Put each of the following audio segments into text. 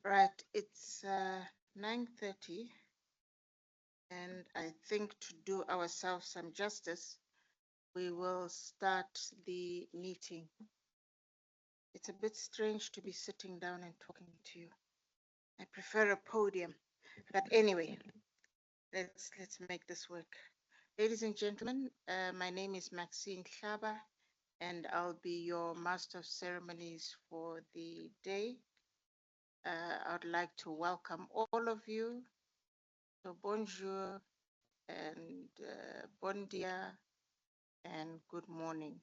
Right, it's 9:30, and I think to do ourselves some justice, we will start the meeting. It's a bit strange to be sitting down and talking to you. I prefer a podium, but anyway, let's make this work. Ladies and gentlemen, my name is Maxine Hlaba, and I'll be your master of ceremonies for the day. I'd like to welcome all of you. So bonjour and bon dia and good morning.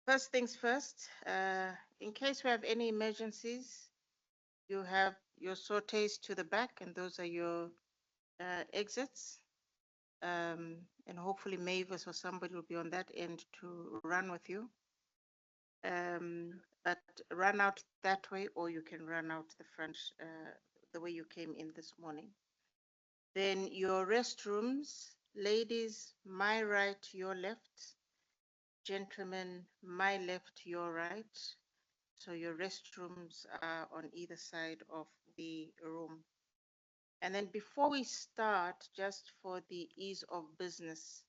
First things first, in case we have any emergencies, you have your sorties to the back, and those are your exits. And hopefully Mavis or somebody will be on that end to run with you. But run out that way, or you can run out the front the way you came in this morning. Then your restrooms, ladies, my right, your left. Gentlemen, my left, your right. So your restrooms are on either side of the room. And then before we start, just for the ease of business,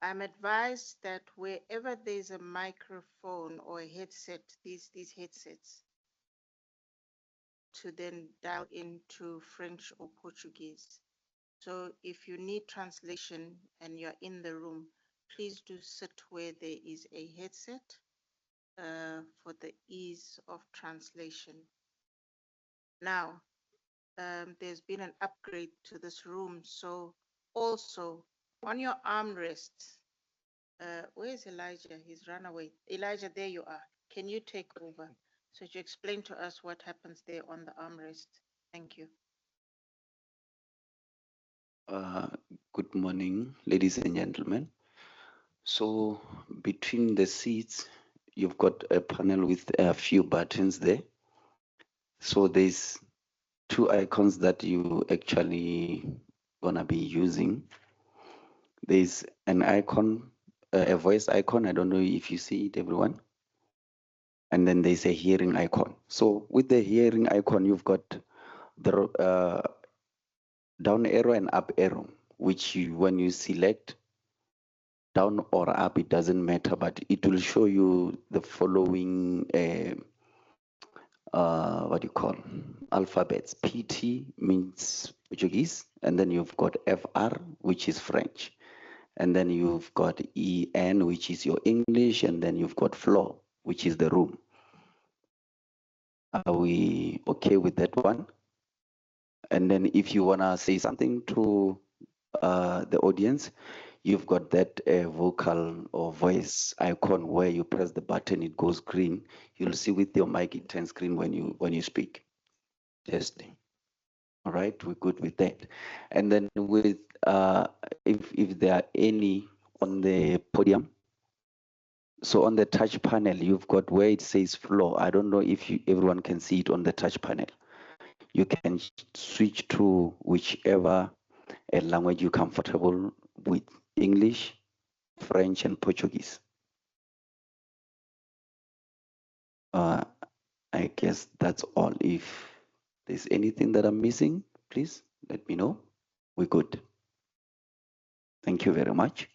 I'm advised that wherever there's a microphone or a headset, these headsets, to then dial into French or Portuguese. So if you need translation and you're in the room, please do sit where there is a headset for the ease of translation. Now, there's been an upgrade to this room. So also on your armrests, where's Elijah? He's run away. Elijah, there you are. Can you take over? So to explain to us what happens there on the armrest. Thank you. Good morning, ladies and gentlemen. So between the seats, you've got a panel with a few buttons there. So there's two icons that you actually gonna be using. There's an icon, a voice icon. I don't know if you see it, everyone. And then there's a hearing icon. So with the hearing icon, you've got the down arrow and up arrow, which when you select down or up, it doesn't matter, but it will show you the following what do you call alphabets. PT means Portuguese, and then you've got FR, which is French, and then you've got EN, which is your English, and then you've got floor, which is the room. Are we okay with that one? And then if you wanna say something to the audience, you've got that vocal or voice icon where you press the button, it goes green. You'll see with your mic it turns green when you speak. Testing. All right, we're good with that. And then with if there are any on the podium, so on the touch panel, you've got where it says floor. I don't know if everyone can see it on the touch panel. You can switch to whichever language you're comfortable with, English, French, and Portuguese. I guess that's all. If there's anything that I'm missing, please let me know. We're good. Thank you very much.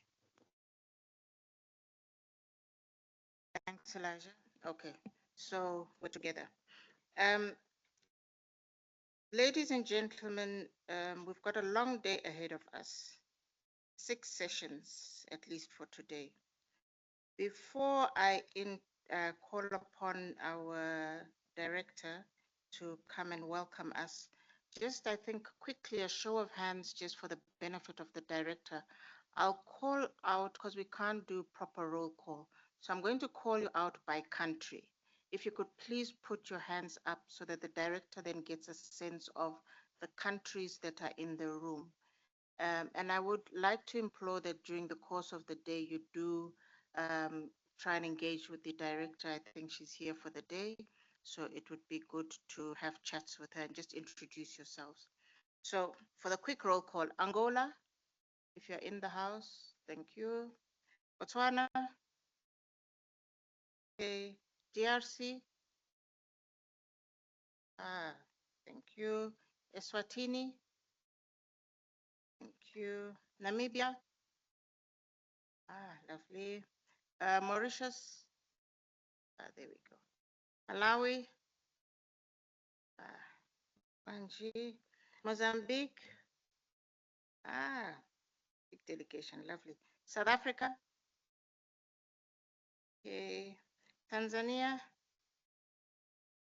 Thanks, Elijah. Okay, so we're together. Ladies and gentlemen, we've got a long day ahead of us. 6 sessions, at least for today. Before I call upon our director to come and welcome us, just I think quickly a show of hands just for the benefit of the director. I'll call out because we can't do proper roll call. So I'm going to call you out by country. If you could please put your hands up so that the director then gets a sense of the countries that are in the room. And I would like to implore that during the course of the day, you do try and engage with the director. I think she's here for the day, so it would be good to have chats with her and just introduce yourselves. So for the quick roll call, Angola, if you're in the house, thank you. Botswana, okay. DRC, you. Eswatini. Thank you. Namibia. Lovely. Mauritius. There we go. Malawi. Angie. Mozambique. Big delegation. Lovely. South Africa. Okay. Tanzania.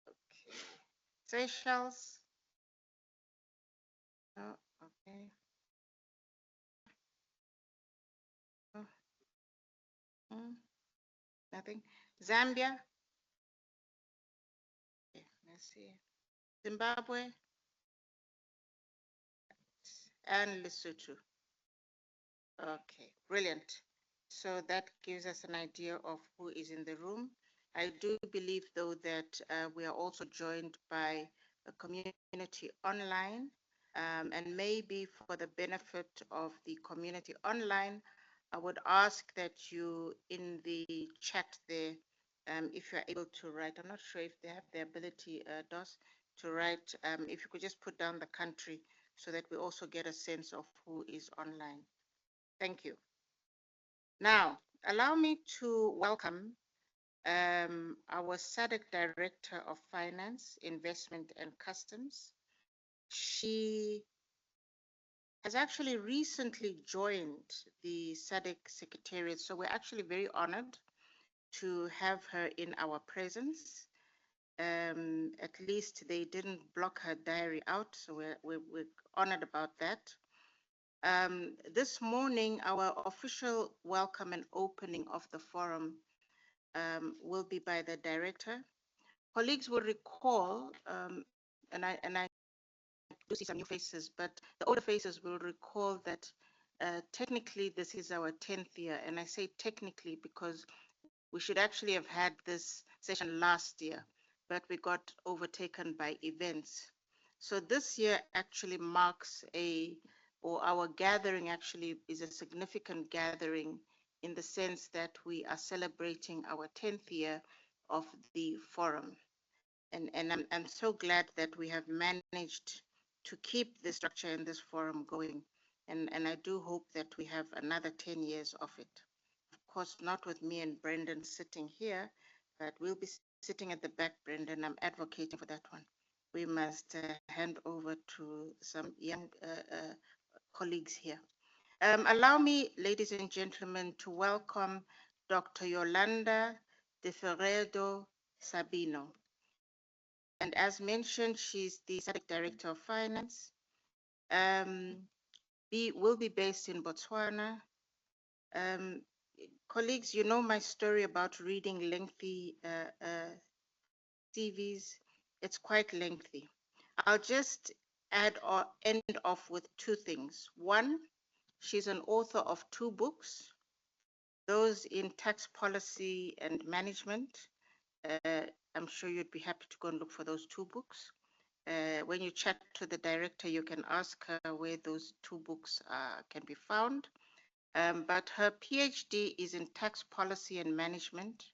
Okay. Seychelles. Oh, okay. Nothing. Zambia. Okay, let's see. Zimbabwe and Lesotho. Okay, brilliant. So that gives us an idea of who is in the room. I do believe, though, that we are also joined by a community online. And maybe for the benefit of the community online, I would ask that you, in the chat there, if you're able to write, I'm not sure if they have the ability, DOS, to write, if you could just put down the country so that we also get a sense of who is online. Thank you. Now, allow me to welcome our SADC Director of Finance, Investment and Customs. She has actually recently joined the SADC Secretariat, so we're actually very honored to have her in our presence. At least they didn't block her diary out, so we're honored about that. This morning, our official welcome and opening of the forum will be by the director. Colleagues will recall, and I do see some new faces, but the older faces will recall that technically this is our 10th year, and I say technically because we should actually have had this session last year, but we got overtaken by events. So this year actually marks our gathering actually is a significant gathering in the sense that we are celebrating our 10th year of the forum. And I'm so glad that we have managed to keep the structure in this forum going. And I do hope that we have another 10 years of it. Of course, not with me and Brendan sitting here, but we'll be sitting at the back, Brendan. I'm advocating for that one. We must hand over to some young colleagues here. Allow me, ladies and gentlemen, to welcome Dr. Yolanda de Ferredo Sabino. And as mentioned, she's the SADC Director of Finance. Will be based in Botswana. Colleagues, you know my story about reading lengthy CVs. It's quite lengthy. I'll just add or end off with two things. One, she's an author of 2 books, those in tax policy and management. I'm sure you'd be happy to go and look for those 2 books. When you chat to the director, you can ask her where those 2 books can be found. But her PhD is in tax policy and management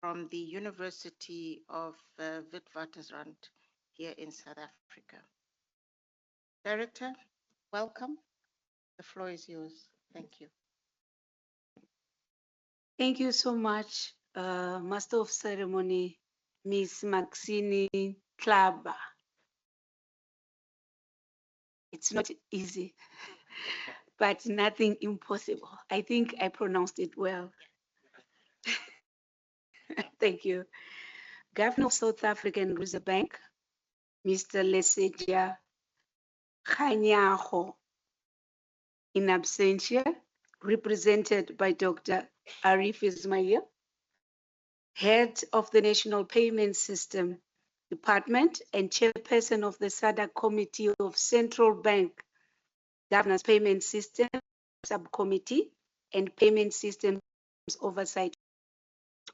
from the University of Witwatersrand here in South Africa. Director, welcome. The floor is yours. Thank you. Thank you so much, Master of Ceremony, Miss Maxine Klaba. It's not easy, but nothing impossible. I think I pronounced it well. Thank you. Governor of South African Reserve Bank, Mr. Leseja Khanyago, in absentia, represented by Dr. Arif Ismail, Head of the National Payment System Department and Chairperson of the SADC Committee of Central Bank Governance Payment System Subcommittee and Payment Systems Oversight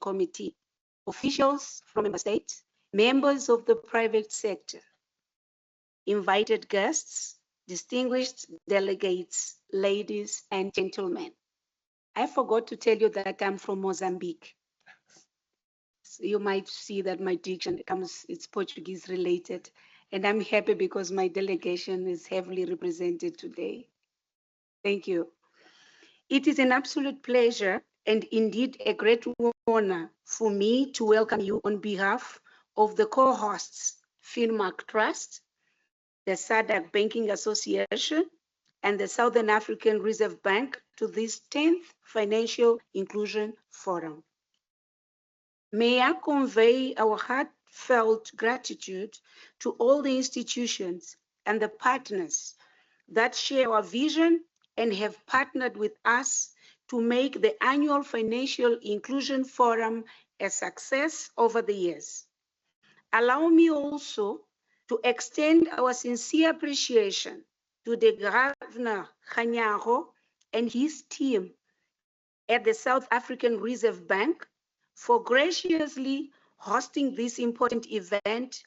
Committee, officials from member states, members of the private sector, invited guests, distinguished delegates, ladies and gentlemen. I forgot to tell you that I'm from Mozambique. So you might see that my diction it's Portuguese related, and I'm happy because my delegation is heavily represented today. Thank you. It is an absolute pleasure and indeed a great honor for me to welcome you on behalf of the co-hosts, Finmark Trust, the SADC Banking Association, and the Southern African Reserve Bank to this 10th Financial Inclusion Forum. May I convey our heartfelt gratitude to all the institutions and the partners that share our vision and have partnered with us to make the annual Financial Inclusion Forum a success over the years. Allow me also to extend our sincere appreciation to the Governor Kganyago and his team at the South African Reserve Bank for graciously hosting this important event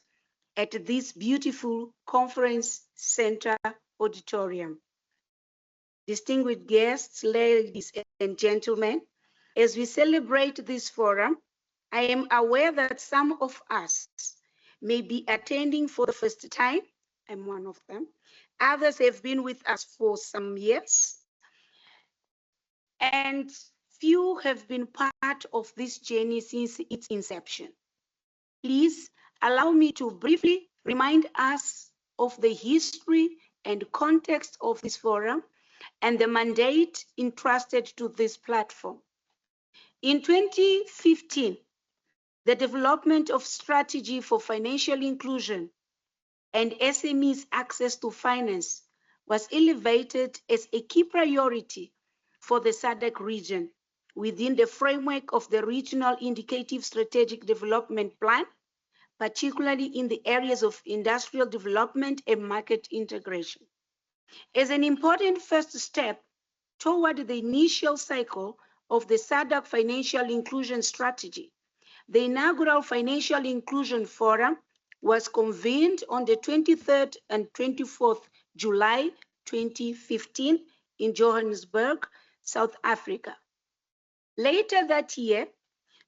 at this beautiful conference center auditorium. Distinguished guests, ladies and gentlemen, as we celebrate this forum, I am aware that some of us may be attending for the first time. I'm one of them. Others have been with us for some years, and few have been part of this journey since its inception. Please allow me to briefly remind us of the history and context of this forum and the mandate entrusted to this platform. In 2015, the development of strategy for financial inclusion and SMEs access to finance was elevated as a key priority for the SADC region within the framework of the Regional Indicative Strategic Development Plan, particularly in the areas of industrial development and market integration. As an important first step toward the initial cycle of the SADC Financial Inclusion Strategy, the inaugural Financial Inclusion Forum was convened on the 23rd and 24th July 2015 in Johannesburg, South Africa. Later that year,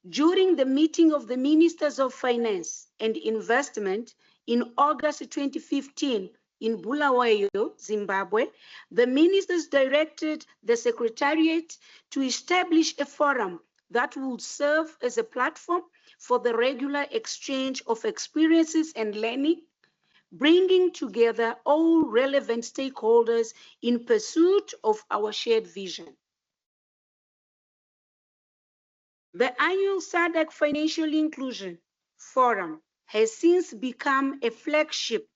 during the meeting of the Ministers of Finance and Investment in August 2015 in Bulawayo, Zimbabwe, the ministers directed the Secretariat to establish a forum that would serve as a platform for the regular exchange of experiences and learning, bringing together all relevant stakeholders in pursuit of our shared vision. The annual SADC Financial Inclusion Forum has since become a flagship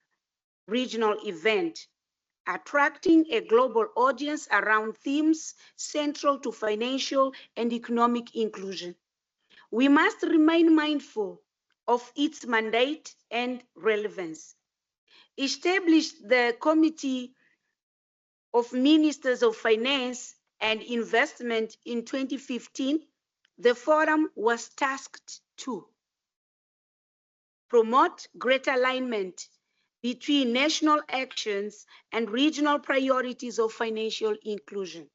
regional event, attracting a global audience around themes central to financial and economic inclusion. We must remain mindful of its mandate and relevance. Established the Committee of Ministers of Finance and Investment in 2015, the forum was tasked to promote greater alignment between national actions and regional priorities of financial inclusion,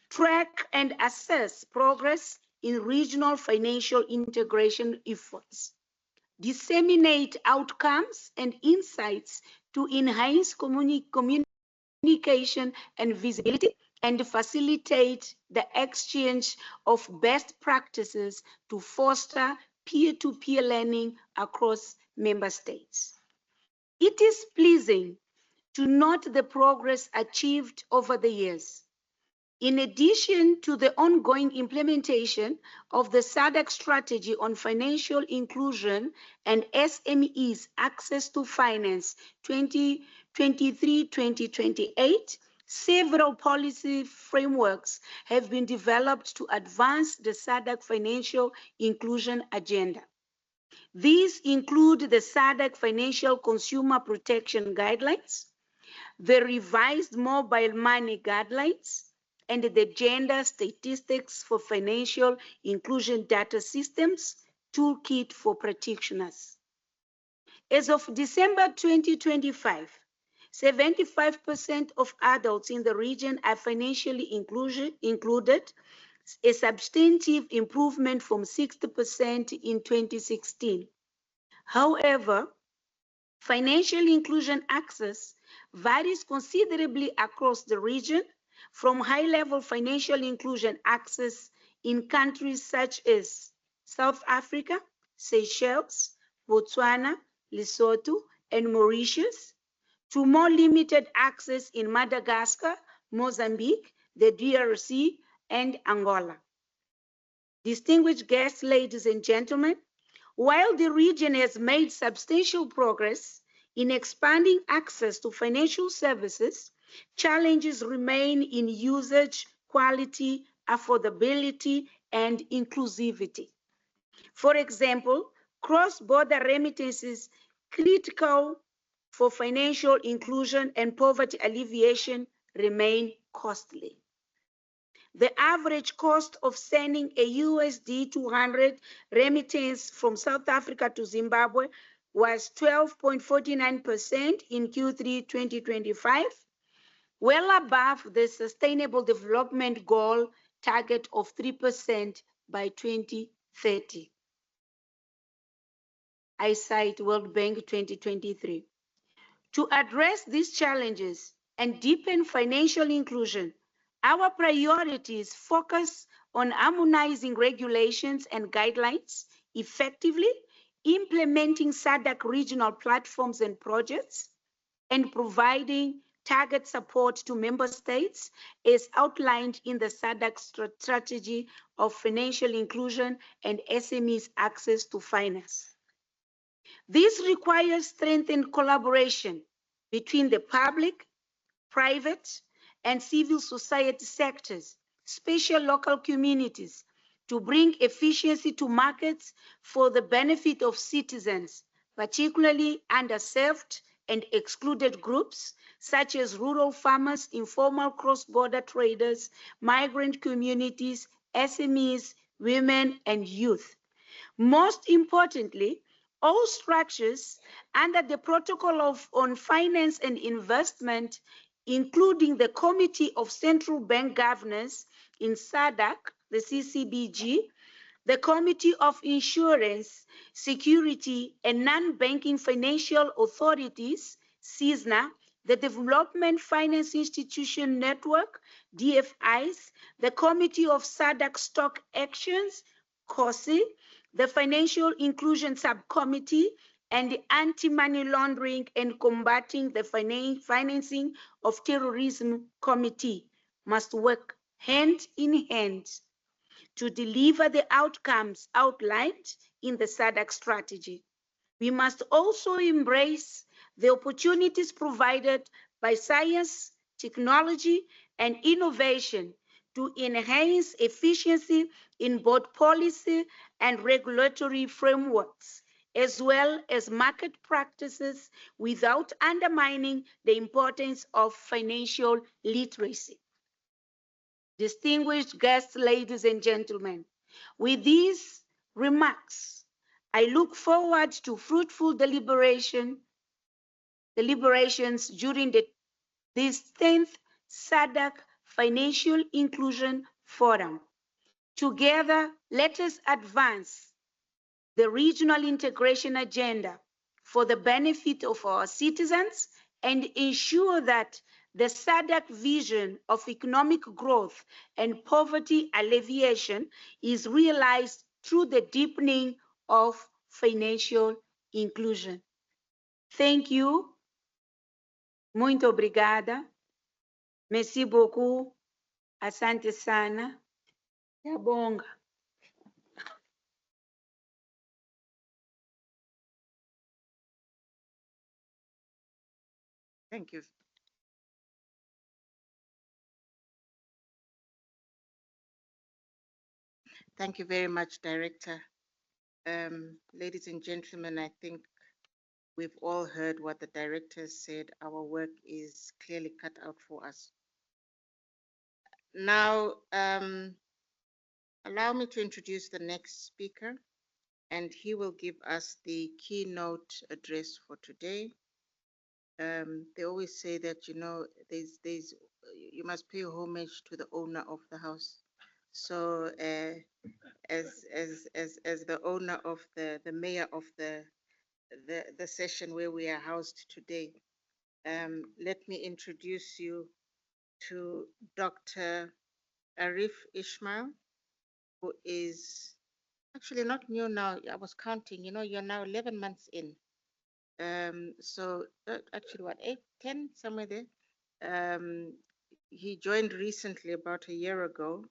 track and assess progress in regional financial integration efforts, disseminate outcomes and insights to enhance communication and visibility, and facilitate the exchange of best practices to foster peer-to-peer learning across member states. It is pleasing to note the progress achieved over the years. In addition to the ongoing implementation of the SADC strategy on financial inclusion and SMEs access to finance 2023-2028, several policy frameworks have been developed to advance the SADC financial inclusion agenda. These include the SADC Financial Consumer Protection Guidelines, the revised Mobile Money Guidelines, and the Gender Statistics for Financial Inclusion Data Systems Toolkit for Practitioners. As of December 2025, 75% of adults in the region are financially included, a substantive improvement from 60% in 2016. However, Financial inclusion access varies considerably across the region, from high-level financial inclusion access in countries such as South Africa, Seychelles, Botswana, Lesotho, and Mauritius, to more limited access in Madagascar, Mozambique, the DRC, and Angola. Distinguished guests, ladies and gentlemen, while the region has made substantial progress in expanding access to financial services, challenges remain in usage, quality, affordability, and inclusivity. For example, cross-border remittances, critical for financial inclusion and poverty alleviation, remain costly. The average cost of sending a USD 200 remittance from South Africa to Zimbabwe was 12.49% in Q3 2025, well above the Sustainable Development Goal target of 3% by 2030. I cite World Bank 2023. To address these challenges and deepen financial inclusion, our priorities focus on harmonizing regulations and guidelines effectively, implementing SADC regional platforms and projects, and providing target support to member states as outlined in the SADC strategy of financial inclusion and SMEs access to finance. This requires strengthened collaboration between the public, private, and civil society sectors, special local communities, to bring efficiency to markets for the benefit of citizens, particularly underserved and excluded groups, such as rural farmers, informal cross-border traders, migrant communities, SMEs, women, and youth. Most importantly, all structures under the Protocol on Finance and Investment, including the Committee of Central Bank Governors in SADC, the CCBG, the Committee of Insurance, Security and Non-Banking Financial Authorities, CISNA, the Development Finance Institution Network, DFIs, the Committee of SADC Stock Actions, COSI, the Financial Inclusion Subcommittee, and the Anti-Money Laundering and Combating the Financing of Terrorism Committee must work hand in hand to deliver the outcomes outlined in the SADC strategy. We must also embrace the opportunities provided by science, technology, and innovation to enhance efficiency in both policy and regulatory frameworks, as well as market practices, without undermining the importance of financial literacy. Distinguished guests, ladies and gentlemen, with these remarks, I look forward to fruitful deliberations during this 10th SADC Financial Inclusion Forum. Together, let us advance the regional integration agenda for the benefit of our citizens and ensure that the SADC vision of economic growth and poverty alleviation is realized through the deepening of financial inclusion. Thank you. Muito obrigada. Merci beaucoup. Asante sana. Yabonga. Thank you. Thank you very much, Director. Ladies and gentlemen, I think we've all heard what the Director said. Our work is clearly cut out for us. Now, allow me to introduce the next speaker, and he will give us the keynote address for today. They always say that, you know, you must pay homage to the owner of the house. So as the owner of the mayor of the the session where we are housed today. Let me introduce you to Dr. Arif Ismail, who is actually not new now. I was counting, you're now 11 months in. So actually what, 8, 10, somewhere there. He joined recently about a year ago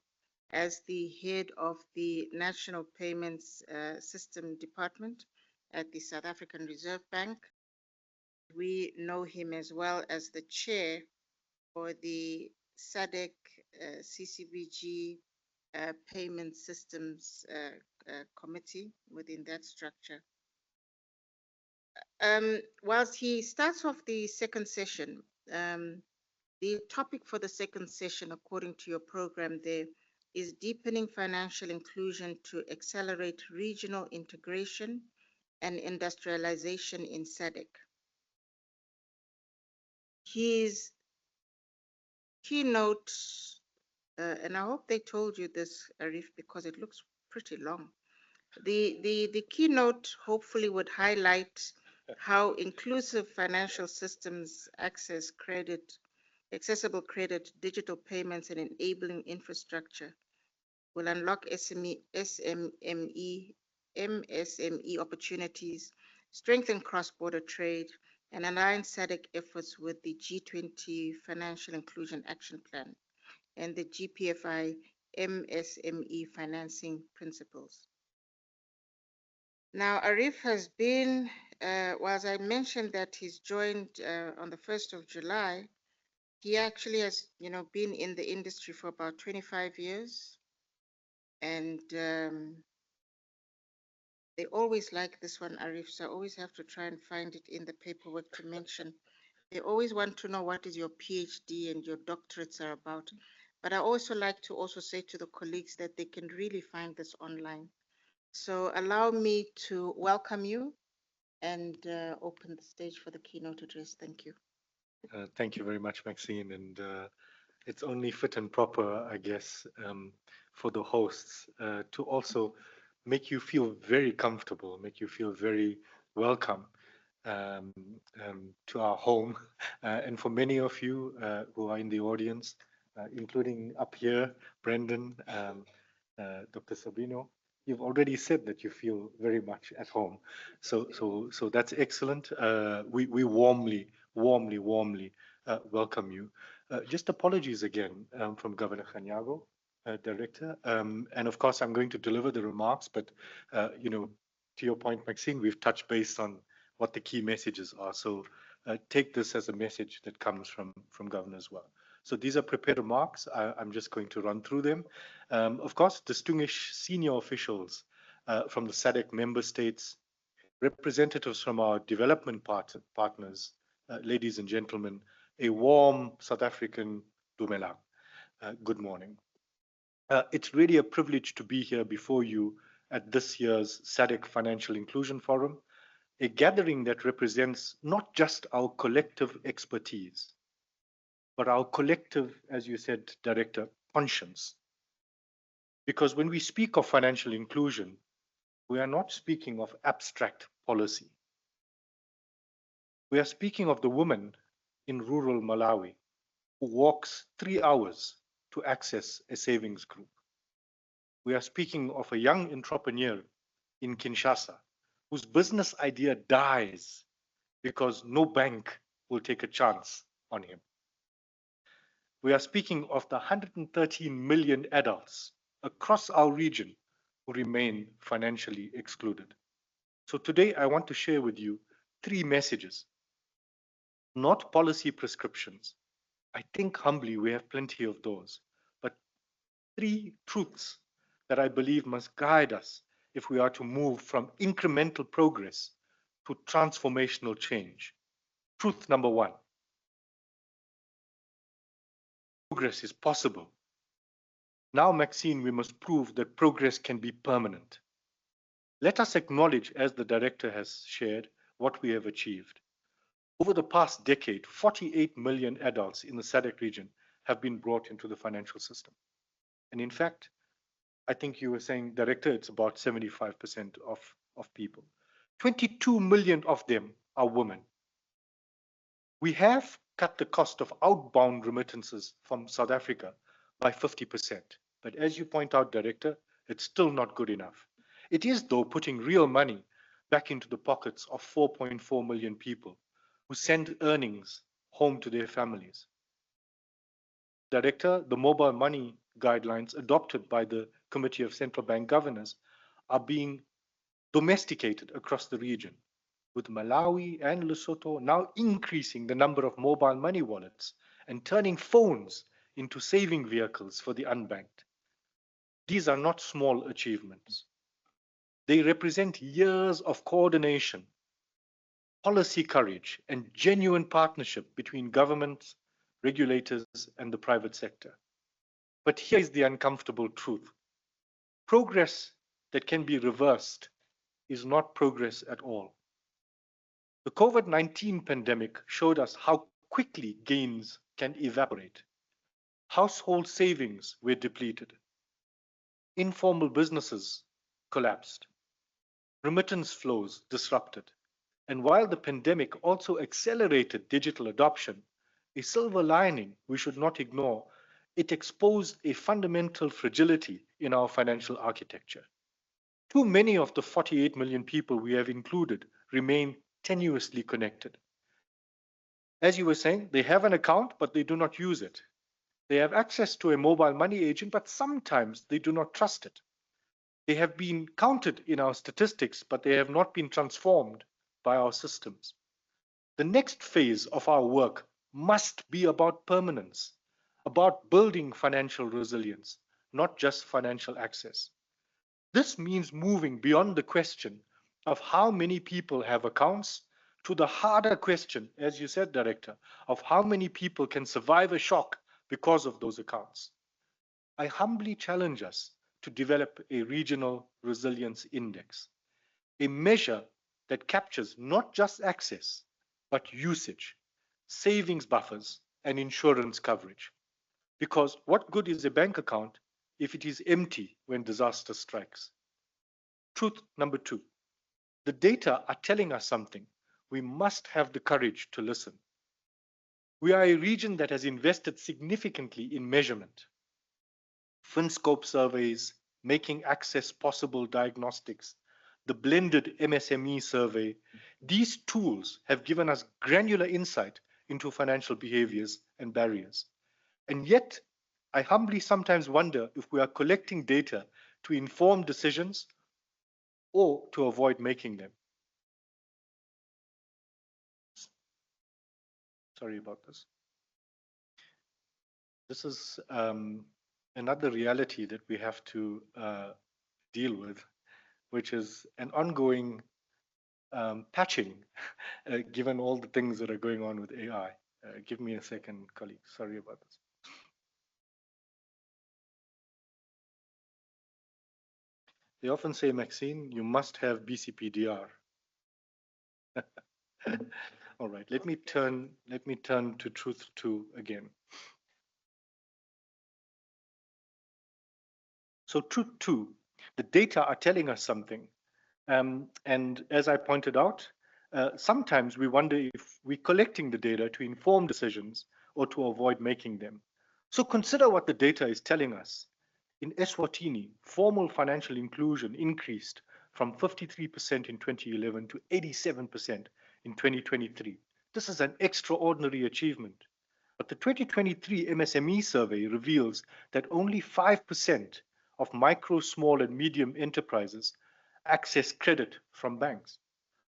as the head of the National Payments System Department at the South African Reserve Bank. We know him as well as the chair for the SADC CCBG Payment Systems Committee within that structure. Whilst he starts off the second session, the topic for the second session, according to your program there, is deepening financial inclusion to accelerate regional integration and industrialization in SADC. His keynote, and I hope they told you this, Arif, because it looks pretty long. The keynote hopefully would highlight how inclusive financial systems access credit, accessible credit, digital payments, and enabling infrastructure will unlock MSME opportunities, strengthen cross-border trade, and align SADC efforts with the G20 Financial Inclusion Action Plan and the GPFI MSME financing principles. Now, Arif has been, whilst I mentioned that he's joined on the 1st of July, he actually has, been in the industry for about 25 years. And they always like this one, Arif, so I always have to try and find it in the paperwork to mention. They always want to know what is your PhD and your doctorates are about. But I also like to also say to the colleagues that they can really find this online. So allow me to welcome you and open the stage for the keynote address. Thank you. Thank you very much, Maxine. And it's only fit and proper, I guess, for the hosts to also make you feel very comfortable, make you feel very welcome to our home. And for many of you who are in the audience, including up here, Brendan, Dr. Sabino, you've already said that you feel very much at home. So that's excellent. We warmly welcome you. Just apologies again from Governor Khanyago, Director. And of course, I'm going to deliver the remarks, but to your point, Maxine, we've touched base on what the key messages are. So take this as a message that comes from Governor as well. So these are prepared remarks. I'm just going to run through them. Of course, distinguished senior officials from the SADC member states, representatives from our development partners, ladies and gentlemen, a warm South African Dumelang. Good morning. It's really a privilege to be here before you at this year's SADC Financial Inclusion Forum, a gathering that represents not just our collective expertise, but our collective, as you said, Director, conscience. Because when we speak of financial inclusion, we are not speaking of abstract policy. We are speaking of the woman in rural Malawi who walks 3 hours to access a savings group. We are speaking of a young entrepreneur in Kinshasa whose business idea dies because no bank will take a chance on him. We are speaking of the 113 million adults across our region who remain financially excluded. So today I want to share with you 3 messages, not policy prescriptions. I think humbly we have plenty of those, but 3 truths that I believe must guide us if we are to move from incremental progress to transformational change. Truth number 1. Progress is possible. Now, Maxine, we must prove that progress can be permanent. Let us acknowledge, as the Director has shared, what we have achieved. Over the past decade, 48 million adults in the SADC region have been brought into the financial system. And in fact, I think you were saying, Director, it's about 75% of people. 22 million of them are women. We have cut the cost of outbound remittances from South Africa by 50%. But as you point out, Director, it's still not good enough. It is, though, putting real money back into the pockets of 4.4 million people who send earnings home to their families. Director, the mobile money guidelines adopted by the Committee of Central Bank Governors are being domesticated across the region, with Malawi and Lesotho now increasing the number of mobile money wallets and turning phones into saving vehicles for the unbanked. These are not small achievements. They represent years of coordination, policy courage, and genuine partnership between governments, regulators, and the private sector. But here is the uncomfortable truth. Progress that can be reversed is not progress at all. The COVID-19 pandemic showed us how quickly gains can evaporate. Household savings were depleted. Informal businesses collapsed. Remittance flows disrupted. And while the pandemic also accelerated digital adoption, a silver lining we should not ignore, it exposed a fundamental fragility in our financial architecture. Too many of the 48 million people we have included remain tenuously connected. As you were saying, they have an account, but they do not use it. They have access to a mobile money agent, but sometimes they do not trust it. They have been counted in our statistics, but they have not been transformed by our systems. The next phase of our work must be about permanence, about building financial resilience, not just financial access. This means moving beyond the question of how many people have accounts to the harder question, as you said, Director, of how many people can survive a shock because of those accounts. I humbly challenge us to develop a regional resilience index, a measure that captures not just access, but usage, savings buffers, and insurance coverage. Because what good is a bank account if it is empty when disaster strikes? Truth number 2, the data are telling us something. We must have the courage to listen. We are a region that has invested significantly in measurement. FinScope surveys, making access possible diagnostics, the blended MSME survey, these tools have given us granular insight into financial behaviors and barriers. And yet, I humbly sometimes wonder if we are collecting data to inform decisions or to avoid making them. Sorry about this. This is another reality that we have to deal with, which is an ongoing patching, given all the things that are going on with AI. Give me a second, colleagues. Sorry about this. They often say, Maxine, you must have BCPDR. All right, let me turn to Truth 2 again. So Truth 2, the data are telling us something. And as I pointed out, sometimes we wonder if we're collecting the data to inform decisions or to avoid making them. So consider what the data is telling us. In Eswatini, formal financial inclusion increased from 53% in 2011 to 87% in 2023. This is an extraordinary achievement. But the 2023 MSME survey reveals that only 5% of micro, small, and medium enterprises access credit from banks.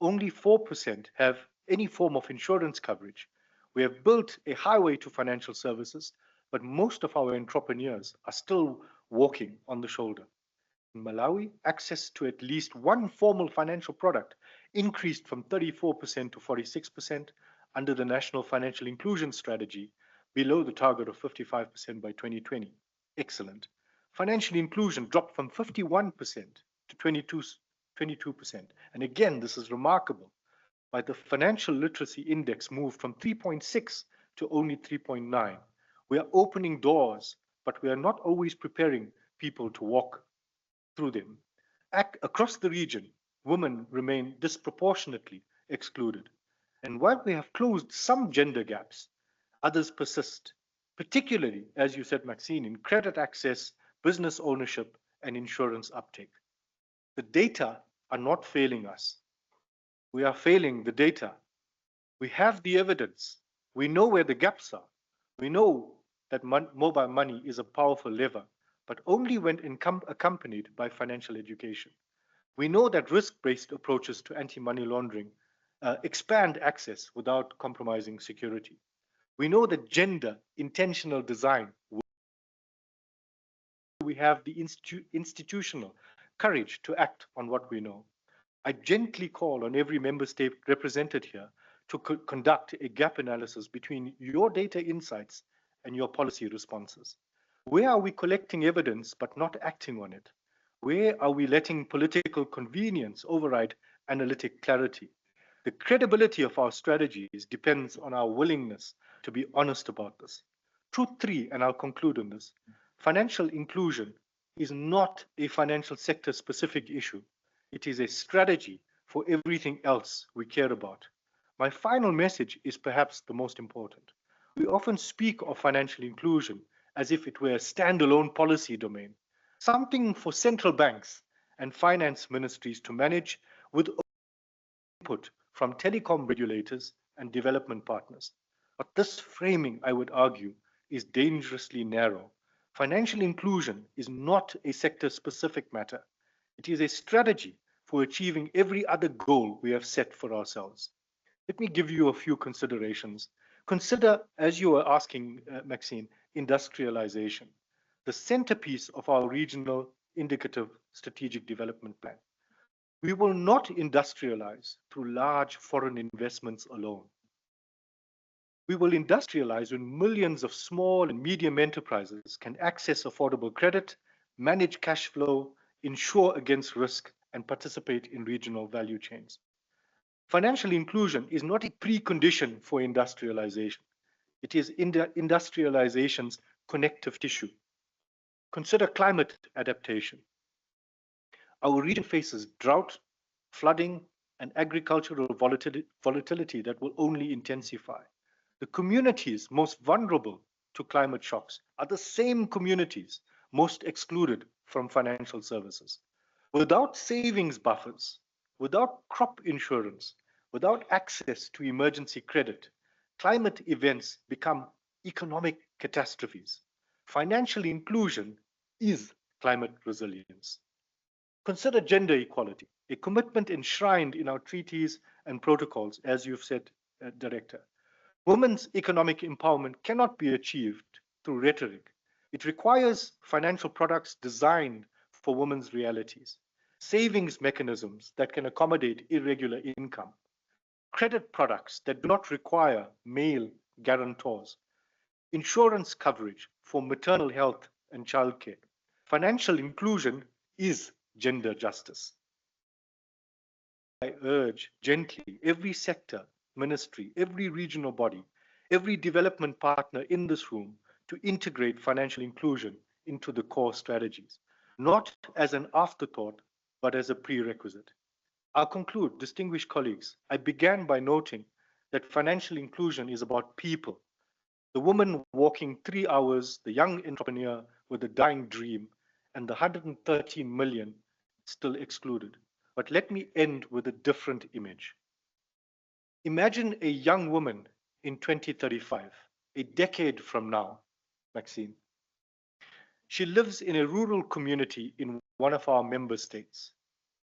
Only 4% have any form of insurance coverage. We have built a highway to financial services, but most of our entrepreneurs are still walking on the shoulder. In Malawi, access to at least one formal financial product increased from 34% to 46% under the National Financial Inclusion Strategy, below the target of 55% by 2020. Excellent. Financial inclusion dropped from 51% to 22%. And again, this is remarkable. But the financial literacy index moved from 3.6 to only 3.9. We are opening doors, but we are not always preparing people to walk through them. Across the region, women remain disproportionately excluded. And while we have closed some gender gaps, others persist, particularly, as you said, Maxine, in credit access, business ownership, and insurance uptake. The data are not failing us. We are failing the data. We have the evidence. We know where the gaps are. We know that mobile money is a powerful lever, but only when accompanied by financial education. We know that risk-based approaches to anti-money laundering expand access without compromising security. We know that gender intentional design, we have the institutional courage to act on what we know. I gently call on every member state represented here to conduct a gap analysis between your data insights and your policy responses. Where are we collecting evidence but not acting on it? Where are we letting political convenience override analytic clarity? The credibility of our strategies depends on our willingness to be honest about this. Truth 3, and I'll conclude on this. Financial inclusion is not a financial sector specific issue. It is a strategy for everything else we care about. My final message is perhaps the most important. We often speak of financial inclusion as if it were a standalone policy domain, something for central banks and finance ministries to manage with input from telecom regulators and development partners. But this framing, I would argue, is dangerously narrow. Financial inclusion is not a sector-specific matter. It is a strategy for achieving every other goal we have set for ourselves. Let me give you a few considerations. Consider, as you were asking, Maxine, industrialization, the centerpiece of our regional indicative strategic development plan. We will not industrialize through large foreign investments alone. We will industrialize when millions of small and medium enterprises can access affordable credit, manage cash flow, insure against risk, and participate in regional value chains. Financial inclusion is not a precondition for industrialization. It is industrialization's connective tissue. Consider climate adaptation. Our region faces drought, flooding, and agricultural volatility that will only intensify. The communities most vulnerable to climate shocks are the same communities most excluded from financial services. Without savings buffers, without crop insurance, without access to emergency credit, climate events become economic catastrophes. Financial inclusion is climate resilience. Consider gender equality, a commitment enshrined in our treaties and protocols, as you've said, Director. Women's economic empowerment cannot be achieved through rhetoric. It requires financial products designed for women's realities, savings mechanisms that can accommodate irregular income, credit products that do not require male guarantors, insurance coverage for maternal health and childcare. Financial inclusion is gender justice. I urge gently every sector, ministry, every regional body, every development partner in this room to integrate financial inclusion into the core strategies, not as an afterthought, but as a prerequisite. I'll conclude, distinguished colleagues. I began by noting that financial inclusion is about people. The woman walking 3 hours, the young entrepreneur with a dying dream, and the 113 million still excluded. But let me end with a different image. Imagine a young woman in 2035, a decade from now, Maxine. She lives in a rural community in one of our member states.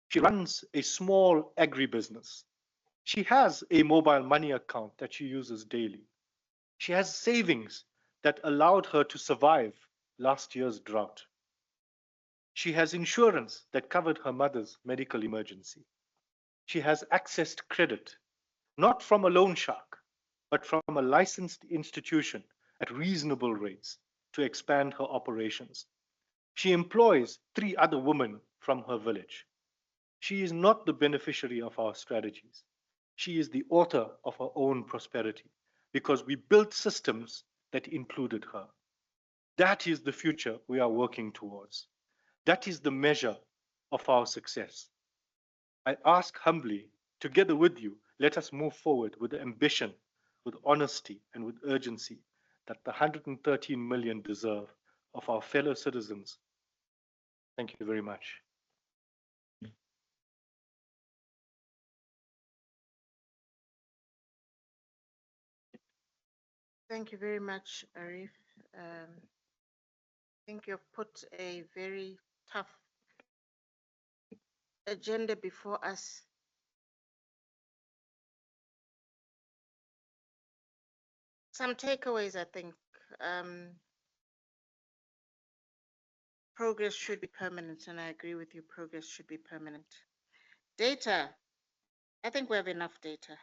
She runs a small agribusiness. She has a mobile money account that she uses daily. She has savings that allowed her to survive last year's drought. She has insurance that covered her mother's medical emergency. She has accessed credit, not from a loan shark, but from a licensed institution at reasonable rates to expand her operations. She employs 3 other women from her village. She is not the beneficiary of our strategies. She is the author of her own prosperity because we built systems that included her. That is the future we are working towards. That is the measure of our success. I ask humbly, together with you, let us move forward with ambition, with honesty, and with urgency that the 113 million deserve of our fellow citizens. Thank you very much. Thank you very much, Arif. I think you've put a very tough agenda before us. Some takeaways, I think. Progress should be permanent, and I agree with you, progress should be permanent. Data, I think we have enough data.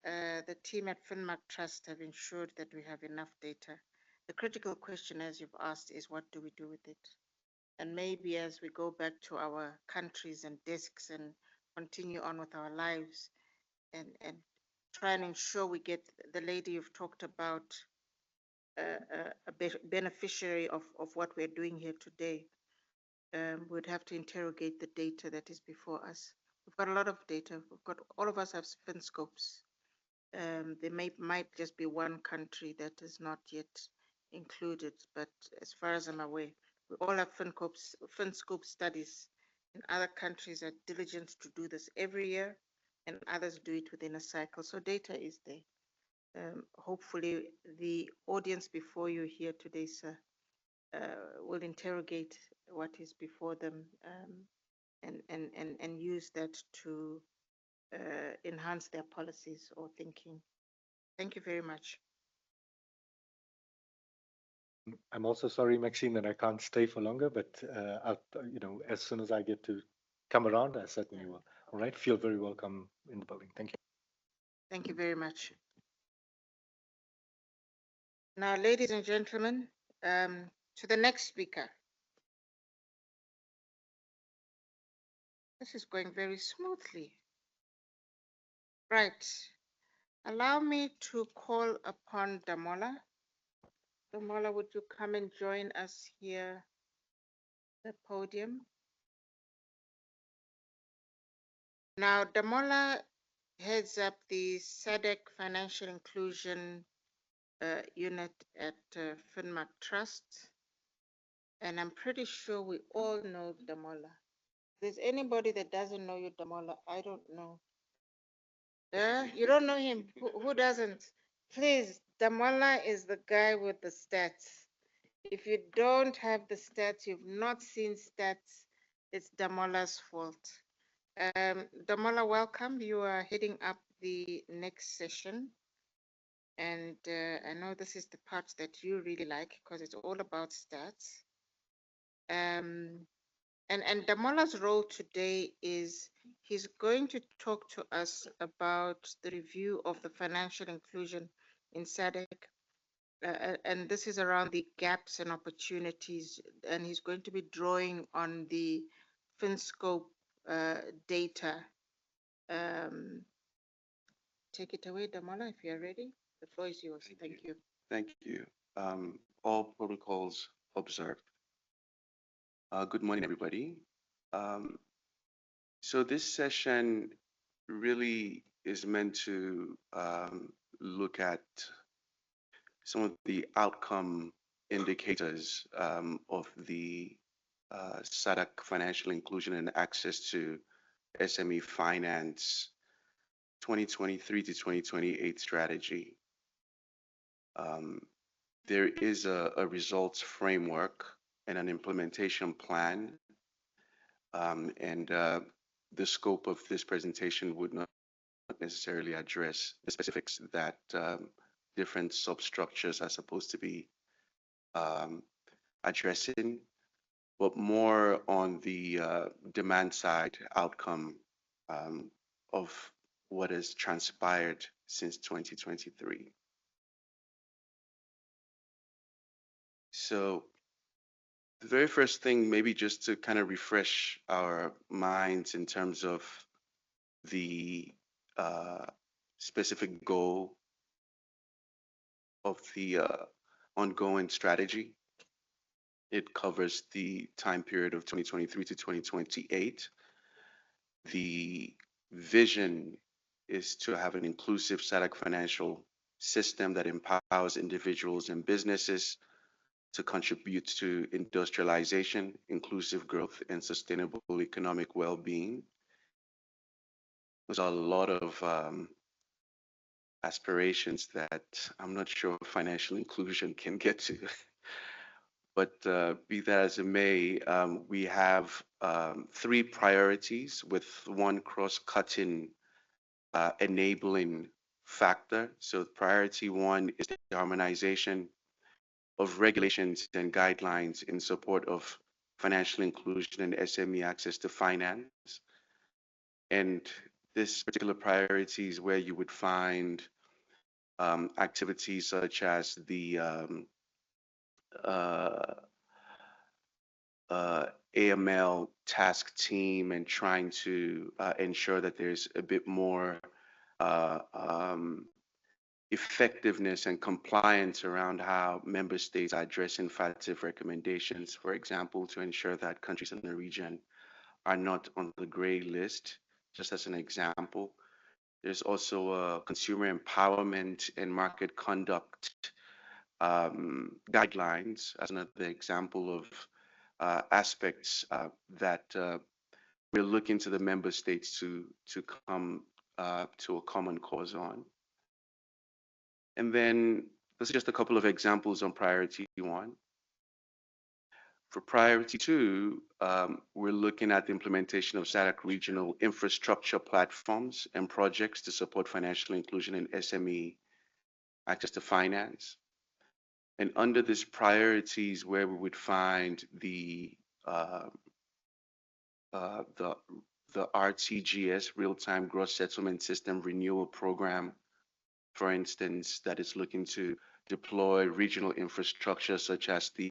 The team at Finmark Trust have ensured that we have enough data. The critical question, as you've asked, is what do we do with it? And maybe as we go back to our countries and desks and continue on with our lives and try and ensure we get the lady you've talked about, a beneficiary of what we're doing here today, we'd have to interrogate the data that is before us. We've got a lot of data. All of us have FinScopes. There might just be one country that is not yet included, but as far as I'm aware, we all have FinScope studies. In other countries are diligent to do this every year, and others do it within a cycle. So data is there. Hopefully, the audience before you here today, sir, will interrogate what is before them and use that to enhance their policies or thinking. Thank you very much. I'm also sorry, Maxine, that I can't stay for longer, but as soon as I get to come around, I certainly will. All right, feel very welcome in the building. Thank you. Thank you very much. Now, ladies and gentlemen, to the next speaker. This is going very smoothly. Right. Allow me to call upon Damola. Damola, would you come and join us here at the podium? Now, Damola heads up the SADC Financial Inclusion Unit at Finmark Trust. And I'm pretty sure we all know Damola. If there's anybody that doesn't know you, Damola, I don't know. You don't know him? Who doesn't? Please, Damola is the guy with the stats. If you don't have the stats, you've not seen stats, it's Damola's fault. Damola, welcome. You are heading up the next session. And I know this is the part that you really like because it's all about stats. And Damola's role today is he's going to talk to us about the review of the financial inclusion in SADC. And this is around the gaps and opportunities. And he's going to be drawing on the FinScope data. Take it away, Damola, if you're ready. The floor is yours. Thank you. Thank you. All protocols observed. Good morning, everybody. So this session really is meant to look at some of the outcome indicators of the SADC Financial Inclusion and Access to SME Finance 2023 to 2028 strategy. There is a results framework and an implementation plan, and the scope of this presentation would not necessarily address the specifics that different substructures are supposed to be addressing, but more on the demand side outcome of what has transpired since 2023. So the very first thing, maybe just to kind of refresh our minds in terms of the specific goal of the ongoing strategy. It covers the time period of 2023 to 2028. The vision is to have an inclusive SADC financial system that empowers individuals and businesses to contribute to industrialization, inclusive growth, and sustainable economic well-being. There's a lot of aspirations that I'm not sure financial inclusion can get to. But be that as it may, we have 3 priorities with one cross-cutting enabling factor. So priority 1 is the harmonization of regulations and guidelines in support of financial inclusion and SME access to finance. And this particular priority is where you would find activities such as the AML task team and trying to ensure that there's a bit more effectiveness and compliance around how member states are addressing FATF recommendations, for example, to ensure that countries in the region are not on the gray list, just as an example. There's also a consumer empowerment and market conduct guidelines as another example of aspects that we're looking to the member states to come to a common cause on. And then this is just a couple of examples on priority 1. For priority 2, we're looking at the implementation of SADC regional infrastructure platforms and projects to support financial inclusion in SME access to finance. And under these priorities, where we would find the RTGS, real-time gross settlement system renewal program, for instance, that is looking to deploy regional infrastructure such as the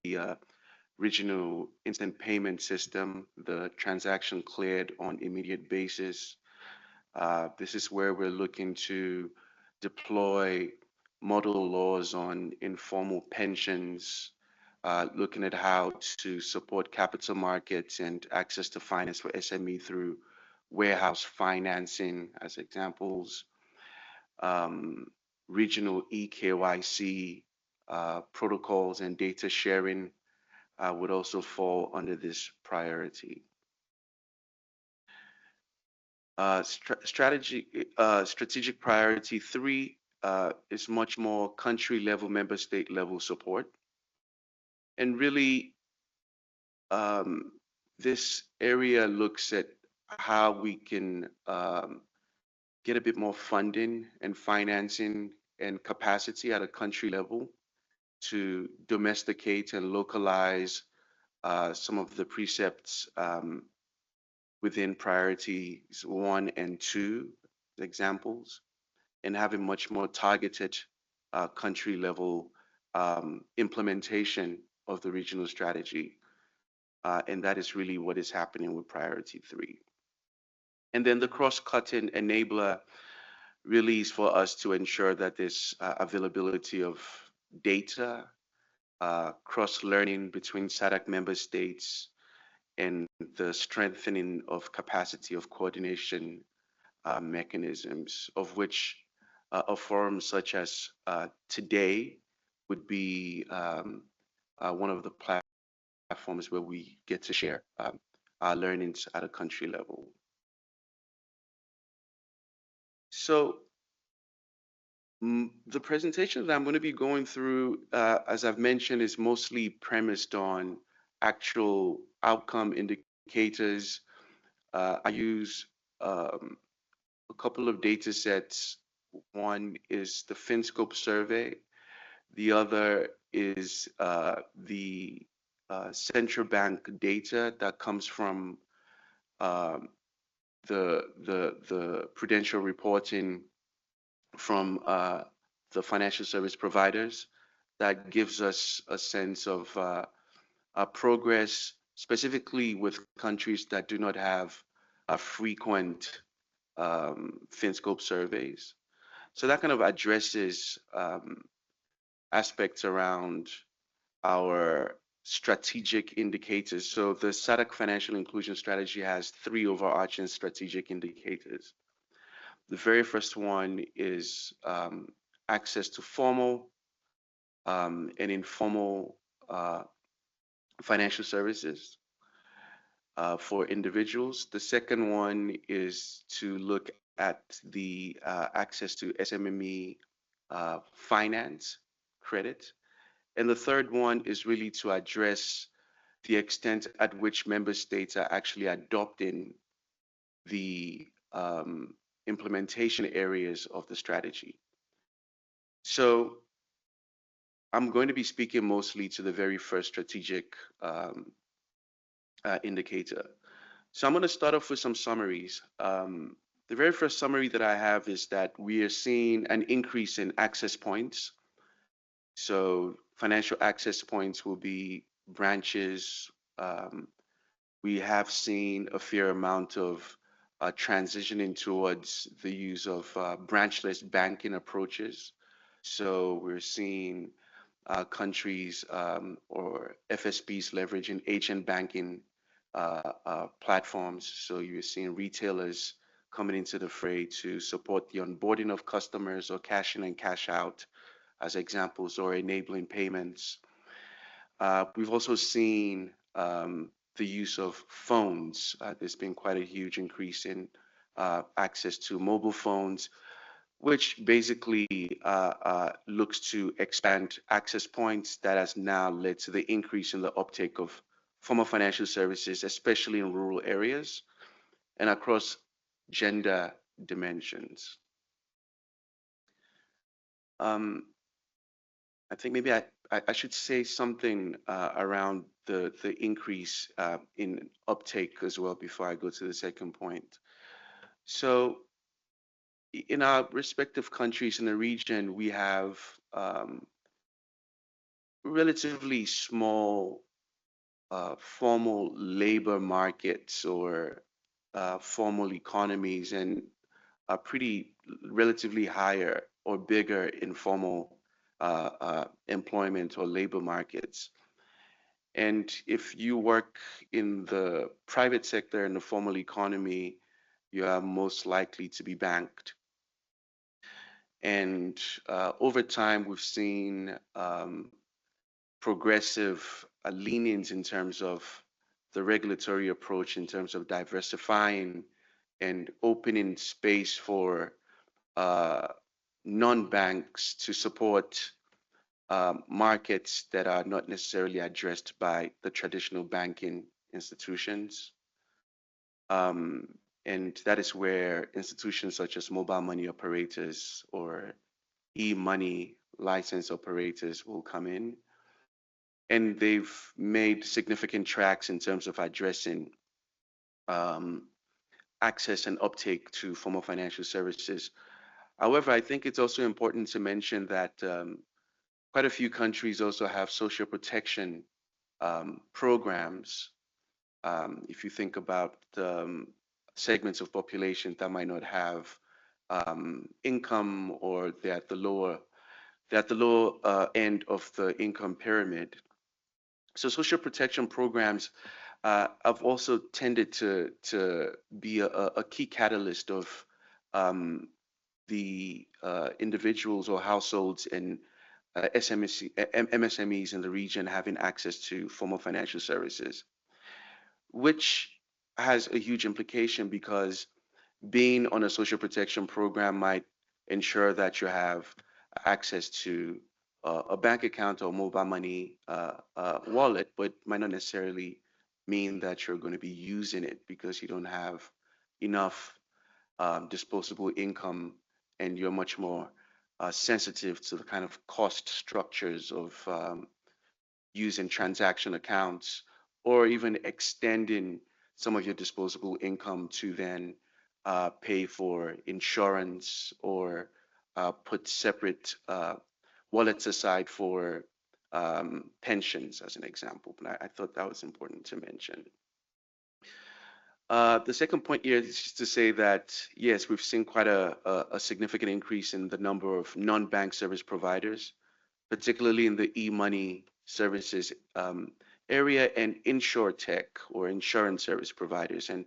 regional instant payment system, the transaction cleared on immediate basis. This is where we're looking to deploy model laws on informal pensions, looking at how to support capital markets and access to finance for SME through warehouse financing as examples. Regional eKYC protocols and data sharing would also fall under this priority. Strategic priority 3 is much more country level, member state level support. And really, this area looks at how we can get a bit more funding and financing and capacity at a country level to domesticate and localize some of the precepts within priorities 1 and 2 examples, and having much more targeted country level implementation of the regional strategy. And that is really what is happening with priority 3. And then the cross-cutting enabler really is for us to ensure that there's availability of data, cross-learning between SADC member states, and the strengthening of capacity of coordination mechanisms, of which a forum such as today would be one of the platforms where we get to share our learnings at a country level. So the presentation that I'm going to be going through, as I've mentioned, is mostly premised on actual outcome indicators. I use a couple of data sets. One is the FinScope survey. The other is the central bank data that comes from the prudential reporting from the financial service providers that gives us a sense of progress, specifically with countries that do not have frequent FinScope surveys. So that kind of addresses aspects around our strategic indicators. So the SADC Financial Inclusion Strategy has 3 overarching strategic indicators. The very first one is access to formal and informal financial services for individuals. The second one is to look at the access to SMME finance, credit. And the third one is really to address the extent at which member states are actually adopting the implementation areas of the strategy. So I'm going to be speaking mostly to the very first strategic indicator. So I'm going to start off with some summaries. The very first summary that I have is that we are seeing an increase in access points. So financial access points will be branches. We have seen a fair amount of transitioning towards the use of branchless banking approaches. So we're seeing countries or FSPs leveraging agent banking platforms. So you're seeing retailers coming into the fray to support the onboarding of customers or cash in and cash out as examples, or enabling payments. We've also seen the use of phones. There's been quite a huge increase in access to mobile phones, which basically looks to expand access points. That has now led to the increase in the uptake of formal financial services, especially in rural areas and across gender dimensions. I think maybe I should say something around the increase in uptake as well before I go to the second point. So in our respective countries in the region, we have relatively small formal labor markets or formal economies, and are pretty relatively higher or bigger informal employment or labor markets. And if you work in the private sector in the formal economy, you are most likely to be banked. And over time, we've seen progressive leanings in terms of the regulatory approach, in terms of diversifying and opening space for non-banks to support markets that are not necessarily addressed by the traditional banking institutions. And that is where institutions such as mobile money operators or e-money license operators will come in. And they've made significant tracks in terms of addressing access and uptake to formal financial services. However, I think it's also important to mention that quite a few countries also have social protection programs. If you think about segments of population that might not have income, or they're at the lower end of the income pyramid. So social protection programs have also tended to be a key catalyst of the individuals or households and MSMEs in the region having access to formal financial services, which has a huge implication, because being on a social protection program might ensure that you have access to a bank account or mobile money wallet, but might not necessarily mean that you're going to be using it, because you don't have enough disposable income, and you're much more sensitive to the kind of cost structures of using transaction accounts, or even extending some of your disposable income to then pay for insurance, or put separate wallets aside for pensions, as an example. But I thought that was important to mention. The second point here is just to say that, yes, we've seen quite a significant increase in the number of non-bank service providers, particularly in the e-money services area and insurtech or insurance service providers. And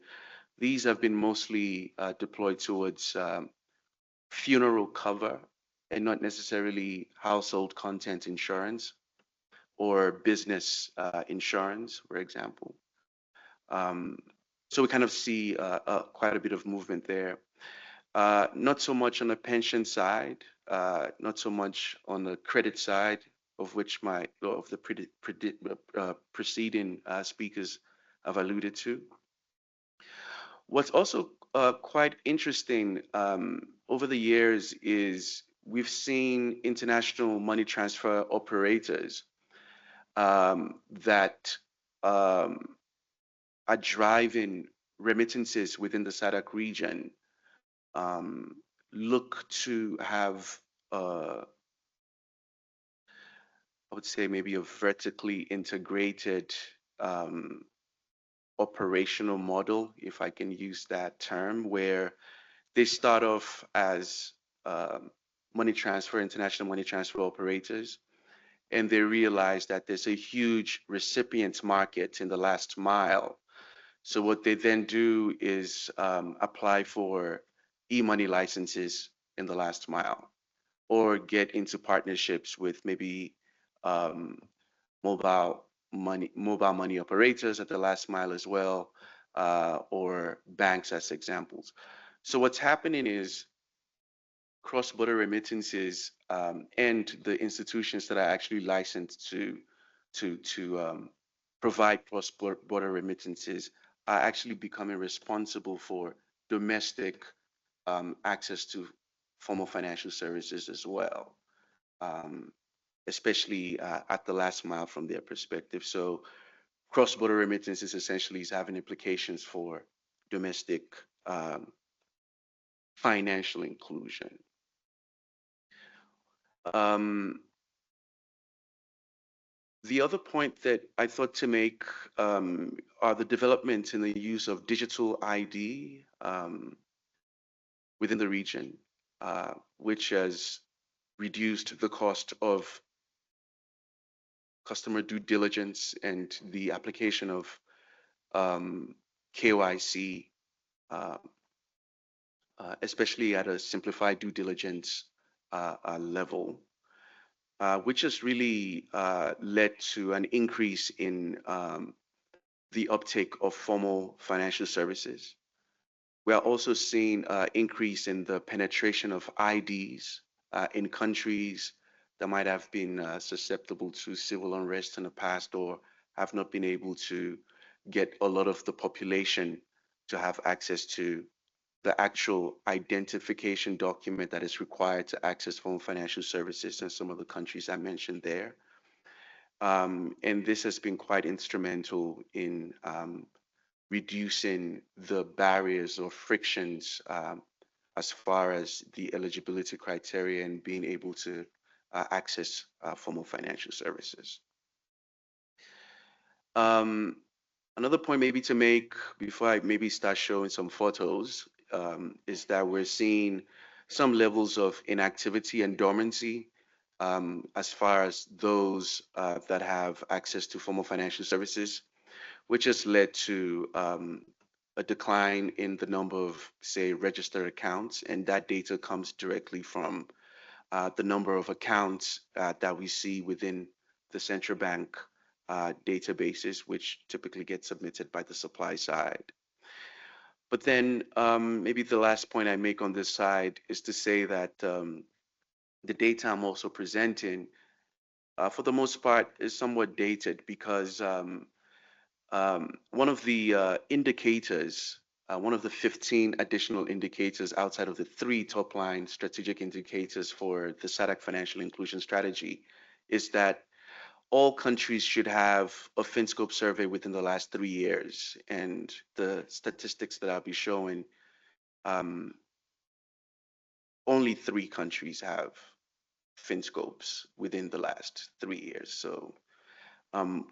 these have been mostly deployed towards funeral cover and not necessarily household content insurance or business insurance, for example. So we kind of see quite a bit of movement there. Not so much on the pension side, not so much on the credit side, of which the preceding speakers have alluded to. What's also quite interesting over the years is we've seen international money transfer operators that are driving remittances within the SADC region look to have, I would say, maybe a vertically integrated operational model, if I can use that term, where they start off as international money transfer operators, and they realize that there's a huge recipient market in the last mile. So what they then do is apply for e-money licenses in the last mile, or get into partnerships with maybe mobile money operators at the last mile as well, or banks as examples. So what's happening is cross-border remittances and the institutions that are actually licensed to provide cross-border remittances are actually becoming responsible for domestic access to formal financial services as well, especially at the last mile from their perspective. So cross-border remittances essentially is having implications for domestic financial inclusion. The other point that I thought to make are the developments in the use of digital ID within the region, which has reduced the cost of customer due diligence and the application of KYC, especially at a simplified due diligence level. Which has really led to an increase in the uptake of formal financial services. We are also seeing an increase in the penetration of IDs in countries that might have been susceptible to civil unrest in the past, or have not been able to get a lot of the population to have access to the actual identification document that is required to access formal financial services in some of the countries I mentioned there. And this has been quite instrumental in reducing the barriers or frictions as far as the eligibility criteria and being able to access formal financial services. Another point maybe to make before I maybe start showing some photos is that we're seeing some levels of inactivity and dormancy as far as those that have access to formal financial services, which has led to a decline in the number of, say, registered accounts. And that data comes directly from the number of accounts that we see within the central bank databases, which typically get submitted by the supply side. But then maybe the last point I make on this side is to say that the data I'm also presenting, for the most part, is somewhat dated, because one of the indicators, one of the 15 additional indicators outside of the 3 top-line strategic indicators for the SADC Financial Inclusion Strategy, is that all countries should have a FinScope survey within the last 3 years. And the statistics that I'll be showing, only 3 countries have FinScopes within the last 3 years. So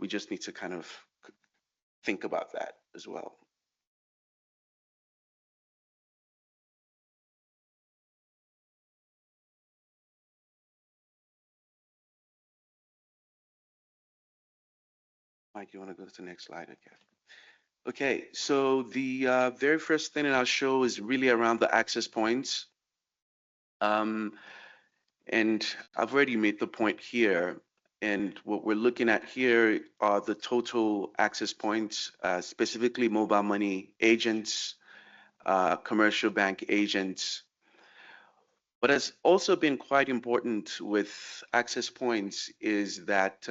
we just need to kind of think about that as well. Mike, you want to go to the next slide? Okay. Okay, so the very first thing that I'll show is really around the access points. And I've already made the point here. And what we're looking at here are the total access points, specifically mobile money agents, commercial bank agents. What has also been quite important with access points is that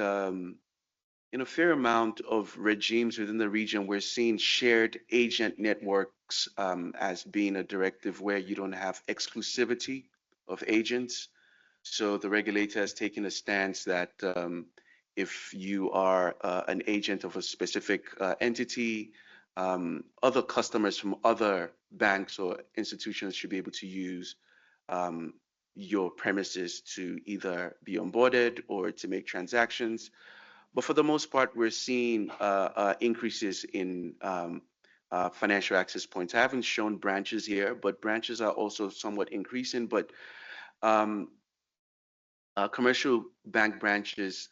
in a fair amount of regimes within the region, we're seeing shared agent networks as being a directive where you don't have exclusivity of agents. So the regulator has taken a stance that if you are an agent of a specific entity, other customers from other banks or institutions should be able to use your premises to either be onboarded or to make transactions. But for the most part, we're seeing increases in financial access points. I haven't shown branches here, but branches are also somewhat increasing. But commercial bank branches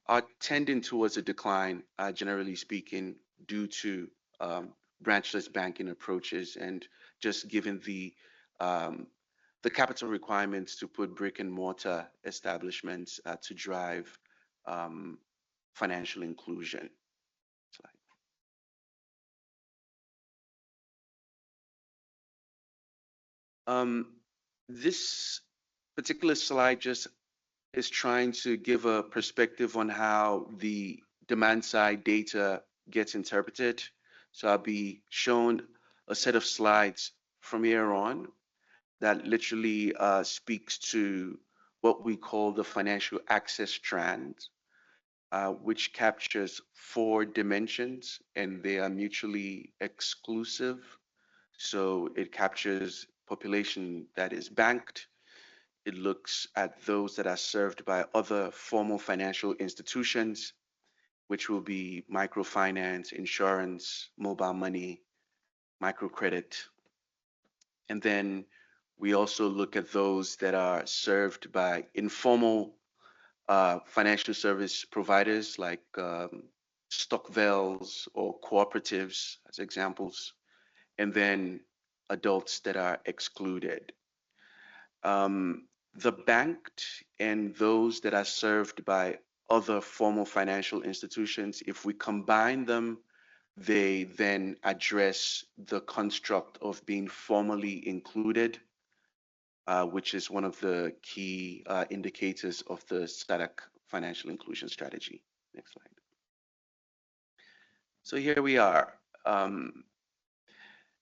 are tending towards a decline, generally speaking, due to branchless banking approaches and just given the capital requirements to put brick and mortar establishments to drive financial inclusion. This particular slide just is trying to give a perspective on how the demand side data gets interpreted. So I'll be shown a set of slides from here on that literally speaks to what we call the financial access strand, which captures 4 dimensions, and they are mutually exclusive. So it captures population that is banked. It looks at those that are served by other formal financial institutions, which will be microfinance, insurance, mobile money, microcredit. And then we also look at those that are served by informal financial service providers like Stockvels or cooperatives as examples, and then adults that are excluded. The banked and those that are served by other formal financial institutions, if we combine them, they then address the construct of being formally included, which is one of the key indicators of the SADC financial inclusion strategy. Next slide. So here we are.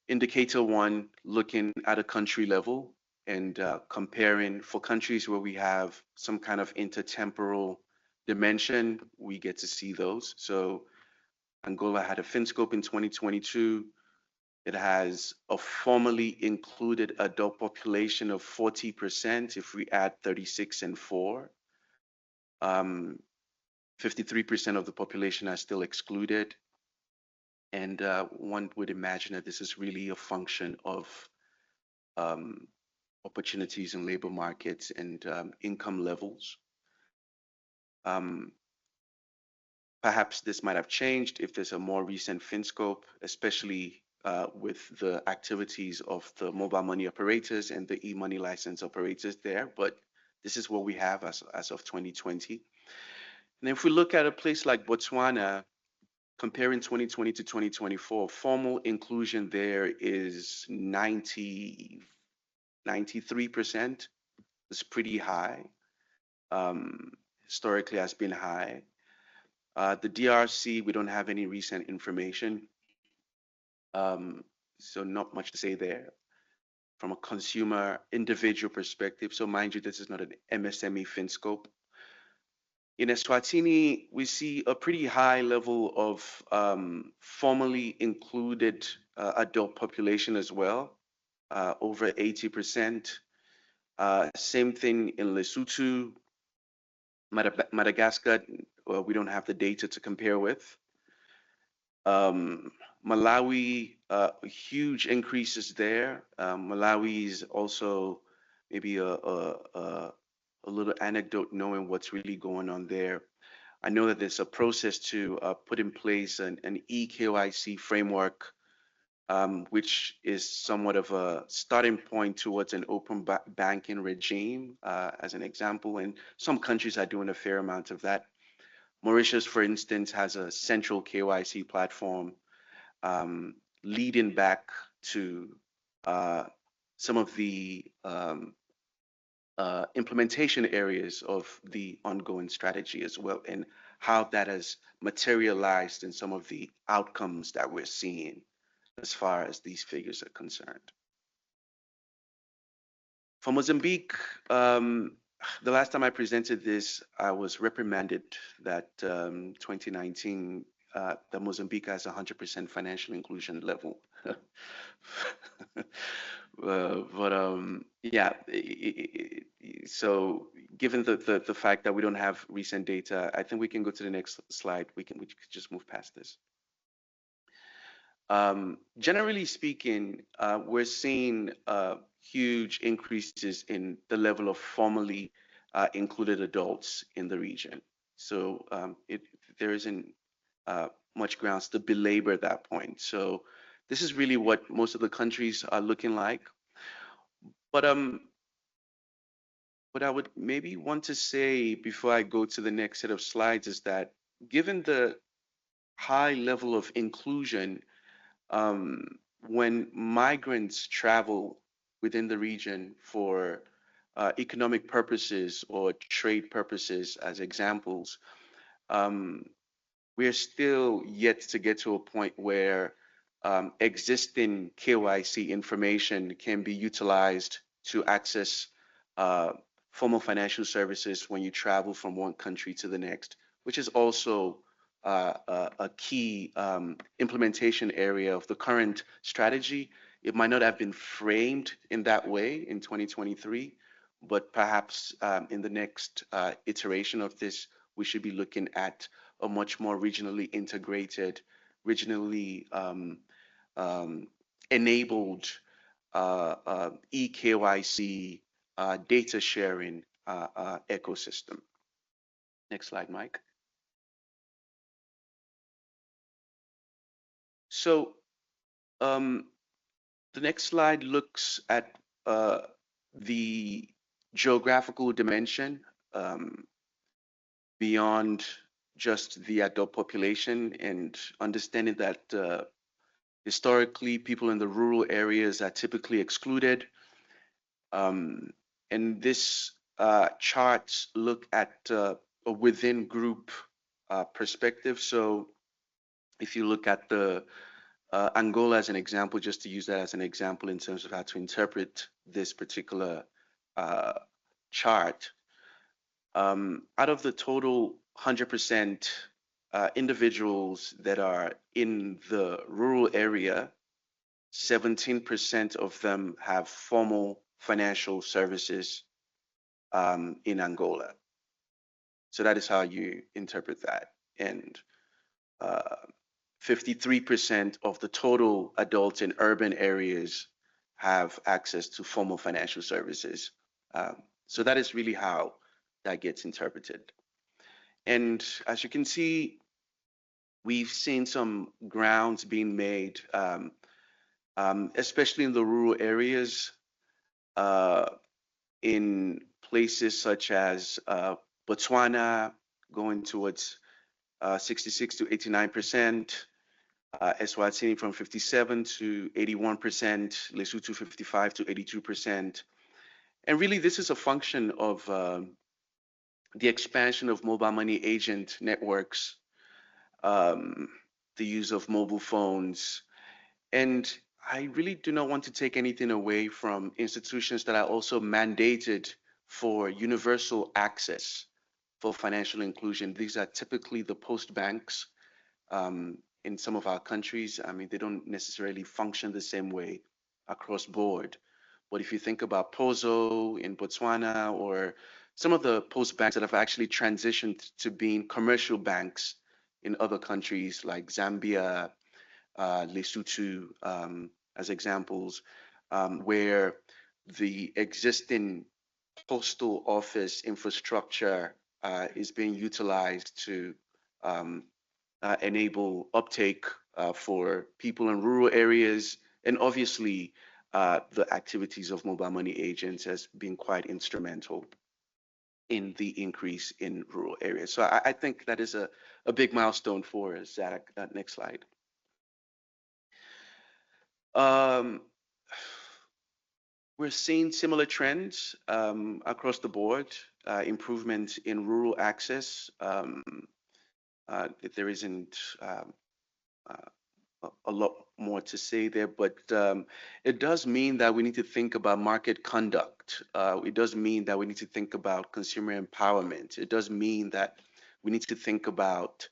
Indicator 1, looking at a country level and comparing for countries where we have some kind of intertemporal dimension, we get to see those. So Angola had a FinScope in 2022. It has a formally included adult population of 40%. If we add 36 and 4, 53% of the population are still excluded. And one would imagine that this is really a function of opportunities in labor markets and income levels. Perhaps this might have changed if there's a more recent FinScope, especially with the activities of the mobile money operators and the e-money license operators there. But this is what we have as of 2020. And if we look at a place like Botswana, comparing 2020 to 2024, formal inclusion there is 93%. It's pretty high. Historically has been high. The DRC, we don't have any recent information. So not much to say there from a consumer individual perspective. So mind you, this is not an MSME FinScope. In Eswatini, we see a pretty high level of formally included adult population as well, over 80%. Same thing in Lesotho. Madagascar, we don't have the data to compare with. Malawi, huge increases there. Malawi is also maybe a little anecdote knowing what's really going on there. I know that there's a process to put in place an eKYC framework, which is somewhat of a starting point towards an open banking regime, as an example. And some countries are doing a fair amount of that. Mauritius, for instance, has a central KYC platform, leading back to some of the implementation areas of the ongoing strategy as well, and how that has materialized in some of the outcomes that we're seeing as far as these figures are concerned. For Mozambique, the last time I presented this, I was reprimanded that 2019, that Mozambique has 100% financial inclusion level. Yeah, so given the fact that we don't have recent data, I think we can go to the next slide. We could just move past this. Generally speaking, we're seeing huge increases in the level of formally included adults in the region. So there isn't much grounds to belabor that point. So this is really what most of the countries are looking like. But what I would maybe want to say before I go to the next set of slides is that given the high level of inclusion, when migrants travel within the region for economic purposes or trade purposes as examples, we're still yet to get to a point where existing KYC information can be utilized to access formal financial services when you travel from one country to the next, which is also a key implementation area of the current strategy. It might not have been framed in that way in 2023, but perhaps in the next iteration of this, we should be looking at a much more regionally integrated, regionally enabled eKYC data sharing ecosystem. Next slide, Mike. So the next slide looks at the geographical dimension beyond just the adult population, and understanding that historically people in the rural areas are typically excluded. And this charts look at a within group perspective. So if you look at the Angola as an example, just to use that as an example in terms of how to interpret this particular chart, out of the total 100% individuals that are in the rural area, 17% of them have formal financial services in Angola. So that is how you interpret that. And 53% of the total adults in urban areas have access to formal financial services. So that is really how that gets interpreted. And as you can see, we've seen some grounds being made, especially in the rural areas, in places such as Botswana, going towards 66 to 89%, Eswatini from 57 to 81%, Lesotho 55 to 82%. And really, this is a function of the expansion of mobile money agent networks, the use of mobile phones. And I really do not want to take anything away from institutions that are also mandated for universal access for financial inclusion. These are typically the post banks in some of our countries. I mean, they don't necessarily function the same way across board. But if you think about POZO in Botswana, or some of the post banks that have actually transitioned to being commercial banks in other countries like Zambia, Lesotho, as examples, where the existing postal office infrastructure is being utilized to enable uptake for people in rural areas, and obviously the activities of mobile money agents has been quite instrumental in the increase in rural areas. So I think that is a big milestone for us. Zach, next slide. We're seeing similar trends across the board, improvement in rural access. There isn't a lot more to say there, but it does mean that we need to think about market conduct. It does mean that we need to think about consumer empowerment. It does mean that we need to think about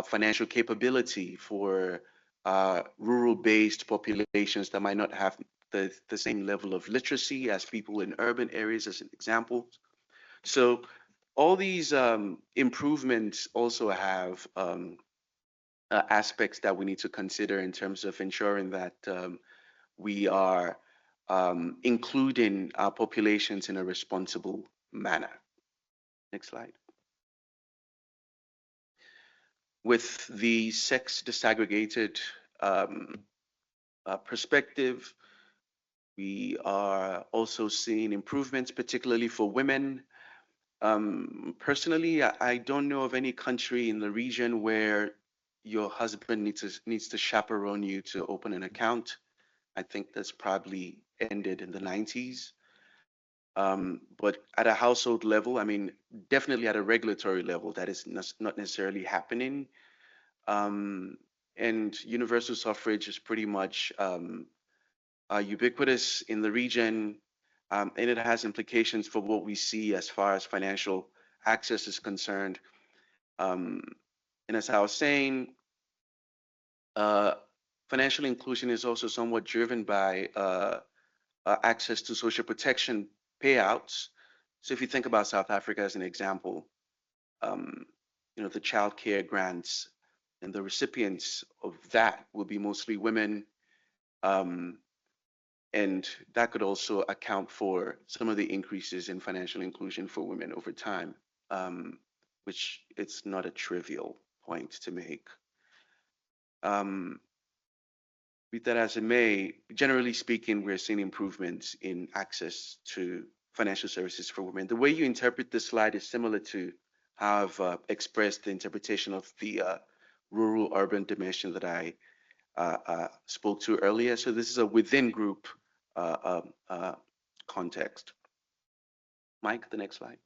financial capability for rural-based populations that might not have the same level of literacy as people in urban areas, as an example. So all these improvements also have aspects that we need to consider in terms of ensuring that we are including our populations in a responsible manner. Next slide. With the sex disaggregated perspective, we are also seeing improvements, particularly for women. Personally, I don't know of any country in the region where your husband needs to chaperone you to open an account. I think that's probably ended in the 90s. But at a household level, I mean, definitely at a regulatory level, that is not necessarily happening. And universal suffrage is pretty much ubiquitous in the region, and it has implications for what we see as far as financial access is concerned. And as I was saying, financial inclusion is also somewhat driven by access to social protection payouts. So if you think about South Africa as an example, the child care grants and the recipients of that will be mostly women. And that could also account for some of the increases in financial inclusion for women over time, which it's not a trivial point to make. Be that as it may, generally speaking, we're seeing improvements in access to financial services for women. The way you interpret this slide is similar to how I've expressed the interpretation of the rural-urban dimension that I spoke to earlier. So this is a within group context. Mike, the next slide.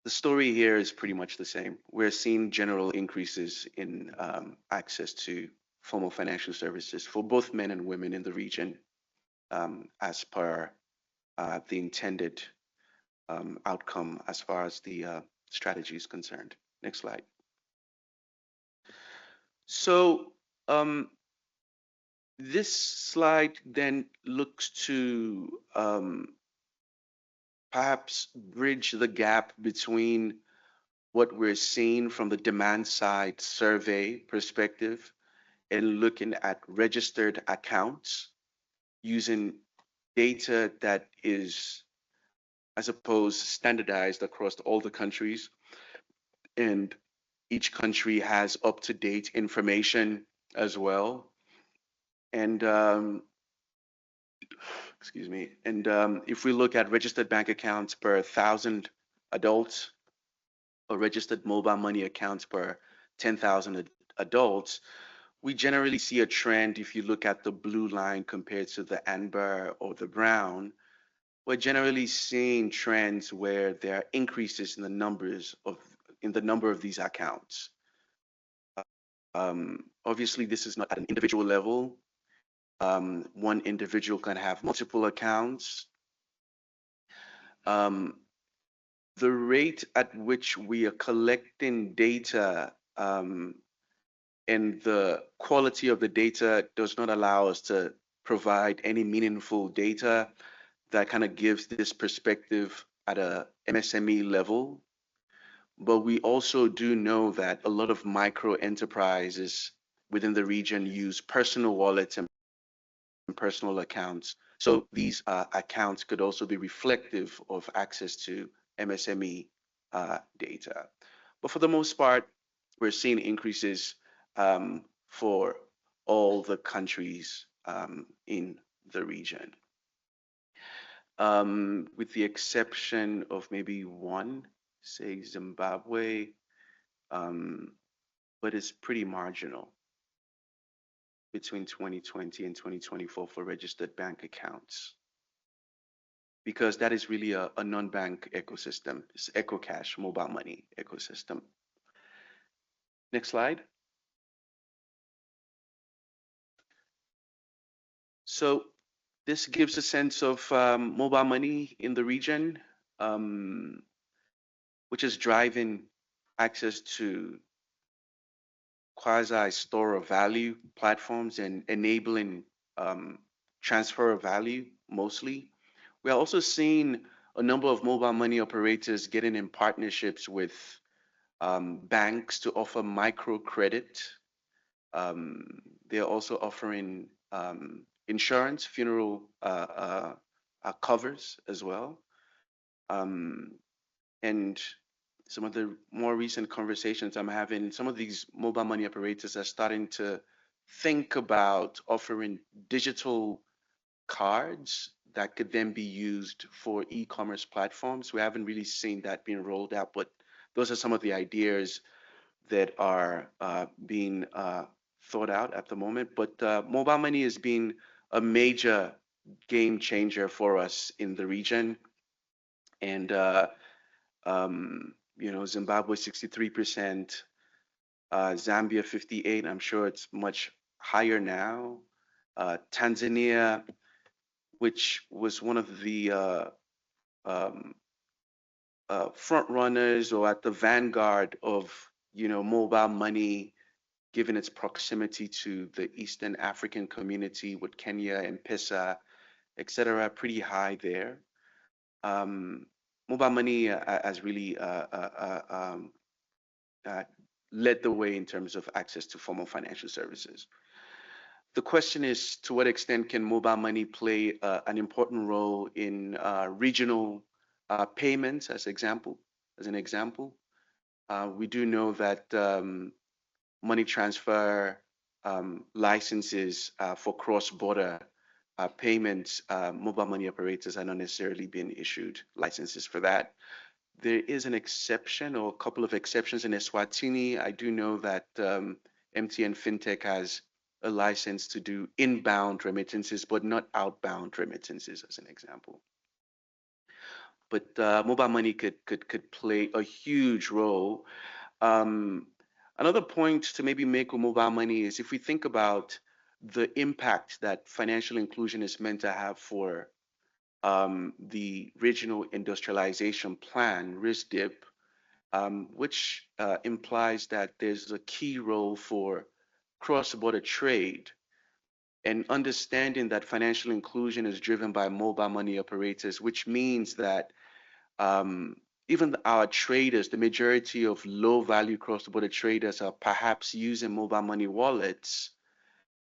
The story here is pretty much the same. We're seeing general increases in access to formal financial services for both men and women in the region, as per the intended outcome as far as the strategy is concerned. Next slide. So this slide then looks to perhaps bridge the gap between what we're seeing from the demand side survey perspective and looking at registered accounts using data that is, I suppose, standardized across all the countries, and each country has up-to-date information as well. And excuse me. And if we look at registered bank accounts per 1,000 adults, or registered mobile money accounts per 10,000 adults, we generally see a trend. If you look at the blue line compared to the amber or the brown, we're generally seeing trends where there are increases in the number of these accounts. Obviously, this is not at an individual level. One individual can have multiple accounts. The rate at which we are collecting data and the quality of the data does not allow us to provide any meaningful data that kind of gives this perspective at a MSME level. But we also do know that a lot of micro enterprises within the region use personal wallets and personal accounts So these accounts could also be reflective of access to MSME data. But for the most part, we're seeing increases for all the countries in the region, with the exception of maybe one, say Zimbabwe, but it's pretty marginal between 2020 and 2024 for registered bank accounts, because that is really a non-bank ecosystem. It's EcoCash, mobile money ecosystem. Next slide. So this gives a sense of mobile money in the region, which is driving access to quasi store of value platforms and enabling transfer of value mostly. We are also seeing a number of mobile money operators getting in partnerships with banks to offer microcredit. They're also offering insurance, funeral covers as well. And some of the more recent conversations I'm having, some of these mobile money operators are starting to think about offering digital cards that could then be used for e-commerce platforms. We haven't really seen that being rolled out, but those are some of the ideas that are being thought out at the moment. But mobile money has been a major game changer for us in the region. And you know, Zimbabwe 63%, Zambia 58%. I'm sure it's much higher now. Tanzania, which was one of the front runners or at the vanguard of, you know, mobile money, given its proximity to the Eastern African community with Kenya and M-Pesa, et cetera, pretty high there. Mobile money has really led the way in terms of access to formal financial services. The question is, to what extent can mobile money play an important role in regional payments, as an example? We do know that money transfer licenses for cross-border payments, mobile money operators are not necessarily being issued licenses for that. There is an exception, or a couple of exceptions in Eswatini. I do know that MTN Fintech has a license to do inbound remittances, but not outbound remittances, as an example. But mobile money could play a huge role. Another point to maybe make with mobile money is, if we think about the impact that financial inclusion is meant to have for the regional industrialization plan, RISDIP, which implies that there's a key role for cross-border trade, and understanding that financial inclusion is driven by mobile money operators, which means that even our traders, the majority of low-value cross-border traders are perhaps using mobile money wallets.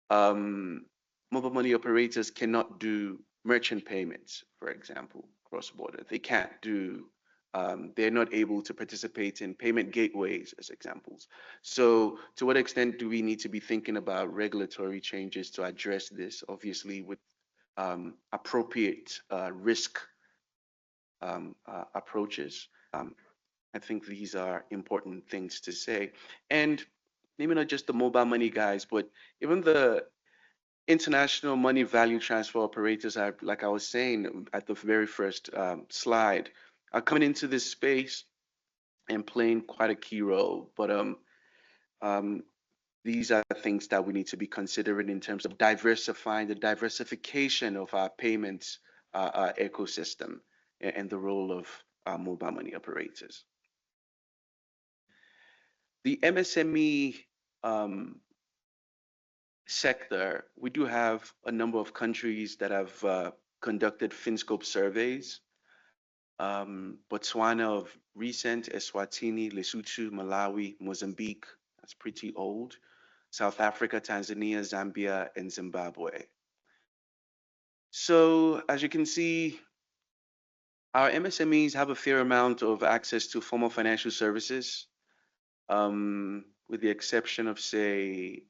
Mobile money operators cannot do merchant payments, for example, cross-border. They can't do, they're not able to participate in payment gateways, as examples. So to what extent do we need to be thinking about regulatory changes to address this, obviously with appropriate risk approaches? I think these are important things to say. And maybe not just the mobile money guys, but even the international money value transfer operators are, like I was saying at the very first slide, are coming into this space and playing quite a key role. But these are things that we need to be considering in terms of diversifying the diversification of our payments ecosystem and the role of mobile money operators. The MSME sector, we do have a number of countries that have conducted FinScope surveys. Botswana of recent, Eswatini, Lesotho, Malawi, Mozambique, that's pretty old. South Africa, Tanzania, Zambia, and Zimbabwe. So as you can see, our MSMEs have a fair amount of access to formal financial services, with the exception of, say,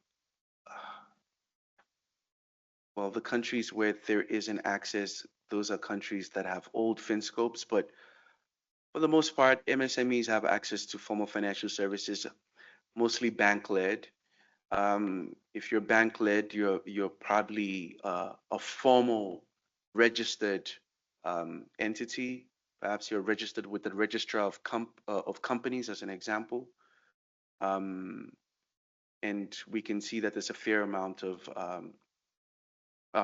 well, the countries where there isn't access, those are countries that have old FinScopes, but for the most part, MSMEs have access to formal financial services, mostly bank-led. If you're bank-led, you're probably a formal registered entity. Perhaps you're registered with the registrar of companies, as an example. And we can see that there's a fair amount of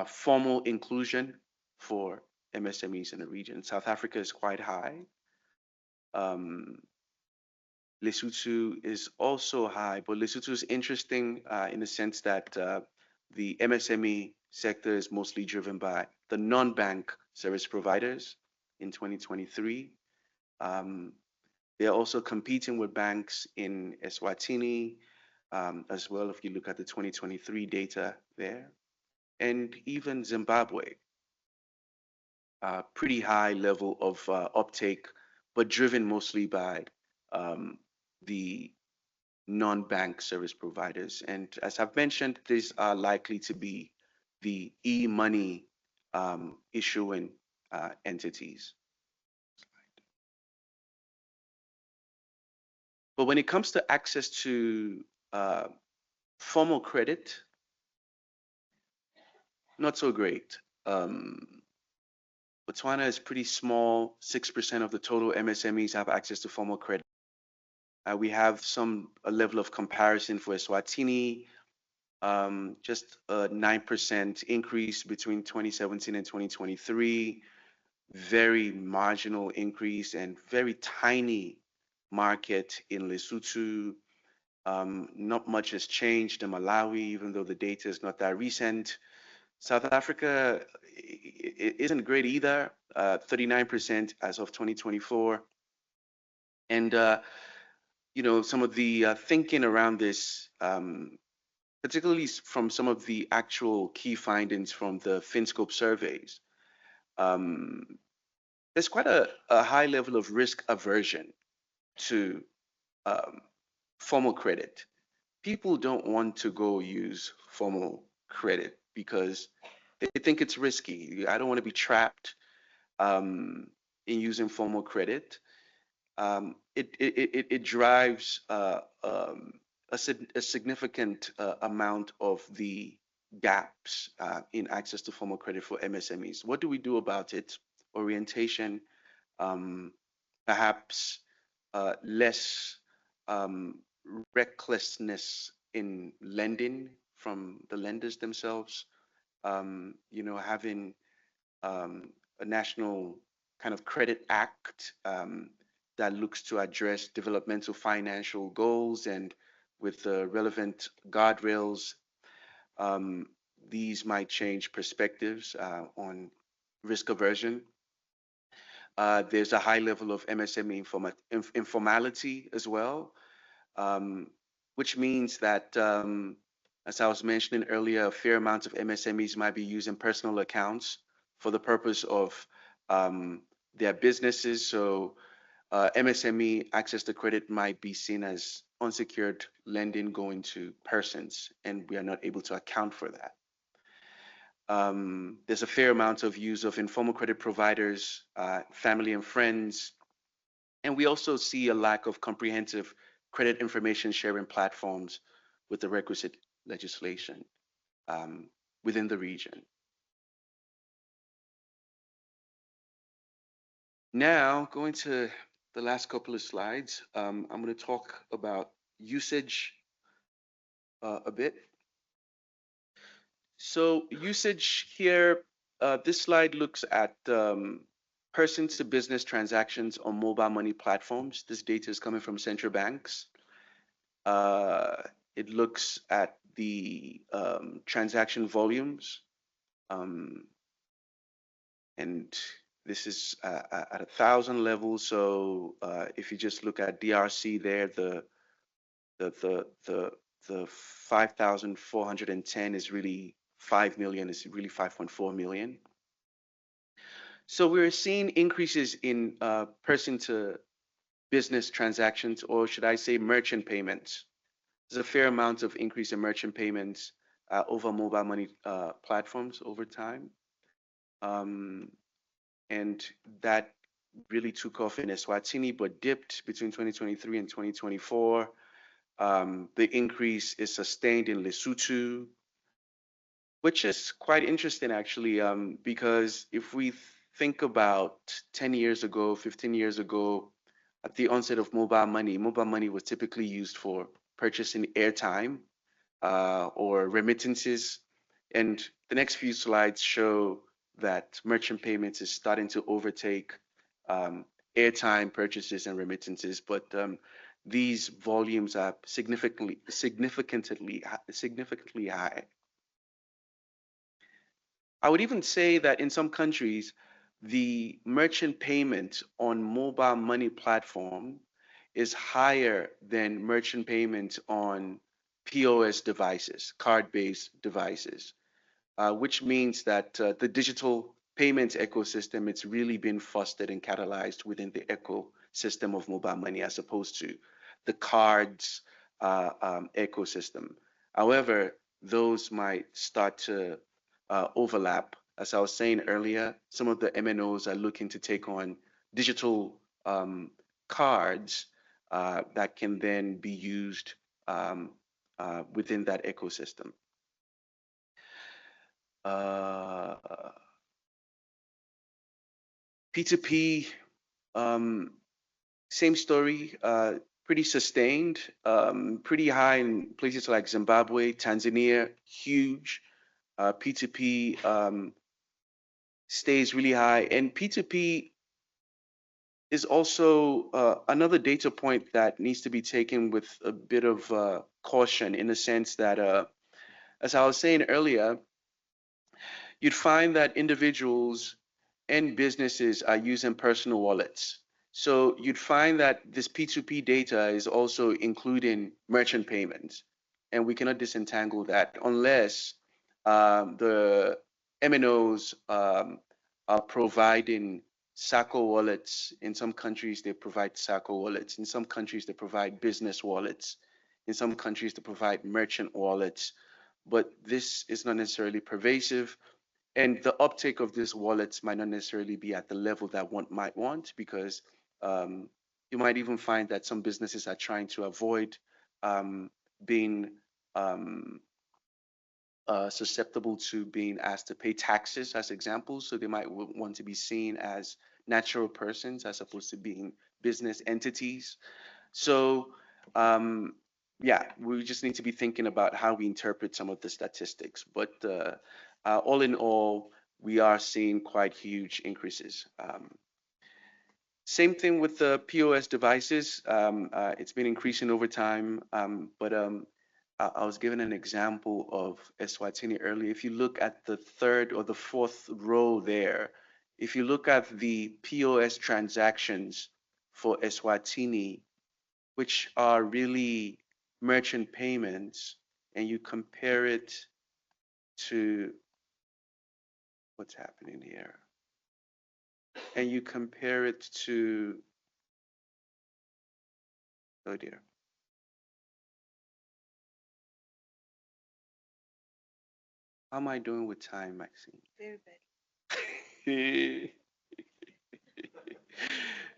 formal inclusion for MSMEs in the region. South Africa is quite high. Lesotho is also high, but Lesotho is interesting in the sense that the MSME sector is mostly driven by the non-bank service providers in 2023. They're also competing with banks in Eswatini as well, if you look at the 2023 data there, and even Zimbabwe. Pretty high level of uptake, but driven mostly by the non-bank service providers. And as I've mentioned, these are likely to be the e-money issuing entities. But when it comes to access to formal credit, not so great. Botswana is pretty small. 6% of the total MSMEs have access to formal credit. We have a level of comparison for Eswatini, just a 9% increase between 2017 and 2023, very marginal increase, and very tiny market in Lesotho. Not much has changed in Malawi, even though the data is not that recent. South Africa isn't great either, 39% as of 2024. And some of the thinking around this, particularly from some of the actual key findings from the FinScope surveys, there's quite a high level of risk aversion to formal credit. People don't want to go use formal credit because they think it's risky. I don't want to be trapped in using formal credit. It drives a significant amount of the gaps in access to formal credit for MSMEs. What do we do about it? Orientation, perhaps less recklessness in lending from the lenders themselves. Having a national kind of credit act that looks to address developmental financial goals, and with the relevant guardrails, these might change perspectives on risk aversion. There's a high level of MSME informality as well, which means that, as I was mentioning earlier, a fair amount of MSMEs might be using personal accounts for the purpose of their businesses. So MSME access to credit might be seen as unsecured lending going to persons, and we are not able to account for that. There's a fair amount of use of informal credit providers, family and friends, and we also see a lack of comprehensive credit information sharing platforms with the requisite legislation within the region. Now, going to the last couple of slides, I'm going to talk about usage a bit. So usage here, this slide looks at person-to-business transactions on mobile money platforms. This data is coming from central banks. It looks at the transaction volumes, and this is at 1,000 level. So if you just look at DRC there, the 5,410 is really 5 million, is really 5.4 million. So we're seeing increases in person-to-business transactions, or should I say merchant payments. There's a fair amount of increase in merchant payments over mobile money platforms over time. And that really took off in Eswatini, but dipped between 2023 and 2024. The increase is sustained in Lesotho, which is quite interesting actually, because if we think about 10 years ago, 15 years ago, at the onset of mobile money was typically used for purchasing airtime or remittances. And the next few slides show that merchant payments is starting to overtake airtime purchases and remittances, but these volumes are significantly high. I would even say that in some countries, the merchant payment on mobile money platform is higher than merchant payment on POS devices, card-based devices, which means that the digital payments ecosystem, it's really been fostered and catalyzed within the ecosystem of mobile money as opposed to the cards ecosystem. However, those might start to overlap. As I was saying earlier, some of the MNOs are looking to take on digital cards that can then be used within that ecosystem. P2P, same story, pretty sustained, pretty high in places like Zimbabwe, Tanzania, huge. P2P stays really high, and P2P is also another data point that needs to be taken with a bit of caution, in the sense that, as I was saying earlier, you'd find that individuals and businesses are using personal wallets. So you'd find that this P2P data is also including merchant payments, and we cannot disentangle that unless the MNOs are providing SACCO wallets. In some countries, they provide SACCO wallets. In some countries, they provide business wallets. In some countries, they provide merchant wallets. But this is not necessarily pervasive. And the uptake of these wallets might not necessarily be at the level that one might want, because you might even find that some businesses are trying to avoid being susceptible to being asked to pay taxes, as examples. So they might want to be seen as natural persons as opposed to being business entities. So yeah, we just need to be thinking about how we interpret some of the statistics. But all in all, we are seeing quite huge increases. Same thing with the POS devices. It's been increasing over time, but I was given an example of Eswatini earlier. If you look at the third or the fourth row there, if you look at the POS transactions for Eswatini, which are really merchant payments, and you compare it to what's happening here, and you compare it to, oh dear. How am I doing with time, Maxine? Very bad.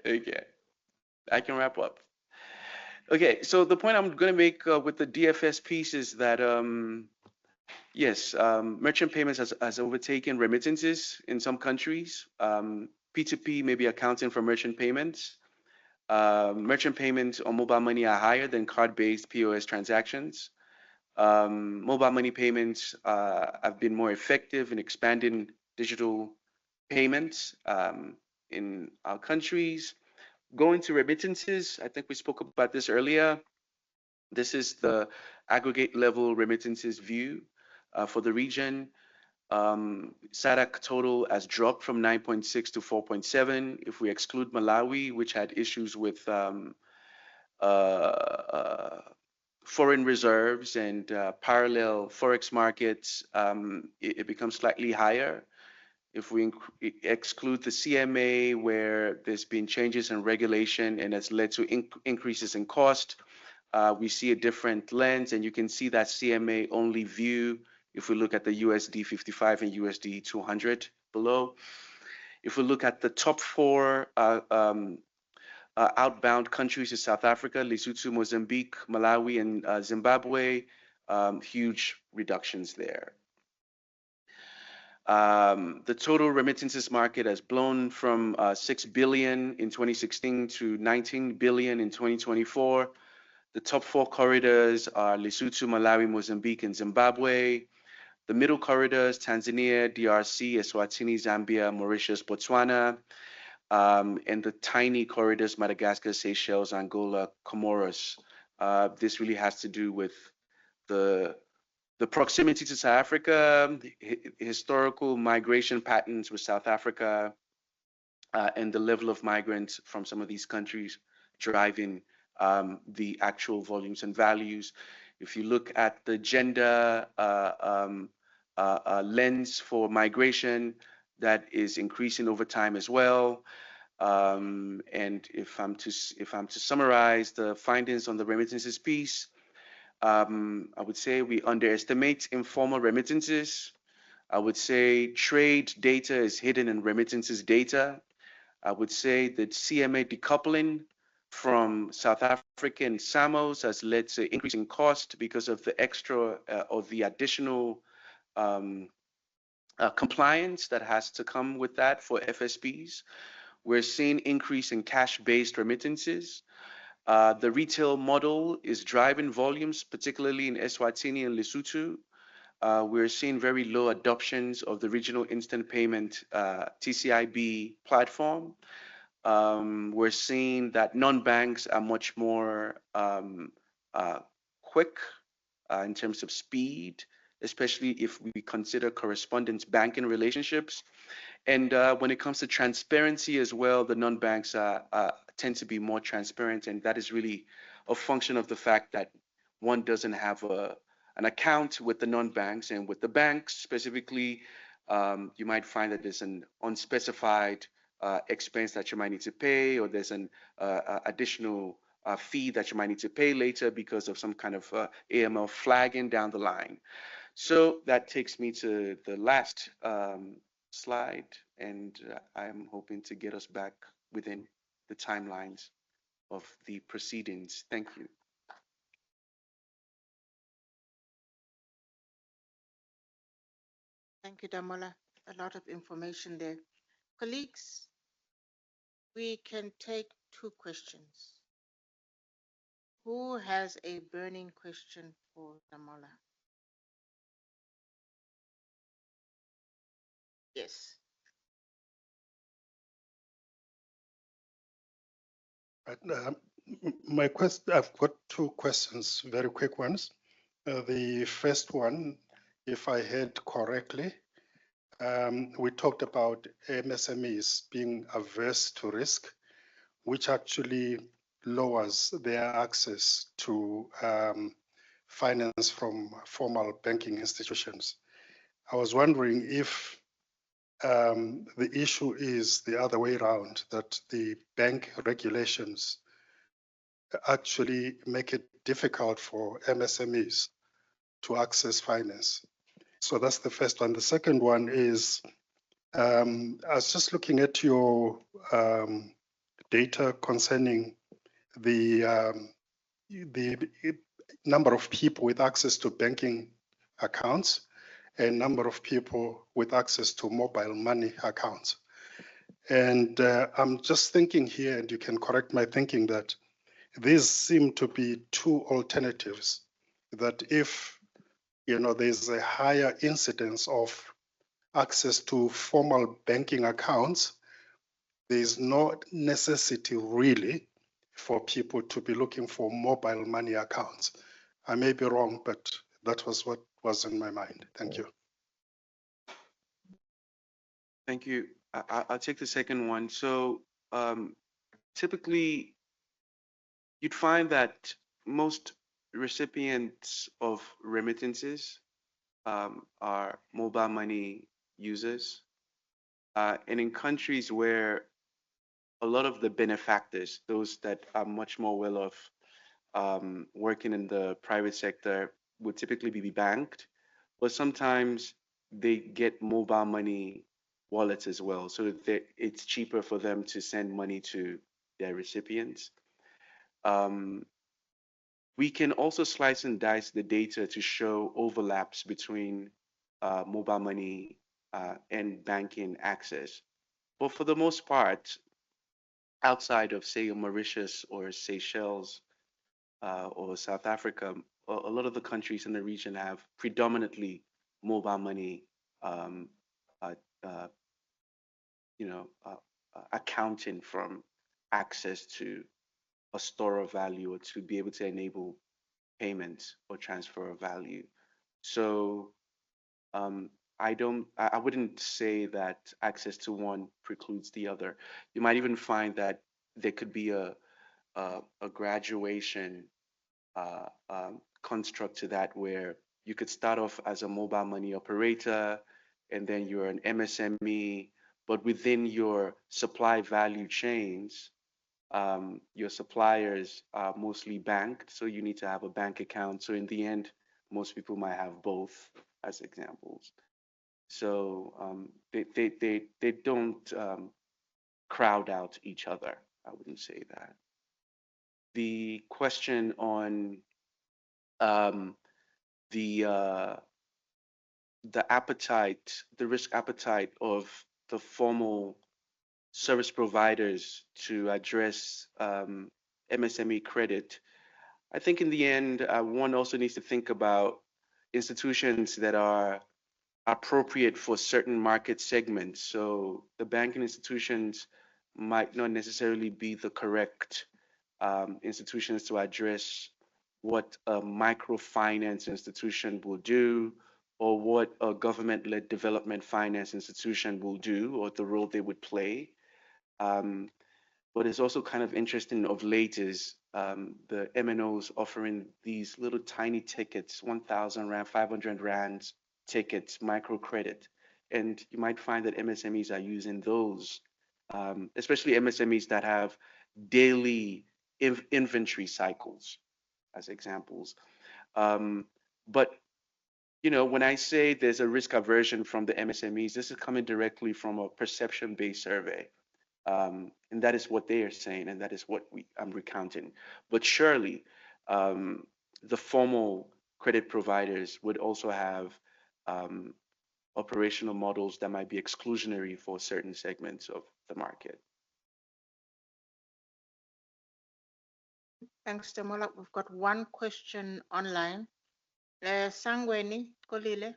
Okay, I can wrap up. Okay, so the point I'm going to make with the DFS piece is that yes, merchant payments has overtaken remittances in some countries. P2P may be accounting for merchant payments. Merchant payments on mobile money are higher than card-based POS transactions. Mobile money payments have been more effective in expanding digital payments in our countries. Going to remittances, I think we spoke about this earlier. This is the aggregate level remittances view for the region. SADC total has dropped from 9.6 to 4.7. If we exclude Malawi, which had issues with foreign reserves and parallel forex markets, it becomes slightly higher. if we exclude the CMA, where there's been changes in regulation and has led to increases in cost, we see a different lens, and you can see that CMA only view if we look at the USD 55 and USD 200 below. If we look at the top four outbound countries is South Africa, Lesotho, Mozambique, Malawi, and Zimbabwe, huge reductions there. The total remittances market has blown from 6 billion in 2016 to 19 billion in 2024. The top four corridors are Lesotho, Malawi, Mozambique, and Zimbabwe. The middle corridors, Tanzania, DRC, Eswatini, Zambia, Mauritius, Botswana. And the tiny corridors, Madagascar, Seychelles, Angola, Comoros. This really has to do with the proximity to South Africa, historical migration patterns with South Africa, and the level of migrants from some of these countries driving the actual volumes and values. If you look at the gender lens for migration, that is increasing over time as well. And if I'm to summarize the findings on the remittances piece, I would say we underestimate informal remittances. I would say trade data is hidden in remittances data. I would say that CMA decoupling from South African SAMOs has led to increasing cost because of the extra or the additional compliance that has to come with that for FSPs. We're seeing increase in cash-based remittances. The retail model is driving volumes, particularly in Eswatini and Lesotho. We're seeing very low adoptions of the regional instant payment TCIB platform. We're seeing that non-banks are much more quick in terms of speed, especially if we consider correspondence banking relationships. And when it comes to transparency as well, the non-banks tend to be more transparent, and that is really a function of the fact that one doesn't have an account with the non-banks, and with the banks specifically, you might find that there's an unspecified expense that you might need to pay, or there's an additional fee that you might need to pay later because of some kind of AML flagging down the line. So that takes me to the last slide, and I'm hoping to get us back within the timelines of the proceedings. Thank you. Thank you, Damola. A lot of information there. Colleagues, we can take 2 questions. Who has a burning question for Damola? Yes. I've got 2 questions, very quick ones. The first one, if I heard correctly, we talked about MSMEs being averse to risk, which actually lowers their access to finance from formal banking institutions. I was wondering if the issue is the other way around, that the bank regulations actually make it difficult for MSMEs to access finance. So that's the first one. The second one is, I was just looking at your data concerning the number of people with access to banking accounts and number of people with access to mobile money accounts. And I'm just thinking here, and you can correct my thinking, that these seem to be 2 alternatives, that if there's a higher incidence of access to formal banking accounts, there's no necessity really for people to be looking for mobile money accounts. I may be wrong, but that was what was in my mind. Thank you. Thank you. I'll take the second one. So typically, you'd find that most recipients of remittances are mobile money users. And in countries where a lot of the benefactors, those that are much more well off, working in the private sector, would typically be banked, but sometimes they get mobile money wallets as well, so that it's cheaper for them to send money to their recipients. We can also slice and dice the data to show overlaps between mobile money and banking access. But for the most part, outside of, say, Mauritius or Seychelles or South Africa, a lot of the countries in the region have predominantly mobile money, accounting from access to a store of value or to be able to enable payments or transfer of value. So I wouldn't say that access to one precludes the other. You might even find that there could be a graduation construct to that, where you could start off as a mobile money operator, and then you're an MSME, but within your supply value chains, your suppliers are mostly banked, so you need to have a bank account. So in the end, most people might have both, as examples. So they don't crowd out each other. I wouldn't say that. The question on the appetite, the risk appetite of the formal service providers to address MSME credit, I think in the end, one also needs to think about institutions that are appropriate for certain market segments. So the banking institutions might not necessarily be the correct institutions to address what a microfinance institution will do, or what a government-led development finance institution will do, or the role they would play. What is also kind of interesting of late is the MNOs offering these little tiny tickets, 1,000 Rand, 500 Rand tickets, microcredit. And you might find that MSMEs are using those, especially MSMEs that have daily inventory cycles, as examples. But when I say there's a risk aversion from the MSMEs, this is coming directly from a perception-based survey. And that is what they are saying, and that is what I'm recounting. But surely, the formal credit providers would also have operational models that might be exclusionary for certain segments of the market. Thanks, Demola. We've got one question online. Sangweni Kolile.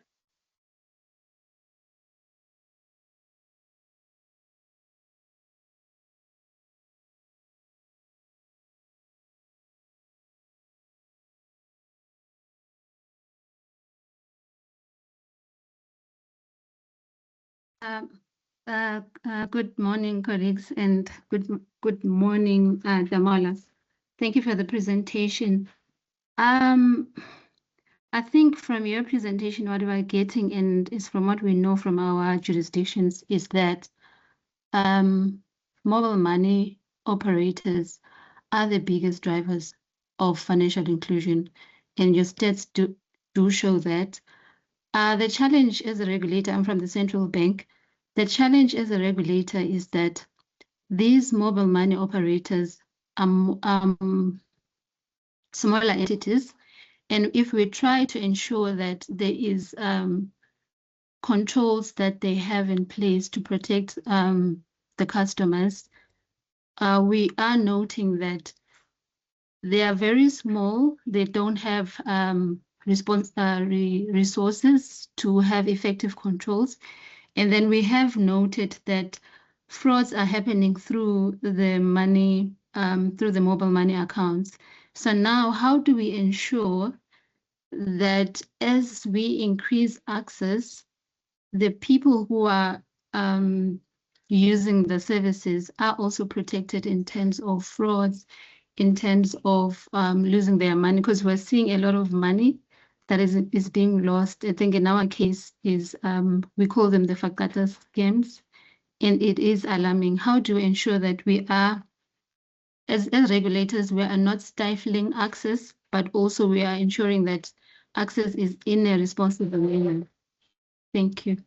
Good morning, colleagues, and good morning, Damola. Thank you for the presentation. I think from your presentation, what we're getting, and is from what we know from our jurisdictions, is that mobile money operators are the biggest drivers of financial inclusion, and your stats do show that. The challenge as a regulator, I'm from the central bank, the challenge as a regulator is that these mobile money operators are smaller entities. And if we try to ensure that there is controls that they have in place to protect the customers, we are noting that they are very small. They don't have resources to have effective controls. And then we have noted that frauds are happening through the money, through the mobile money accounts. So now, how do we ensure that as we increase access, the people who are using the services are also protected in terms of frauds, in terms of losing their money? Because we're seeing a lot of money that is being lost. I think in our case is we call them the Fakata scams, and it is alarming. How do we ensure that we are, as regulators, we are not stifling access, but also we are ensuring that access is in a responsible manner? Thank you.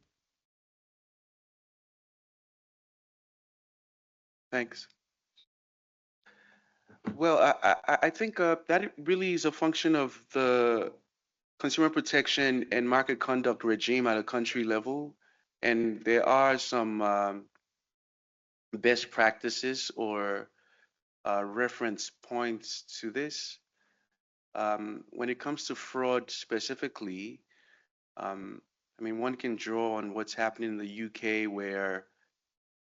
Thanks. Well, I think that really is a function of the consumer protection and market conduct regime at a country level. And there are some best practices or reference points to this. When it comes to fraud specifically, I mean, one can draw on what's happening in the UK where,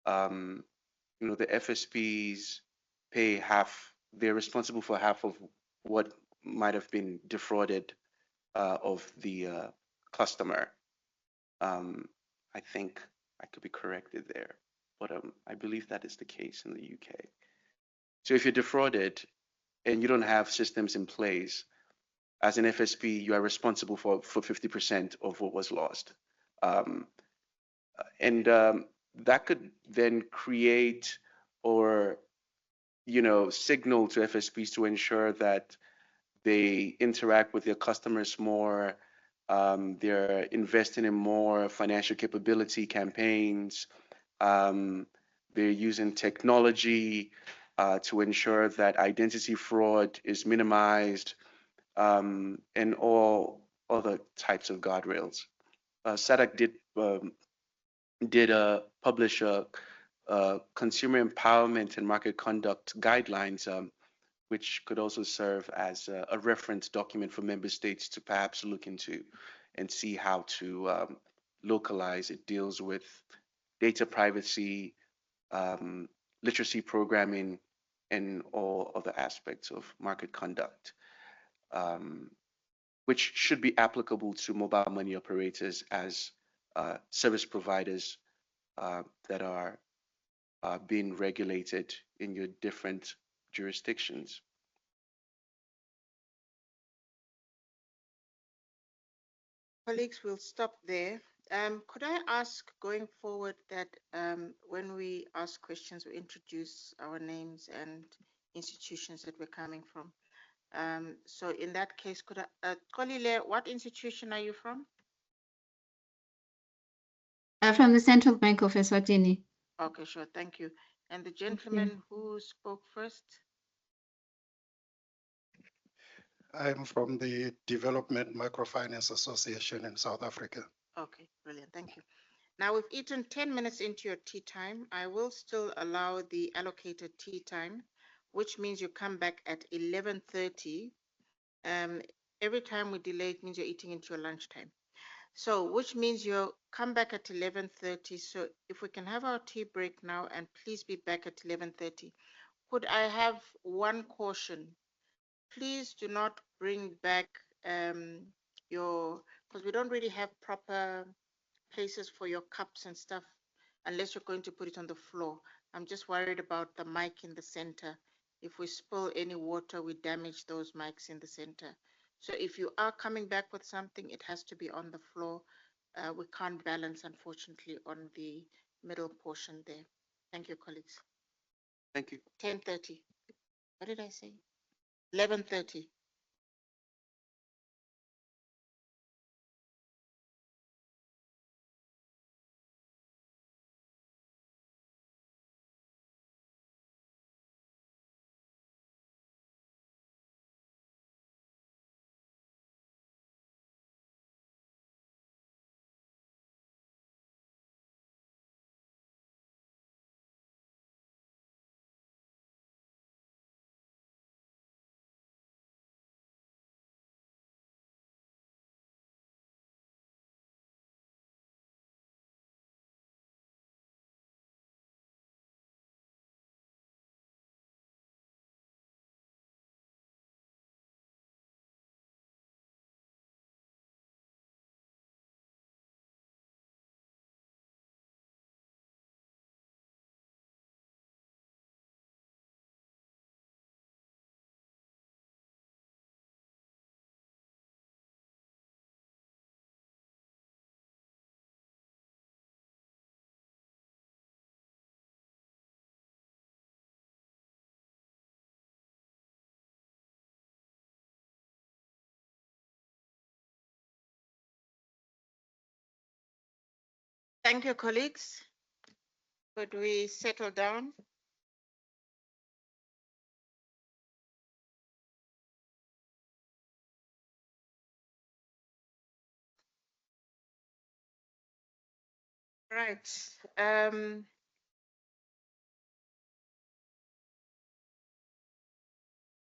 you know, the FSPs pay half, they're responsible for half of what might have been defrauded of the customer. I think I could be corrected there, but I believe that is the case in the UK. So if you're defrauded and you don't have systems in place, as an FSP, you are responsible for 50% of what was lost. That could then create or, you know, signal to FSPs to ensure that they interact with their customers more. They're investing in more financial capability campaigns. They're using technology to ensure that identity fraud is minimized, and all other types of guardrails. SADC did publish a consumer empowerment and market conduct guidelines, which could also serve as a reference document for member states to perhaps look into and see how to localize. It deals with data privacy, literacy programming, and all other aspects of market conduct, which should be applicable to mobile money operators as service providers that are being regulated in your different jurisdictions. Colleagues, we'll stop there. Could I ask going forward that when we ask questions, we introduce our names and institutions that we're coming from? So in that case, could I, Kolile, what institution are you from? From the Central Bank of Eswatini. Okay, sure, thank you. And the gentleman who spoke first? I'm from the Development Microfinance Association in South Africa. Okay, brilliant, thank you. Now we've eaten 10 minutes into your tea time. I will still allow the allocated tea time, which means you come back at 11:30. Every time we delay, it means you're eating into your lunchtime. So, which means you'll come back at 11:30. So if we can have our tea break now, and please be back at 11:30. Could I have one caution? Please do not bring back because we don't really have proper places for your cups and stuff unless you're going to put it on the floor. I'm just worried about the mic in the center. If we spill any water, we damage those mics in the center. So if you are coming back with something, it has to be on the floor. We can't balance, unfortunately, on the middle portion there. Thank you, colleagues. Thank you. 10:30. What did I say? 11:30. Thank you, colleagues. Could we settle down? Right.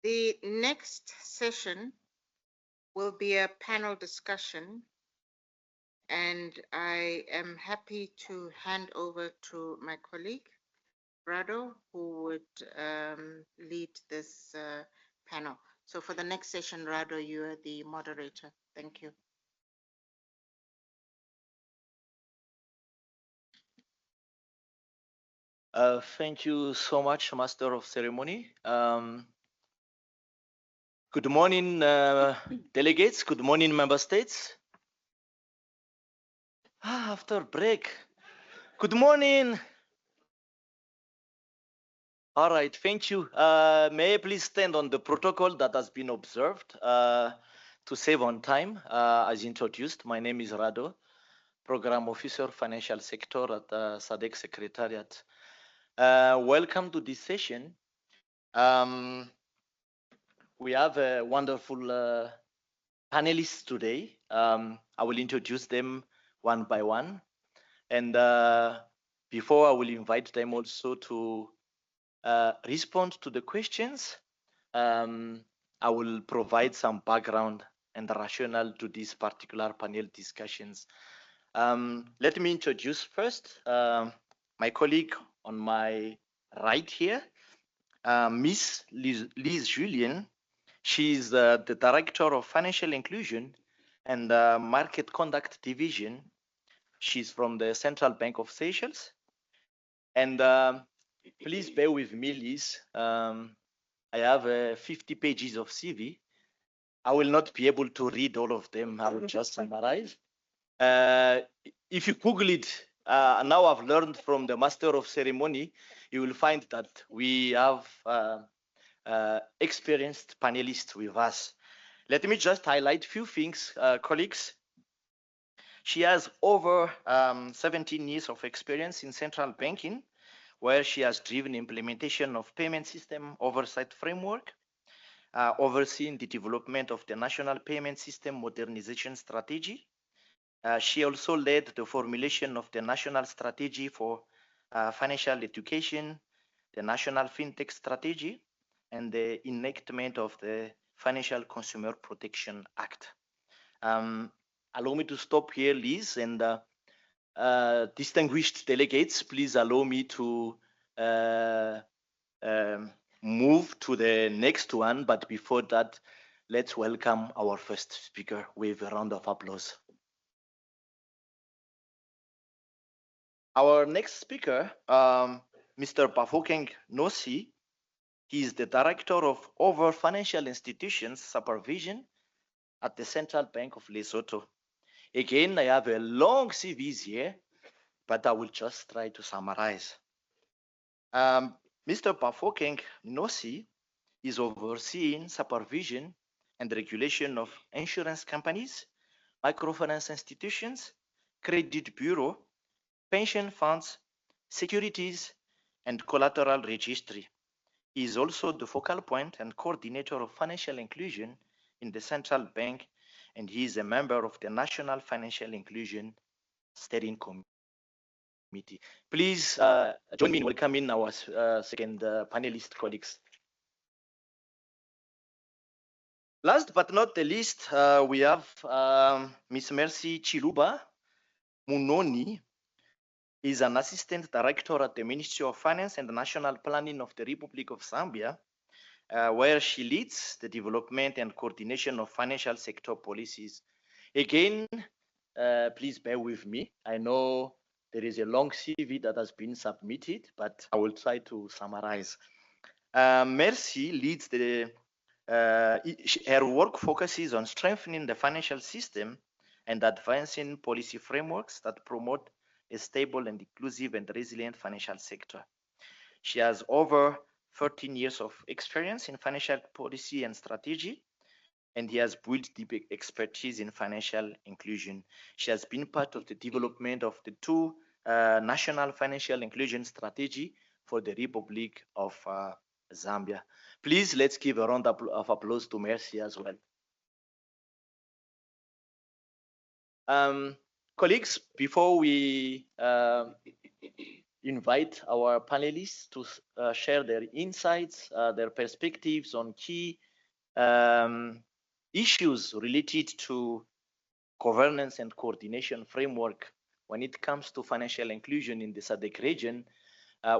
The next session will be a panel discussion, and I am happy to hand over to my colleague, Rado, who would lead this panel. So for the next session, Rado, you are the moderator. Thank you. Thank you so much, Master of Ceremony. Good morning, delegates. Good morning, member states. After break. Good morning. All right, thank you. May I please stand on the protocol that has been observed to save on time, as introduced. My name is Rado, Program Officer, Financial Sector at SADC Secretariat. Welcome to this session. We have a wonderful panelists today. I will introduce them one by one. And before I will invite them also to respond to the questions, I will provide some background and rationale to these particular panel discussions. Let me introduce first my colleague on my right here, Miss Liz Julien. She's the Director of Financial Inclusion and Market Conduct Division. She's from the Central Bank of Seychelles. And please bear with me, Liz. I have 50 pages of CV. I will not be able to read all of them. I will just summarize. If you Google it, now I've learned from the Master of Ceremony, you will find that we have experienced panelists with us. Let me just highlight a few things, colleagues. She has over 17 years of experience in central banking, where she has driven implementation of payment system oversight framework, overseeing the development of the national payment system modernization strategy. She also led the formulation of the national strategy for financial education, the national fintech strategy, and the enactment of the Financial Consumer Protection Act. Allow me to stop here, Liz, and distinguished delegates, please allow me to move to the next one. But before that, let's welcome our first speaker with a round of applause. Our next speaker, Mr. Bafokeng Nosi, he is the Director of Over Financial Institutions Supervision at the Central Bank of Lesotho. Again, I have a long CV here, but I will just try to summarize. Mr. Bafokeng Nosi is overseeing supervision and regulation of insurance companies, microfinance institutions, credit bureau, pension funds, securities, and collateral registry. He is also the focal point and coordinator of financial inclusion in the central bank, and he is a member of the National Financial Inclusion Steering Committee. Please join me in welcoming our second panelist colleagues. Last but not the least, we have Ms. Mercy Chiluba Munoni. Is an assistant director at the Ministry of Finance and National Planning of the Republic of Zambia, where she leads the development and coordination of financial sector policies. Again, please bear with me. I know there is a long CV that has been submitted, but I will try to summarize. Mercy leads her work focuses on strengthening the financial system and advancing policy frameworks that promote a stable and inclusive and resilient financial sector. She has over 13 years of experience in financial policy and strategy, and he has built deep expertise in financial inclusion. She has been part of the development of the two National Financial Inclusion Strategy for the Republic of Zambia. Please, let's give a round of applause to Mercy as well. Colleagues, before we invite our panelists to share their insights, their perspectives on key issues related to governance and coordination framework when it comes to financial inclusion in the SADC region,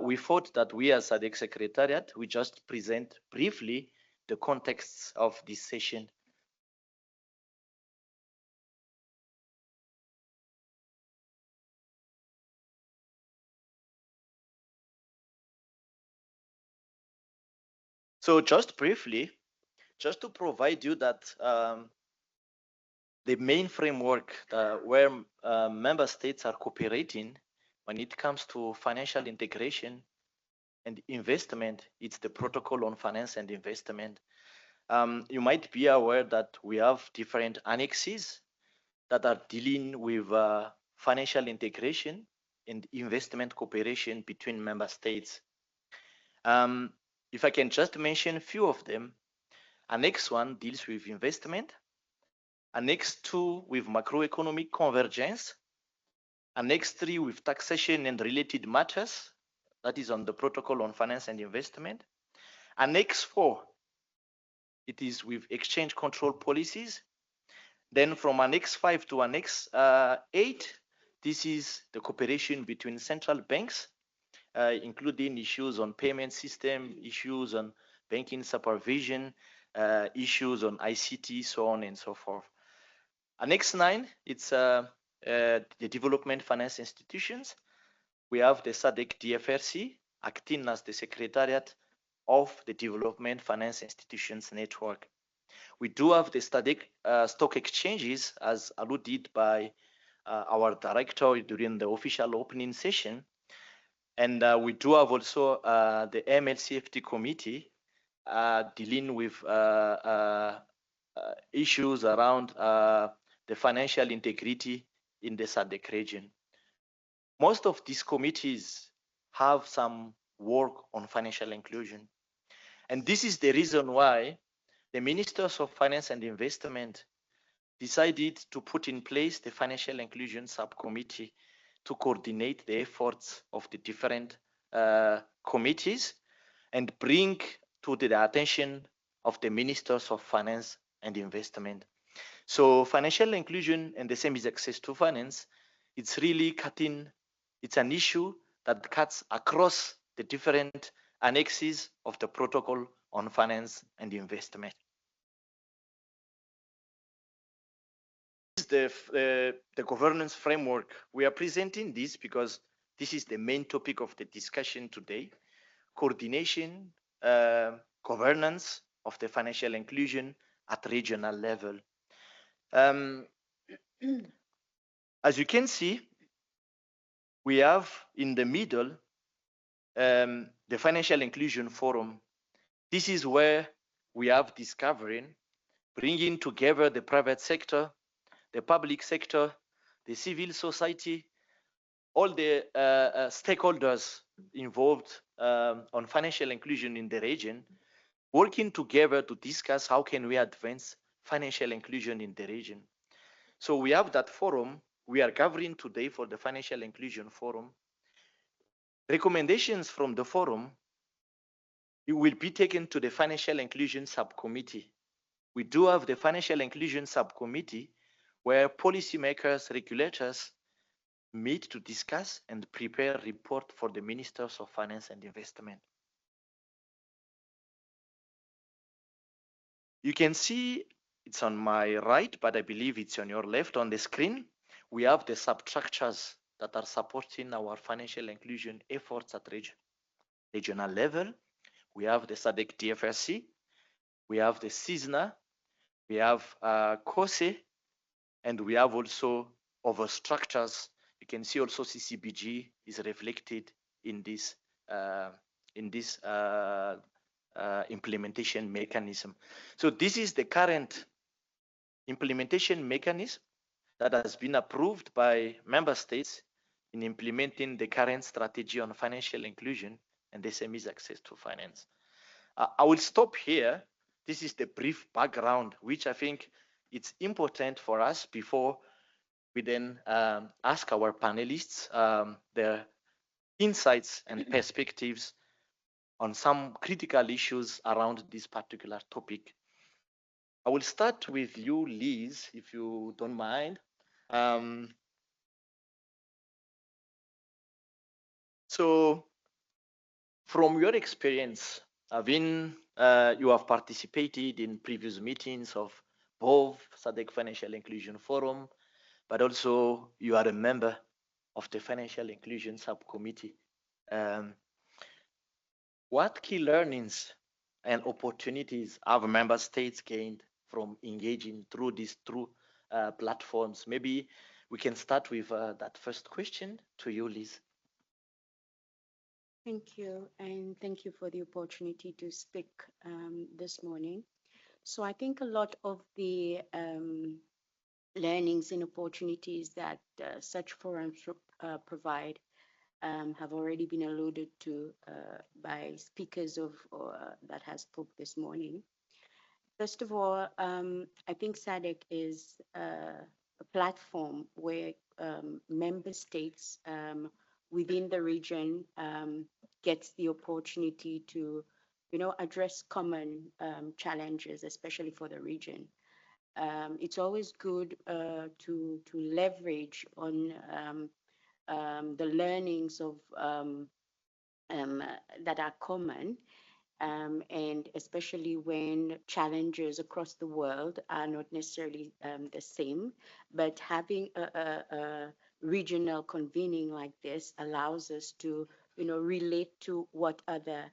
we thought that we as SADC Secretariat, we just present briefly the context of this session. So just briefly, just to provide you that the main framework where member states are cooperating when it comes to financial integration and investment, it's the Protocol on Finance and Investment. You might be aware that we have different annexes that are dealing with financial integration and investment cooperation between member states. If I can just mention a few of them, Annex 1 deals with investment, Annex 2 with macroeconomic convergence, Annex 3 with taxation and related matters, that is on the Protocol on Finance and Investment. Annex 4, it is with exchange control policies. Then from Annex 5 to Annex 8, this is the cooperation between central banks, including issues on payment system, issues on banking supervision, issues on ICT, so on and so forth. Annex 9, it's the development finance institutions. We have the SADC DFRC acting as the secretariat of the Development Finance Institutions Network. We do have the SADC stock exchanges, as alluded by our director during the official opening session. And we do have also the MLCFT committee dealing with issues around the financial integrity in the SADC region. Most of these committees have some work on financial inclusion. And this is the reason why the Ministers of Finance and Investment decided to put in place the Financial Inclusion Subcommittee to coordinate the efforts of the different committees and bring to the attention of the Ministers of Finance and Investment. So financial inclusion and the SMEs access to finance, it's really it's an issue that cuts across the different annexes of the Protocol on Finance and Investment. This is the governance framework. We are presenting this because this is the main topic of the discussion today: coordination, governance of the financial inclusion at regional level. As you can see, we have in the middle the Financial Inclusion Forum. This is where we have discovering, bringing together the private sector, the public sector, the civil society, all the stakeholders involved on financial inclusion in the region, working together to discuss how can we advance financial inclusion in the region. So we have that forum. We are gathering today for the Financial Inclusion Forum. Recommendations from the forum, it will be taken to the Financial Inclusion Subcommittee. We do have the Financial Inclusion Subcommittee where policymakers, regulators meet to discuss and prepare a report for the Ministers of Finance and Investment. You can see it's on my right, but I believe it's on your left on the screen. We have the substructures that are supporting our financial inclusion efforts at regional level. We have the SADC DFRC, we have the CISNA, we have COSE, and we have also other structures. You can see also CCBG is reflected in this implementation mechanism. So this is the current implementation mechanism that has been approved by member states in implementing the current strategy on financial inclusion and SMEs access to finance. I will stop here. This is the brief background, which I think it's important for us before we then ask our panelists their insights and perspectives on some critical issues around this particular topic. I will start with you, Liz, if you don't mind. So from your experience, you have participated in previous meetings of both SADC Financial Inclusion Forum, but also you are a member of the Financial Inclusion Subcommittee. What key learnings and opportunities have member states gained from engaging through these platforms? Maybe we can start with that first question to you, Liz. Thank you, and thank you for the opportunity to speak this morning. So I think a lot of the learnings and opportunities that such forums provide have already been alluded to by speakers that has spoke this morning. First of all, I think SADC is a platform where member states within the region gets the opportunity to, address common challenges, especially for the region. It's always good to leverage on the learnings of that are common, and especially when challenges across the world are not necessarily the same, but having a regional convening like this allows us to, relate to what other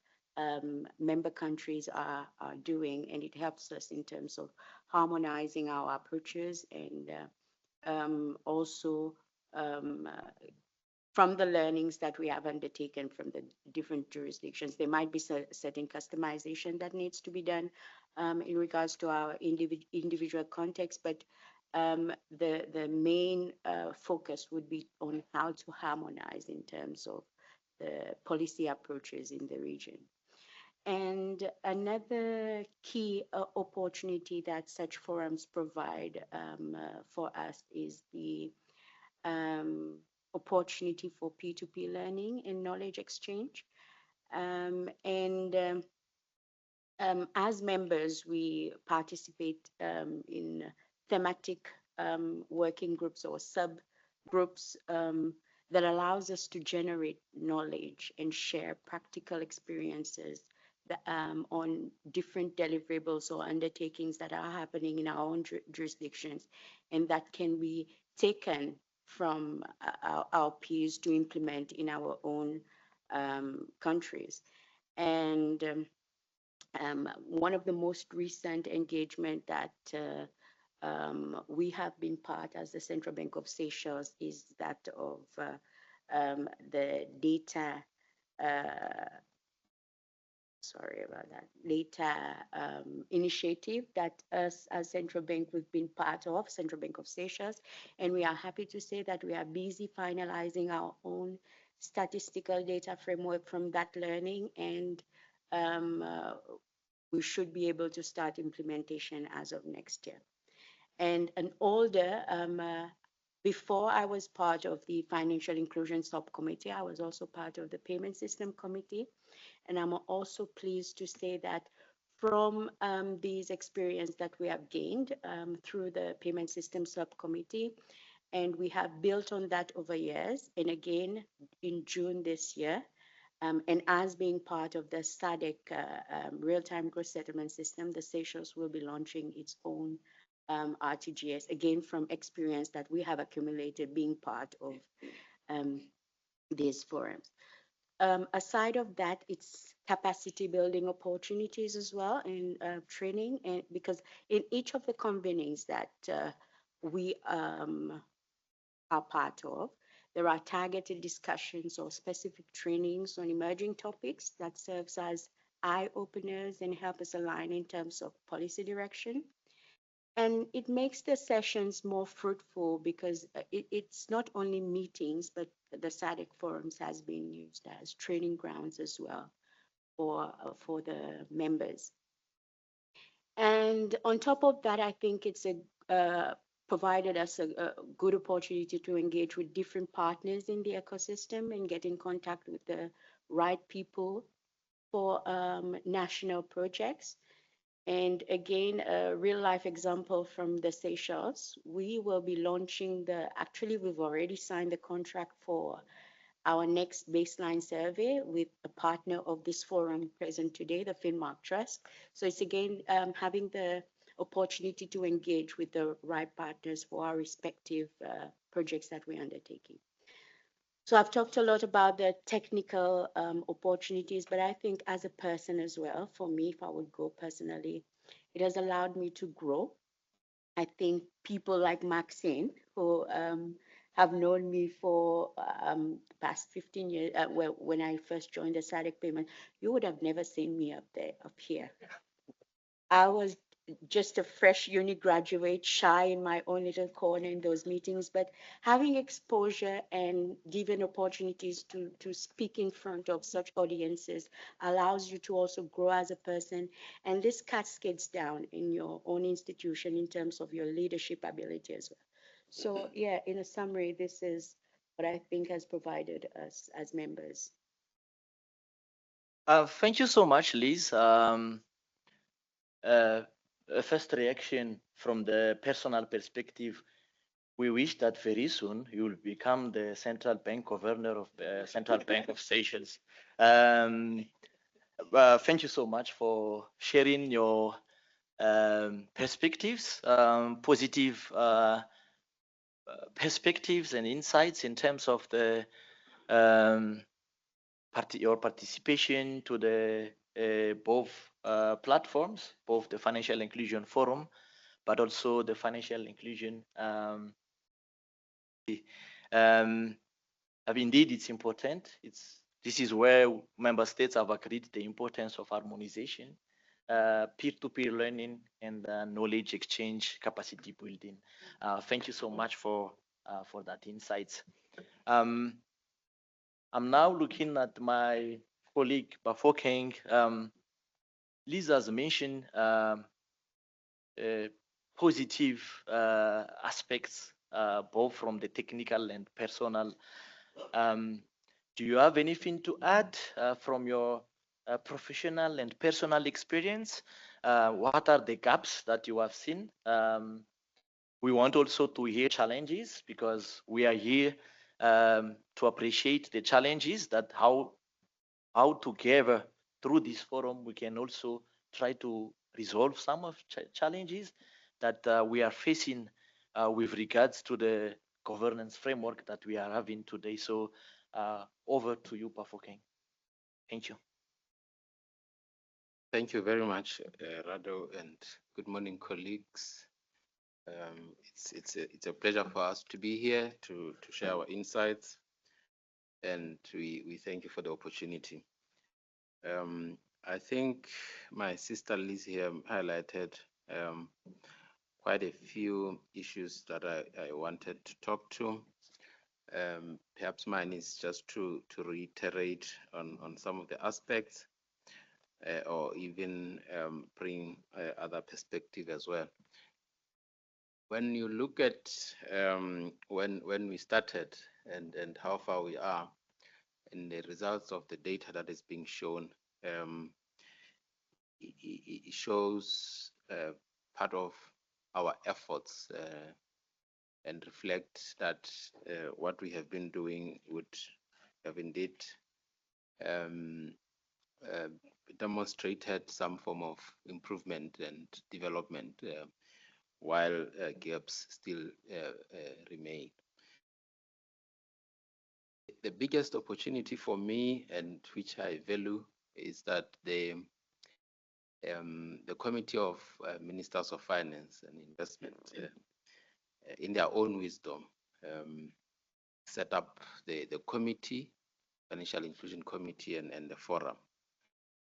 member countries are doing, and it helps us in terms of harmonizing our approaches and also from the learnings that we have undertaken from the different jurisdictions. There might be certain customization that needs to be done in regards to our individual context, but the main focus would be on how to harmonize in terms of the policy approaches in the region. And another key opportunity that such forums provide for us is the opportunity for P2P learning and knowledge exchange. As members, we participate in thematic working groups or subgroups that allows us to generate knowledge and share practical experiences on different deliverables or undertakings that are happening in our own jurisdictions, and that can be taken from our peers to implement in our own countries. And one of the most recent engagement that we have been part as the Central Bank of Seychelles is that of the data initiative that us as Central Bank we've been part of, Central Bank of Seychelles, and we are happy to say that we are busy finalizing our own statistical data framework from that learning, and we should be able to start implementation as of next year. And before I was part of the Financial Inclusion Subcommittee, I was also part of the Payment System Committee. And I'm also pleased to say that from these experience that we have gained through the Payment System Subcommittee, and we have built on that over years. And again, in June this year, and as being part of the SADC real-time gross settlement system, the Seychelles will be launching its own RTGS, again, from experience that we have accumulated being part of these forums. Aside of that, it's capacity building opportunities as well, and training, and because in each of the convenings that we are part of, there are targeted discussions or specific trainings on emerging topics that serves as eye openers and help us align in terms of policy direction. And it makes the sessions more fruitful because it's not only meetings, but the SADC forums has been used as training grounds as well for the members. And on top of that, I think it's provided us a good opportunity to engage with different partners in the ecosystem and get in contact with the right people for national projects. And again, a real life example from the Seychelles, we will be launching actually we've already signed the contract for our next baseline survey with a partner of this forum present today, the Finmark Trust. So it's again having the opportunity to engage with the right partners for our respective projects that we're undertaking. So I've talked a lot about the technical opportunities, but I think as a person as well, for me, if I would go personally, it has allowed me to grow. I think people like Maxine, who have known me for the past 15 years, when I first joined the SADC payment, you would have never seen me up here. I was just a fresh uni graduate, shy in my own little corner in those meetings, but having exposure and given opportunities to speak in front of such audiences allows you to also grow as a person. And this cascades down in your own institution in terms of your leadership ability as well. So yeah, in a summary, this is what I think has provided us as members. Thank you so much, Liz. A first reaction from the personal perspective, we wish that very soon you will become the central bank governor of the Central Bank of Seychelles. Thank you so much for sharing your perspectives, positive perspectives and insights in terms of the your participation to the both platforms, both the Financial Inclusion Forum, but also the Financial Inclusion. Indeed, it's important. This is where member states have agreed the importance of harmonization, peer-to-peer learning, and knowledge exchange, capacity building. Thank you so much for that insights. I'm now looking at my colleague Bafokeng. Liz has mentioned positive aspects, both from the technical and personal. Do you have anything to add from your professional and personal experience? What are the gaps that you have seen? We want also to hear challenges, because we are here to appreciate the challenges, that how together through this forum we can also try to resolve some of challenges that we are facing with regards to the governance framework that we are having today. So over to you, Bafokeng. Thank you. Thank you very much, Rado, and good morning, colleagues. It's a pleasure for us to be here to share our insights, and we thank you for the opportunity. I think my sister Liz here highlighted quite a few issues that I wanted to talk to. Perhaps mine is just to reiterate on some of the aspects, or even bring other perspective as well. When you look at when we started and how far we are, and the results of the data that is being shown, it shows part of our efforts and reflect that what we have been doing would have indeed demonstrated some form of improvement and development, while gaps still remain. The biggest opportunity for me, and which I value, is that the Committee of Ministers of Finance and Investment, in their own wisdom, set up the committee, Financial Inclusion Committee, and the forum.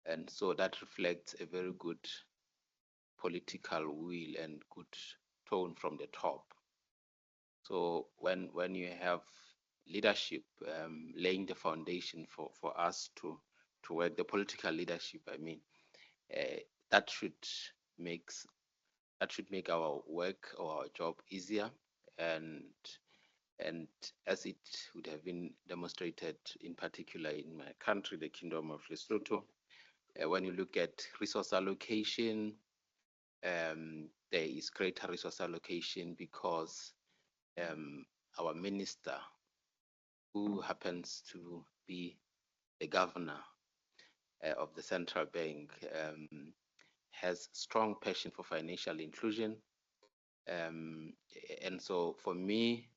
And so that reflects a very good political will and good tone from the top. So when you have leadership laying the foundation for us to work, the political leadership, I mean, that should make our work or our job easier, and as it would have been demonstrated in particular in my country, the Kingdom of Lesotho, when you look at resource allocation, there is greater resource allocation because our minister, who happens to be the governor of the central bank, has strong passion for financial inclusion. And so for me,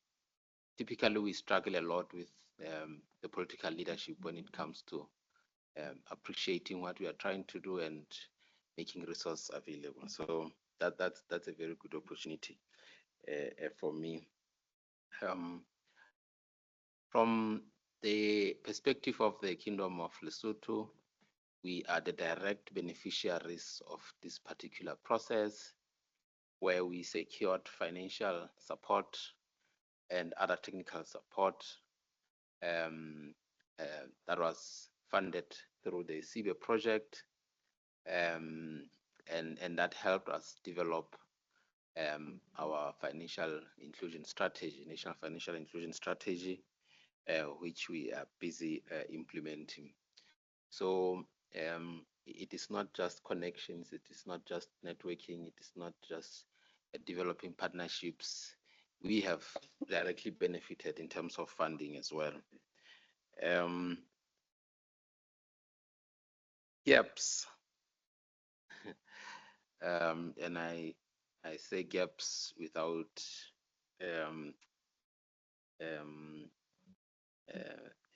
typically we struggle a lot with the political leadership when it comes to appreciating what we are trying to do and making resources available. So that's a very good opportunity for me. From the perspective of the Kingdom of Lesotho, we are the direct beneficiaries of this particular process, where we secured financial support and other technical support that was funded through the CBE project, and that helped us develop our financial inclusion strategy, national financial inclusion strategy, which we are busy implementing. So it is not just connections, it is not just networking, it is not just developing partnerships. We have directly benefited in terms of funding as well. Gaps, and I say gaps without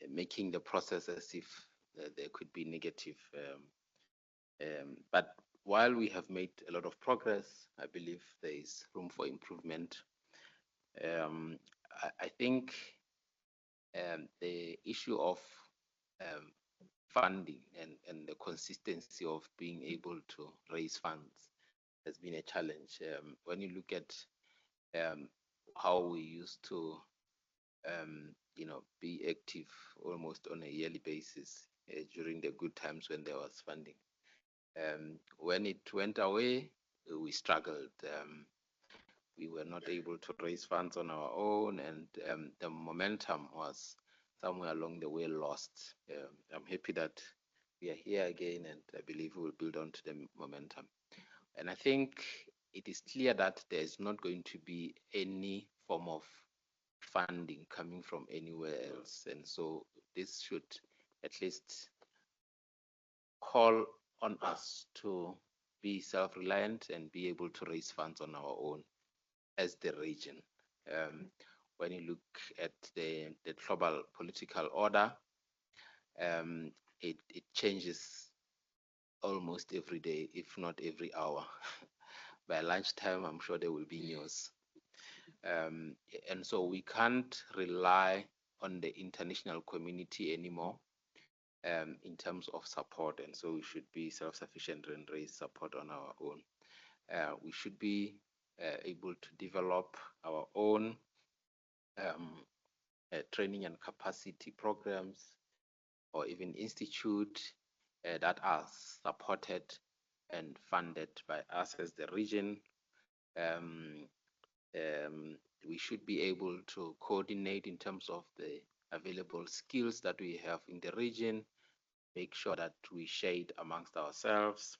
making the process as if there could be negative. But while we have made a lot of progress, I believe there is room for improvement. I think the issue of funding and the consistency of being able to raise funds has been a challenge. When you look at how we used to be active almost on a yearly basis during the good times when there was funding. When it went away, we struggled. We were not able to raise funds on our own, and the momentum was somewhere along the way lost. I'm happy that we are here again, and I believe we will build on to the momentum. And I think it is clear that there is not going to be any form of funding coming from anywhere else. And so this should at least call on us to be self-reliant and be able to raise funds on our own as the region. When you look at the global political order, it changes almost every day, if not every hour. By lunchtime, I'm sure there will be news. And so we can't rely on the international community anymore in terms of support. And so we should be self-sufficient and raise support on our own. We should be able to develop our own training and capacity programs, or even institute that are supported and funded by us as the region. We should be able to coordinate in terms of the available skills that we have in the region, make sure that we share it amongst ourselves.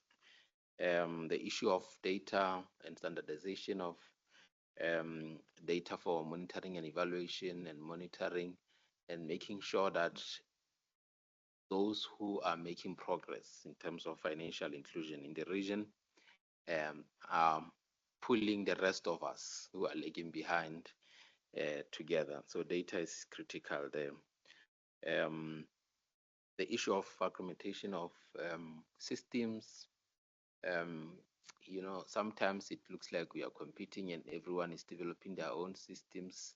The issue of data and standardization of data for monitoring and evaluation and monitoring, and making sure that those who are making progress in terms of financial inclusion in the region are pulling the rest of us who are lagging behind together. So data is critical there. The issue of augmentation of systems, sometimes it looks like we are competing and everyone is developing their own systems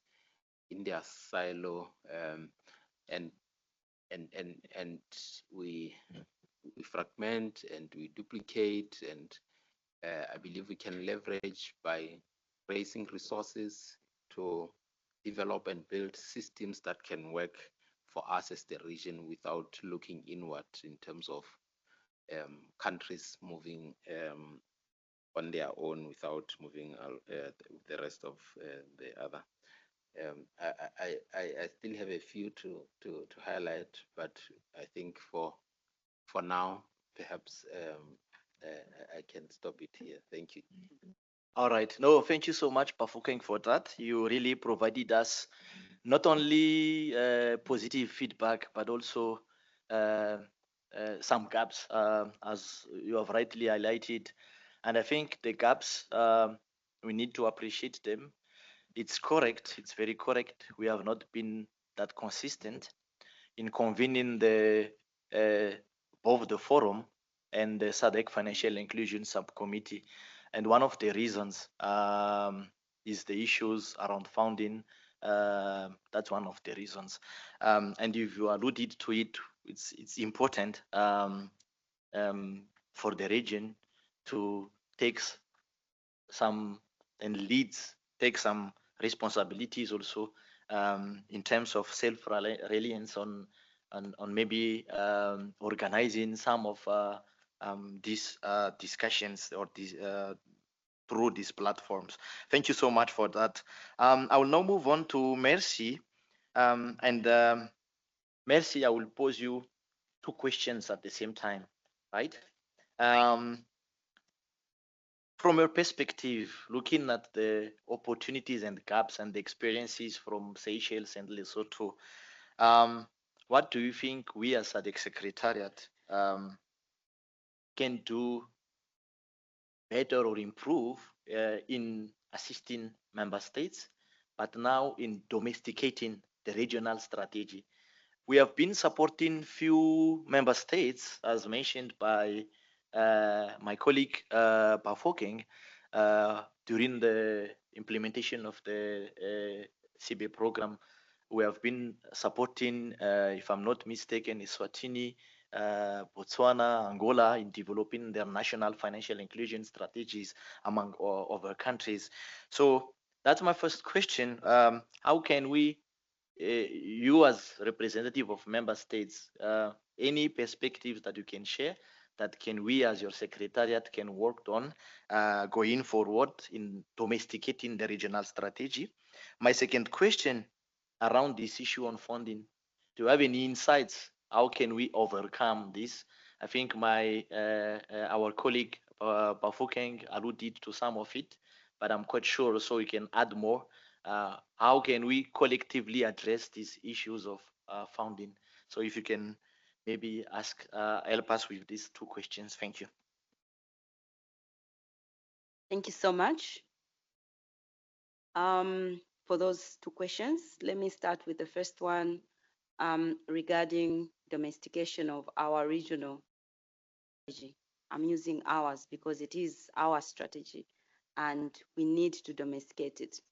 in their silo, and we fragment and we duplicate, and I believe we can leverage by raising resources to develop and build systems that can work for us as the region without looking inward in terms of countries moving on their own without moving the rest of the other. I still have a few to highlight, but I think for now, perhaps I can stop it here. Thank you. All right. No, thank you so much, Bafokeng, for that. You really provided us not only positive feedback, but also some gaps, as you have rightly highlighted. And I think the gaps, we need to appreciate them. It's correct. It's very correct. We have not been that consistent in convening both the forum and the SADC Financial Inclusion Subcommittee. And one of the reasons is the issues around funding. That's one of the reasons. And if you alluded to it, it's important for the region to take some take some responsibilities also in terms of self-reliance on maybe organizing some of these discussions or these through these platforms. Thank you so much for that. I will now move on to Mercy. Mercy, I will pose you two questions at the same time, right? From your perspective, looking at the opportunities and gaps and the experiences from Seychelles and Lesotho, what do you think we as SADC Secretariat can do better or improve in assisting member states, but now in domesticating the regional strategy? We have been supporting few member states, as mentioned by my colleague Bafokeng, during the implementation of the CB program. We have been supporting, if I'm not mistaken, Eswatini, Botswana, Angola in developing their national financial inclusion strategies among other countries. So that's my first question. How can we, you as representative of member states, any perspectives that you can share that can we as your secretariat can work on going forward in domesticating the regional strategy? My second question around this issue on funding, do you have any insights? How can we overcome this? I think our colleague Bafokeng alluded to some of it, but I'm quite sure so we can add more. How can we collectively address these issues of funding? So if you can maybe help us with these two questions. Thank you. Thank you so much. For those two questions, let me start with the first one regarding domestication of our regional strategy. I'm using ours because it is our strategy and we need to domesticate it.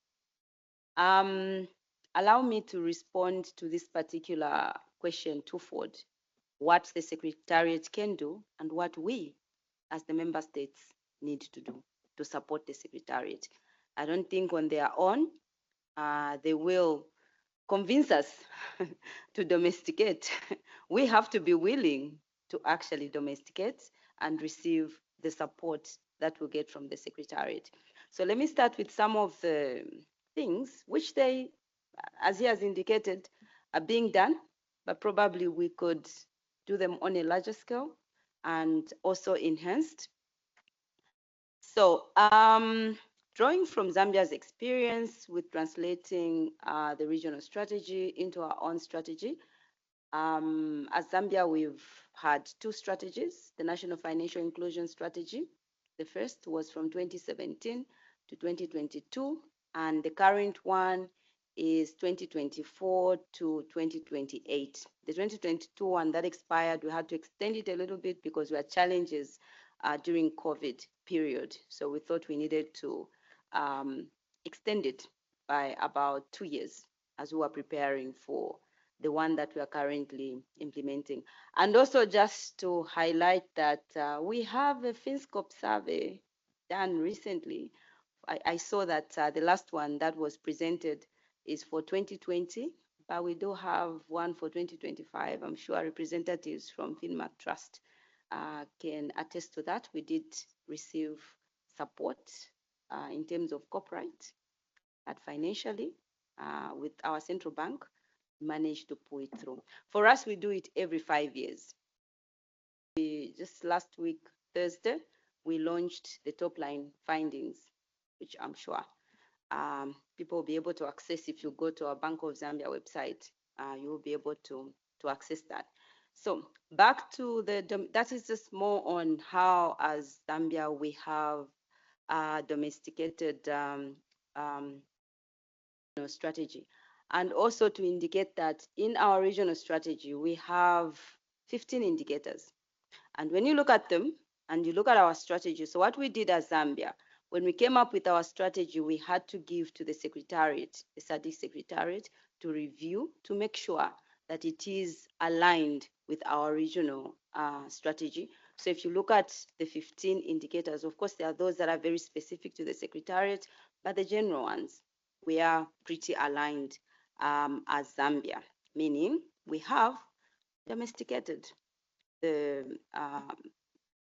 Allow me to respond to this particular question twofold: what the Secretariat can do and what we as the member states need to do to support the Secretariat. I don't think on their own they will convince us to domesticate. We have to be willing to actually domesticate and receive the support that we get from the Secretariat. So let me start with some of the things which they, as he has indicated, are being done, but probably we could do them on a larger scale and also enhanced. So drawing from Zambia's experience with translating the regional strategy into our own strategy, as Zambia, we've had two strategies: the National Financial Inclusion Strategy. The first was from 2017 to 2022, and the current one is 2024 to 2028. The 2022 one that expired, we had to extend it a little bit because we had challenges during COVID period. So we thought we needed to extend it by about 2 years as we were preparing for the one that we are currently implementing. And also just to highlight that we have a FinScope survey done recently, I saw that the last one that was presented is for 2020, but we do have one for 2025. I'm sure representatives from Finmark Trust can attest to that. We did receive support in terms of copyright and financially with our central bank, managed to pull it through. For us, we do it every 5 years. Just last week, Thursday, we launched the top line findings, which I'm sure people will be able to access. If you go to our Bank of Zambia website, you will be able to access that. So back to that is just more on how, as Zambia, we have domesticated strategy, and also to indicate that in our regional strategy we have 15 indicators, and when you look at them and you look at our strategy, so what we did as Zambia, when we came up with our strategy, we had to give to the secretariat, the SADC secretariat, to review, to make sure that it is aligned with our regional strategy. So if you look at the 15 indicators, of course, there are those that are very specific to the secretariat, but the general ones, we are pretty aligned as Zambia, meaning we have domesticated the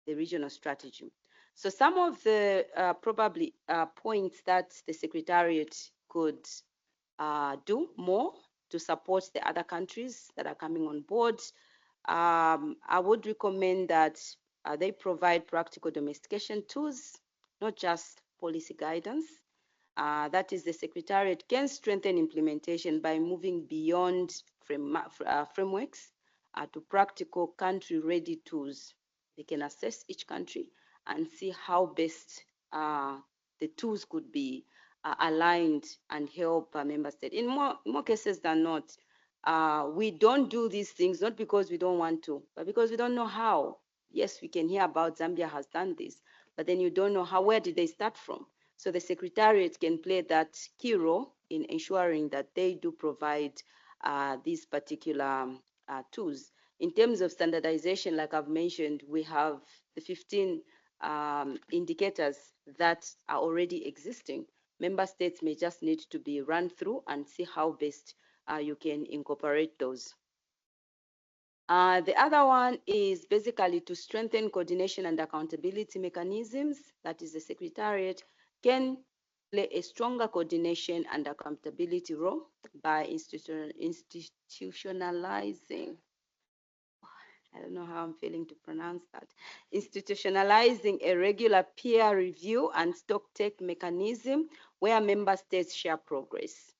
regional strategy. So some of the probably points that the secretariat could do more to support the other countries that are coming on board, I would recommend that they provide practical domestication tools, not just policy guidance. That is, the secretariat can strengthen implementation by moving beyond frameworks to practical country-ready tools. They can assess each country and see how best the tools could be aligned and help member states. In more cases than not, we don't do these things not because we don't want to, but because we don't know how. Yes, we can hear about Zambia has done this, but then you don't know where did they start from. So the secretariat can play that key role in ensuring that they do provide these particular tools. In terms of standardization, like I've mentioned, we have the 15 indicators that are already existing. Member states may just need to be run through and see how best you can incorporate those. The other one is basically to strengthen coordination and accountability mechanisms. That is, the secretariat can play a stronger coordination and accountability role by institutionalizing, I don't know how I'm failing to pronounce that, institutionalizing a regular peer review and stock take mechanism where member states share progress,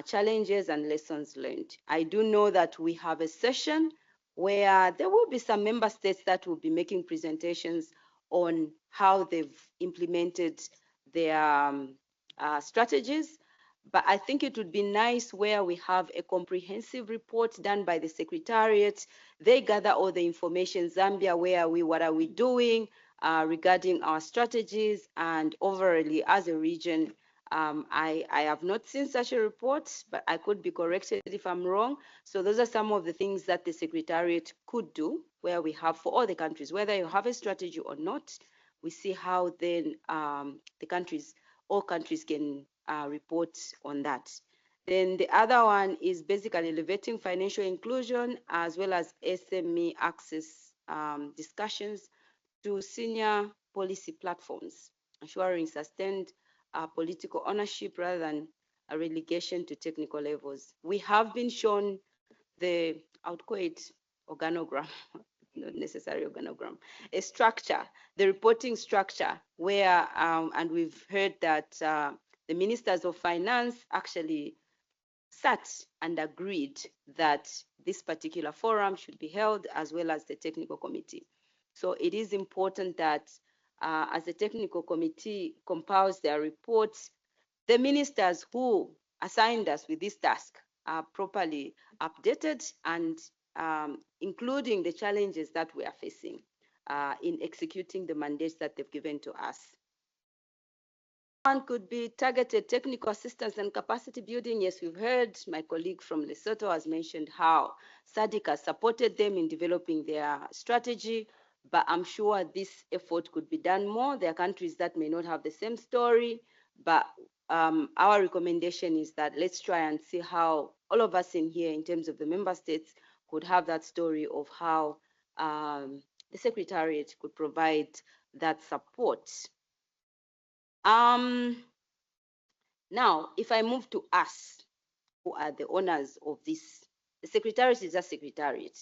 challenges and lessons learned. I do know that we have a session where there will be some member states that will be making presentations on how they've implemented their strategies. But I think it would be nice where we have a comprehensive report done by the secretariat. They gather all the information, Zambia, where are we, what are we doing regarding our strategies, and overall as a region. I have not seen such a report, but I could be corrected if I'm wrong. So those are some of the things that the secretariat could do, where we have for all the countries, whether you have a strategy or not, we see how then all countries can report on that. Then the other one is basically elevating financial inclusion as well as SME access discussions to senior policy platforms, ensuring sustained political ownership rather than a relegation to technical levels. We have been shown the, I would call it organogram, not necessarily organogram, a structure, the reporting structure where, and we've heard that the ministers of finance actually sat and agreed that this particular forum should be held, as well as the technical committee. So it is important that as the technical committee compiles their reports, the ministers who assigned us with this task are properly updated and including the challenges that we are facing in executing the mandates that they've given to us. One could be targeted technical assistance and capacity building. Yes, we've heard my colleague from Lesotho has mentioned how SADC has supported them in developing their strategy. but I'm sure this effort could be done more. There are countries that may not have the same story, but our recommendation is that let's try and see how all of us in here, in terms of the member states, could have that story of how the Secretariat could provide that support. Now, if I move to us, who are the owners of this, the Secretariat is a Secretariat,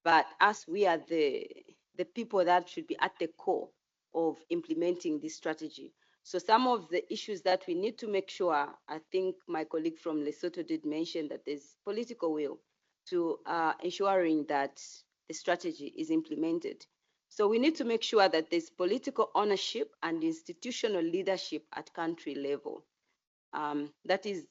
but us, we are the people that should be at the core of implementing this strategy. So some of the issues that we need to make sure, I think my colleague from Lesotho did mention that there's political will to ensuring that the strategy is implemented. So we need to make sure that there's political ownership and institutional leadership at country level. That is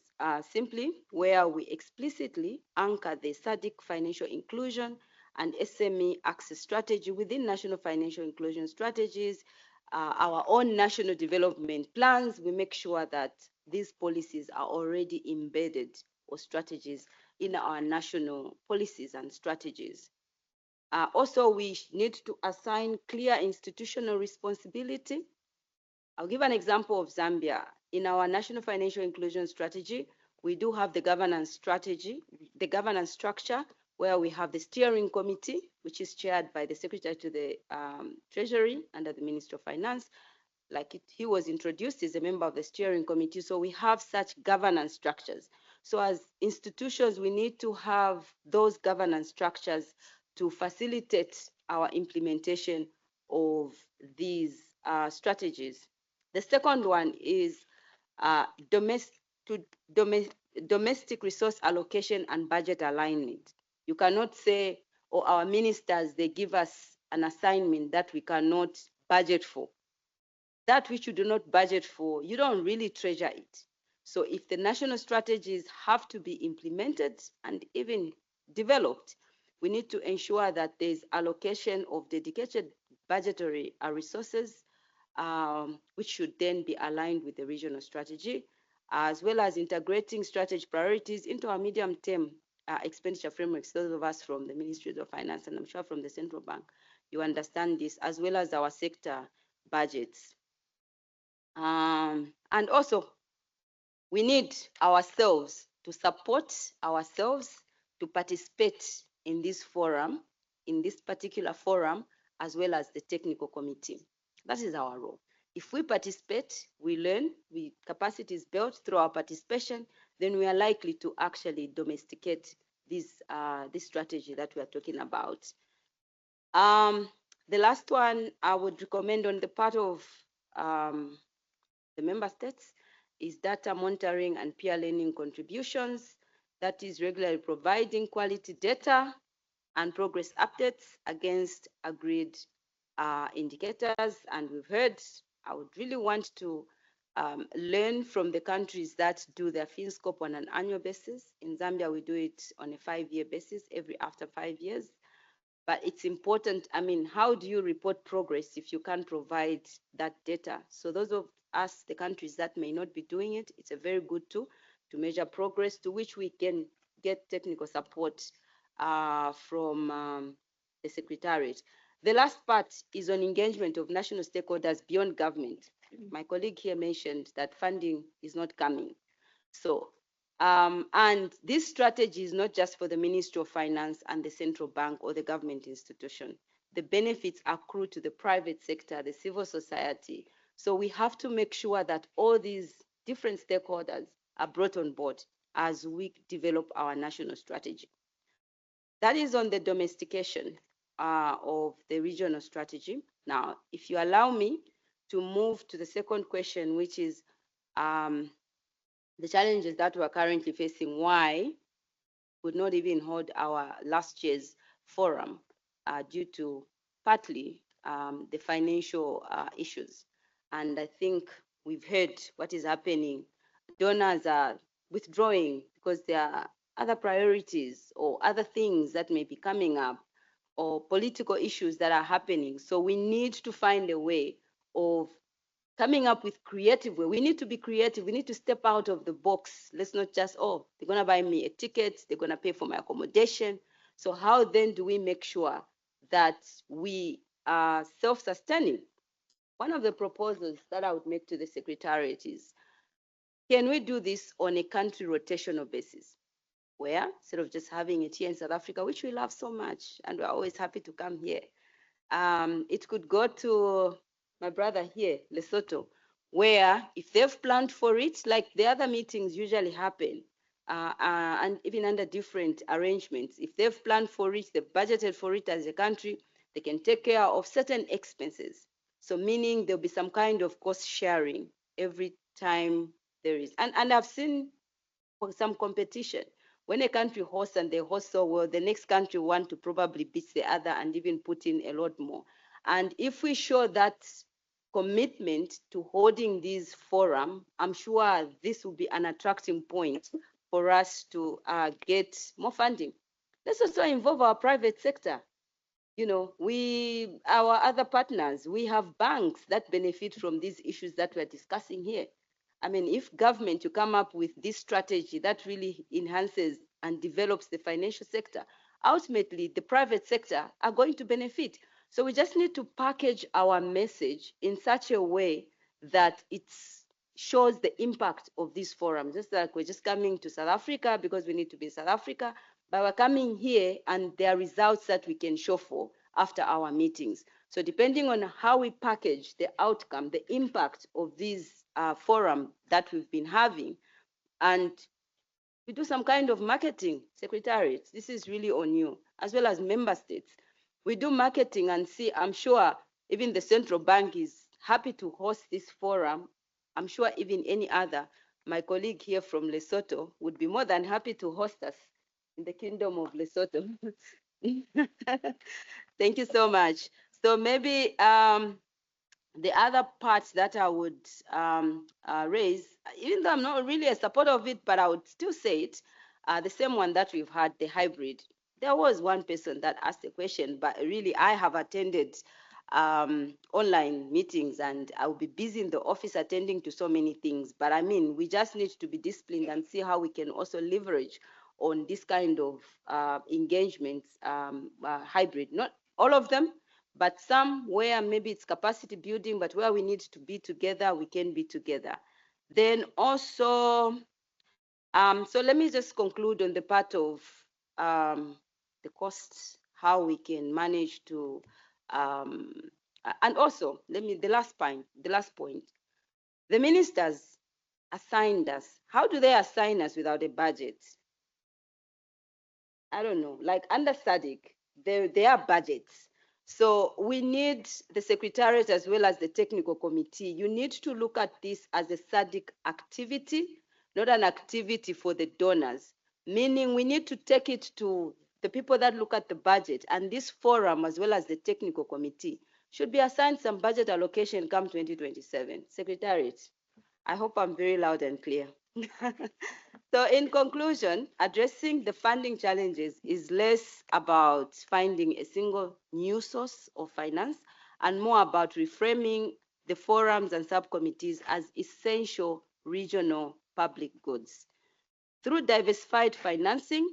simply where we explicitly anchor the SADC financial inclusion and SME access strategy within national financial inclusion strategies, our own national development plans. We make sure that these policies are already embedded or strategies in our national policies and strategies. Also, we need to assign clear institutional responsibility. I'll give an example of Zambia. In our national financial inclusion strategy, we do have the governance strategy, the governance structure, where we have the steering committee, which is chaired by the Secretary to the Treasury under the Minister of Finance. Like he was introduced, he's a member of the steering committee. So we have such governance structures. So as institutions, we need to have those governance structures to facilitate our implementation of these strategies. The second one is domestic resource allocation and budget alignment. You cannot say, oh, our ministers, they give us an assignment that we cannot budget for. That which you do not budget for, you don't really treasure it. So if the national strategies have to be implemented and even developed, we need to ensure that there's allocation of dedicated budgetary resources, which should then be aligned with the regional strategy, as well as integrating strategy priorities into our medium-term expenditure frameworks. Those of us from the Ministry of Finance, and I'm sure from the Central Bank, you understand this, as well as our sector budgets. And also, we need ourselves to support ourselves to participate in this forum, in this particular forum, as well as the technical committee. That is our role. If we participate, we learn, capacity is built through our participation, then we are likely to actually domesticate this strategy that we are talking about. The last one I would recommend on the part of the member states is data monitoring and peer learning contributions. That is regularly providing quality data and progress updates against agreed indicators. And we've heard, I would really want to learn from the countries that do their FinScope on an annual basis. In Zambia, we do it on a 5-year basis, after 5 years. But it's important, I mean, how do you report progress if you can't provide that data? So those of us, the countries that may not be doing it, it's a very good tool to measure progress, to which we can get technical support from the Secretariat. The last part is on engagement of national stakeholders beyond government. My colleague here mentioned that funding is not coming. So, and this strategy is not just for the Ministry of Finance and the Central Bank or the government institution. The benefits accrue to the private sector, the civil society. So we have to make sure that all these different stakeholders are brought on board as we develop our national strategy. That is on the domestication of the regional strategy. Now, if you allow me to move to the second question, which is the challenges that we're currently facing, why we could not even hold our last year's forum due to partly the financial issues. And I think we've heard what is happening. Donors are withdrawing because there are other priorities or other things that may be coming up or political issues that are happening. So we need to find a way of coming up with creative way. We need to be creative. We need to step out of the box. Let's not just, oh, they're going to buy me a ticket, they're going to pay for my accommodation. So how then do we make sure that we self-sustaining. One of the proposals that I would make to the Secretariat is, can we do this on a country rotational basis, where instead of just having it here in South Africa, which we love so much, and we're always happy to come here, it could go to my brother here, Lesotho, where if they've planned for it, like the other meetings usually happen, and even under different arrangements, if they've planned for it, they've budgeted for it as a country, they can take care of certain expenses. So meaning there'll be some kind of cost sharing every time there is. And I've seen some competition. When a country hosts and they host so well, the next country want to probably beat the other and even put in a lot more. And if we show that commitment to holding this forum, I'm sure this will be an attracting point for us to get more funding. Let's also involve our private sector. You know, our other partners, we have banks that benefit from these issues that we're discussing here. I mean, if government to come up with this strategy that really enhances and develops the financial sector, ultimately the private sector are going to benefit. So we just need to package our message in such a way that it shows the impact of this forum. Just like we're just coming to South Africa because we need to be in South Africa, but we're coming here and there are results that we can show for after our meetings. So depending on how we package the outcome, the impact of this forum that we've been having, and we do some kind of marketing, Secretariat, this is really on you, as well as member states. We do marketing and see, I'm sure even the central bank is happy to host this forum. I'm sure even any other, my colleague here from Lesotho would be more than happy to host us in the Kingdom of Lesotho. Thank you so much. So maybe the other parts that I would raise, even though I'm not really a supporter of it, but I would still say it, the same one that we've had, the hybrid. There was one person that asked a question, but really I have attended online meetings and I will be busy in the office attending to so many things. But I mean, we just need to be disciplined and see how we can also leverage on this kind of engagements, hybrid. Not all of them, but some where maybe it's capacity building, but where we need to be together, we can be together. Then also, so let me just conclude on the part of the costs, how we can manage to, and also, the last point, the ministers assigned us. How do they assign us without a budget? I don't know, like under SADC, there are budgets. So we need the Secretariat as well as the technical committee. You need to look at this as a SADC activity, not an activity for the donors, meaning we need to take it to the people that look at the budget, and this forum as well as the technical committee should be assigned some budget allocation come 2027. Secretariat, I hope I'm very loud and clear. So in conclusion, addressing the funding challenges is less about finding a single new source of finance and more about reframing the forums and subcommittees as essential regional public goods. Through diversified financing,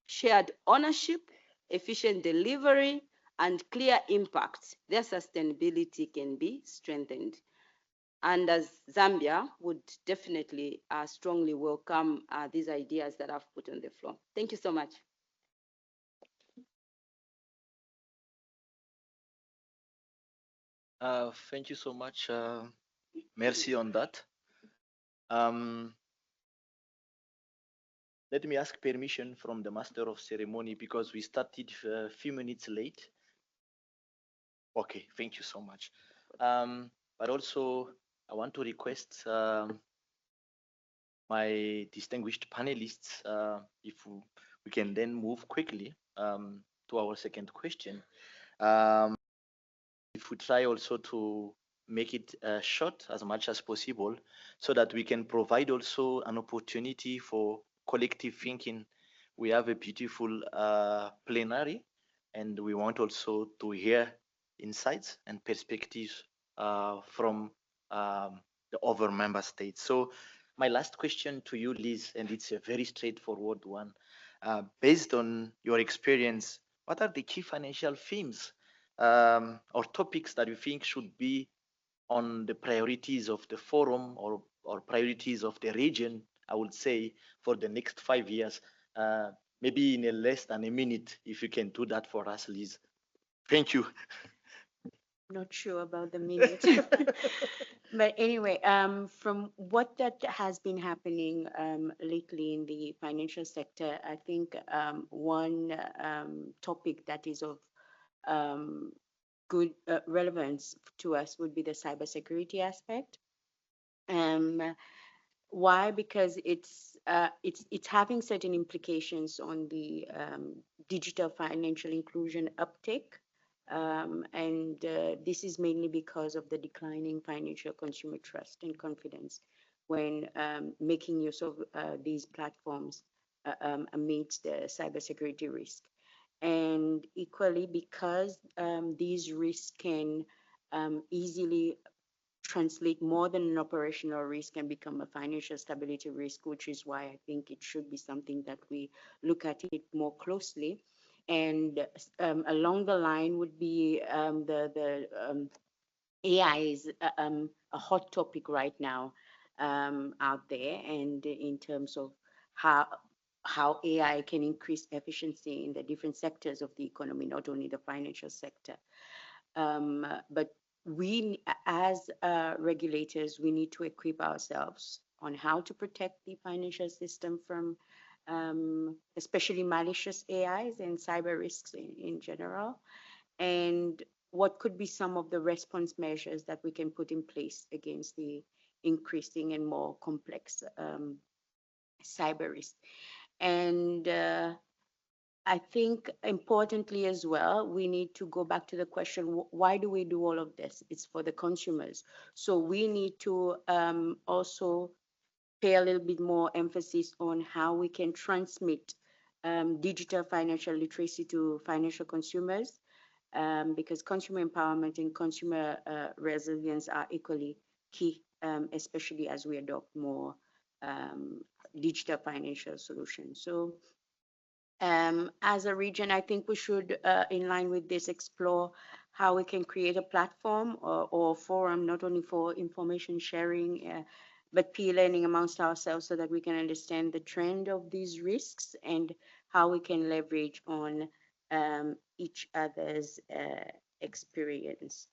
shared ownership, efficient delivery, and clear impact, their sustainability can be strengthened. And as Zambia would definitely strongly welcome these ideas that I've put on the floor. Thank you so much. Thank you so much. Merci on that. Let me ask permission from the Master of Ceremony because we started a few minutes late. Okay, thank you so much. But also, I want to request my distinguished panelists, if we can then move quickly to our second question. If we try also to make it short as much as possible so that we can provide also an opportunity for collective thinking. We have a beautiful plenary and we want also to hear insights and perspectives from the other member states. So my last question to you, Liz, and it's a very straightforward one. Based on your experience, what are the key financial themes or topics that you think should be on the priorities of the forum or priorities of the region, I would say, for the next 5 years? Maybe in less than a minute, if you can do that for us, Liz. Thank you. Not sure about the minute. But anyway, from what that has been happening lately in the financial sector, I think one topic that is of good relevance to us would be the cybersecurity aspect. Why? Because it's having certain implications on the digital financial inclusion uptake. And this is mainly because of the declining financial consumer trust and confidence when making use of these platforms amidst the cybersecurity risk. And equally, because these risks can easily translate more than an operational risk and become a financial stability risk, which is why I think it should be something that we look at it more closely. And along the line would be the AI is a hot topic right now out there, and in terms of how AI can increase efficiency in the different sectors of the economy, not only the financial sector. But we, as regulators, we need to equip ourselves on how to protect the financial system from especially malicious AIs and cyber risks in general, and what could be some of the response measures that we can put in place against the increasing and more complex cyber risk. And I think importantly as well, we need to go back to the question, why do we do all of this? It's for the consumers. So we need to also pay a little bit more emphasis on how we can transmit digital financial literacy to financial consumers, because consumer empowerment and consumer resilience are equally key, especially as we adopt more digital financial solutions. So as a region, I think we should, in line with this, explore how we can create a platform or forum, not only for information sharing, but peer learning amongst ourselves so that we can understand the trend of these risks and how we can leverage on each other's experience.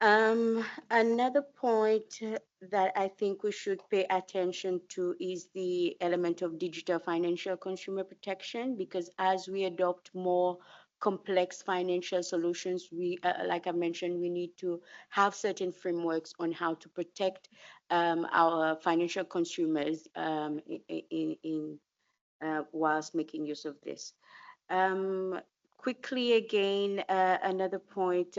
Another point that I think we should pay attention to is the element of digital financial consumer protection, because as we adopt more complex financial solutions, we, like I mentioned, we need to have certain frameworks on how to protect our financial consumers whilst making use of this. Quickly again, another point,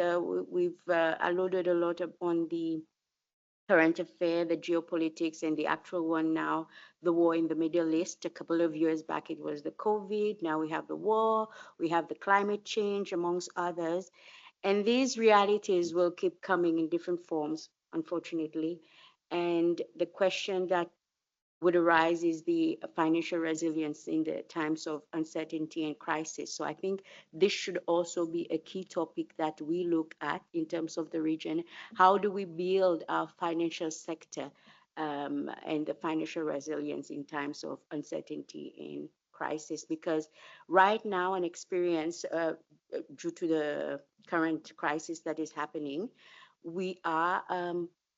we've alluded a lot on the current affair, the geopolitics, and the actual one now, the war in the Middle East. A couple of years back, it was the COVID. Now we have the war, we have the climate change, amongst others. And these realities will keep coming in different forms, unfortunately. And the question that would arise is the financial resilience in the times of uncertainty and crisis. So I think this should also be a key topic that we look at in terms of the region. How do we build our financial sector and the financial resilience in times of uncertainty and crisis? Because right now, an experience due to the current crisis that is happening, we are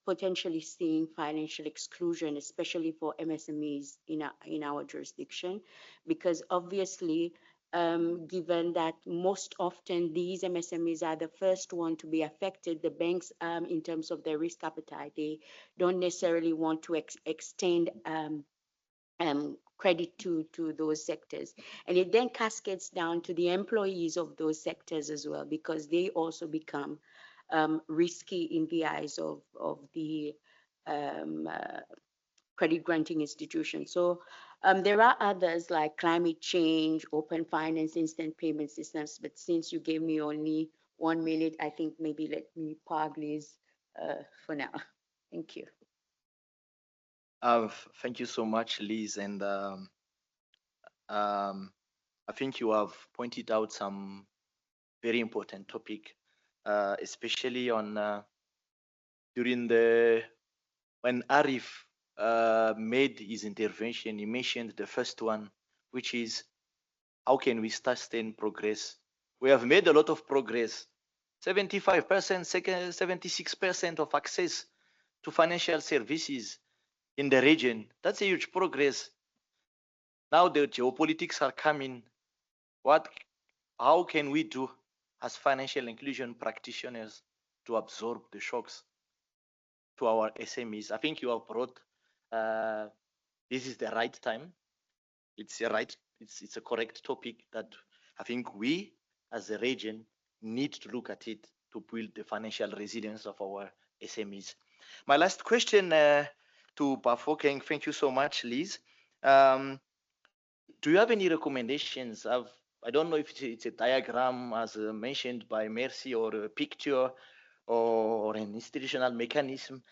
potentially seeing financial exclusion, especially for MSMEs in our jurisdiction, because obviously, given that most often these MSMEs are the first one to be affected, the banks, in terms of their risk appetite, they don't necessarily want to extend credit to those sectors. And it then cascades down to the employees of those sectors as well, because they also become risky in the eyes of the credit granting institutions. So there are others like climate change, open finance, instant payment systems. But since you gave me only 1 minute, I think maybe let me park Liz for now. Thank you. Thank you so much, Liz. And I think you have pointed out some very important topic, especially on when Arif made his intervention. He mentioned the first one, which is how can we sustain progress? We have made a lot of progress. 75%, 76% of access to financial services in the region. That's a huge progress. Now the geopolitics are coming. How can we do as financial inclusion practitioners to absorb the shocks to our SMEs? I think you have brought, this is the right time. It's a correct topic that I think we as a region need to look at it to build the financial resilience of our SMEs. My last question to Bafokeng, thank you so much, Liz. Do you have any recommendations? I don't know if it's a diagram as mentioned by Mercy, or a picture, or an institutional mechanism.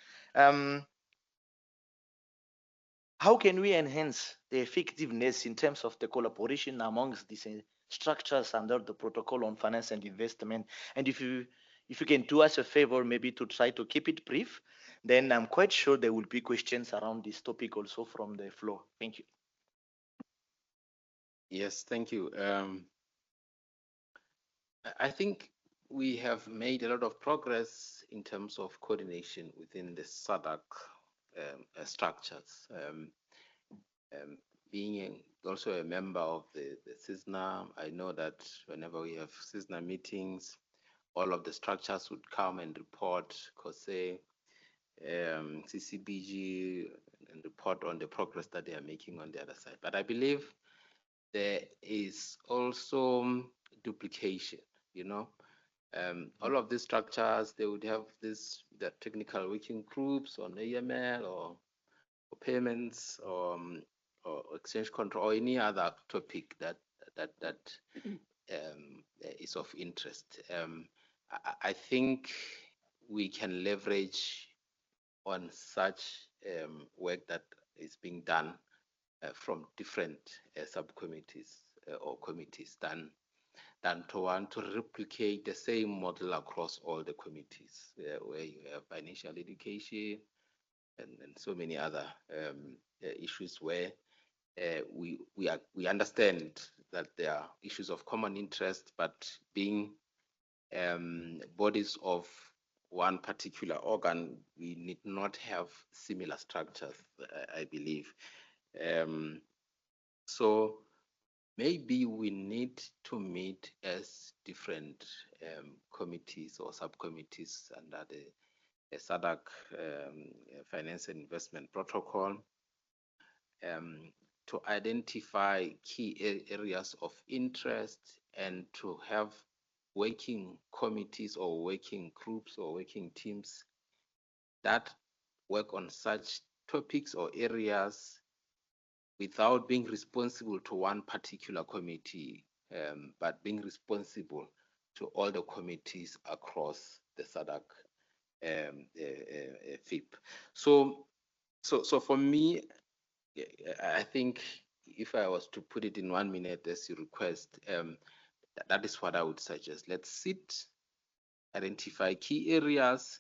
How can we enhance the effectiveness in terms of the collaboration amongst these structures under the protocol on finance and investment? And if you can do us a favor, maybe to try to keep it brief, then I'm quite sure there will be questions around this topic also from the floor. Thank you. Yes, thank you. I think we have made a lot of progress in terms of coordination within the SADC structures. Being also a member of the CISNA, I know that whenever we have CISNA meetings, all of the structures would come and report, COSE, CCBG, and report on the progress that they are making on the other side. But I believe there is also duplication, all of these structures, they would have the technical working groups on AML or payments or exchange control or any other topic that is of interest. I think we can leverage on such work that is being done from different subcommittees or committees than to want to replicate the same model across all the committees, where you have financial education and so many other issues where we understand that there are issues of common interest, but being bodies of one particular organ, we need not have similar structures, I believe. So maybe we need to meet as different committees or subcommittees under the SADC Finance and Investment Protocol to identify key areas of interest and to have working committees or working groups or working teams that work on such topics or areas without being responsible to one particular committee, but being responsible to all the committees across the SADC FIP. So for me, I think if I was to put it in 1 minute as you request, that is what I would suggest. Let's sit, identify key areas,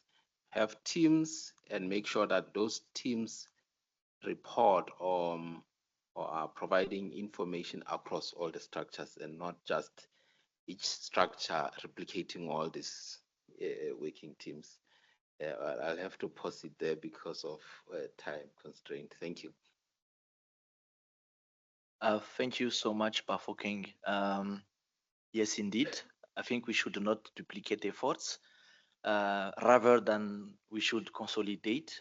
have teams, and make sure that those teams report or are providing information across all the structures and not just each structure replicating all these working teams. I'll have to pause it there because of time constraint. Thank you. Thank you so much, Bafokeng. Yes, indeed. I think we should not duplicate efforts. Rather than we should consolidate.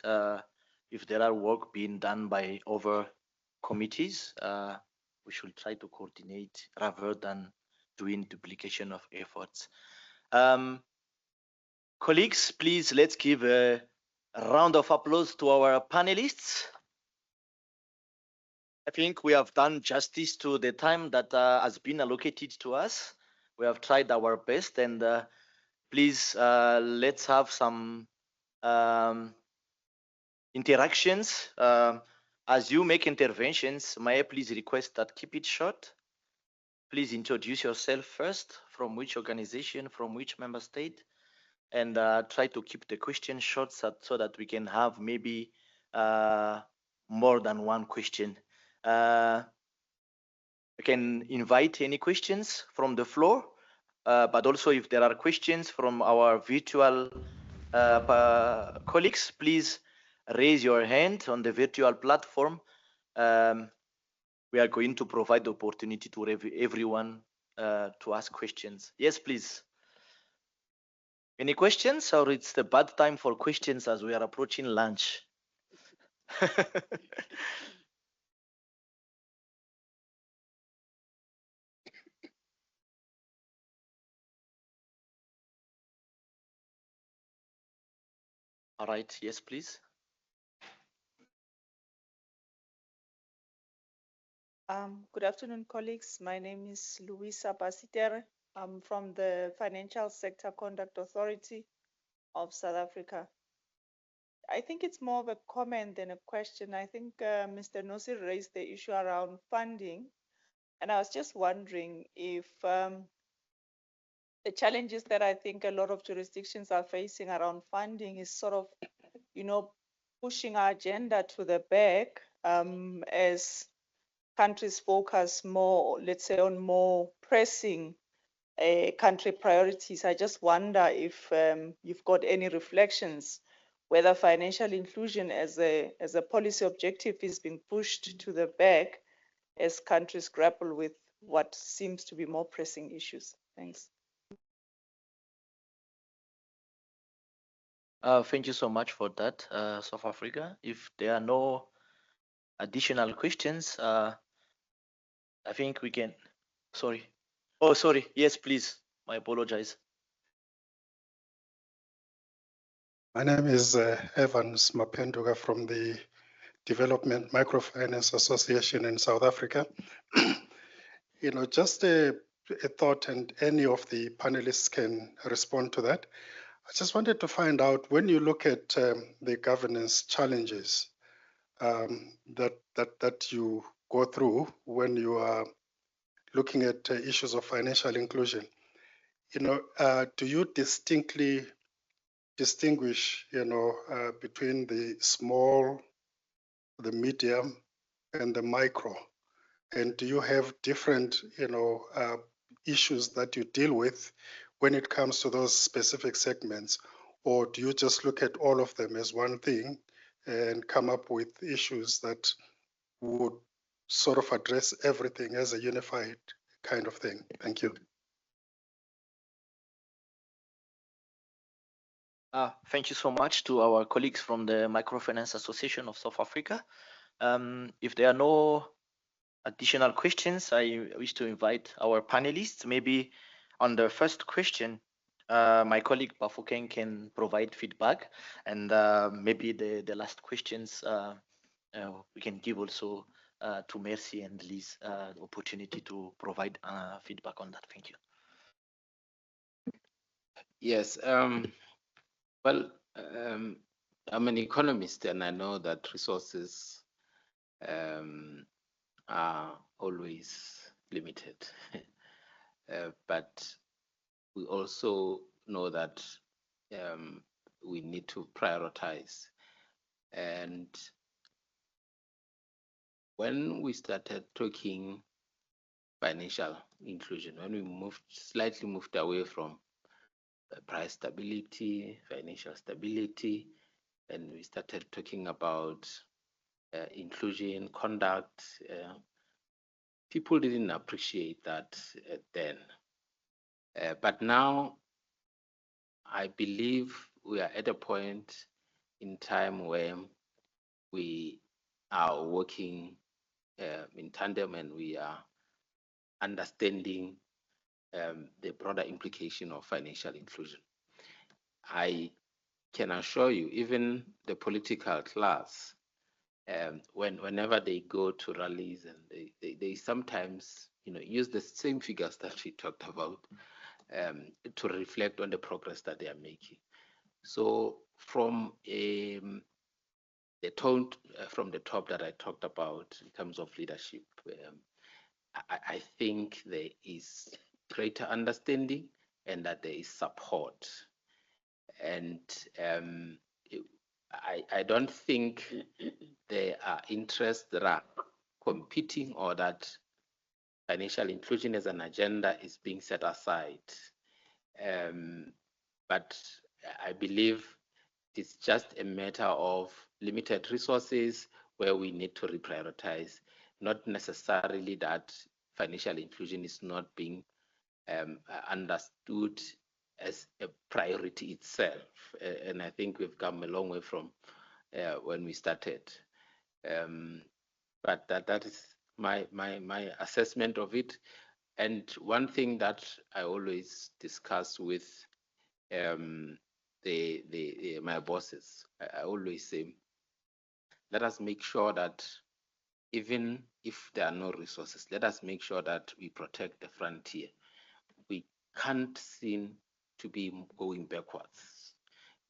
If there are work being done by other committees, we should try to coordinate rather than doing duplication of efforts. Colleagues, please, let's give a round of applause to our panelists. I think we have done justice to the time that has been allocated to us. We have tried our best, and please, let's have some interactions. As you make interventions, may I please request that keep it short? please introduce yourself first, from which organization, from which member state, and try to keep the question short so that we can have maybe more than one question. You can invite any questions from the floor, but also if there are questions from our virtual colleagues, please raise your hand on the virtual platform. We are going to provide the opportunity to everyone to ask questions. Yes, please. Any questions, or it's the bad time for questions as we are approaching lunch? All right, yes, please. Good afternoon, colleagues. My name is Luisa Basitere. I'm from the Financial Sector Conduct Authority of South Africa. I think it's more of a comment than a question. I think Mr. Nosir raised the issue around funding, and I was just wondering if the challenges that I think a lot of jurisdictions are facing around funding is sort of, pushing our agenda to the back as countries focus more, let's say, on more pressing country priorities. I just wonder if you've got any reflections whether financial inclusion as a policy objective is being pushed to the back as countries grapple with what seems to be more pressing issues. Thanks. Thank you so much for that, South Africa. If there are no additional questions, I think we can. Sorry. Oh, sorry. Yes, please. I apologize. My name is Evans Mapenduga from the Development Microfinance Association in South Africa. Just a thought, and any of the panelists can respond to that. I just wanted to find out, when you look at the governance challenges that you go through when you are looking at issues of financial inclusion, do you distinctly distinguish, between the small, the medium, and the micro? And do you have different, issues that you deal with when it comes to those specific segments? Or do you just look at all of them as one thing and come up with issues that would sort of address everything as a unified kind of thing? Thank you. Thank you so much to our colleagues from the Microfinance Association of South Africa. If there are no additional questions, I wish to invite our panelists. Maybe on the first question, my colleague Bafokeng can provide feedback, and maybe the last questions we can give also to Mercy and Liz the opportunity to provide feedback on that. Thank you. Yes. Well, I'm an economist, and I know that resources are always limited. But we also know that we need to prioritize. And when we started talking financial inclusion, when we slightly moved away from price stability, financial stability, and we started talking about inclusion, conduct, people didn't appreciate that then. But now I believe we are at a point in time where we are working in tandem, and we are understanding the broader implication of financial inclusion. I can assure you, even the political class, whenever they go to rallies, and they sometimes use the same figures that we talked about to reflect on the progress that they are making. So from the tone from the top that I talked about in terms of leadership, I think there is greater understanding and that there is support. And I don't think there are interests that are competing or that financial inclusion as an agenda is being set aside. But I believe it's just a matter of limited resources where we need to reprioritize, not necessarily that financial inclusion is not being understood as a priority itself. And I think we've come a long way from when we started. But that is my assessment of it. And one thing that I always discuss with my bosses, I always say, let us make sure that even if there are no resources, let us make sure that we protect the frontier. We can't seem to be going backwards.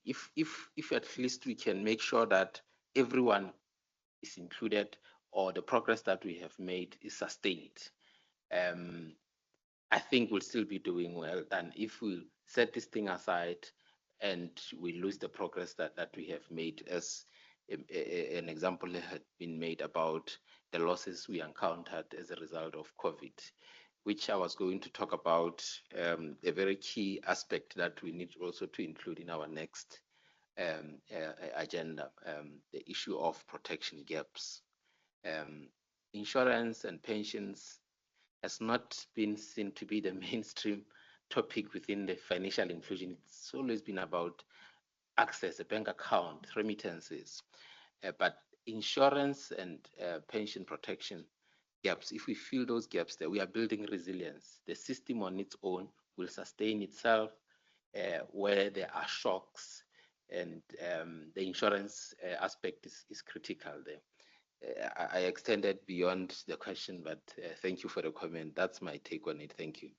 If at least we can make sure that everyone is included or the progress that we have made is sustained, I think we'll still be doing well than if we set this thing aside and we lose the progress that we have made, as an example had been made about the losses we encountered as a result of COVID, which I was going to talk about, a very key aspect that we need also to include in our next agenda, the issue of protection gaps. Insurance and pensions has not been seen to be the mainstream topic within the financial inclusion. It's always been about access, a bank account, remittances. But insurance and pension protection gaps, if we fill those gaps there, we are building resilience. The system on its own will sustain itself where there are shocks, and the insurance aspect is critical there. I extended beyond the question, but thank you for the comment. That's my take on it. Thank you.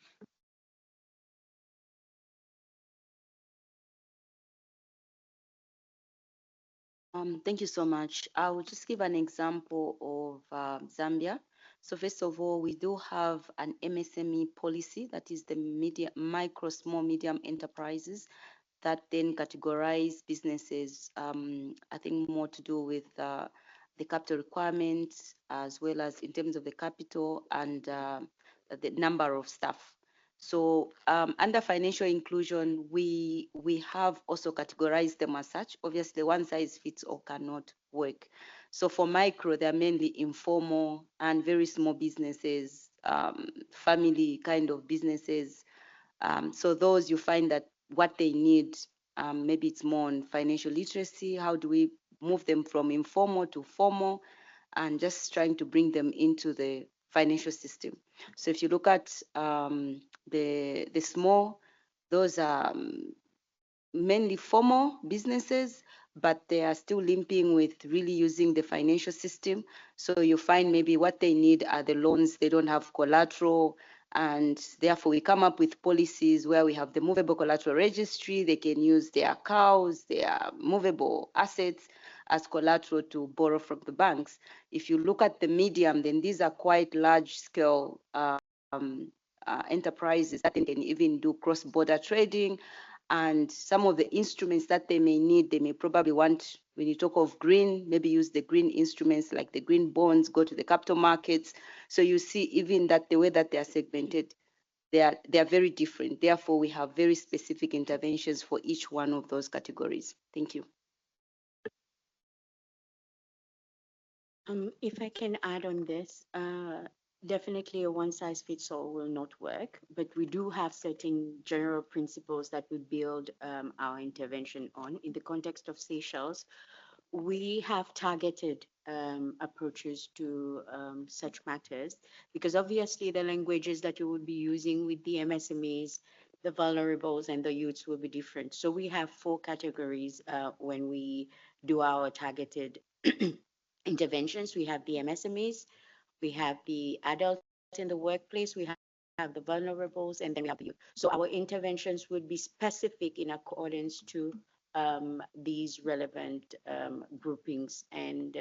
Thank you so much. I will just give an example of Zambia. So first of all, we do have an MSME policy, that is the micro, small, medium enterprises, that then categorize businesses, I think more to do with the capital requirements, as well as in terms of the capital and the number of staff. So under financial inclusion, we have also categorized them as such. Obviously, one size fits all cannot work. So for micro, they're mainly informal and very small businesses, family kind of businesses. So those you find that what they need, maybe it's more on financial literacy. How do we move them from informal to formal, and just trying to bring them into the financial system. So if you look at the small, those are mainly formal businesses, but they are still limping with really using the financial system. So you find maybe what they need are the loans, they don't have collateral, and therefore we come up with policies where we have the movable collateral registry. They can use their cows, their movable assets as collateral to borrow from the banks. If you look at the medium, then these are quite large scale enterprises that can even do cross-border trading. And some of the instruments that they may need, they may probably want, when you talk of green, maybe use the green instruments like the green bonds, go to the capital markets. So you see even that the way that they are segmented, they are very different. Therefore, we have very specific interventions for each one of those categories. Thank you. If I can add on this, definitely a one-size-fits-all will not work, but we do have certain general principles that we build our intervention on. In the context of Seychelles, we have targeted approaches to such matters, because obviously the languages that you would be using with the MSMEs, the vulnerables and the youths will be different. So we have 4 categories when we do our targeted interventions. We have the MSMEs, we have the adults in the workplace, we have the vulnerables, and then we have the youth. So our interventions would be specific in accordance to these relevant groupings. And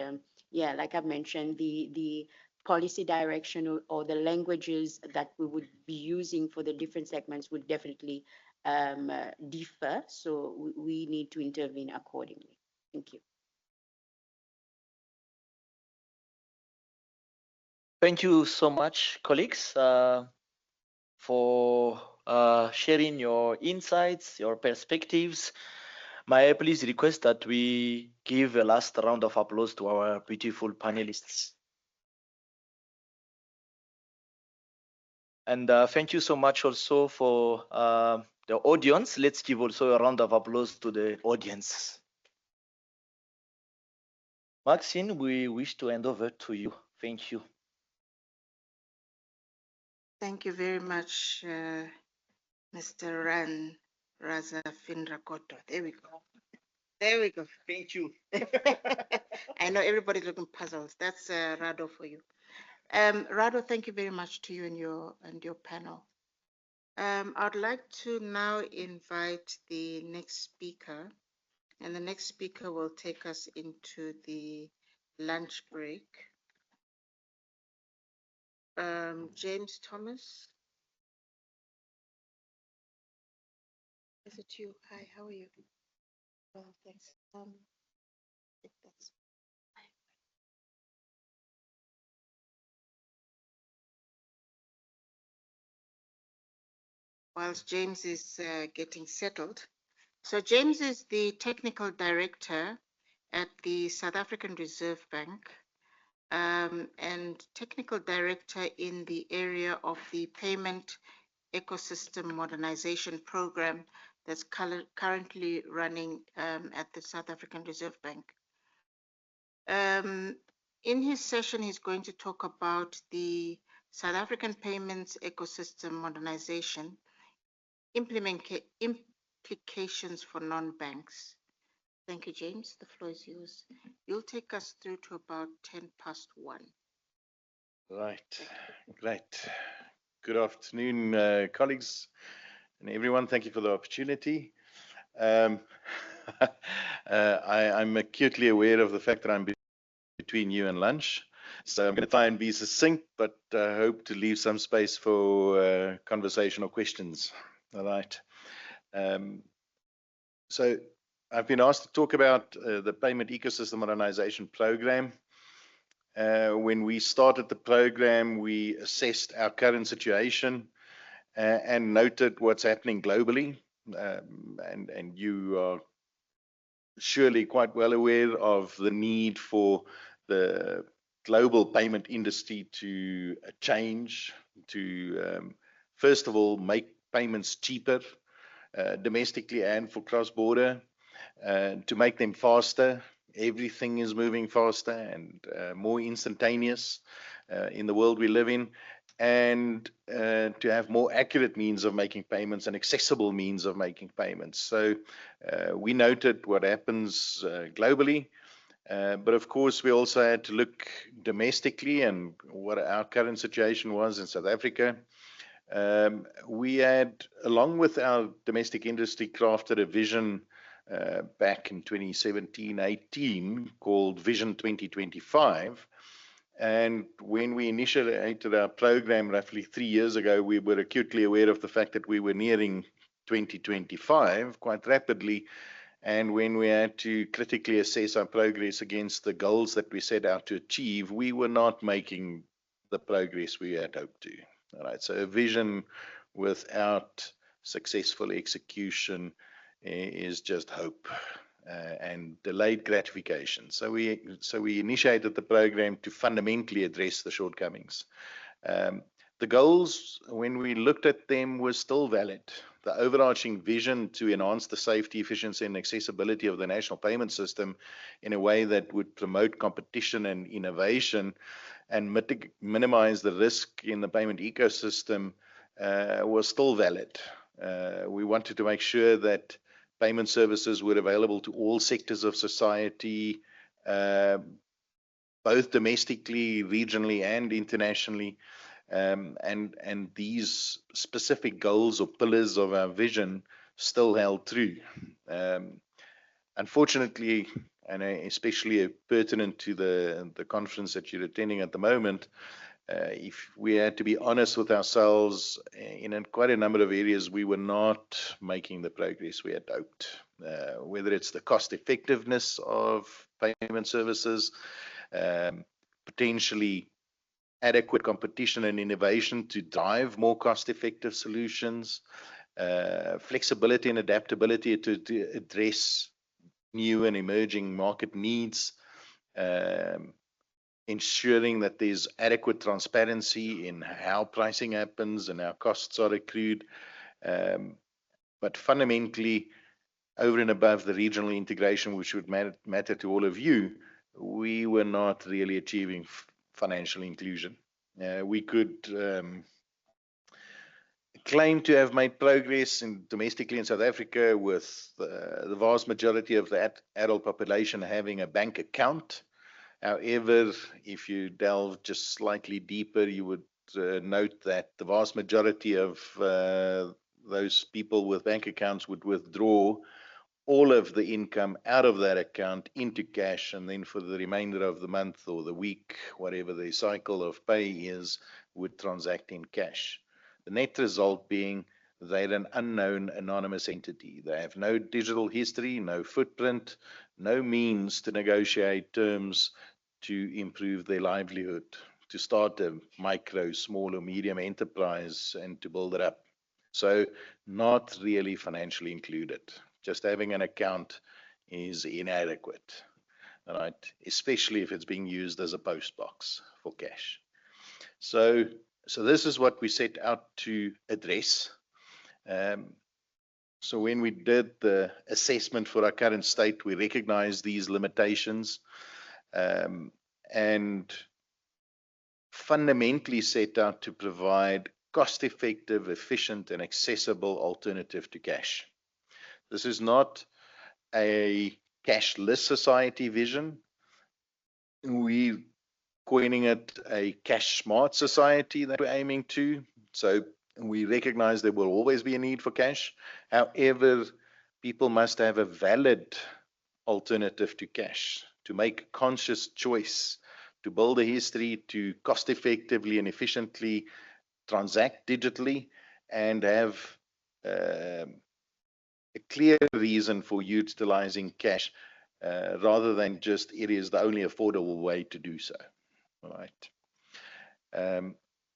yeah, like I've mentioned, the policy direction or the languages that we would be using for the different segments would definitely differ. So we need to intervene accordingly. Thank you. Thank you so much, colleagues, for sharing your insights, your perspectives. May I please request that we give a last round of applause to our beautiful panelists. And thank you so much also for the audience. Let's give also a round of applause to the audience. Maxine, we wish to hand over to you. Thank you. Thank you very much, Mr. Ran Raza Finrakoto. There we go. There we go. Thank you. I know everybody's looking puzzled. That's Rado for you. Rado, thank you very much to you and your panel. I'd like to now invite the next speaker, and the next speaker will take us into the lunch break. James Thomas. Is it you? Hi, how are you? Well, thanks. I think that's whilst James is getting settled. So James is the technical director at the South African Reserve Bank and technical director in the area of the payment ecosystem modernization program that's currently running at the South African Reserve Bank. In his session, he's going to talk about the South African payments ecosystem modernization, implications for non-banks. Thank you, James. The floor is yours. You'll take us through to about 1:10. Right, great. Good afternoon, colleagues and everyone. Thank you for the opportunity. I'm acutely aware of the fact that I'm between you and lunch, so I'm going to try and be succinct, but hope to leave some space for conversation or questions. All right. So I've been asked to talk about the payment ecosystem modernization program. When we started the program, we assessed our current situation and noted what's happening globally. And you are surely quite well aware of the need for the global payment industry to change, to first of all make payments cheaper domestically and for cross-border, to make them faster. Everything is moving faster and more instantaneous in the world we live in, and to have more accurate means of making payments and accessible means of making payments. So we noted what happens globally, but of course we also had to look domestically and what our current situation was in South Africa. We had, along with our domestic industry, crafted a vision back in 2017-18 called Vision 2025. And when we initiated our program roughly 3 years ago, we were acutely aware of the fact that we were nearing 2025 quite rapidly. And when we had to critically assess our progress against the goals that we set out to achieve, we were not making the progress we had hoped to. All right, so a vision without successful execution is just hope and delayed gratification. So we initiated the program to fundamentally address the shortcomings. The goals, when we looked at them, were still valid. The overarching vision to enhance the safety, efficiency, and accessibility of the national payment system in a way that would promote competition and innovation and minimize the risk in the payment ecosystem was still valid. We wanted to make sure that payment services were available to all sectors of society, both domestically, regionally, and internationally. And these specific goals or pillars of our vision still held true. Unfortunately, and especially pertinent to the conference that you're attending at the moment, if we had to be honest with ourselves, in quite a number of areas, we were not making the progress we had hoped. Whether it's the cost effectiveness of payment services, potentially adequate competition and innovation to drive more cost-effective solutions, flexibility and adaptability to address new and emerging market needs, ensuring that there's adequate transparency in how pricing happens and how costs are accrued. But fundamentally, over and above the regional integration, which would matter to all of you, we were not really achieving financial inclusion. We could claim to have made progress domestically in South Africa with the vast majority of the adult population having a bank account. However, if you delve just slightly deeper, you would note that the vast majority of those people with bank accounts would withdraw all of the income out of that account into cash, and then for the remainder of the month or the week, whatever the cycle of pay is, would transact in cash. The net result being they're an unknown anonymous entity. They have no digital history, no footprint, no means to negotiate terms to improve their livelihood, to start a micro, small or medium enterprise and to build it up. So not really financially included. Just having an account is inadequate, right? Especially if it's being used as a post box for cash. So this is what we set out to address. So when we did the assessment for our current state, we recognized these limitations and fundamentally set out to provide cost-effective, efficient, and accessible alternative to cash. This is not a cashless society vision. We're coining it a cash-smart society that we're aiming to. So we recognize there will always be a need for cash. However, people must have a valid alternative to cash, to make a conscious choice, to build a history, to cost-effectively and efficiently transact digitally, and have a clear reason for utilizing cash rather than just it is the only affordable way to do so. Right.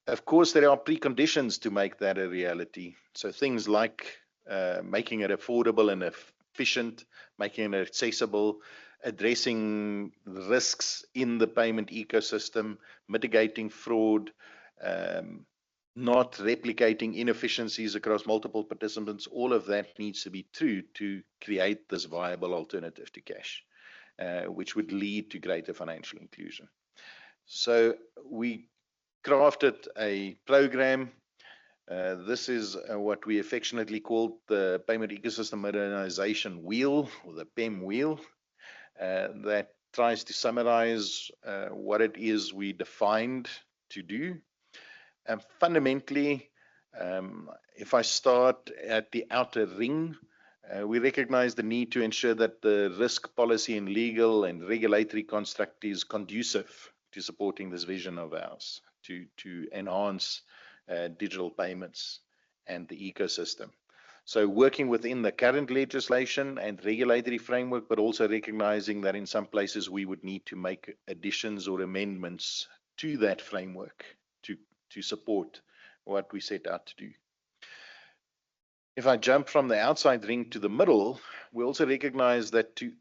Of course, there are preconditions to make that a reality. So things like making it affordable and efficient, making it accessible, addressing risks in the payment ecosystem, mitigating fraud, not replicating inefficiencies across multiple participants. All of that needs to be true to create this viable alternative to cash, which would lead to greater financial inclusion. So we crafted a program. This is what we affectionately call the Payment Ecosystem Modernization Wheel, or the PEM Wheel, that tries to summarize what it is we defined to do. And fundamentally, if I start at the outer ring, we recognize the need to ensure that the risk policy and legal and regulatory construct is conducive to supporting this vision of ours, to enhance digital payments and the ecosystem. So working within the current legislation and regulatory framework, but also recognizing that in some places we would need to make additions or amendments to that framework to support what we set out to do. If I jump from the outside ring to the middle, we also recognize that to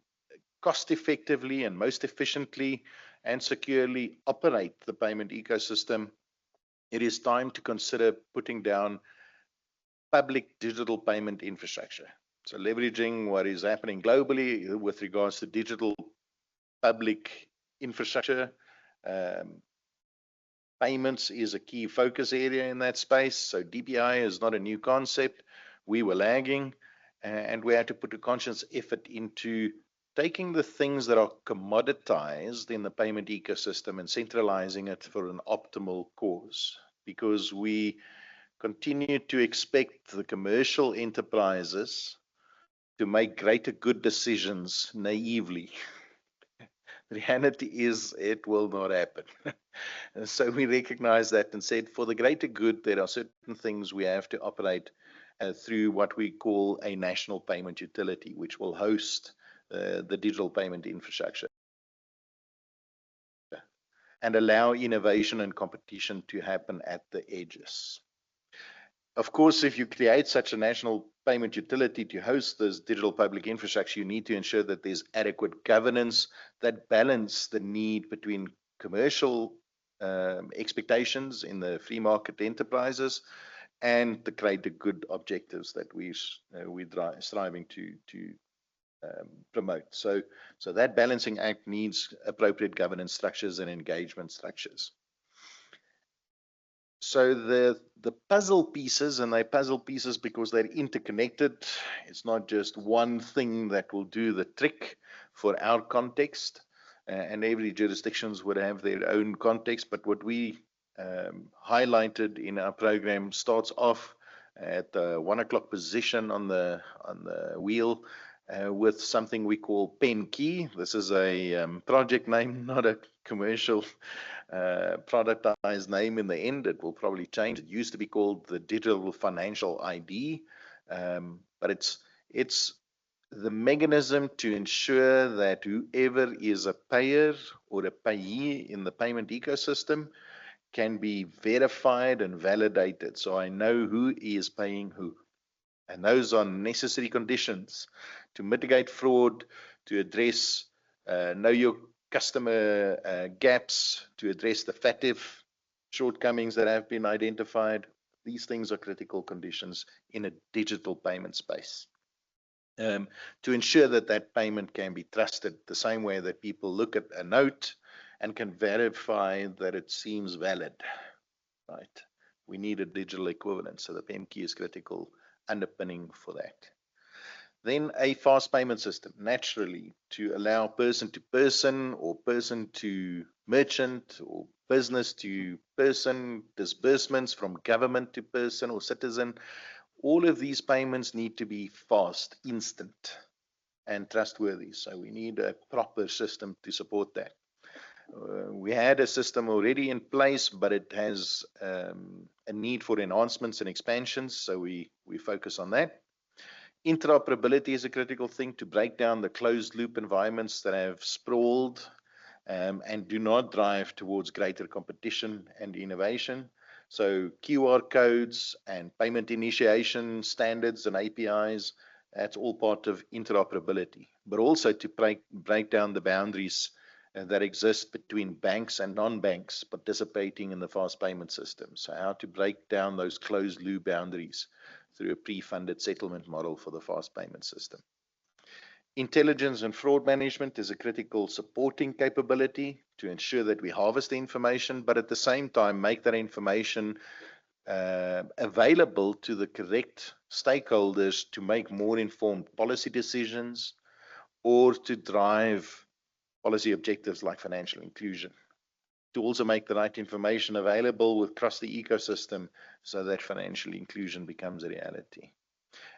cost effectively and most efficiently and securely operate the payment ecosystem, it is time to consider putting down public digital payment infrastructure. So leveraging what is happening globally with regards to digital public infrastructure. Payments is a key focus area in that space. So DPI is not a new concept. We were lagging, and we had to put a conscious effort into taking the things that are commoditized in the payment ecosystem and centralizing it for an optimal cause, because we continue to expect the commercial enterprises to make greater good decisions naively reality is it will not happen. And so we recognize that and said, for the greater good, there are certain things we have to operate through what we call a national payment utility, which will host the digital payment infrastructure and allow innovation and competition to happen at the edges. Of course, if you create such a national payment utility to host this digital public infrastructure, you need to ensure that there's adequate governance that balance the need between commercial expectations in the free market enterprises and the greater good objectives that we're striving to promote. So that balancing act needs appropriate governance structures and engagement structures. So the puzzle pieces, and they're puzzle pieces because they're interconnected. It's not just one thing that will do the trick for our context, and every jurisdictions would have their own context. But what we highlighted in our program starts off at the 1 o'clock position on the wheel with something we call Pen Key. This is a project name, not a commercial productized name in the end. It will probably change. It used to be called the Digital Financial ID, but it's the mechanism to ensure that whoever is a payer or a payee in the payment ecosystem can be verified and validated. So I know who is paying who. And those are necessary conditions to mitigate fraud, to address know your customer gaps, to address the FATF shortcomings that have been identified. These things are critical conditions in a digital payment space. To ensure that that payment can be trusted the same way that people look at a note and can verify that it seems valid, right? We need a digital equivalent, so the PEM key is critical underpinning for that. Then a fast payment system, naturally, to allow person to person or person to merchant or business to person disbursements from government to person or citizen. All of these payments need to be fast, instant, and trustworthy. So we need a proper system to support that. We had a system already in place, but it has a need for enhancements and expansions, so we focus on that. Interoperability is a critical thing to break down the closed loop environments that have sprawled and do not drive towards greater competition and innovation. So QR codes and payment initiation standards and APIs, that's all part of interoperability, but also to break down the boundaries that exist between banks and non-banks participating in the fast payment system. So how to break down those closed loop boundaries through a pre-funded settlement model for the fast payment system. Intelligence and fraud management is a critical supporting capability to ensure that we harvest the information, but at the same time make that information available to the correct stakeholders to make more informed policy decisions or to drive policy objectives like financial inclusion, to also make the right information available across the ecosystem so that financial inclusion becomes a reality.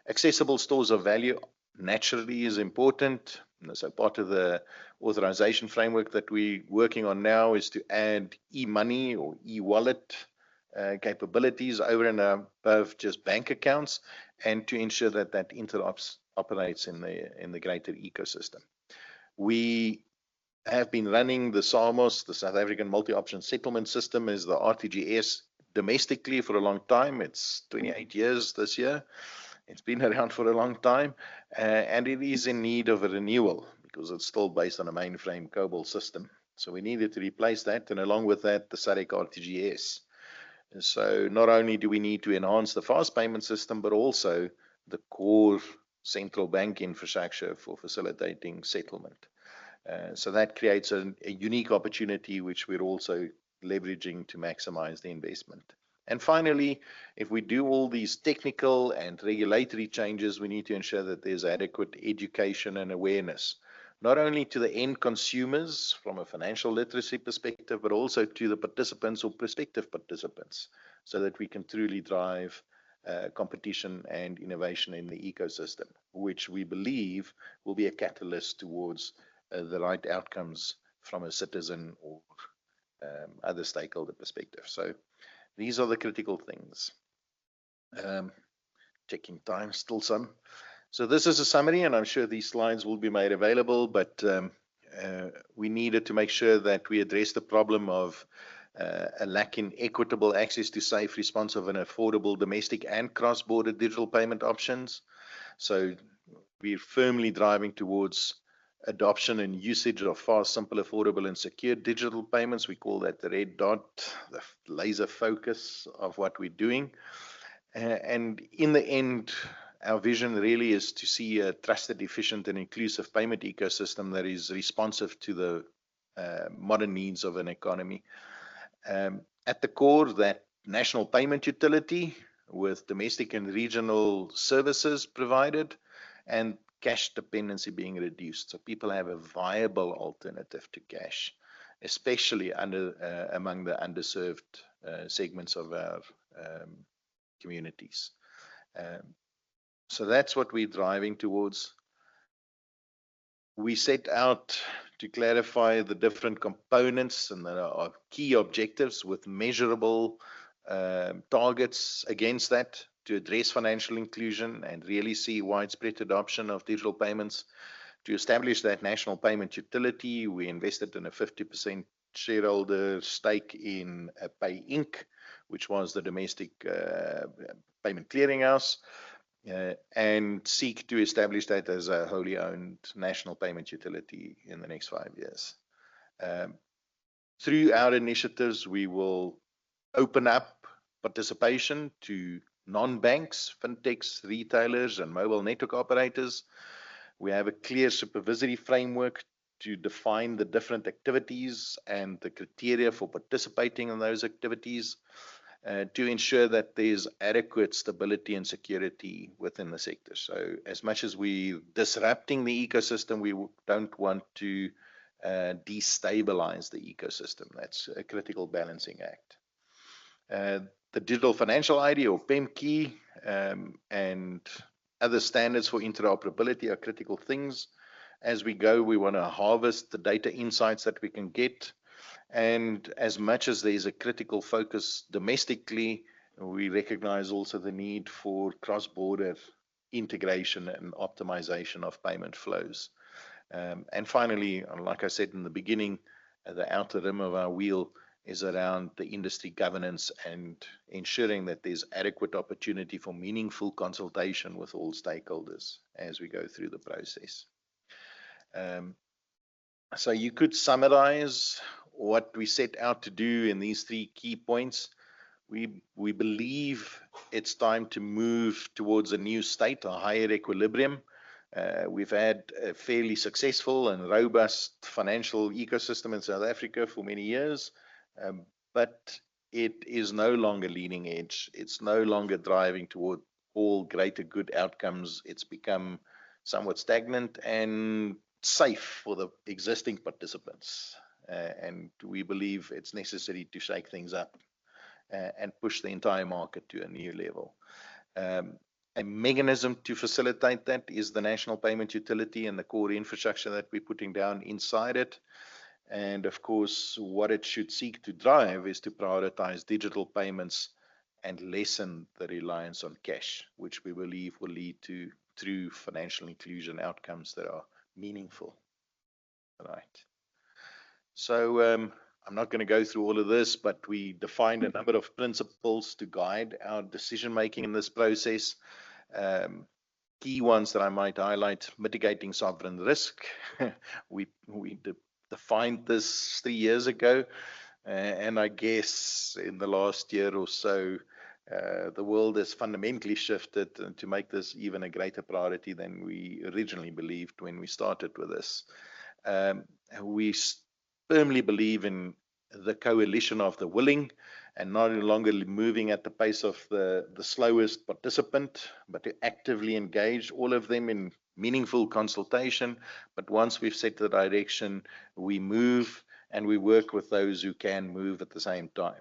Accessible stores of value naturally is important. So part of the authorization framework that we're working on now is to add e-money or e-wallet capabilities over and above just bank accounts, and to ensure that that operates in the greater ecosystem. We have been running the SAMOS, the South African Multi-Option Settlement System, as the RTGS domestically for a long time. It's 28 years this year. It's been around for a long time, and it is in need of a renewal because it's still based on a mainframe COBOL system. So we needed to replace that, and along with that, the SADC RTGS. And so not only do we need to enhance the fast payment system, but also the core central bank infrastructure for facilitating settlement. So that creates a unique opportunity, which we're also leveraging to maximize the investment. And finally, if we do all these technical and regulatory changes, we need to ensure that there's adequate education and awareness, not only to the end consumers from a financial literacy perspective, but also to the participants or prospective participants, so that we can truly drive competition and innovation in the ecosystem, which we believe will be a catalyst towards the right outcomes from a citizen or other stakeholder perspective. So these are the critical things. Checking time, still some. So this is a summary, and I'm sure these slides will be made available, but we needed to make sure that we address the problem of a lack in equitable access to safe, responsive, and affordable domestic and cross-border digital payment options. So we're firmly driving towards adoption and usage of fast, simple, affordable, and secure digital payments. We call that the red dot, the laser focus of what we're doing. And in the end, our vision really is to see a trusted, efficient, and inclusive payment ecosystem that is responsive to the modern needs of an economy. At the core, that national payment utility with domestic and regional services provided and cash dependency being reduced. So people have a viable alternative to cash, especially among the underserved segments of our communities. So that's what we're driving towards. We set out to clarify the different components and the key objectives with measurable targets against that to address financial inclusion and really see widespread adoption of digital payments. To establish that national payment utility, we invested in a 50% shareholder stake in Pay Inc., which was the domestic payment clearinghouse, and seek to establish that as a wholly owned national payment utility in the next 5 years. Through our initiatives, we will open up participation to non-banks, fintechs, retailers, and mobile network operators. We have a clear supervisory framework to define the different activities and the criteria for participating in those activities to ensure that there's adequate stability and security within the sector. So as much as we're disrupting the ecosystem, we don't want to destabilize the ecosystem. That's a critical balancing act. The digital financial ID or PEM-key and other standards for interoperability are critical things. As we go, we want to harvest the data insights that we can get. And as much as there's a critical focus domestically, we recognize also the need for cross-border integration and optimization of payment flows. And finally, like I said in the beginning, the outer rim of our wheel is around the industry governance and ensuring that there's adequate opportunity for meaningful consultation with all stakeholders as we go through the process. So you could summarize what we set out to do in these 3 key points. We believe it's time to move towards a new state, a higher equilibrium. We've had a fairly successful and robust financial ecosystem in South Africa for many years, but it is no longer leading edge. It's no longer driving toward all greater good outcomes. It's become somewhat stagnant and safe for the existing participants. And we believe it's necessary to shake things up and push the entire market to a new level. A mechanism to facilitate that is the national payment utility and the core infrastructure that we're putting down inside it. And of course, what it should seek to drive is to prioritize digital payments and lessen the reliance on cash, which we believe will lead to true financial inclusion outcomes that are meaningful. Right. So I'm not going to go through all of this, but we defined a number of principles to guide our decision making in this process. Key ones that I might highlight: mitigating sovereign risk. We defined this 3 years ago, and I guess in the last year or so, the world has fundamentally shifted to make this even a greater priority than we originally believed when we started with this. We firmly believe in the coalition of the willing and not longer moving at the pace of the slowest participant, but to actively engage all of them in meaningful consultation. But once we've set the direction, we move and we work with those who can move at the same time.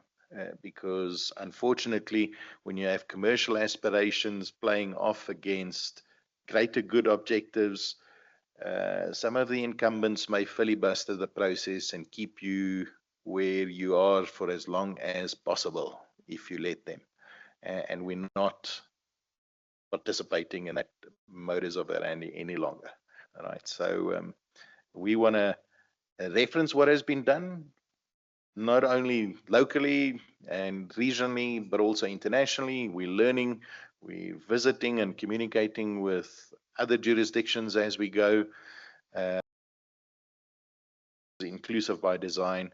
Because unfortunately, when you have commercial aspirations playing off against greater good objectives, Some of the incumbents may filibuster the process and keep you where you are for as long as possible if you let them. And we're not participating in that modus operandi any longer. All right. So we want to reference what has been done, not only locally and regionally, but also internationally. We're learning, we're visiting and communicating with other jurisdictions as we go. Inclusive by design,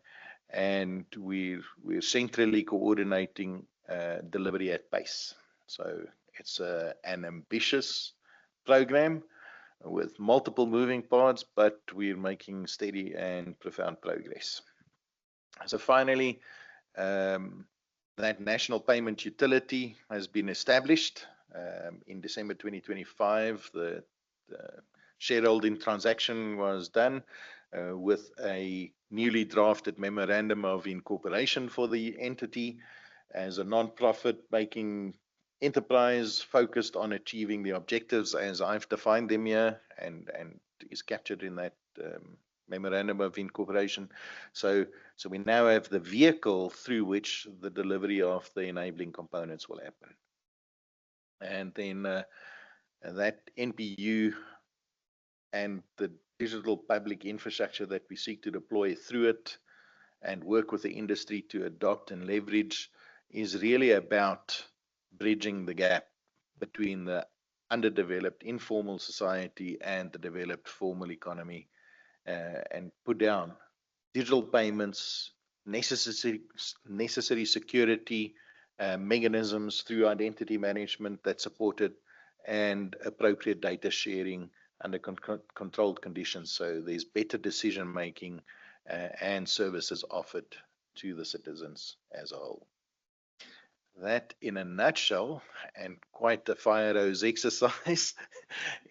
and we're centrally coordinating delivery at pace. So it's an ambitious program with multiple moving parts, but we're making steady and profound progress. So finally, that national payment utility has been established. In December 2025, the shareholding transaction was done with a newly drafted memorandum of incorporation for the entity as a non-profit making enterprise focused on achieving the objectives as I've defined them here and is captured in that memorandum of incorporation. So we now have the vehicle through which the delivery of the enabling components will happen. And then that NPU and the digital public infrastructure that we seek to deploy through it and work with the industry to adopt and leverage is really about bridging the gap between the underdeveloped informal society and the developed formal economy, and put down digital payments, necessary security mechanisms through identity management that's supported, and appropriate data sharing under controlled conditions, so there's better decision making and services offered to the citizens as a whole. That, in a nutshell, and quite a fire hose exercise,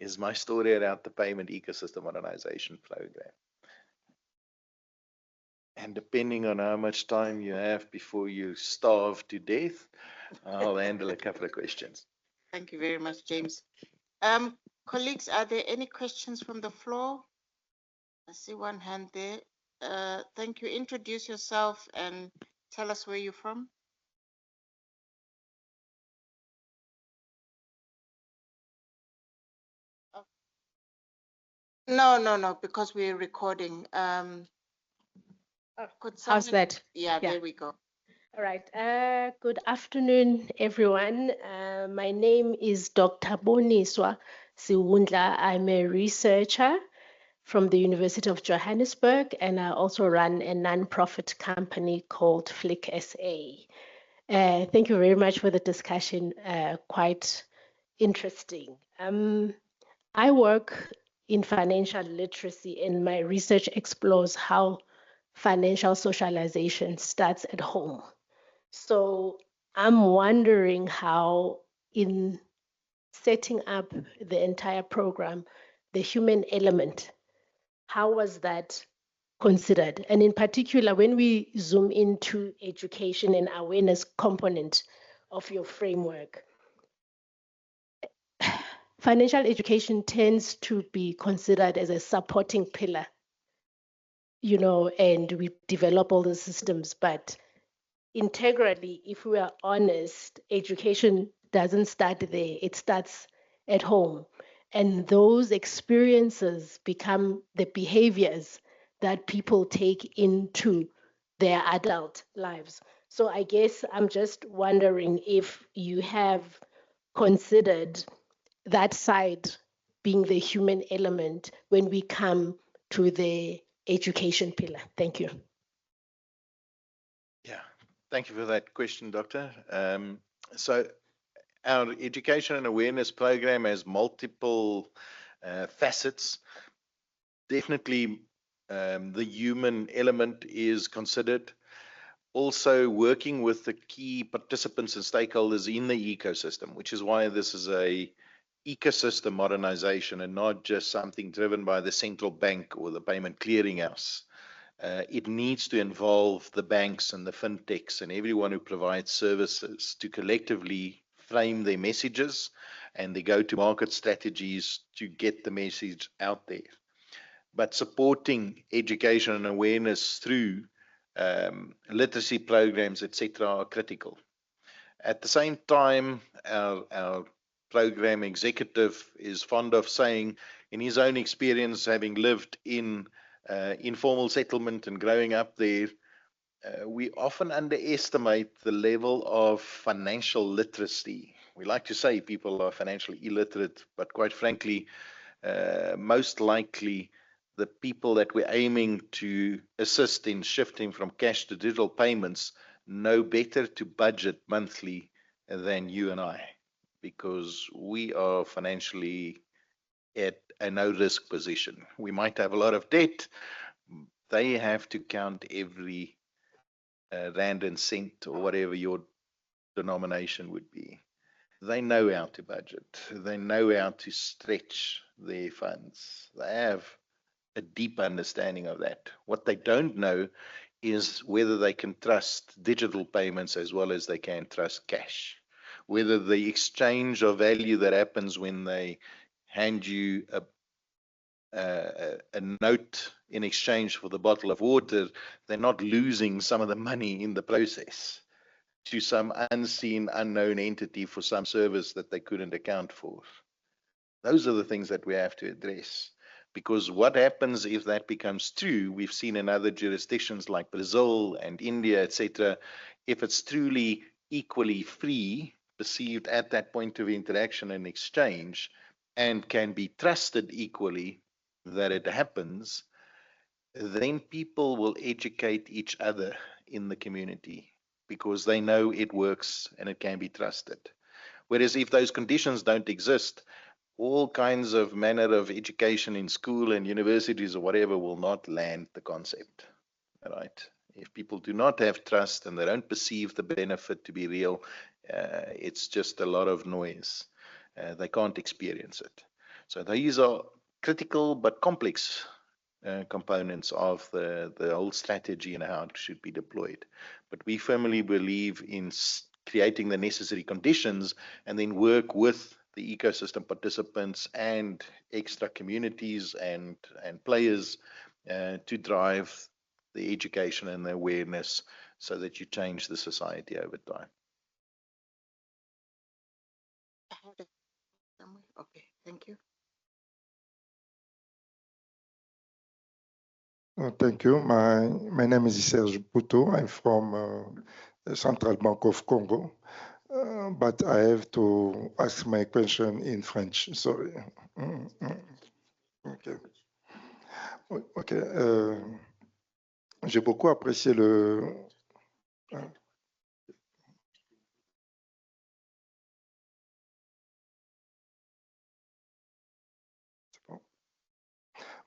is my story around the payment ecosystem modernization program. And depending on how much time you have before you starve to death, I'll handle a couple of questions. Thank you very much, James. Colleagues, are there any questions from the floor? I see one hand there. Thank you. Introduce yourself and tell us where you're from. Oh. No, because we're recording. How's that? Yeah, there we go. All right. Good afternoon, everyone. My name is Dr. Boniswa Siwundla. I'm a researcher from the University of Johannesburg, and I also run a non-profit company called Flick SA. Thank you very much for the discussion. Quite interesting. I work in financial literacy, and my research explores how financial socialization starts at home. So I'm wondering how, in setting up the entire program, the human element, how was that considered? And in particular, when we zoom into education and awareness component of your framework, financial education tends to be considered as a supporting pillar, and we develop all the systems, but integrally, if we are honest, education doesn't start there, it starts at home. And those experiences become the behaviors that people take into their adult lives. So I guess I'm just wondering if you have considered that side being the human element when we come to the education pillar. Thank you. Yeah, thank you for that question, Doctor. So our education and awareness program has multiple facets. Definitely the human element is considered. Also working with the key participants and stakeholders in the ecosystem, which is why this is a ecosystem modernization and not just something driven by the central bank or the payment clearinghouse. It needs to involve the banks and the fintechs and everyone who provides services to collectively frame their messages and their go-to-market strategies to get the message out there. but supporting education and awareness through literacy programs, etc., are critical. At the same time, our program executive is fond of saying, in his own experience, having lived in informal settlement and growing up there, we often underestimate the level of financial literacy. We like to say people are financially illiterate, but quite frankly, most likely the people that we're aiming to assist in shifting from cash to digital payments know better to budget monthly than you and I, because we are financially at a no-risk position. We might have a lot of debt. They have to count every rand and cent or whatever your denomination would be. They know how to budget. They know how to stretch their funds. They have a deep understanding of that. What they don't know is whether they can trust digital payments as well as they can trust cash. Whether the exchange of value that happens when they hand you a note in exchange for the bottle of water, they're not losing some of the money in the process to some unseen, unknown entity for some service that they couldn't account for. Those are the things that we have to address. Because what happens if that becomes true, we've seen in other jurisdictions like Brazil and India, etc., if it's truly equally free, perceived at that point of interaction and exchange, and can be trusted equally that it happens, then people will educate each other in the community because they know it works and it can be trusted. Whereas if those conditions don't exist, all kinds of manner of education in school and universities or whatever will not land the concept, right? If people do not have trust and they don't perceive the benefit to be real, it's just a lot of noise. They can't experience it. So these are critical but complex components of the whole strategy and how it should be deployed. But we firmly believe in creating the necessary conditions and then work with the ecosystem participants and extra communities and players to drive the education and the awareness so that you change the society over time. Okay, thank you. Thank you. My name is Serge Bouto. I'm from Central Bank of Congo. But I have to ask my question in French. Sorry. Okay. Okay. J'ai beaucoup apprécié le.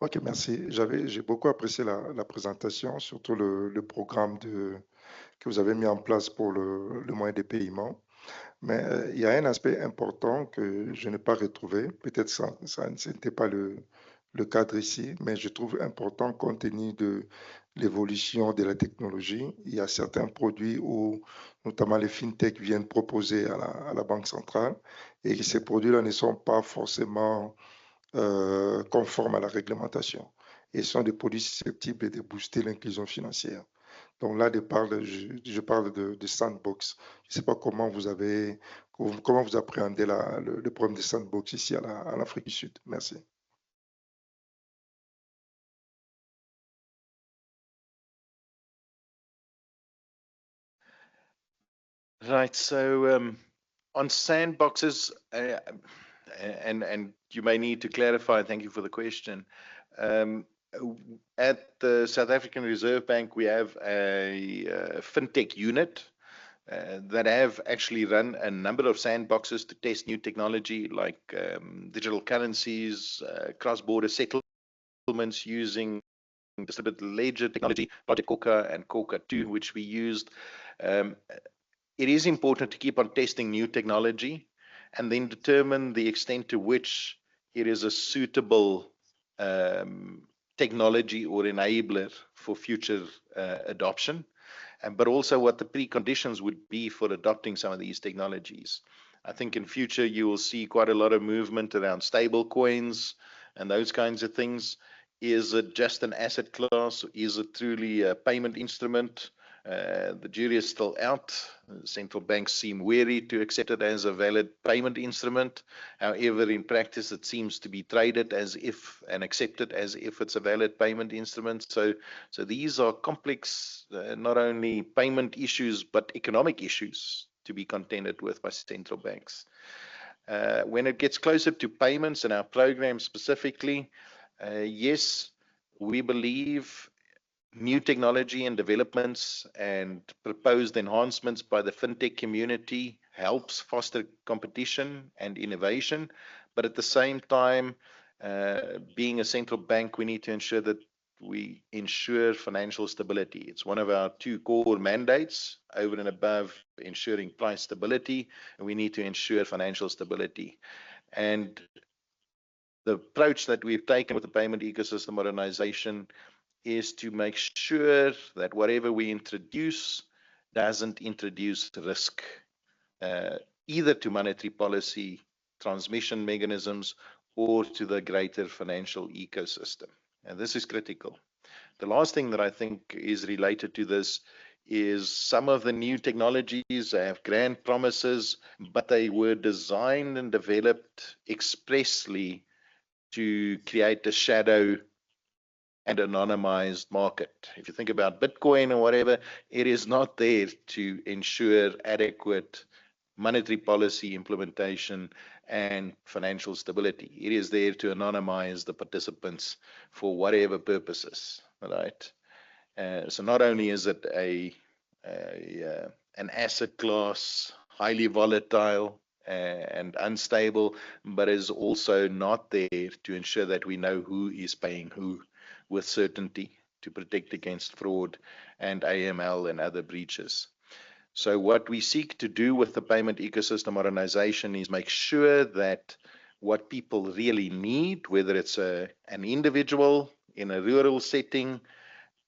Ok, merci. J'ai beaucoup apprécié la présentation, surtout le programme que vous avez mis en place pour le moyen de paiement. Mais il y a un aspect important que je n'ai pas retrouvé. Peut-être ça n'était pas le cadre ici, mais je trouve important compte tenu de l'évolution de la technologie. Il y a certains produits où, notamment les fintechs, viennent proposer à la Banque centrale et que ces produits-là ne sont pas forcément conformes à la réglementation et sont des produits susceptibles de booster l'inclusion financière. Donc là, je parle de sandbox. Je ne sais pas comment vous appréhendez le problème de sandbox ici en Afrique du Sud. Merci. Right. So on sandboxes, and you may need to clarify. Thank you for the question. At the South African Reserve Bank, we have a fintech unit that have actually run a number of sandboxes to test new technology like digital currencies, cross-border settlements using distributed ledger technology, Project Coca and Coca 2, which we used. It is important to keep on testing new technology and then determine the extent to which it is a suitable technology or enabler for future adoption, but also what the preconditions would be for adopting some of these technologies. I think in future you will see quite a lot of movement around stable coins and those kinds of things. Is it just an asset class? Is it truly a payment instrument? The jury is still out. Central banks seem wary to accept it as a valid payment instrument. However, in practice, it seems to be traded as if and accepted as if it's a valid payment instrument. So these are complex, not only payment issues, but economic issues to be contended with by central banks. When it gets closer to payments and our program specifically, yes, we believe new technology and developments and proposed enhancements by the fintech community helps foster competition and innovation. But at the same time, being a central bank, we need to ensure that we ensure financial stability. It's one of our two core mandates over and above ensuring price stability, and we need to ensure financial stability. And the approach that we've taken with the payment ecosystem modernization is to make sure that whatever we introduce doesn't introduce risk, either to monetary policy transmission mechanisms or to the greater financial ecosystem. And this is critical. The last thing that I think is related to this is some of the new technologies have grand promises, but they were designed and developed expressly to create a shadow and anonymized market. If you think about Bitcoin or whatever, it is not there to ensure adequate monetary policy implementation and financial stability. It is there to anonymize the participants for whatever purposes, right? So not only is it an asset class, highly volatile and unstable, but is also not there to ensure that we know who is paying who with certainty to protect against fraud and AML and other breaches. So what we seek to do with the payment ecosystem modernization is make sure that what people really need, whether it's an individual in a rural setting,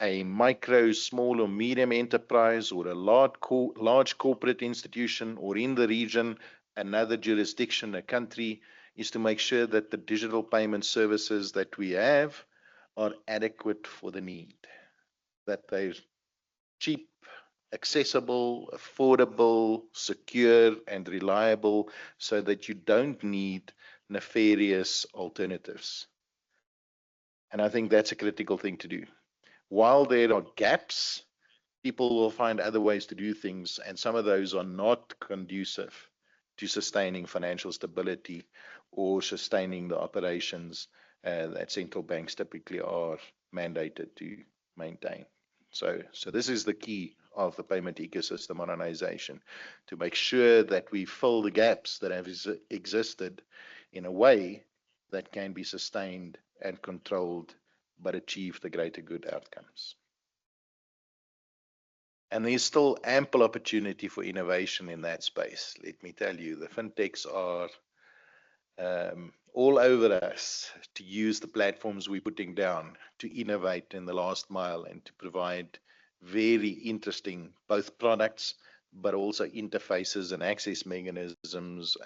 a micro, small or medium enterprise, or a large corporate institution, or in the region, another jurisdiction, a country, is to make sure that the digital payment services that we have are adequate for the need, that they're cheap, accessible, affordable, secure, and reliable, so that you don't need nefarious alternatives. And I think that's a critical thing to do. While there are gaps, people will find other ways to do things, and some of those are not conducive to sustaining financial stability or sustaining the operations that central banks typically are mandated to maintain. So this is the key of the payment ecosystem modernization, to make sure that we fill the gaps that have existed in a way that can be sustained and controlled, but achieve the greater good outcomes. And there's still ample opportunity for innovation in that space. Let me tell you, the fintechs are all over us to use the platforms we're putting down to innovate in the last mile and to provide very interesting both products, but also interfaces and access mechanisms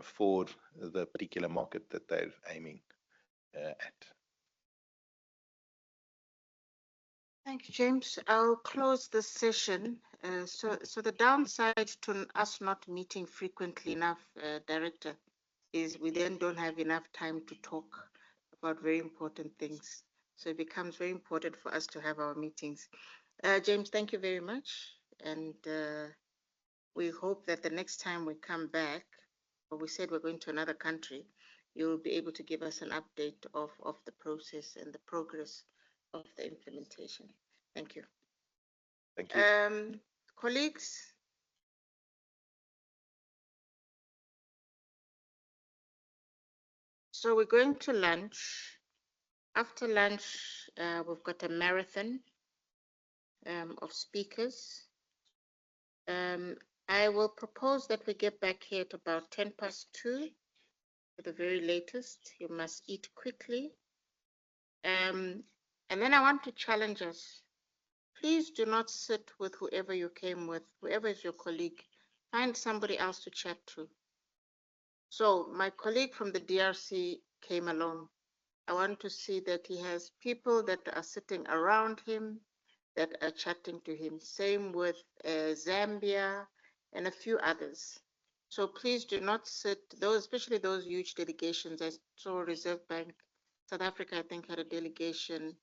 for the particular market that they're aiming at. Thank you, James. I'll close this session. So the downside to us not meeting frequently enough, Director, is we then don't have enough time to talk about very important things. So it becomes very important for us to have our meetings. James, thank you very much. And we hope that the next time we come back, or we said we're going to another country, you'll be able to give us an update of the process and the progress of the implementation. Thank you. Thank you. Colleagues, so we're going to lunch. After lunch, we've got a marathon of speakers. I will propose that we get back here at about 2:10 at the very latest. You must eat quickly. And then I want to challenge us. Please do not sit with whoever you came with, whoever is your colleague. Find somebody else to chat to. So my colleague from the DRC came alone. I want to see that he has people that are sitting around him that are chatting to him. Same with Zambia and a few others. So please do not sit, those, especially those huge delegations. I saw Reserve Bank, South Africa, I think, had a delegation.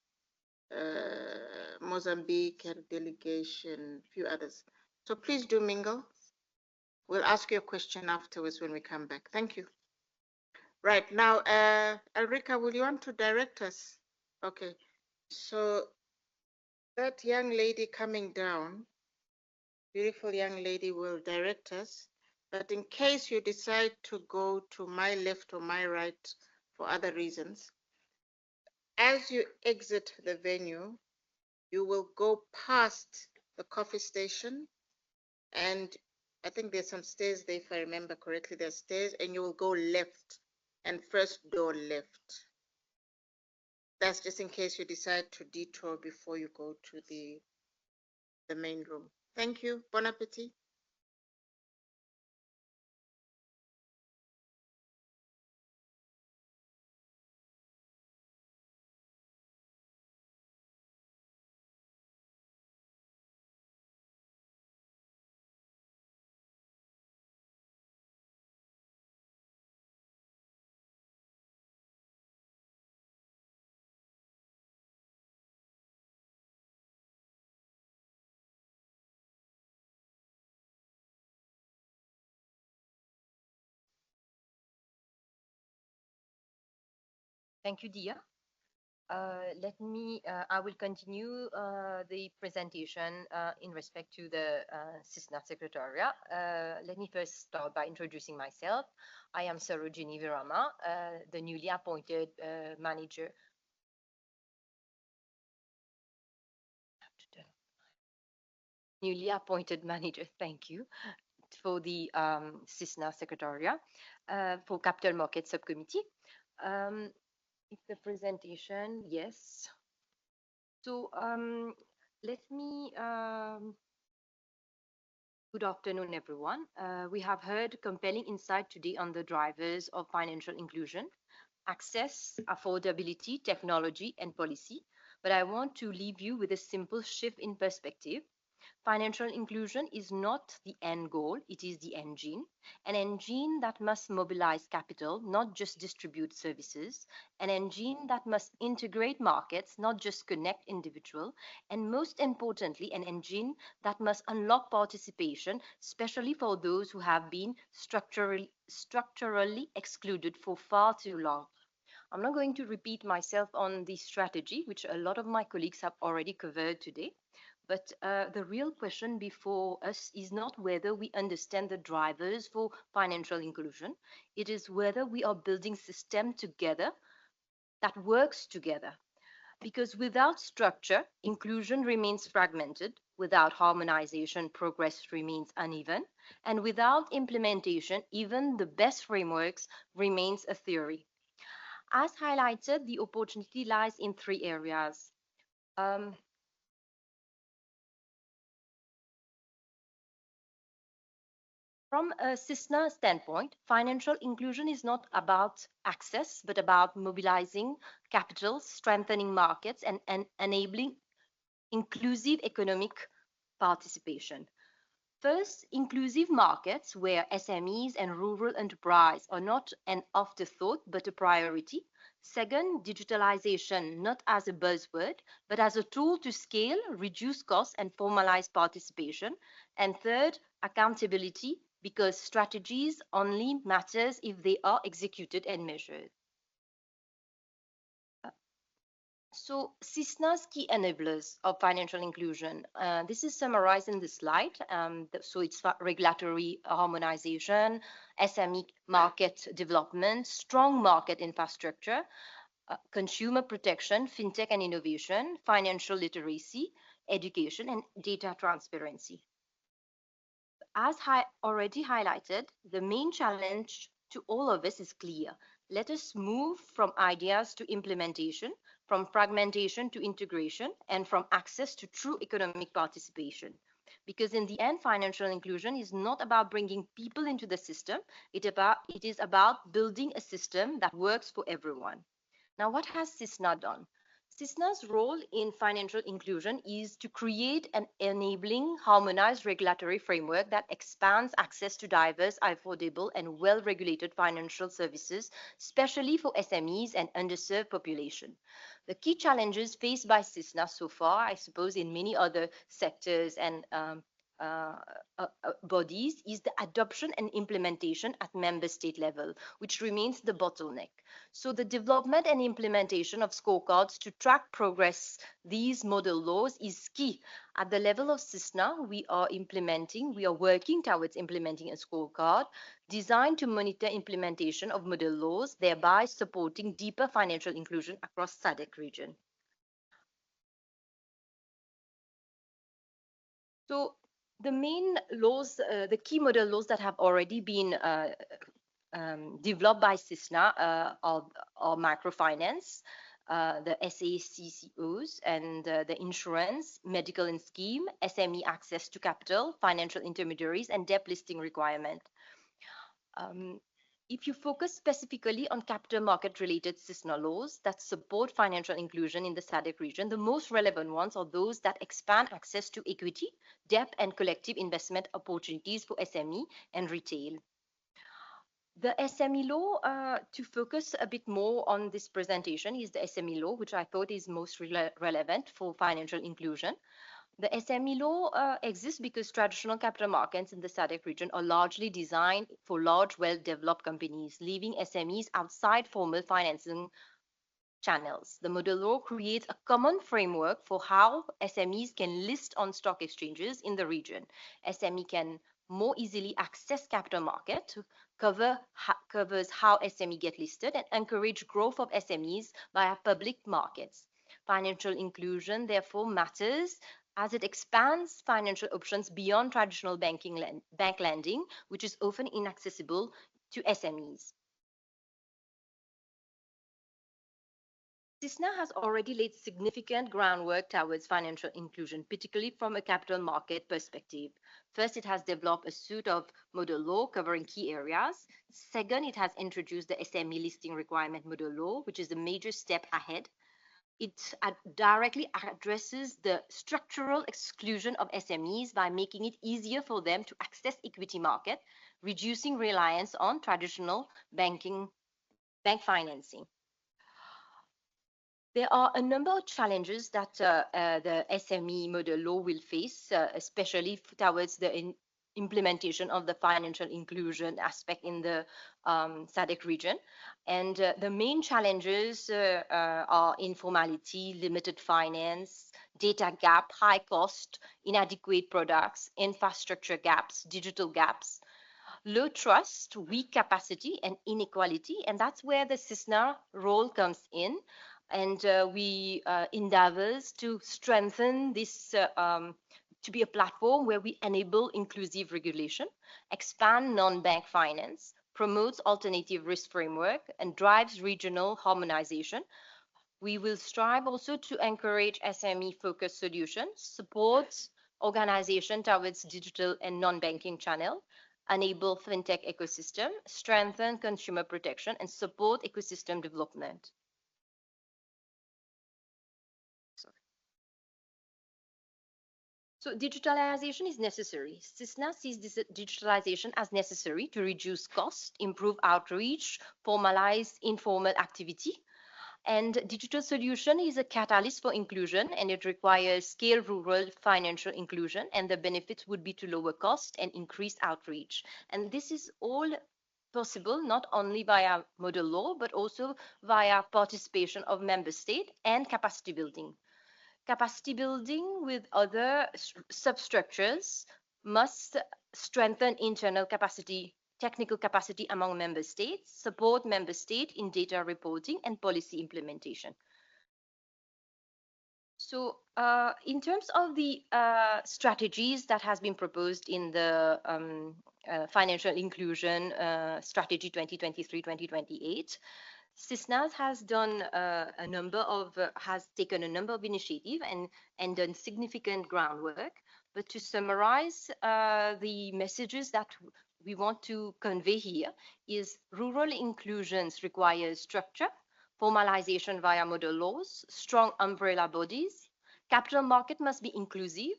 Mozambique had a delegation, a few others. So please do mingle. We'll ask you a question afterwards when we come back. Thank you. Right now, Ulrika, will you want to direct us? Okay. So that young lady coming down, beautiful young lady, will direct us. But in case you decide to go to my left or my right for other reasons, as you exit the venue, you will go past the coffee station, and I think there's some stairs there, if I remember correctly, there's stairs, and you will go left and first door left. That's just in case you decide to detour before you go to the main room. Thank you. Bon appetit. Thank you, Dia. I will continue the presentation in respect to the CISNA Secretariat. Let me first start by introducing myself. I am Sarojini Virama, the newly appointed manager. Newly appointed manager, thank you, for the CISNA Secretariat for Capital Market Subcommittee. It's the presentation, yes. So let me, good afternoon, everyone. We have heard compelling insight today on the drivers of financial inclusion, access, affordability, technology, and policy. But I want to leave you with a simple shift in perspective. Financial inclusion is not the end goal, it is the engine. An engine that must mobilize capital, not just distribute services. An engine that must integrate markets, not just connect individuals. And most importantly, an engine that must unlock participation, especially for those who have been structurally excluded for far too long. I'm not going to repeat myself on the strategy, which a lot of my colleagues have already covered today. But the real question before us is not whether we understand the drivers for financial inclusion. It is whether we are building system together that works together. Because without structure, inclusion remains fragmented. Without harmonization, progress remains uneven. And without implementation, even the best frameworks remains a theory. As highlighted, the opportunity lies in three areas. From a CISNA standpoint, financial inclusion is not about access, but about mobilizing capital, strengthening markets, and enabling inclusive economic participation. First, inclusive markets where SMEs and rural enterprise are not an afterthought, but a priority. Second, digitalization, not as a buzzword, but as a tool to scale, reduce costs, and formalize participation. And third, accountability, because strategies only matters if they are executed and measured. So CISNA's key enablers of financial inclusion, this is summarized in this slide. So it's regulatory harmonization, SME market development, strong market infrastructure, consumer protection, fintech and innovation, financial literacy, education, and data transparency. As already highlighted, the main challenge to all of us is clear. Let us move from ideas to implementation, from fragmentation to integration, and from access to true economic participation. Because in the end, financial inclusion is not about bringing people into the system. It is about building a system that works for everyone. Now, what has CISNA done? CISNA's role in financial inclusion is to create an enabling, harmonized regulatory framework that expands access to diverse, affordable, and well-regulated financial services, especially for SMEs and underserved population. The key challenges faced by CISNA so far, I suppose, in many other sectors and bodies, is the adoption and implementation at member state level, which remains the bottleneck. So the development and implementation of scorecards to track progress these model laws is key. At the level of CISNA, we are working towards implementing a scorecard designed to monitor implementation of model laws, thereby supporting deeper financial inclusion across SADC region. So the main laws, the key model laws that have already been developed by CISNA are microfinance, the SACCOs, and the insurance, medical and scheme, SME access to capital, financial intermediaries, and debt listing requirement. If you focus specifically on capital market related CISNA laws that support financial inclusion in the SADC region, the most relevant ones are those that expand access to equity, debt, and collective investment opportunities for SME and retail. The SME law, to focus a bit more on this presentation, is the SME law, which I thought is most relevant for financial inclusion. The SME law exists because traditional capital markets in the SADC region are largely designed for large, well-developed companies, leaving SMEs outside formal financing channels. The model law creates a common framework for how SMEs can list on stock exchanges in the region. SME can more easily access capital market, covers how SME get listed, and encourage growth of SMEs via public markets. Financial inclusion therefore matters as it expands financial options beyond traditional bank lending, which is often inaccessible to SMEs. CISNA has already laid significant groundwork towards financial inclusion, particularly from a capital market perspective. First, it has developed a suite of model law covering key areas. Second, it has introduced the SME listing requirement model law, which is a major step ahead. It directly addresses the structural exclusion of SMEs by making it easier for them to access equity market, reducing reliance on traditional bank financing. There are a number of challenges that the SME model law will face, especially towards the implementation of the financial inclusion aspect in the SADC region. And the main challenges are informality, limited finance, data gap, high cost, inadequate products, infrastructure gaps, digital gaps, low trust, weak capacity, and inequality. And that's where the CISNA role comes in. And we endeavors to strengthen this to be a platform where we enable inclusive regulation, expand non-bank finance, promotes alternative risk framework, and drives regional harmonization. We will strive also to encourage SME-focused solutions, support organization towards digital and non-banking channel, enable fintech ecosystem, strengthen consumer protection, and support ecosystem development. So digitalization is necessary. CISNA sees this digitalization as necessary to reduce cost, improve outreach, formalize informal activity. And digital solution is a catalyst for inclusion, and it requires scale rural financial inclusion, and the benefits would be to lower cost and increased outreach. And this is all possible not only via model law, but also via participation of member state and capacity building. Capacity building with other substructures must strengthen internal capacity, technical capacity among member states, support member state in data reporting and policy implementation. So in terms of the strategies that has been proposed in the financial inclusion strategy 2023-2028, CISNA has done has taken a number of initiatives and done significant groundwork. But to summarize, the messages that we want to convey here is rural inclusions requires structure, formalization via model laws, strong umbrella bodies. Capital market must be inclusive,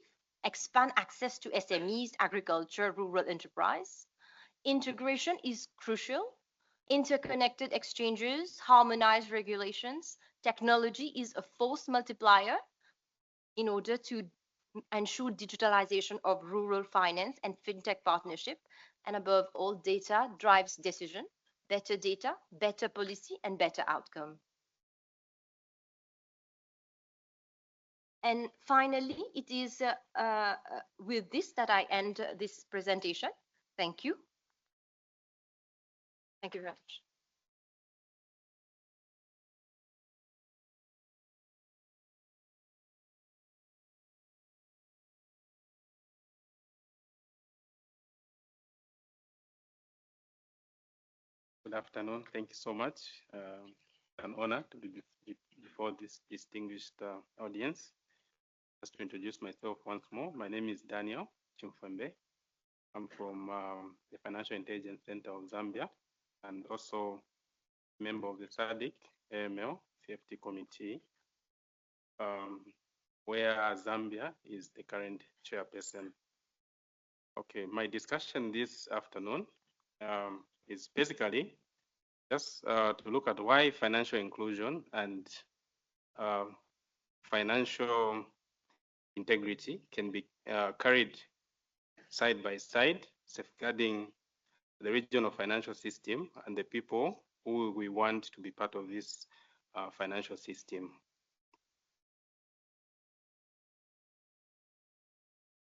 expand access to SMEs, agriculture, rural enterprise. Integration is crucial. Interconnected exchanges, harmonized regulations. Technology is a force multiplier in order to ensure digitalization of rural finance and fintech partnership. And above all, data drives decision. Better data, better policy, and better outcome. And finally, it is with this that I end this presentation. Thank you. Thank you very much. Good afternoon. Thank you so much. An honor to be before this distinguished audience. Just to introduce myself once more, my name is Daniel Chimfembe. I'm from the Financial Intelligence Center of Zambia and also member of the SADC AML Safety Committee, where Zambia is the current chairperson. Okay, my discussion this afternoon is basically just to look at why financial inclusion and financial integrity can be carried side by side, safeguarding the regional financial system and the people who we want to be part of this financial system.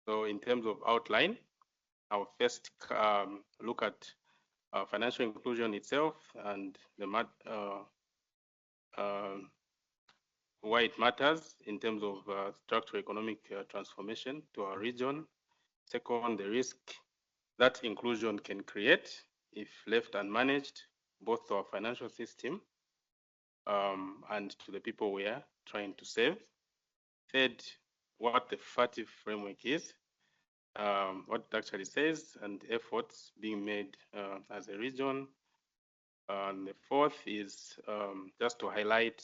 So in terms of outline, I'll first look at financial inclusion itself and the why it matters in terms of structural economic transformation to our region. Second, the risk that inclusion can create if left unmanaged, both to our financial system and to the people we are trying to serve. Third, what the FATF framework is, what it actually says, and efforts being made as a region. And the fourth is just to highlight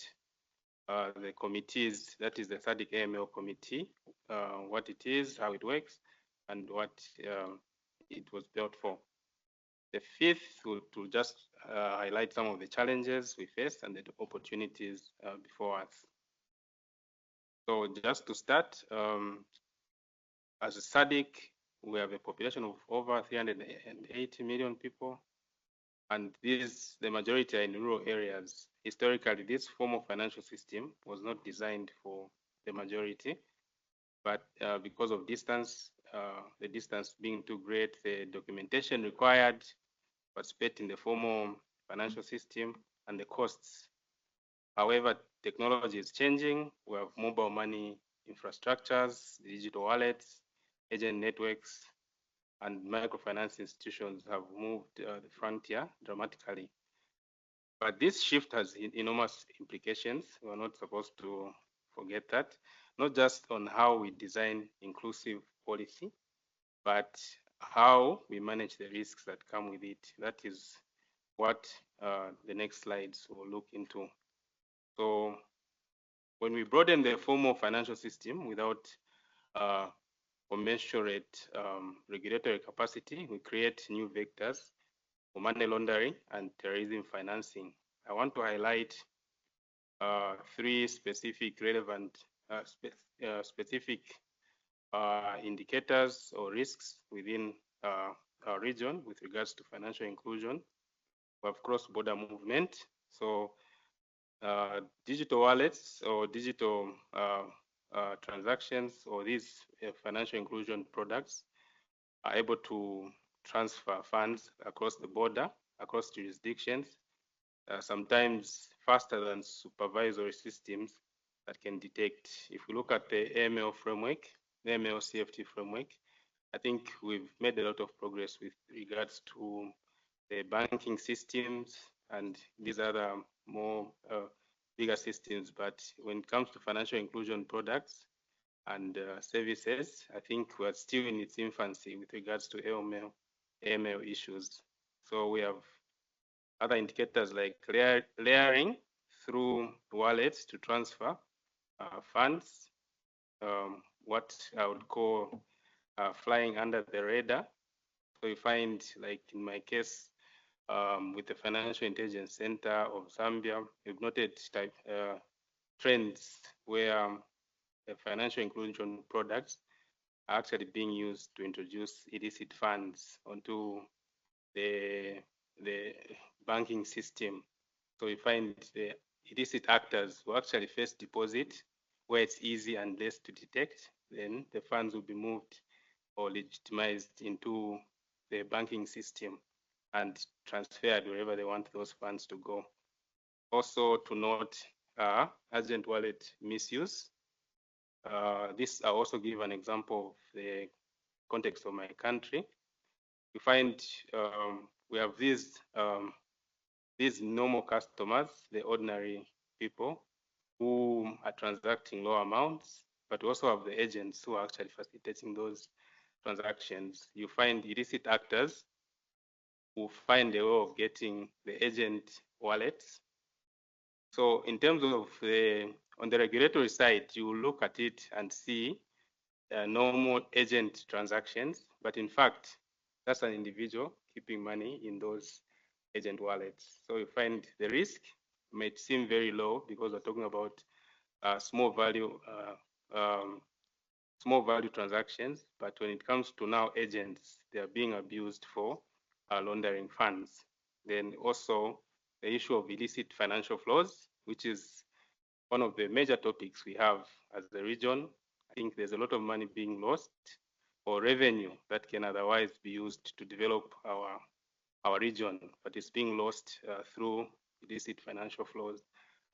the committees, that is the SADC AML committee, what it is, how it works, and what it was built for. The fifth to just highlight some of the challenges we face and the opportunities before us. So just to start, as a SADC, we have a population of over 380 million people, and the majority are in rural areas. Historically, this form of financial system was not designed for the majority, but because of distance, the distance being too great, the documentation required to participate in the formal financial system and the costs. However, technology is changing. We have mobile money infrastructures, digital wallets, agent networks, and microfinance institutions have moved the frontier dramatically. But this shift has enormous implications. We're not supposed to forget that, not just on how we design inclusive policy, but how we manage the risks that come with it. That is what the next slides will look into. So when we broaden the formal financial system without commensurate regulatory capacity, we create new vectors for money laundering and terrorism financing. I want to highlight three specific relevant specific indicators or risks within our region with regards to financial inclusion. We have cross-border movement. So digital wallets or digital transactions or these financial inclusion products are able to transfer funds across the border, across jurisdictions, sometimes faster than supervisory systems that can detect. If we look at the AML framework, the AML CFT framework, I think we've made a lot of progress with regards to the banking systems and these other more bigger systems. But when it comes to financial inclusion products and services, I think we're still in its infancy with regards to AML issues. So we have other indicators like layering through wallets to transfer funds, what I would call flying under the radar. So you find, like in my case, with the Financial Intelligence Center of Zambia, we've noted trends where financial inclusion products are actually being used to introduce illicit funds onto the banking system. So we find the illicit actors who actually first deposit where it's easy and less to detect, then the funds will be moved or legitimized into the banking system and transferred wherever they want those funds to go. Also to note urgent wallet misuse. This I also give an example of the context of my country. We find we have these normal customers, the ordinary people who are transacting low amounts, but we also have the agents who are actually facilitating those transactions. You find illicit actors who find a way of getting the agent wallets. So in terms of on the regulatory side, you look at it and see normal agent transactions, but in fact, that's an individual keeping money in those agent wallets. So you find the risk might seem very low because we're talking about small value transactions, but when it comes to now agents, they are being abused for laundering funds. Then also the issue of illicit financial flows, which is one of the major topics we have as the region. I think there's a lot of money being lost or revenue that can otherwise be used to develop our region, but it's being lost through illicit financial flows.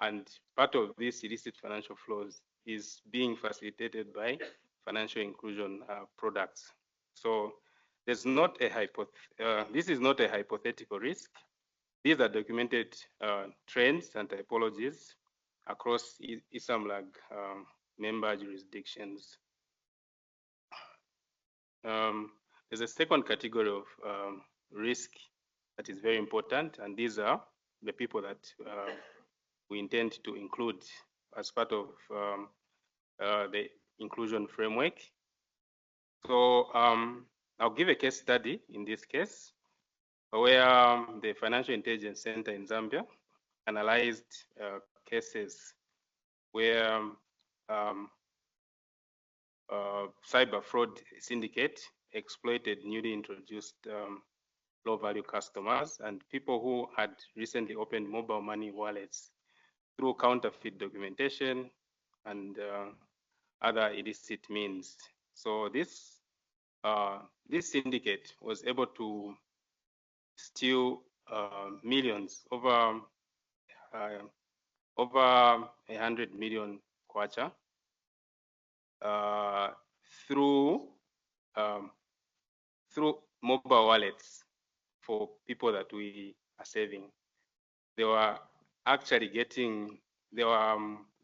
And part of this illicit financial flows is being facilitated by financial inclusion products. So there's not a this is not a hypothetical risk. These are documented trends and typologies across ISAMLAG member jurisdictions. There's a second category of risk that is very important, and these are the people that we intend to include as part of the inclusion framework. So I'll give a case study in this case, where the Financial Intelligence Center in Zambia analyzed cases where cyber fraud syndicate exploited newly introduced low-value customers and people who had recently opened mobile money wallets through counterfeit documentation and other illicit means. So this syndicate was able to steal millions, over 100 million kwacha through mobile wallets for people that we are saving. They were actually getting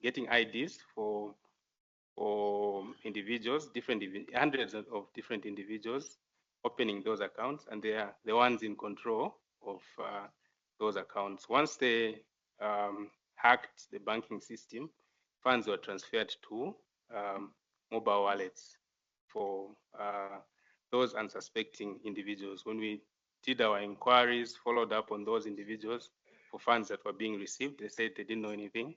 IDs for individuals, hundreds of different individuals opening those accounts, and they are the ones in control of those accounts. Once they hacked the banking system, funds were transferred to mobile wallets for those unsuspecting individuals. When we did our inquiries, followed up on those individuals for funds that were being received, they said they didn't know anything.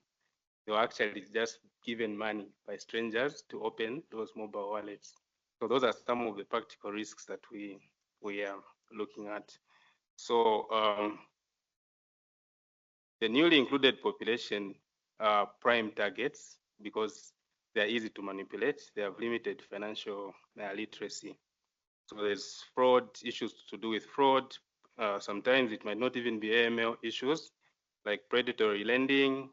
They were actually just given money by strangers to open those mobile wallets. So those are some of the practical risks that we are looking at. So the newly included population are prime targets because they're easy to manipulate. They have limited financial literacy. So there's fraud issues to do with fraud. Sometimes it might not even be AML issues like predatory lending,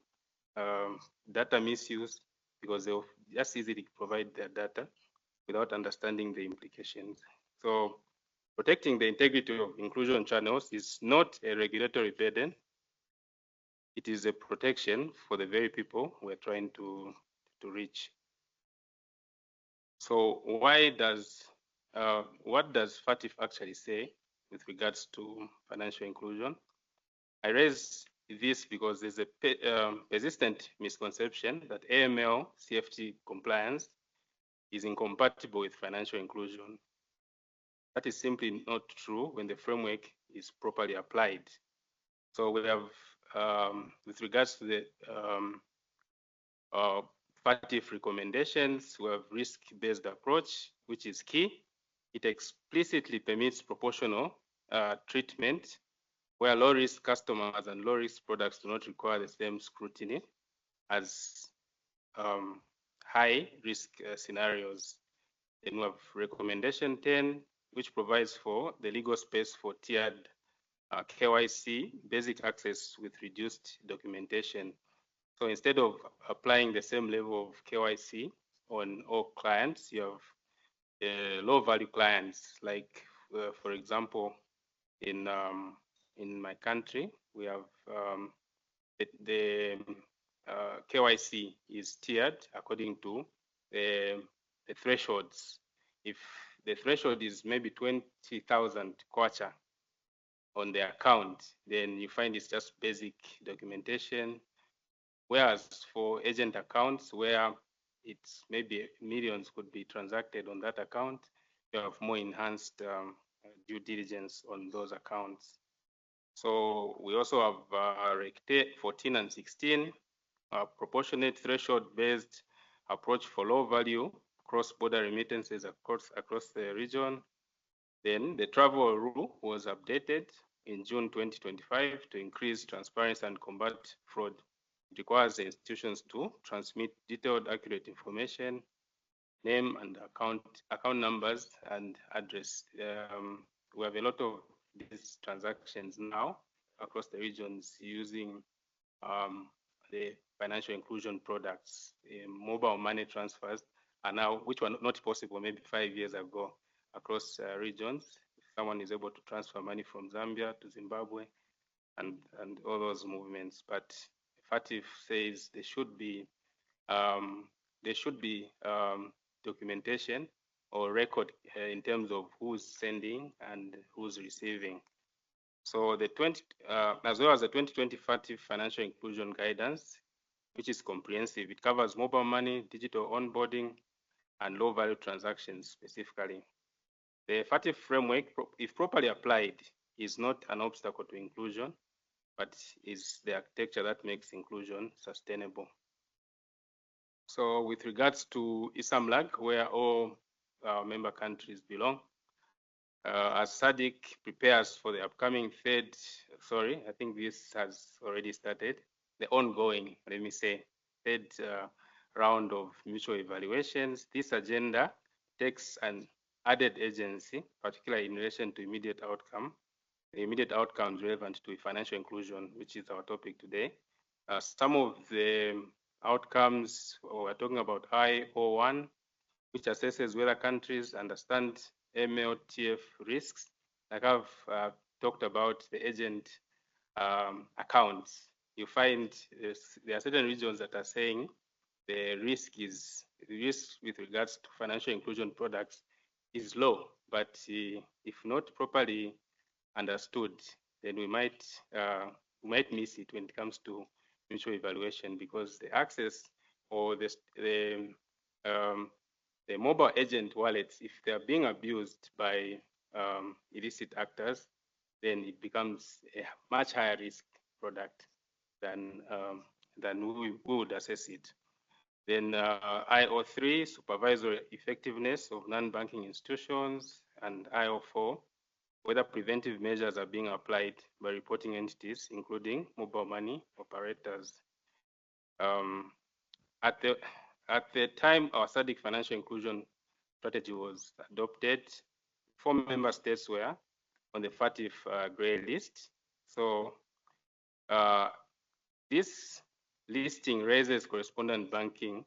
data misuse, because they'll just easily provide their data without understanding the implications. So protecting the integrity of inclusion channels is not a regulatory burden. It is a protection for the very people we're trying to reach. So what does FATF actually say with regards to financial inclusion? I raise this because there's a persistent misconception that AML CFT compliance is incompatible with financial inclusion. That is simply not true when the framework is properly applied. So we have, with regards to the FATF recommendations, we have risk-based approach, which is key. It explicitly permits proportional treatment where low-risk customers and low-risk products do not require the same scrutiny as high-risk scenarios. Then we have recommendation 10, which provides for the legal space for tiered KYC, basic access with reduced documentation. So instead of applying the same level of KYC on all clients, you have low-value clients. Like, for example, in my country, we have the KYC is tiered according to the thresholds. If the threshold is maybe 20,000 kwacha on the account, then you find it's just basic documentation. Whereas for agent accounts where it's maybe millions could be transacted on that account, you have more enhanced due diligence on those accounts. So we also have Rec 14 and 16, proportionate threshold-based approach for low-value cross-border remittances across the region. Then the travel rule was updated in June 2025 to increase transparency and combat fraud. It requires the institutions to transmit detailed, accurate information, name and account numbers and address. We have a lot of these transactions now across the regions using the financial inclusion products. Mobile money transfers are now, which were not possible maybe 5 years ago across regions. If someone is able to transfer money from Zambia to Zimbabwe and all those movements, but FATF says there should be documentation or record in terms of who's sending and who's receiving. So the as well as the 2020 FATF financial inclusion guidance, which is comprehensive. It covers mobile money, digital onboarding, and low-value transactions specifically. The FATF framework, if properly applied, is not an obstacle to inclusion, but is the architecture that makes inclusion sustainable. So with regards to ISAMLAG, where all member countries belong, as SADC prepares for the upcoming third round of mutual evaluations, this agenda takes an added agency, particularly in relation to immediate outcomes relevant to financial inclusion, which is our topic today. Some of the outcomes, we're talking about I01, which assesses whether countries understand MLTF risks. Like I've talked about the agent accounts. You find there are certain regions that are saying the risk with regards to financial inclusion products is low, but if not properly understood, then we might miss it when it comes to mutual evaluation, because the access or the mobile agent wallets, if they are being abused by illicit actors, then it becomes a much higher risk product than we would assess it. Then IO3, supervisory effectiveness of non-banking institutions, and IO4, whether preventive measures are being applied by reporting entities, including mobile money operators. At the time our SADC financial inclusion strategy was adopted, 4 member states were on the FATF grey list. So this listing raises correspondent banking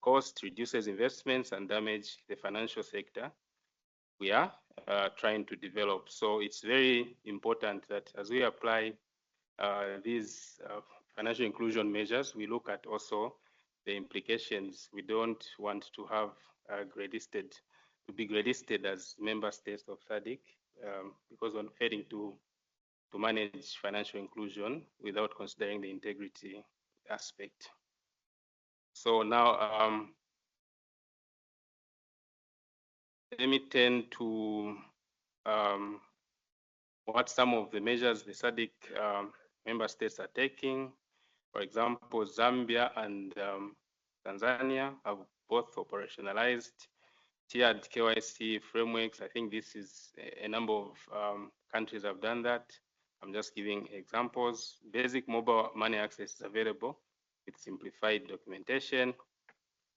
cost, reduces investments, and damage the financial sector we are trying to develop. So it's very important that as we apply these financial inclusion measures, we look at also the implications. We don't want to have to be grey listed as member states of SADC, because we're failing to to manage financial inclusion without considering the integrity aspect. So now let me turn to what some of the measures the SADC member states are taking. For example, Zambia and Tanzania have both operationalized tiered KYC frameworks. I think this is a number of countries have done that. I'm just giving examples. Basic mobile money access is available with simplified documentation.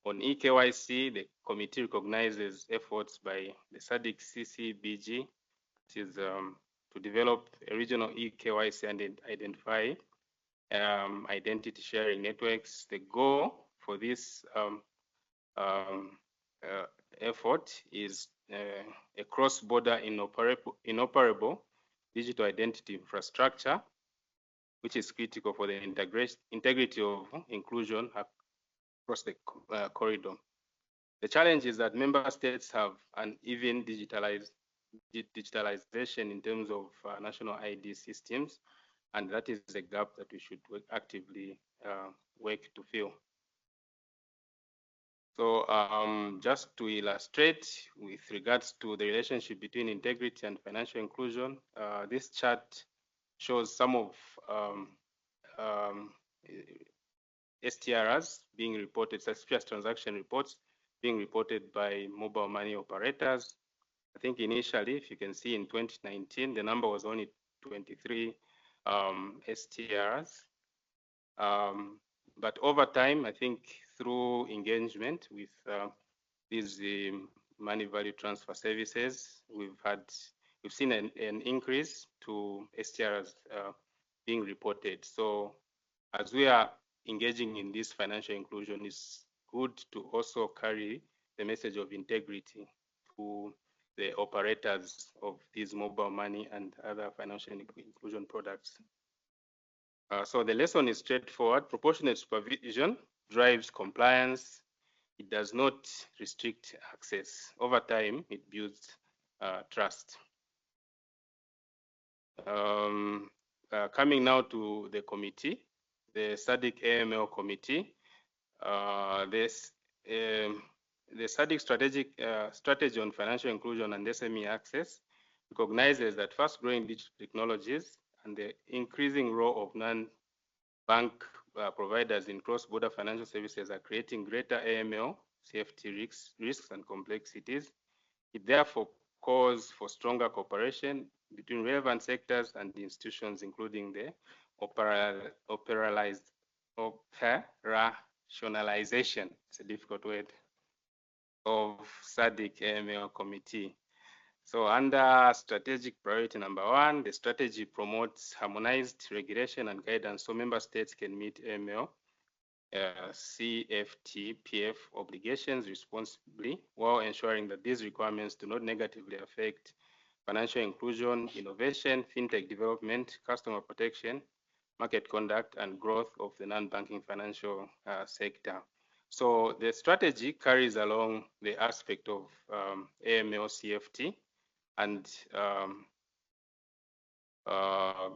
On eKYC, the committee recognizes efforts by the SADC CCBG, which is to develop a regional eKYC and identify identity sharing networks. The goal for this effort is a cross-border inoperable digital identity infrastructure, which is critical for the integrity of inclusion across the corridor. The challenge is that member states have uneven digitalization in terms of national ID systems, and that is a gap that we should actively work to fill. So just to illustrate with regards to the relationship between integrity and financial inclusion, this chart shows some of STRs being reported, suspicious transaction reports being reported by mobile money operators. I think initially, if you can see in 2019, the number was only 23 STRs. But over time, I think through engagement with these money value transfer services, we've seen an increase to STRs being reported. So as we are engaging in this financial inclusion, it's good to also carry the message of integrity to the operators of these mobile money and other financial inclusion products. So the lesson is straightforward. Proportionate supervision drives compliance. It does not restrict access. Over time, it builds trust. Coming now to the committee, the SADC AML committee. The SADC strategy on financial inclusion and SME access recognizes that fast-growing digital technologies and the increasing role of non-bank providers in cross-border financial services are creating greater AML, CFT risks and complexities. It therefore calls for stronger cooperation between relevant sectors and the institutions, including the operationalization, it's a difficult word, of SADC AML committee. So under strategic priority number 1, the strategy promotes harmonized regulation and guidance so member states can meet AML, CFT-PF obligations responsibly while ensuring that these requirements do not negatively affect financial inclusion, innovation, fintech development, customer protection, market conduct, and growth of the non-banking financial sector. So the strategy carries along the aspect of AML CFT, and at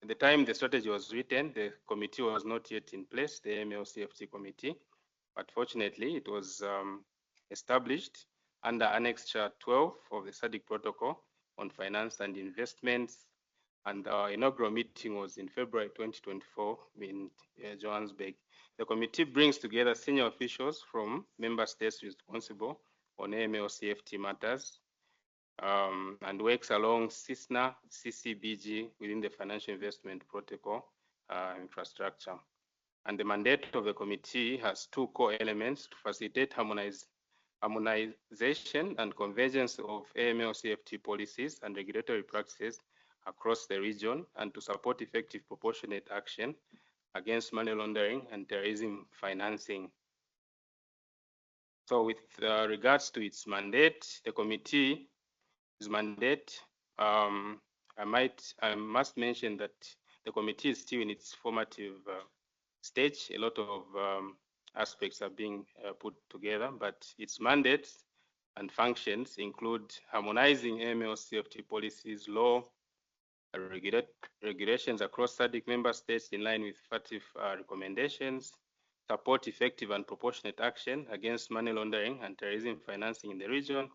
the time the strategy was written, the committee was not yet in place, the AML CFT committee, but fortunately it was established under Annexure 12 of the SADC Protocol on Finance and Investments, and our inaugural meeting was in February 2024 in Johannesburg. The committee brings together senior officials from member states responsible on AML CFT matters and works along CISNA, CCBG within the Financial Investment Protocol infrastructure. And the mandate of the committee has 2 core elements: to facilitate harmonization and convergence of AML CFT policies and regulatory practices across the region, and to support effective proportionate action against money laundering and terrorism financing. So with regards to its mandate, the committee's mandate, I must mention that the committee is still in its formative stage. A lot of aspects are being put together, but its mandate and functions include harmonizing AML CFT policies, law, regulations across SADC member states in line with FATF recommendations, support effective and proportionate action against money laundering and terrorism financing in the region,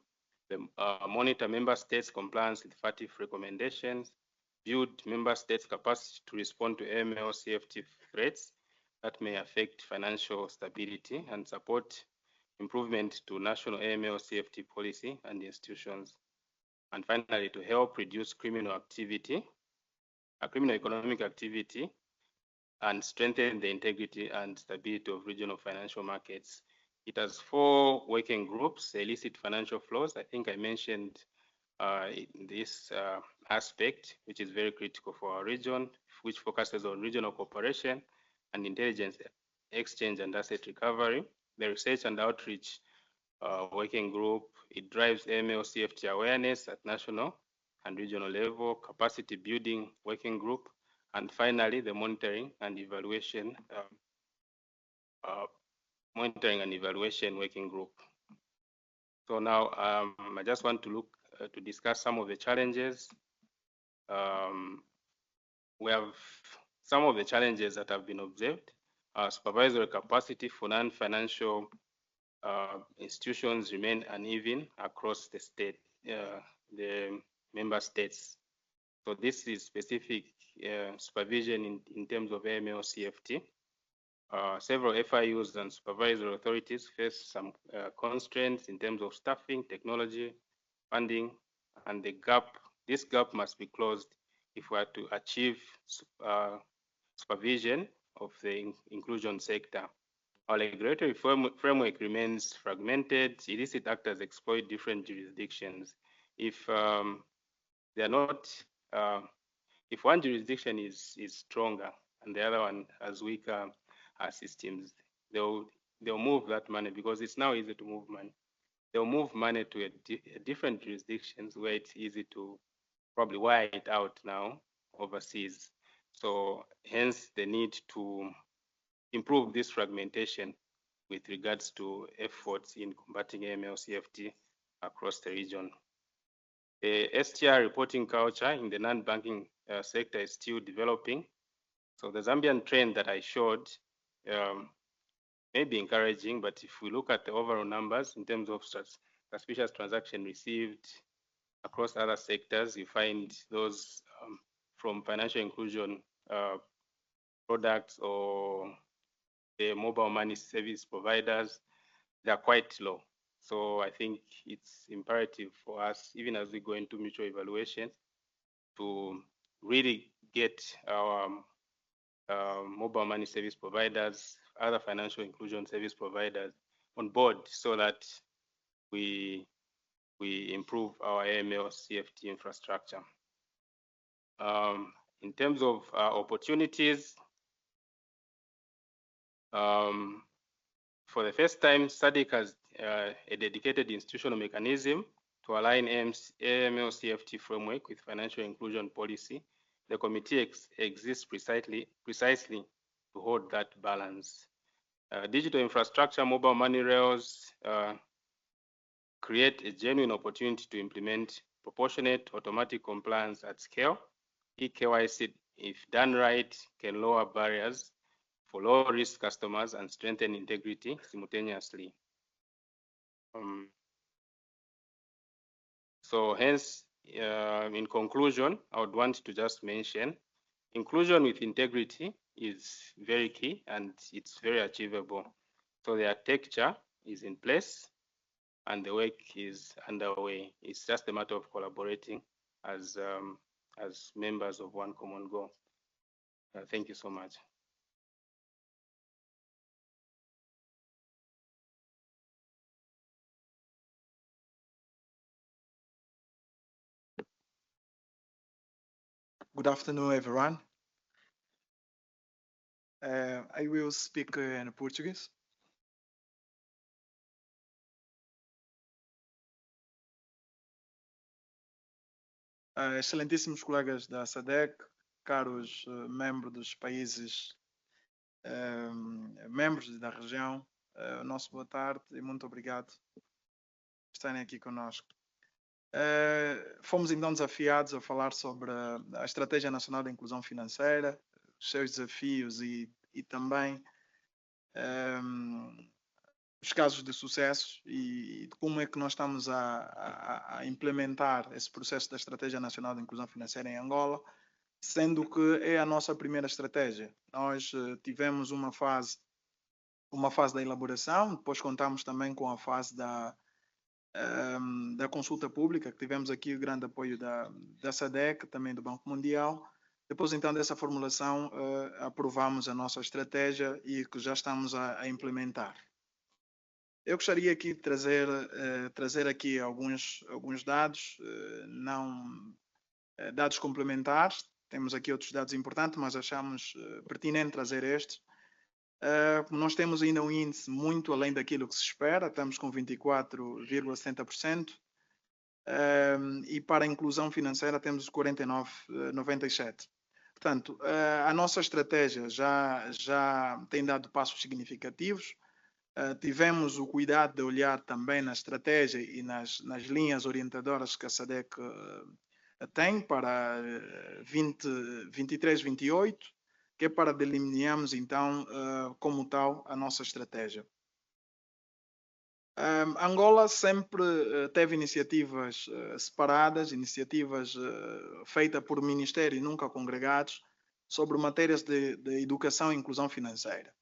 monitor member states' compliance with FATF recommendations, build member states' capacity to respond to AML CFT threats that may affect financial stability, and support improvement to national AML CFT policy and institutions. And finally, to help reduce criminal economic activity, and strengthen the integrity and stability of regional financial markets. It has 4 working groups: illicit financial flows. I think I mentioned this aspect, which is very critical for our region, which focuses on regional cooperation and intelligence exchange and asset recovery. The research and outreach working group, it drives AML CFT awareness at national and regional level, capacity building working group, and finally the monitoring and evaluation working group. So now I just want to look to discuss some of the challenges. We have some of the challenges that have been observed. Supervisory capacity for non-financial institutions remain uneven across the state, the member states. So this is specific supervision in terms of AML CFT. Several FIUs and supervisory authorities face some constraints in terms of staffing, technology, funding, and this gap must be closed if we are to achieve supervision of the inclusion sector. Our regulatory framework remains fragmented. Illicit actors exploit different jurisdictions. If they are not, if one jurisdiction is stronger and the other one has weaker systems, they'll move that money, because it's now easy to move money. They'll move money to different jurisdictions where it's easy to probably wire it out now overseas. So hence the need to improve this fragmentation with regards to efforts in combating AML CFT across the region. The STR reporting culture in the non-banking sector is still developing. So the Zambian trend that I showed may be encouraging, but if we look at the overall numbers in terms of suspicious transactions received across other sectors, you find those from financial inclusion products or the mobile money service providers, they are quite low. So I think it's imperative for us, even as we go into mutual evaluation, to really get our mobile money service providers, other financial inclusion service providers on board, so that we improve our AML CFT infrastructure. In terms of opportunities, for the first time, SADC has a dedicated institutional mechanism to align AML CFT framework with financial inclusion policy. The committee exists precisely to hold that balance. Digital infrastructure, mobile money rails create a genuine opportunity to implement proportionate automatic compliance at scale. eKYC, if done right, can lower barriers for low-risk customers and strengthen integrity simultaneously. So hence, in conclusion, I would want to just mention inclusion with integrity is very key and it's very achievable. So the architecture is in place and the work is underway. It's just a matter of collaborating as members of one common goal. Thank you so much. Good afternoon, everyone. I will speak in Portuguese. Excelentíssimos colegas da SADC, caros membros dos países, membros da região, nosso boa tarde e muito obrigado estarem aqui conosco. Fomos então desafiados a falar sobre a Estratégia Nacional de Inclusão Financeira, os seus desafios e também os casos de sucesso e como é que nós estamos a implementar esse processo da Estratégia Nacional de Inclusão Financeira em Angola, sendo que é a nossa primeira estratégia. Nós tivemos uma fase da elaboração, depois contamos também com a fase da consulta pública, que tivemos aqui o grande apoio da SADC, também do Banco Mundial. Depois, então, dessa formulação, aprovamos a nossa estratégia e que já estamos a implementar. Eu gostaria aqui de trazer aqui alguns dados, dados complementares. Temos aqui outros dados importantes, mas achamos pertinente trazer estes. Nós temos ainda um índice muito além daquilo que se espera, estamos com 24,70%, e para a inclusão financeira temos 49,97%. Portanto, a nossa estratégia já tem dado passos significativos. Tivemos o cuidado de olhar também na estratégia e nas linhas orientadoras que a SADC tem para 2023-28, que é para delinearmos, então, como tal, a nossa estratégia. Angola sempre teve iniciativas separadas, iniciativas feitas por ministério e nunca congregados, sobre matérias de educação e inclusão financeira.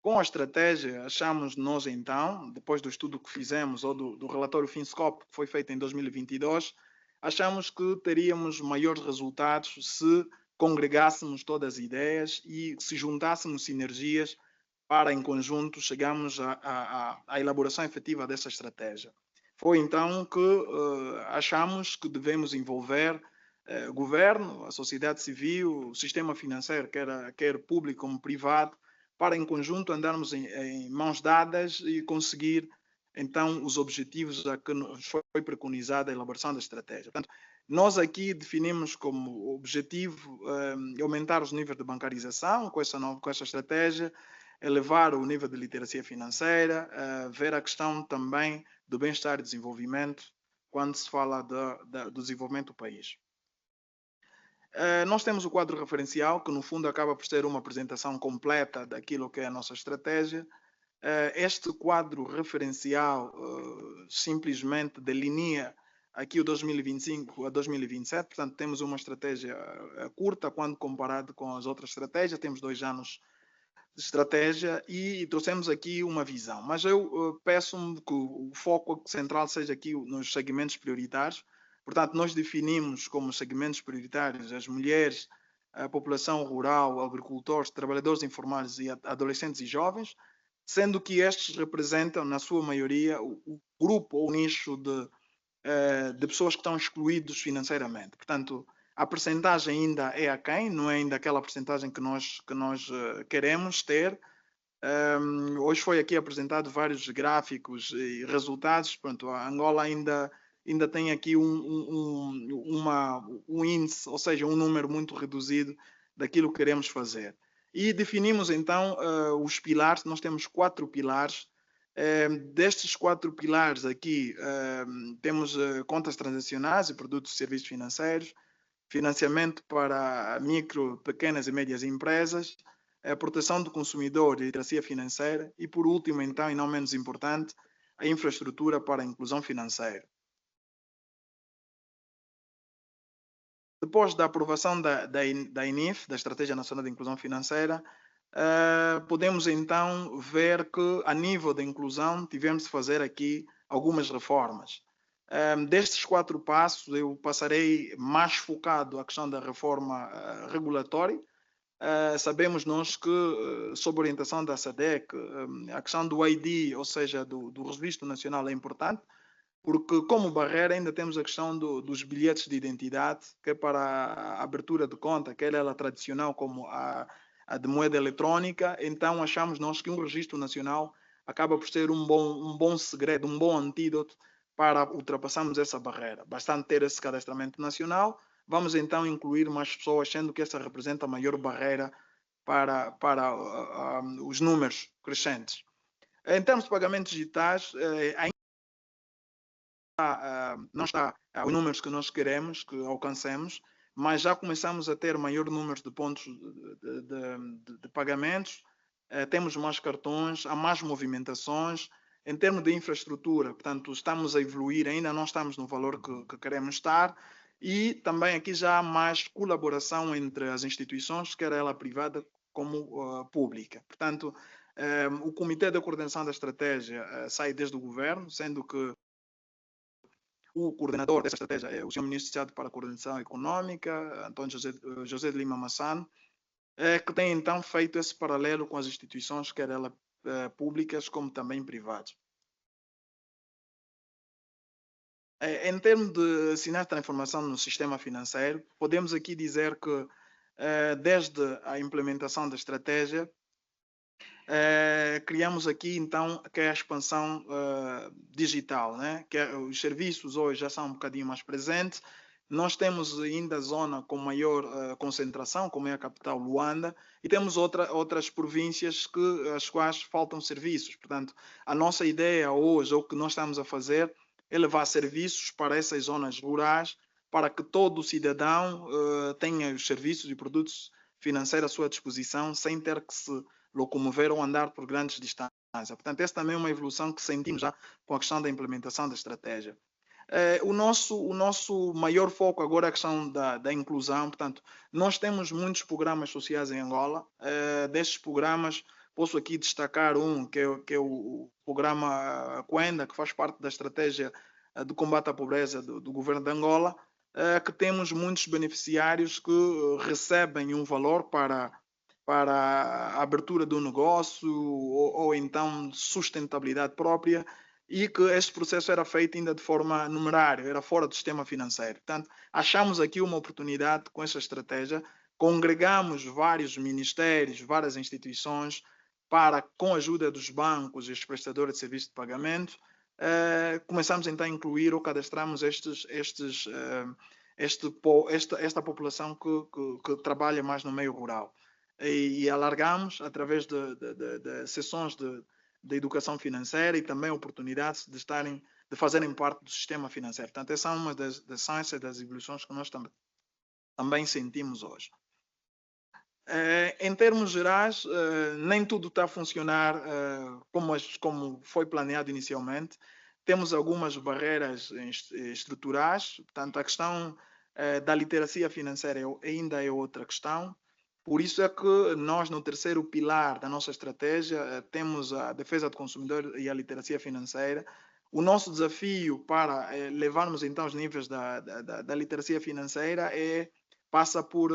Com a estratégia, achamos nós, então, depois do estudo que fizemos, ou do relatório FinScope, que foi feito em 2022, achamos que teríamos maiores resultados se congregássemos todas as ideias e se juntássemos sinergias para, em conjunto, chegarmos à elaboração efetiva dessa estratégia. Foi então que achamos que devemos envolver governo, a sociedade civil, o sistema financeiro, quer público como privado, para, em conjunto, andarmos em mãos dadas e conseguir, então, os objetivos a que nos foi preconizada a elaboração da estratégia. Portanto, nós aqui definimos como objetivo aumentar os níveis de bancarização com essa estratégia, elevar o nível de literacia financeira, ver a questão também do bem-estar e desenvolvimento quando se fala do desenvolvimento do país. Nós temos o quadro referencial, que no fundo acaba por ser uma apresentação completa daquilo que é a nossa estratégia. Este quadro referencial simplesmente delinea aqui o 2025 a 2027, portanto temos uma estratégia curta quando comparado com as outras estratégias, temos 2 anos de estratégia e trouxemos aqui uma visão. Mas eu peço-me que o foco central seja aqui nos segmentos prioritários. Portanto, nós definimos como segmentos prioritários as mulheres, a população rural, agricultores, trabalhadores informais e adolescentes e jovens, sendo que estes representam, na sua maioria, o grupo ou nicho de pessoas que estão excluídos financeiramente. Portanto, a percentagem ainda é aquém, não é ainda aquela percentagem que nós queremos ter. Hoje foi aqui apresentado vários gráficos e resultados. Pronto, a Angola ainda tem aqui um índice, ou seja, um número muito reduzido daquilo que queremos fazer. E definimos então os pilares. Nós temos 4 pilares. Destes 4 pilares aqui, temos contas transacionais e produtos e serviços financeiros, financiamento para micro, pequenas e médias empresas, a proteção do consumidor e literacia financeira e, por último, então, e não menos importante, a infraestrutura para a inclusão financeira. Depois da aprovação da INIF, da Estratégia Nacional de Inclusão Financeira, podemos então ver que, a nível da inclusão, tivemos de fazer aqui algumas reformas. Destes 4 passos, eu passarei mais focado à questão da reforma regulatória. Sabemos nós que, sob orientação da SADC, a questão do ID, ou seja, do Registro Nacional, é importante, porque, como barreira, ainda temos a questão dos bilhetes de identidade, que é para a abertura de conta, quer ela tradicional como a de moeda eletrónica. Então, achamos nós que um registro nacional acaba por ser um bom segredo, um bom antídoto para ultrapassarmos essa barreira. Bastante ter esse cadastramento nacional, vamos então incluir mais pessoas, sendo que essa representa a maior barreira para os números crescentes. Em termos de pagamentos digitais, não está os números que nós queremos que alcancemos, mas já começamos a ter maior número de pontos de pagamentos, temos mais cartões, há mais movimentações. Em termos de infraestrutura, portanto, estamos a evoluir, ainda não estamos no valor que queremos estar, e também aqui já há mais colaboração entre as instituições, quer ela privada como pública. Portanto, o Comitê de Coordenação da Estratégia sai desde o Governo, sendo que o coordenador dessa estratégia é o Sr. Ministro de Estado para a Coordenação Econômica, António José de Lima Massano, que tem então feito esse paralelo com as instituições, quer elas públicas como também privadas. Em termos de sinais de transformação no sistema financeiro, podemos aqui dizer que desde a implementação da estratégia, criamos aqui então que é a expansão digital, né? Que os serviços hoje já são um bocadinho mais presentes. Nós temos ainda a zona com maior concentração, como é a capital Luanda, e temos outras províncias as quais faltam serviços. Portanto, a nossa ideia hoje, ou o que nós estamos a fazer, é levar serviços para essas zonas rurais, para que todo cidadão tenha os serviços e produtos financeiros à sua disposição, sem ter que se locomover ou andar por grandes distâncias. Portanto, essa também é uma evolução que sentimos já com a questão da implementação da estratégia. O nosso maior foco agora é a questão da inclusão. Portanto, nós temos muitos programas sociais em Angola. Desses programas, posso aqui destacar que é o programa Quenda, que faz parte da estratégia de combate à pobreza do governo de Angola, que temos muitos beneficiários que recebem um valor para a abertura do negócio ou então sustentabilidade própria, e que este processo era feito ainda de forma numerária, era fora do sistema financeiro. Portanto, achamos aqui uma oportunidade com esta estratégia, congregamos vários ministérios, várias instituições, para, com a ajuda dos bancos e os prestadores de serviços de pagamento, começamos então a incluir ou cadastramos esta população que trabalha mais no meio rural. E alargamos através de sessões de educação financeira e também oportunidades de fazerem parte do sistema financeiro. Portanto, essa é uma das evoluções que nós também sentimos hoje. Em termos gerais, nem tudo está a funcionar como foi planeado inicialmente. Temos algumas barreiras estruturais, portanto, a questão da literacia financeira ainda é outra questão. Por isso é que nós, no terceiro pilar da nossa estratégia, temos a defesa do consumidor e a literacia financeira. O nosso desafio para levarmos então os níveis da literacia financeira passa por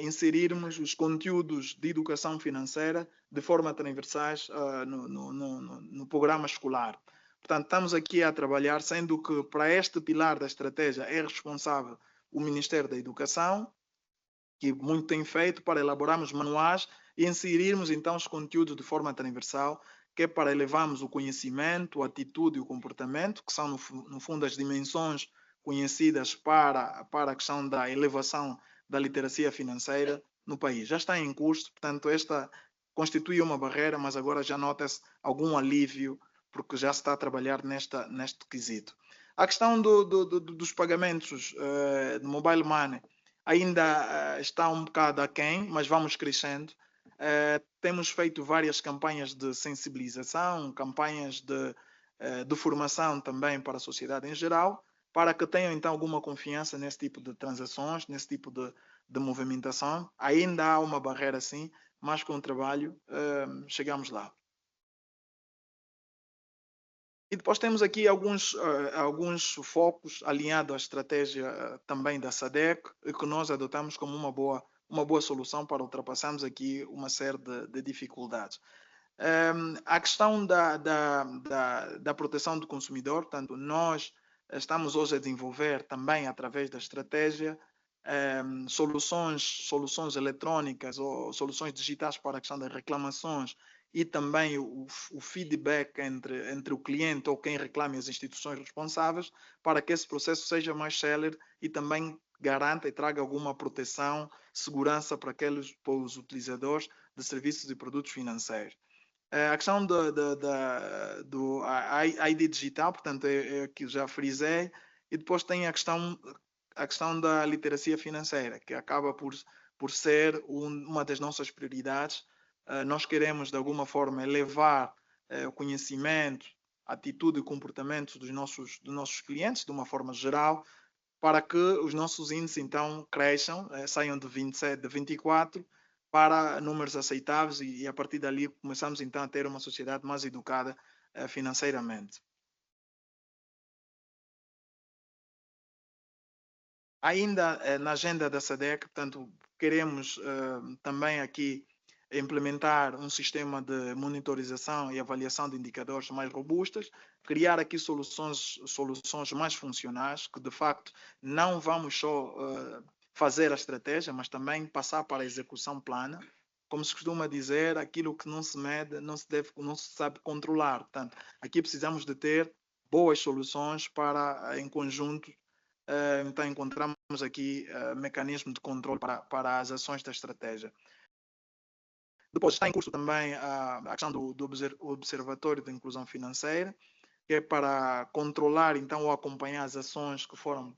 inserirmos os conteúdos de educação financeira de forma transversais no programa escolar. Portanto, estamos aqui a trabalhar, sendo que para este pilar da estratégia é responsável o Ministério da Educação, que muito tem feito para elaborarmos manuais e inserirmos então os conteúdos de forma transversal, que é para elevarmos o conhecimento, a atitude e o comportamento, que são no fundo as dimensões conhecidas para a questão da elevação da literacia financeira no país. Já está em curso, portanto, esta constitui uma barreira, mas agora já nota-se algum alívio, porque já se está a trabalhar neste quesito. A questão dos pagamentos de mobile money ainda está um bocado aquém, mas vamos crescendo. Temos feito várias campanhas de sensibilização, campanhas de formação também para a sociedade em geral, para que tenham então alguma confiança nesse tipo de transações, nesse tipo de movimentação. Ainda há uma barreira sim, mas com o trabalho chegamos lá. E depois temos aqui alguns focos alinhados à estratégia também da SADC, que nós adotamos como uma boa solução para ultrapassarmos aqui uma série de dificuldades. A questão da proteção do consumidor, portanto, nós estamos hoje a desenvolver também através da estratégia soluções eletrónicas ou soluções digitais para a questão das reclamações e também o feedback entre o cliente ou quem reclama e as instituições responsáveis, para que esse processo seja mais célere e também garanta e traga alguma proteção, segurança para os utilizadores de serviços e produtos financeiros. A questão do ID digital, portanto, é que já frisei, e depois tem a questão da literacia financeira, que acaba por ser uma das nossas prioridades. Nós queremos, de alguma forma, elevar o conhecimento, atitude e comportamento dos nossos clientes, de uma forma geral, para que os nossos índices, então, cresçam, saiam de 27, de 24, para números aceitáveis e a partir dali começamos, então, a ter uma sociedade mais educada financeiramente. Ainda na agenda da SADC, portanto, queremos também aqui implementar um sistema de monitorização e avaliação de indicadores mais robustos, criar aqui soluções mais funcionais, que de facto não vamos só fazer a estratégia, mas também passar para a execução plana. Como se costuma dizer, aquilo que não se mede não se sabe controlar. Portanto, aqui precisamos de ter boas soluções para, em conjunto, então encontramos aqui mecanismo de controle para as ações da estratégia. Depois está em curso também a questão do Observatório de Inclusão Financeira, que é para controlar então ou acompanhar as ações que foram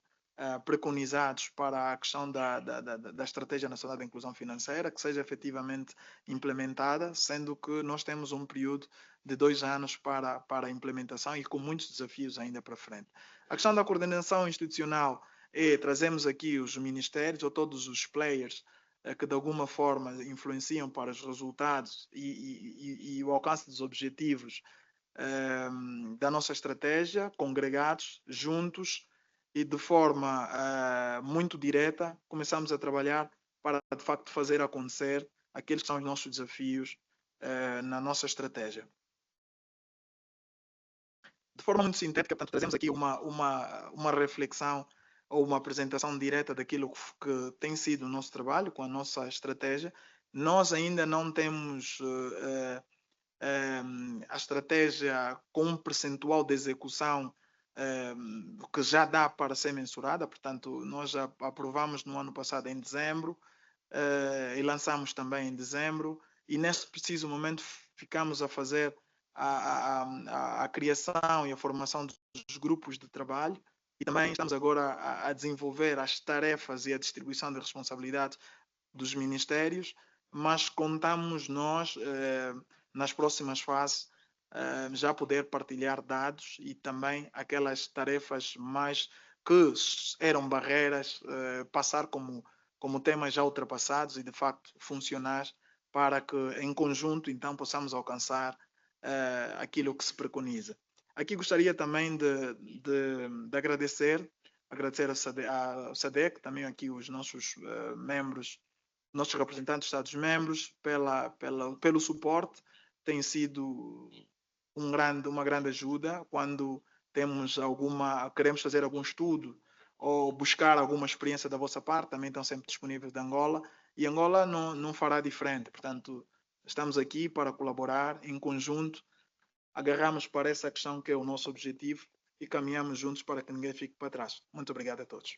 preconizados para a questão da Estratégia Nacional de Inclusão Financeira, que seja efetivamente implementada, sendo que nós temos um período de 2 anos para a implementação e com muitos desafios ainda para frente. A questão da coordenação institucional trazemos aqui os ministérios ou todos os players que de alguma forma influenciam para os resultados e o alcance dos objetivos da nossa estratégia, congregados, juntos e de forma muito direta, começamos a trabalhar para de facto fazer acontecer aqueles que são os nossos desafios na nossa estratégia. De forma muito sintética, portanto, trazemos aqui uma reflexão ou uma apresentação direta daquilo que tem sido o nosso trabalho com a nossa estratégia. Nós ainda não temos a estratégia com um percentual de execução que já dá para ser mensurada, portanto, nós já aprovamos no ano passado em dezembro e lançamos também em dezembro, e neste preciso momento ficamos a fazer a criação e a formação dos grupos de trabalho e também estamos agora a desenvolver as tarefas e a distribuição de responsabilidades dos ministérios, mas contamos nós, nas próximas fases, já poder partilhar dados e também aquelas tarefas mais que eram barreiras, passar como temas já ultrapassados e de facto funcionais para que em conjunto então possamos alcançar aquilo que se preconiza. Aqui gostaria também de agradecer à SADC, também aqui os nossos membros, nossos representantes dos Estados-membros, pelo suporte. Tem sido uma grande ajuda quando queremos fazer algum estudo ou buscar alguma experiência da vossa parte, também estão sempre disponíveis de Angola, e Angola não fará diferente. Portanto, estamos aqui para colaborar em conjunto, agarramos para essa questão que é o nosso objetivo e caminhamos juntos para que ninguém fique para trás. Muito obrigado a todos.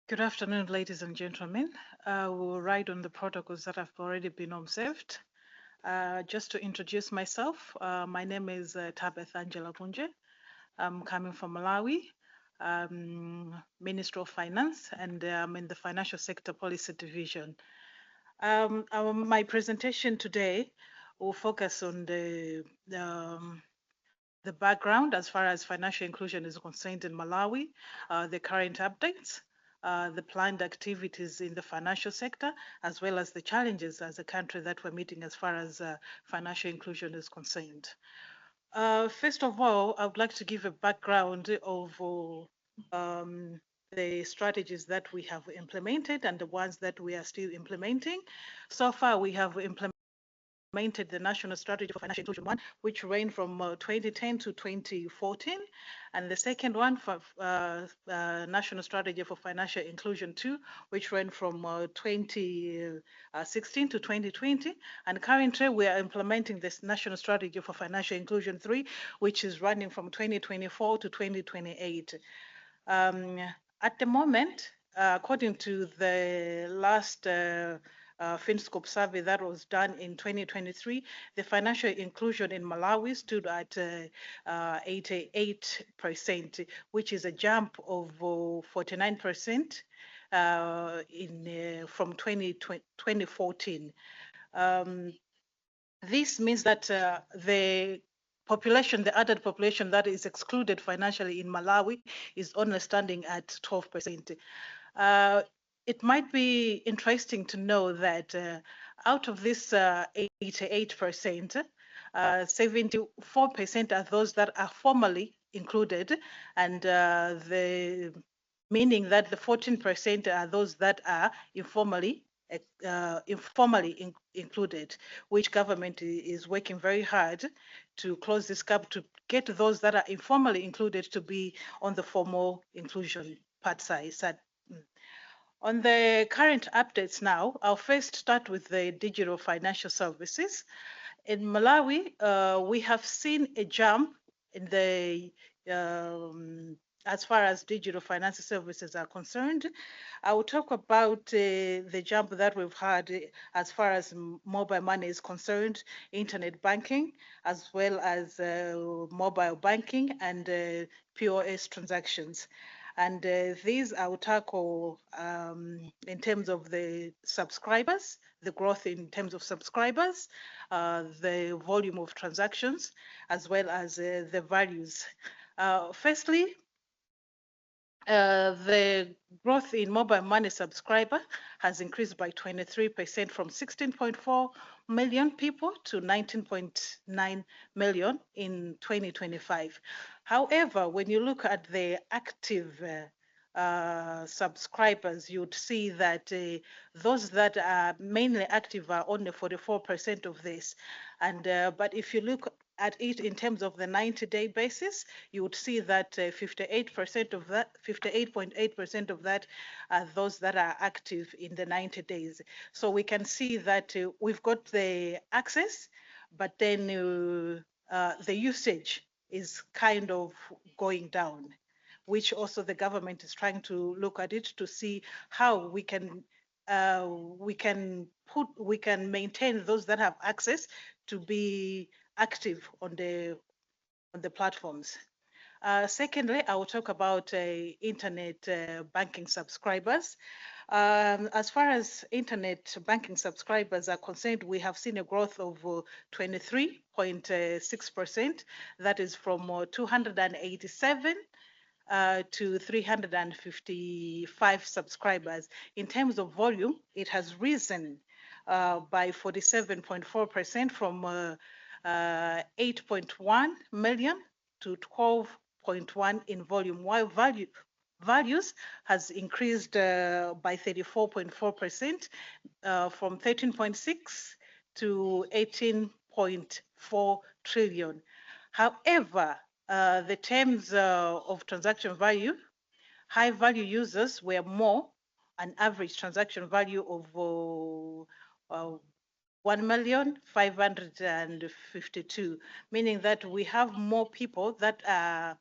Good afternoon, ladies and gentlemen. We'll ride on the protocols that have already been observed. Just to introduce myself, my name is Tabeth Angela Bunje. I'm coming from Malawi, Minister of Finance, and I'm in the Financial Sector Policy Division. My presentation today will focus on the background as far as financial inclusion is concerned in Malawi, the current updates, the planned activities in the financial sector, as well as the challenges as a country that we're meeting as far as financial inclusion is concerned. First of all, I would like to give a background of the strategies that we have implemented and the ones that we are still implementing. So far, we have implemented implemented the National Strategy for Financial Inclusion 1, which ran from 2010 to 2014, and the second one for National Strategy for Financial Inclusion 2, which ran from 2016 to 2020, and currently we are implementing this National Strategy for Financial Inclusion 3, which is running from 2024 to 2028. At the moment, according to the last FinScope survey that was done in 2023, the financial inclusion in Malawi stood at 88%, which is a jump of 49% from 2014. This means that the population, the adult population that is excluded financially in Malawi is only standing at 12%. It might be interesting to know that out of this 88%, 74% are those that are formally included, and meaning that the 14% are those that are informally included, which government is working very hard to close this gap to get those that are informally included to be on the formal inclusion part side. On the current updates now, I'll first start with the digital financial services. In Malawi, we have seen a jump in the as far as digital financial services are concerned. I will talk about the jump that we've had as far as mobile money is concerned, internet banking, as well as mobile banking and POS transactions. And these I will tackle in terms of the subscribers, the growth in terms of subscribers, the volume of transactions, as well as the values. Firstly, the growth in mobile money subscriber has increased by 23% from 16.4 million people to 19.9 million in 2025. However, when you look at the active subscribers, you'd see that those that are mainly active are only 44% of this. And but if you look at it in terms of the 90-day basis, you would see that 58% of that, 58.8% of that are those that are active in the 90 days. So we can see that we've got the access, but then the usage is kind of going down, which also the government is trying to look at it to see how we can maintain those that have access to be active on the platforms. Secondly, I will talk about internet banking subscribers. As far as internet banking subscribers are concerned, we have seen a growth of 23.6%. That is from 287 to 355 subscribers. In terms of volume, it has risen by 47.4% from 8.1 million to 12.1 in volume, while values has increased by 34.4% from 13.6 to 18.4 trillion. However, the terms of transaction value, high value users were more, an average transaction value of 1,552,000, meaning that we have more people that are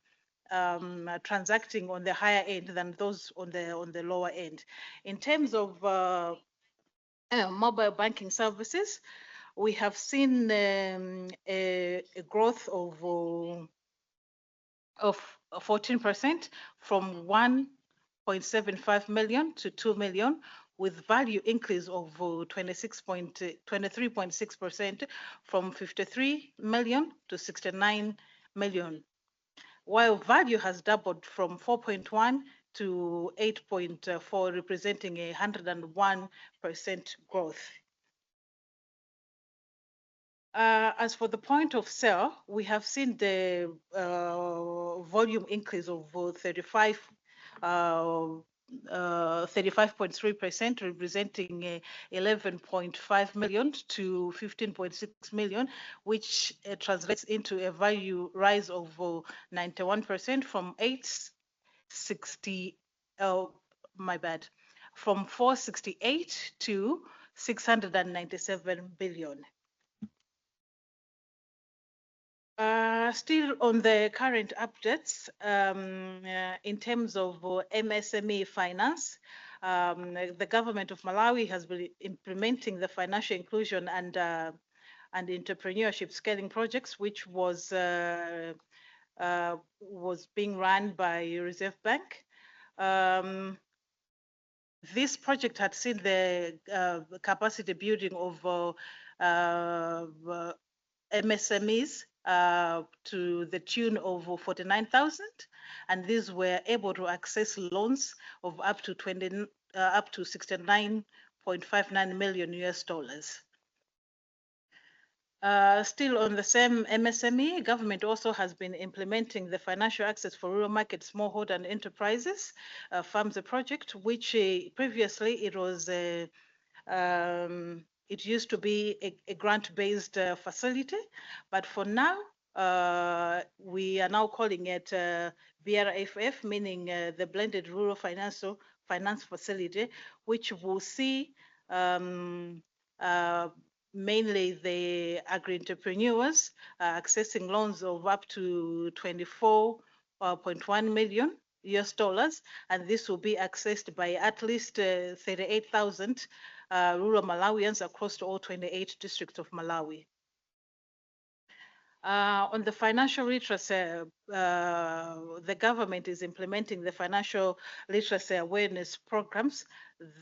transacting on the higher end than those on the lower end. In terms of mobile banking services, we have seen a growth of 14% from 1.75 million to 2 million, with value increase of 23.6% from 53 million to 69 million, while value has doubled from 4.1 to 8.4, representing a 101% growth. As for the point of sale, we have seen the volume increase of 35 35.3%, representing 11.5 million to 15.6 million, which translates into a value rise of 91% from 468 to 697 billion. Still on the current updates, in terms of MSME finance, the government of Malawi has been implementing the financial inclusion and entrepreneurship scaling projects, which was being run by Reserve Bank. This project had seen the capacity building of MSMEs to the tune of 49,000, and these were able to access loans of up to 69.59 million US dollars. Still on the same MSME, government also has been implementing the financial access for rural market smallholder and enterprises farms project, which previously it was it used to be a grant-based facility, but for now we are now calling it BRFF, meaning the Blended Rural Finance Facility, which will see mainly the agri-entrepreneurs accessing loans of up to 24.1 million US dollars, and this will be accessed by at least 38,000 rural Malawians across all 28 districts of Malawi. On the financial literacy, the government is implementing the financial literacy awareness programs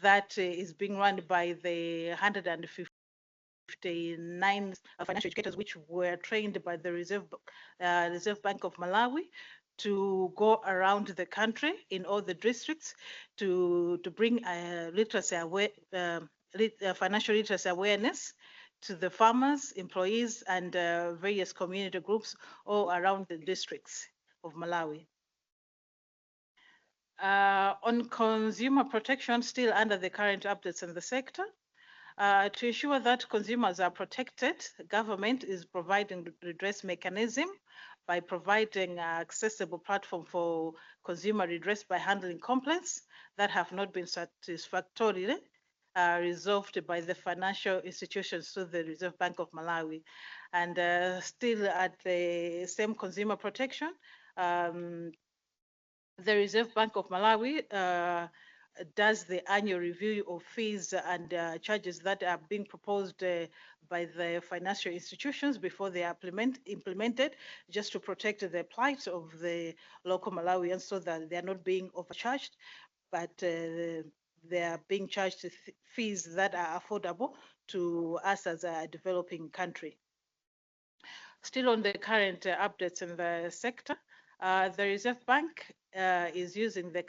that is being run by the 159 financial educators, which were trained by the Reserve Bank of Malawi to go around the country in all the districts to bring financial literacy awareness to the farmers, employees, and various community groups all around the districts of Malawi. On consumer protection, still under the current updates in the sector, to ensure that consumers are protected, the government is providing redress mechanism by providing accessible platform for consumer redress by handling complaints that have not been satisfactorily resolved by the financial institutions through the Reserve Bank of Malawi. And still at the same consumer protection, the Reserve Bank of Malawi does the annual review of fees and charges that are being proposed by the financial institutions before they are implemented, just to protect the plight of the local Malawians so that they are not being overcharged, but they are being charged fees that are affordable to us as a developing country. Still on the current updates in the sector, the Reserve Bank is using the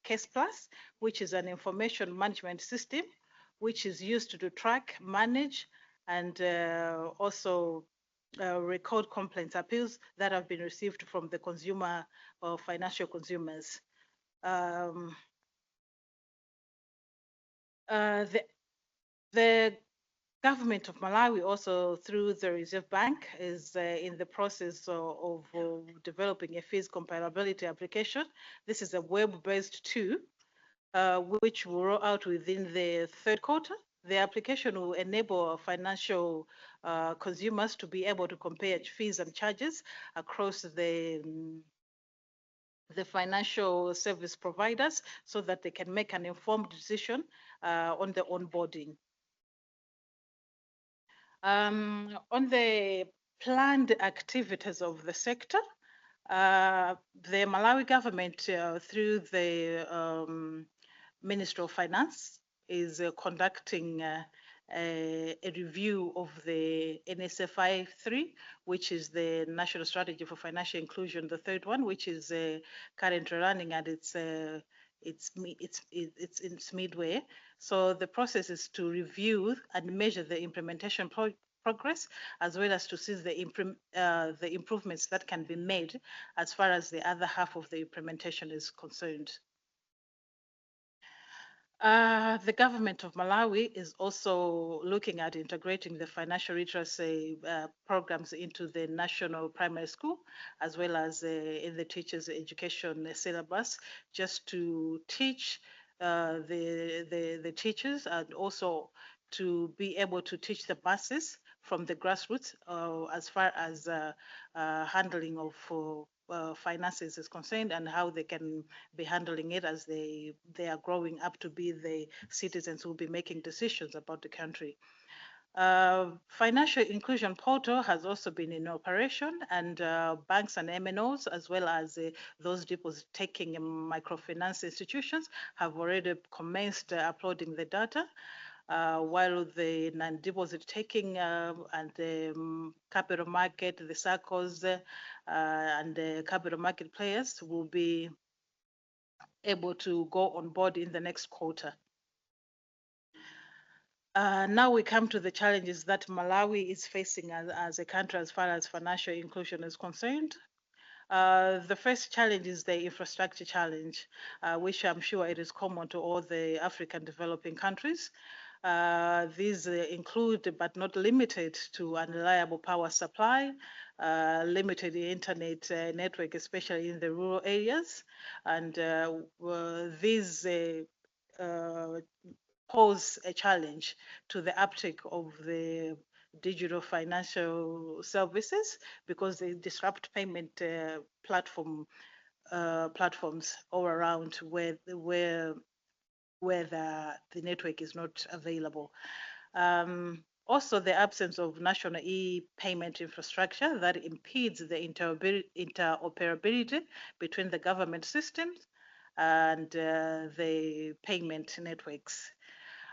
Case Plus, which is an information management system, which is used to track, manage, and also record complaints appeals that have been received from the consumer or financial consumers. The government of Malawi also, through the Reserve Bank, is in the process of developing a fees comparability application. This is a web-based tool which will roll out within the third quarter. The application will enable financial consumers to be able to compare fees and charges across the financial service providers so that they can make an informed decision on the onboarding. On the planned activities of the sector, the Malawi government, through the Ministry of Finance, is conducting a review of the NSFI 3, which is the National Strategy for Financial Inclusion, the third one, which is currently running at its midway. So the process is to review and measure the implementation progress, as well as to see the improvements that can be made as far as the other half of the implementation is concerned. The government of Malawi is also looking at integrating the financial literacy programs into the national primary school, as well as in the teachers' education syllabus, just to teach the teachers and also to be able to teach the masses from the grassroots as far as handling of finances is concerned and how they can be handling it as they are growing up to be the citizens who will be making decisions about the country. Financial inclusion portal has also been in operation, and banks and MNOs, as well as those deposit-taking microfinance institutions, have already commenced uploading the data. While the non-deposit taking and the capital market, the SACCOs and the capital market players will be able to go on board in the next quarter. Now we come to the challenges that Malawi is facing as a country as far as financial inclusion is concerned. The first challenge is the infrastructure challenge, which I'm sure it is common to all the African developing countries. These include, but not limited to, unreliable power supply, limited internet network, especially in the rural areas, and these pose a challenge to the uptake of the digital financial services because they disrupt payment platforms all around where the network is not available. Also, the absence of national e-payment infrastructure that impedes the interoperability between the government systems and the payment networks.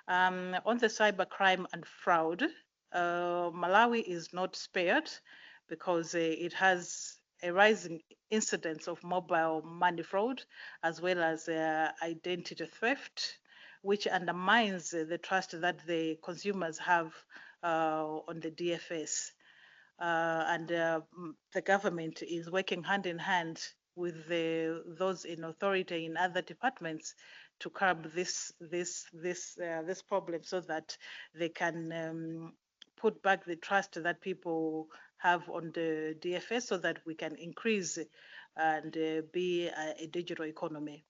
On the cybercrime and fraud, Malawi is not spared because it has a rising incidence of mobile money fraud as well as identity theft, which undermines the trust that the consumers have on the DFS. And the government is working hand in hand with those in authority in other departments to curb this problem so that they can put back the trust that people have on the DFS so that we can increase and be a digital economy.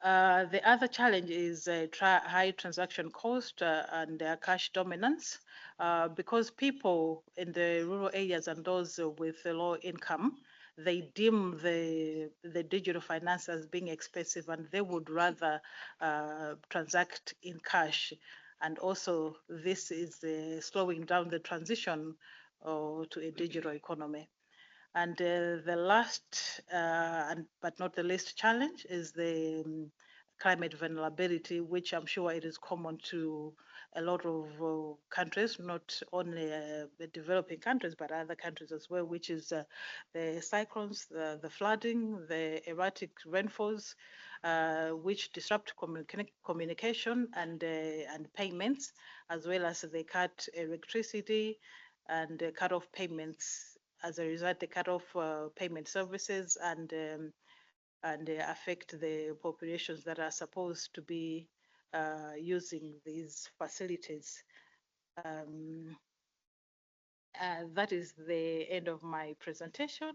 The other challenge is high transaction cost and cash dominance because people in the rural areas and those with a low income, they deem the digital finance as being expensive and they would rather transact in cash. And also this is slowing down the transition to a digital economy. And the last, but not the least challenge is the climate vulnerability, which I'm sure it is common to a lot of countries, not only the developing countries, but other countries as well, which is the cyclones, the flooding, the erratic rainfalls, which disrupt communication and payments, as well as they cut electricity and cut off payments. As a result, they cut off payment services and affect the populations that are supposed to be using these facilities. That is the end of my presentation.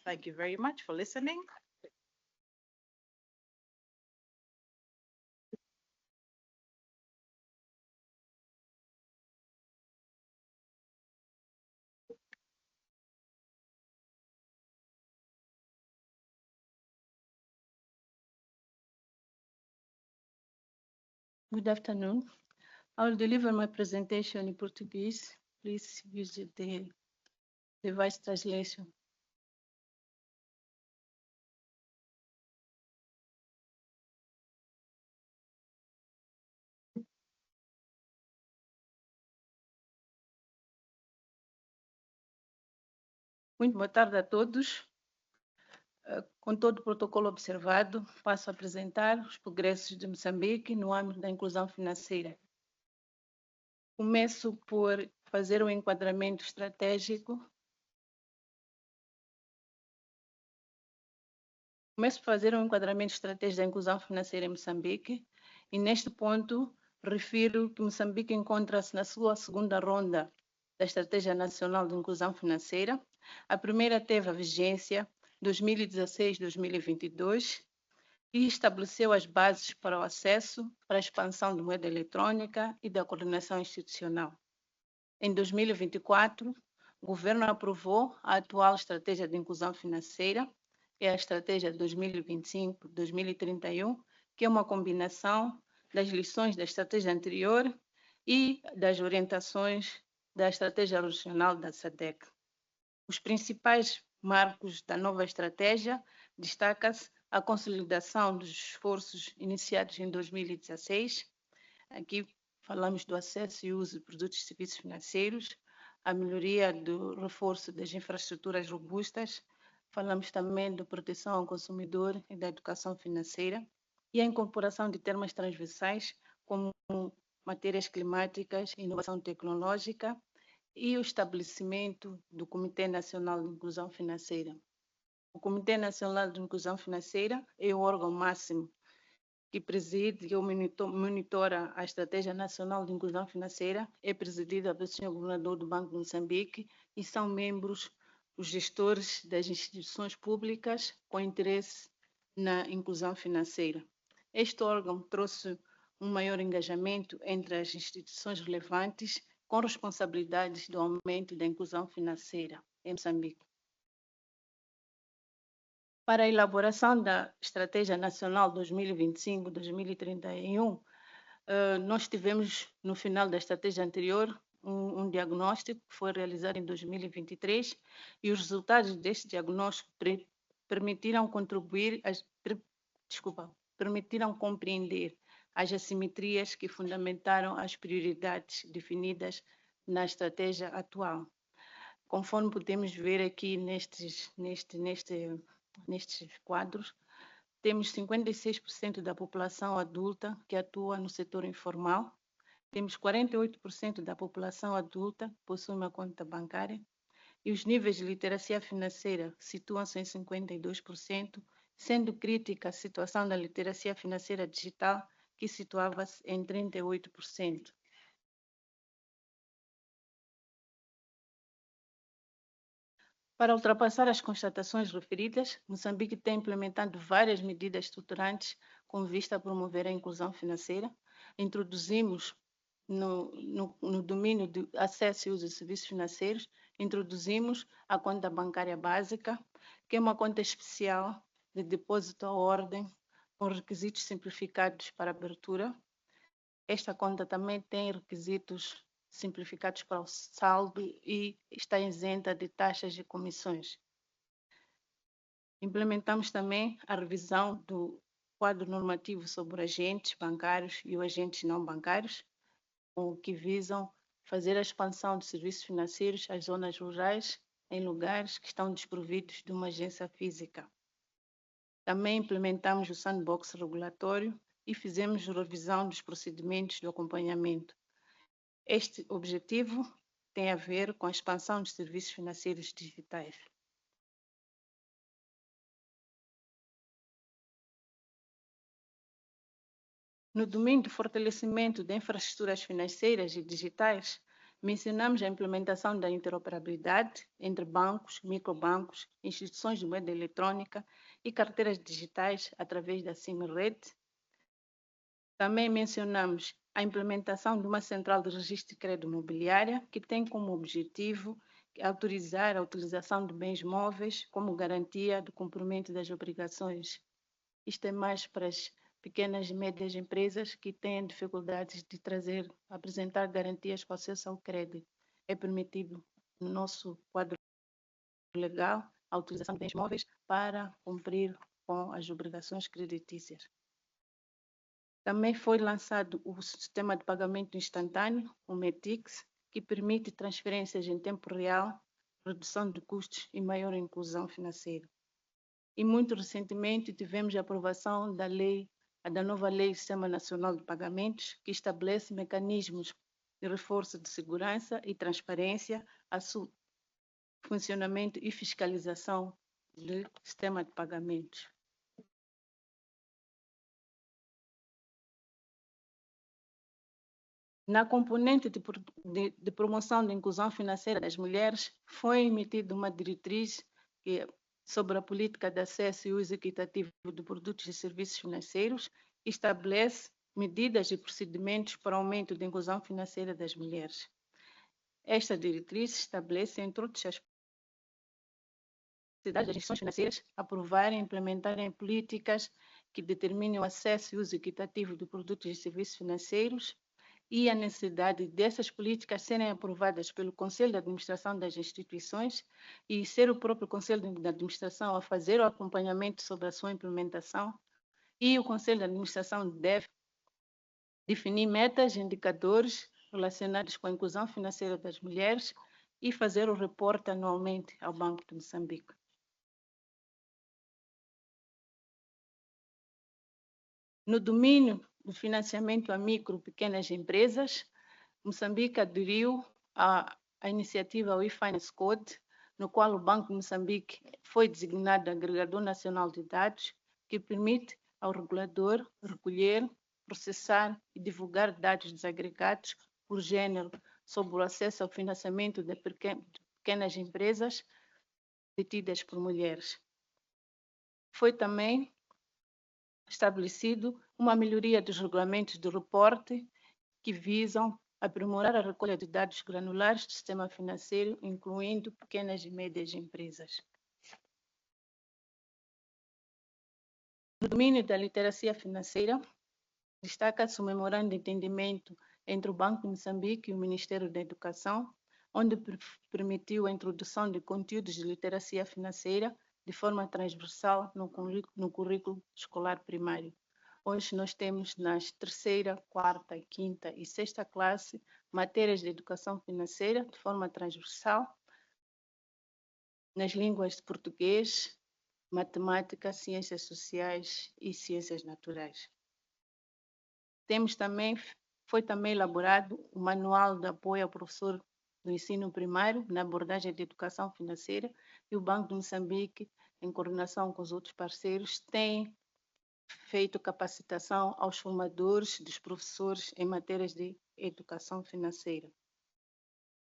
Thank you very much for listening. Good afternoon. I will deliver my presentation in Portuguese. Please use the device translation. Muito boa tarde a todos. Com todo o protocolo observado, passo a apresentar os progressos de Moçambique no âmbito da inclusão financeira. Começo por fazer um enquadramento estratégico. Começo por fazer um enquadramento estratégico da inclusão financeira em Moçambique e neste ponto refiro que Moçambique encontra-se na sua segunda ronda da Estratégia Nacional de Inclusão Financeira. A primeira teve a vigência 2016-2022 e estabeleceu as bases para o acesso, para a expansão da moeda eletrônica e da coordenação institucional. Em 2024, o governo aprovou a atual Estratégia de Inclusão Financeira, que é a Estratégia 2025-2031, que é uma combinação das lições da estratégia anterior e das orientações da Estratégia Regional da SADC. Os principais marcos da nova estratégia destaca-se a consolidação dos esforços iniciados em 2016. Aqui falamos do acesso e uso de produtos e serviços financeiros, a melhoria do reforço das infraestruturas robustas, falamos também da proteção ao consumidor e da educação financeira e a incorporação de temas transversais como matérias climáticas, inovação tecnológica e o estabelecimento do Comitê Nacional de Inclusão Financeira. O Comitê Nacional de Inclusão Financeira é o órgão máximo que preside e monitora a Estratégia Nacional de Inclusão Financeira, é presidida pelo Sr. Governador do Banco de Moçambique e são membros os gestores das instituições públicas com interesse na inclusão financeira. Este órgão trouxe um maior engajamento entre as instituições relevantes com responsabilidades do aumento da inclusão financeira em Moçambique. Para a elaboração da Estratégia Nacional 2025-2031, nós tivemos, no final da estratégia anterior, um diagnóstico que foi realizado em 2023 e os resultados deste diagnóstico permitiram compreender as assimetrias que fundamentaram as prioridades definidas na estratégia atual. Conforme podemos ver aqui nestes quadros, temos 56% da população adulta que atua no setor informal, temos 48% da população adulta que possui uma conta bancária e os níveis de literacia financeira situam-se em 52%, sendo crítica a situação da literacia financeira digital, que situava-se em 38%. Para ultrapassar as constatações referidas, Moçambique tem implementado várias medidas estruturantes com vista a promover a inclusão financeira. Introduzimos no domínio de acesso e uso de serviços financeiros, introduzimos a conta bancária básica, que é uma conta especial de depósito à ordem, com requisitos simplificados para abertura. Esta conta também tem requisitos simplificados para o saldo e está isenta de taxas e comissões. Implementamos também a revisão do quadro normativo sobre agentes bancários e os agentes não bancários, o que visam fazer a expansão de serviços financeiros às zonas rurais, em lugares que estão desprovidos de uma agência física. Também implementamos o sandbox regulatório e fizemos revisão dos procedimentos de acompanhamento. Este objetivo tem a ver com a expansão dos serviços financeiros digitais. No domínio do fortalecimento de infraestruturas financeiras e digitais, mencionamos a implementação da interoperabilidade entre bancos, microbancos, instituições de moeda eletrônica e carteiras digitais através da SIM-Red. Também mencionamos a implementação de uma central de registro de crédito imobiliária que tem como objetivo autorizar a utilização de bens móveis como garantia do cumprimento das obrigações. Isto é mais para as pequenas e médias empresas que têm dificuldades de apresentar garantias para o acesso ao crédito. É permitido no nosso quadro legal a utilização de bens móveis para cumprir com as obrigações creditícias. Também foi lançado o sistema de pagamento instantâneo, o METIX, que permite transferências em tempo real, redução de custos e maior inclusão financeira. E muito recentemente tivemos a aprovação da nova Lei do Sistema Nacional de Pagamentos, que estabelece mecanismos de reforço de segurança e transparência a seu funcionamento e fiscalização do sistema de pagamentos. Na componente de promoção da inclusão financeira das mulheres, foi emitida uma diretriz sobre a política de acesso e uso equitativo de produtos e serviços financeiros, que estabelece medidas e procedimentos para o aumento da inclusão financeira das mulheres. Esta diretriz estabelece, entre outros aspectos, das instituições financeiras aprovarem e implementarem políticas que determinem o acesso e uso equitativo de produtos e serviços financeiros e a necessidade dessas políticas serem aprovadas pelo Conselho de Administração das instituições e ser o próprio Conselho de Administração a fazer o acompanhamento sobre a sua implementação, e o Conselho de Administração deve definir metas e indicadores relacionados com a inclusão financeira das mulheres e fazer o reporte anualmente ao Banco de Moçambique. No domínio do financiamento a micro e pequenas empresas, Moçambique aderiu à iniciativa We-Finance Code, no qual o Banco de Moçambique foi designado agregador nacional de dados, que permite ao regulador recolher, processar e divulgar dados desagregados por género sobre o acesso ao financiamento de pequenas empresas detidas por mulheres. Foi também estabelecido uma melhoria dos regulamentos de reporte que visam aprimorar a recolha de dados granulares do sistema financeiro, incluindo pequenas e médias empresas. No domínio da literacia financeira, destaca-se o memorando de entendimento entre o Banco de Moçambique e o Ministério da Educação, onde permitiu a introdução de conteúdos de literacia financeira de forma transversal no currículo escolar primário. Hoje nós temos nas terceira, quarta, quinta e sexta classe matérias de educação financeira de forma transversal nas línguas de português, matemática, ciências sociais e ciências naturais. Foi também elaborado o Manual de Apoio ao Professor do Ensino Primário na abordagem de educação financeira, e o Banco de Moçambique, em coordenação com os outros parceiros, tem feito capacitação aos formadores dos professores em matérias de educação financeira.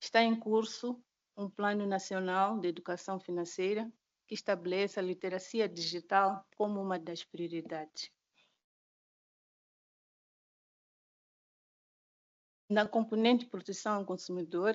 Está em curso um Plano Nacional de Educação Financeira que estabelece a literacia digital como uma das prioridades. Na componente de proteção ao consumidor,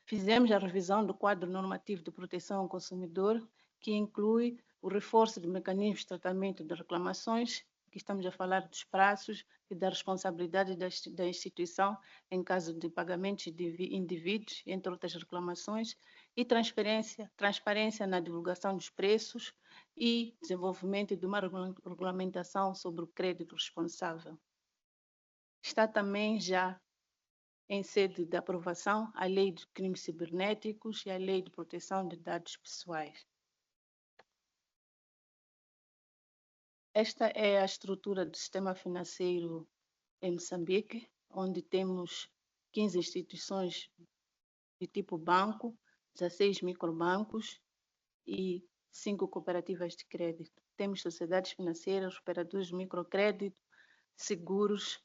fizemos a revisão do quadro normativo de proteção ao consumidor, que inclui o reforço de mecanismos de tratamento de reclamações, que estamos a falar dos prazos e da responsabilidade da instituição em caso de pagamentos indevidos, entre outras reclamações, e transparência na divulgação dos preços e desenvolvimento de uma regulamentação sobre o crédito responsável. Está também já em sede de aprovação a Lei de Crimes Cibernéticos e a Lei de Proteção de Dados Pessoais. Esta é a estrutura do sistema financeiro em Moçambique, onde temos 15 instituições de tipo banco, 16 microbancos e 5 cooperativas de crédito. Temos sociedades financeiras, operadores de microcrédito, seguros.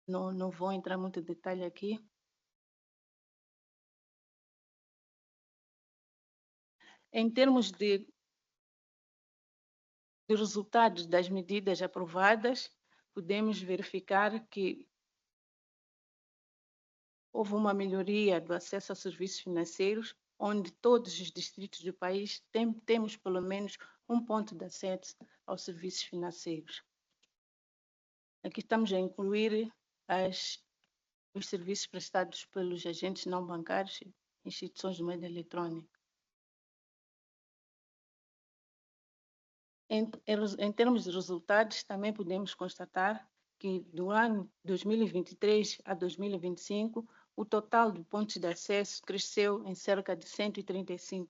Não vou entrar muito em detalhe aqui. Em termos de resultados das medidas aprovadas, podemos verificar que houve uma melhoria do acesso a serviços financeiros, onde todos os distritos do país temos pelo menos um ponto de acesso aos serviços financeiros. Aqui estamos a incluir os serviços prestados pelos agentes não bancários e instituições de moeda eletrónica. Em termos de resultados, também podemos constatar que do ano 2023 a 2025, o total de pontos de acesso cresceu em cerca de 135%,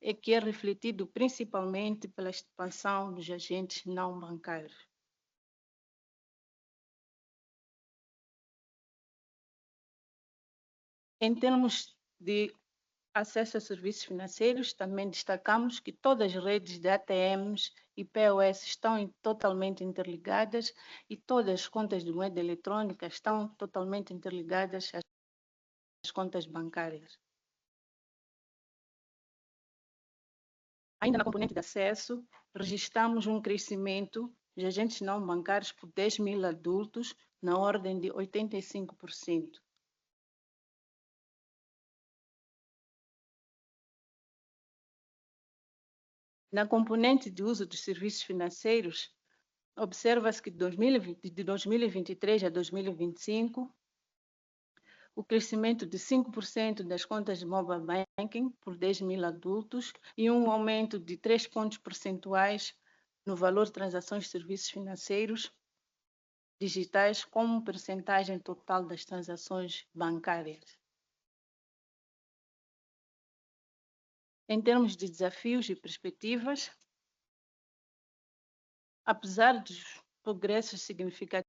e que é refletido principalmente pela expansão dos agentes não bancários. Em termos de acesso a serviços financeiros, também destacamos que todas as redes de ATMs e POS estão totalmente interligadas e todas as contas de moeda eletrônica estão totalmente interligadas às contas bancárias. Ainda na componente de acesso, registramos um crescimento de agentes não bancários por 10.000 adultos, na ordem de 85%. Na componente de uso dos serviços financeiros, observa-se que de 2023 a 2025, o crescimento de 5% das contas de mobile banking por 10.000 adultos e um aumento de 3 pontos percentuais no valor de transações de serviços financeiros digitais como percentagem total das transações bancárias. Em termos de desafios e perspectivas, apesar dos progressos significativos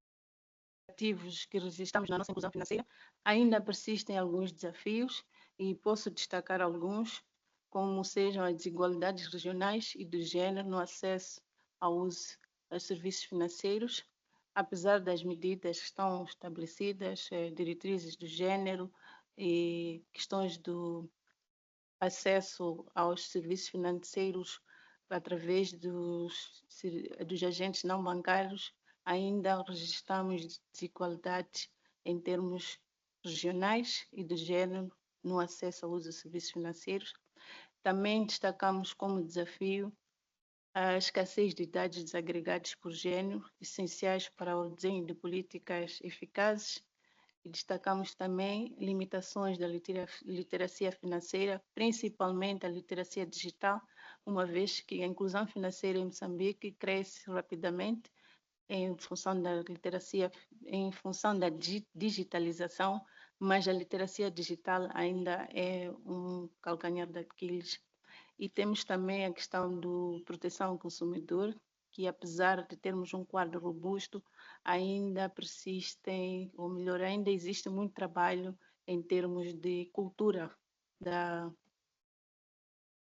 que registramos na nossa inclusão financeira, ainda persistem alguns desafios e posso destacar alguns, como sejam as desigualdades regionais e de género no acesso ao uso aos serviços financeiros, apesar das medidas que estão estabelecidas, diretrizes do género e questões do acesso aos serviços financeiros através dos agentes não bancários, ainda registramos desigualdades em termos regionais e de género no acesso ao uso de serviços financeiros. Também destacamos como desafio a escassez de dados desagregados por género, essenciais para o desenho de políticas eficazes, e destacamos também limitações da literacia financeira, principalmente a literacia digital, uma vez que a inclusão financeira em Moçambique cresce rapidamente em função da literacia, em função da digitalização, mas a literacia digital ainda é um calcanhar daqueles. E temos também a questão da proteção ao consumidor, que apesar de termos um quadro robusto, ainda persistem, ou melhor, ainda existe muito trabalho em termos de cultura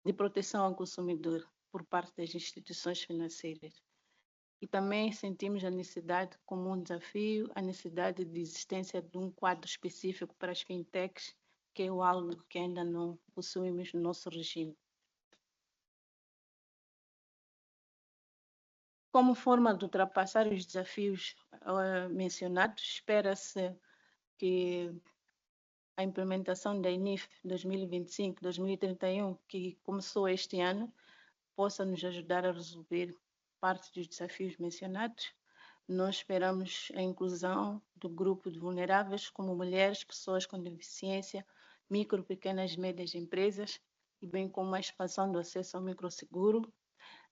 de proteção ao consumidor por parte das instituições financeiras. E também sentimos a necessidade, como um desafio, a necessidade de existência de um quadro específico para as fintechs, que é algo que ainda não possuímos no nosso regime. Como forma de ultrapassar os desafios mencionados, espera-se que a implementação da INIF 2025-2031, que começou este ano, possa nos ajudar a resolver parte dos desafios mencionados. Nós esperamos a inclusão do grupo de vulneráveis, como mulheres, pessoas com deficiência, micro, pequenas e médias empresas, e bem como a expansão do acesso ao microseguro.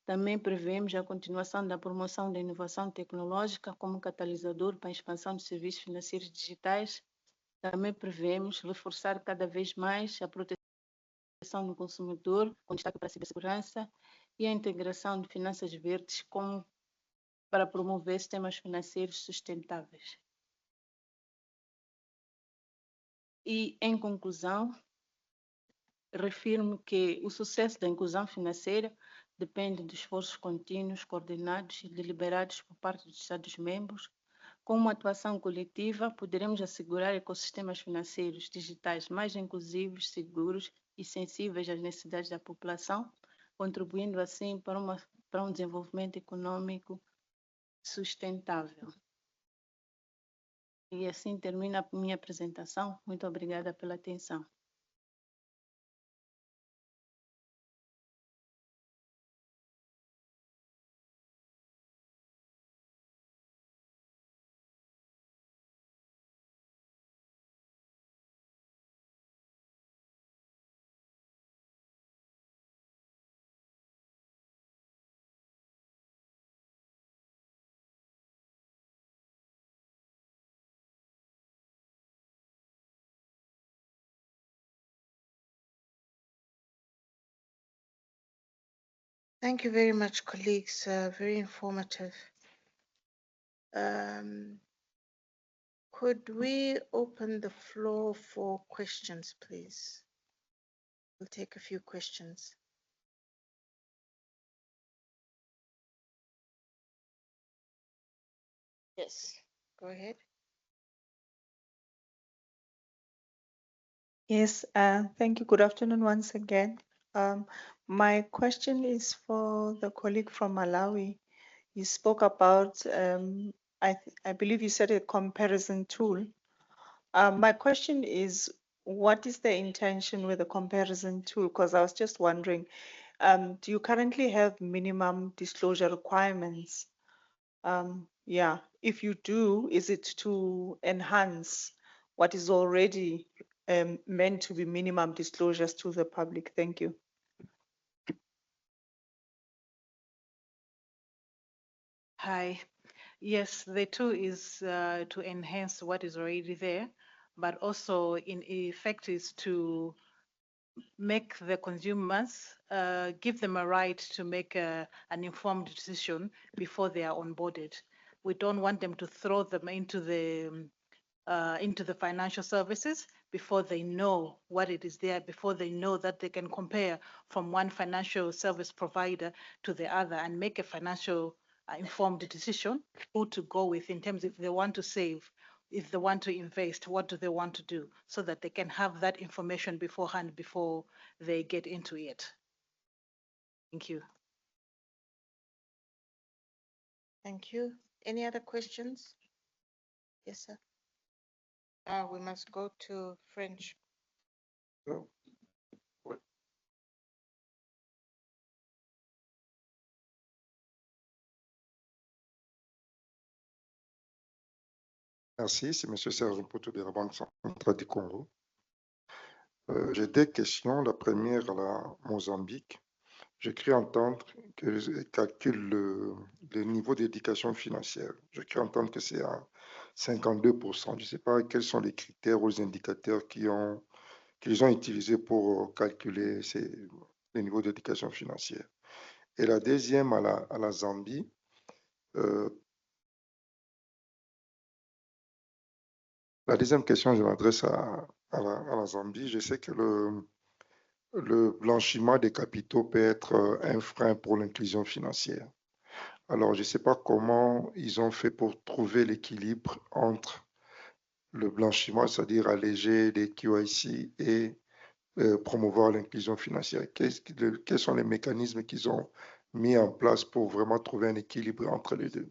Também prevemos a continuação da promoção da inovação tecnológica como catalisador para a expansão dos serviços financeiros digitais. Também prevemos reforçar cada vez mais a proteção do consumidor, com destaque para a cibersegurança, e a integração de finanças verdes para promover sistemas financeiros sustentáveis. E, em conclusão, reafirmo que o sucesso da inclusão financeira depende de esforços contínuos, coordenados e deliberados por parte dos Estados-membros. Com uma atuação coletiva, poderemos assegurar ecossistemas financeiros digitais mais inclusivos, seguros e sensíveis às necessidades da população, contribuindo assim para um desenvolvimento econômico sustentável. E assim termina a minha apresentação. Muito obrigada pela atenção. Thank you very much, colleagues. Very informative. Could we open the floor for questions, please? We'll take a few questions. Yes, go ahead. Yes, thank you. Good afternoon once again. Um, my question is for the colleague from Malawi. You spoke about, I believe you said a comparison tool. My question is, what is the intention with the comparison tool? Because I was just wondering, do you currently have minimum disclosure requirements? Yeah, if you do, is it to enhance what is already meant to be minimum disclosures to the public? Thank you. Hi. Yes, the tool is to enhance what is already there, but also in effect is to make the consumers, give them a right to make an informed decision before they are onboarded. We don't want them to throw them into the financial services before they know what it is there, before they know that they can compare from one financial service provider to the other and make a financial informed decision who to go with in terms if they want to save, if they want to invest, what do they want to do, so that they can have that information beforehand before they get into it. Thank you. Thank you. Any other questions? Yes, sir. We must go to French. Merci, c'est M. Serge Mputu de la Banque centrale du Congo. J'ai deux questions. La première à la Mozambique. J'ai cru entendre que calcule le niveau d'éducation financière. J'ai cru entendre que c'est à 52%. Je ne sais pas quels sont les critères ou les indicateurs qu'ils ont utilisés pour calculer les niveaux d'éducation financière. Et la deuxième à la Zambie. La deuxième question, je m'adresse à la Zambie. Je sais que le blanchiment des capitaux peut être un frein pour l'inclusion financière. Alors, je ne sais pas comment ils ont fait pour trouver l'équilibre entre le blanchiment, c'est-à-dire alléger les KYC et promouvoir l'inclusion financière. Quels sont les mécanismes qu'ils ont mis en place pour vraiment trouver un équilibre entre les deux?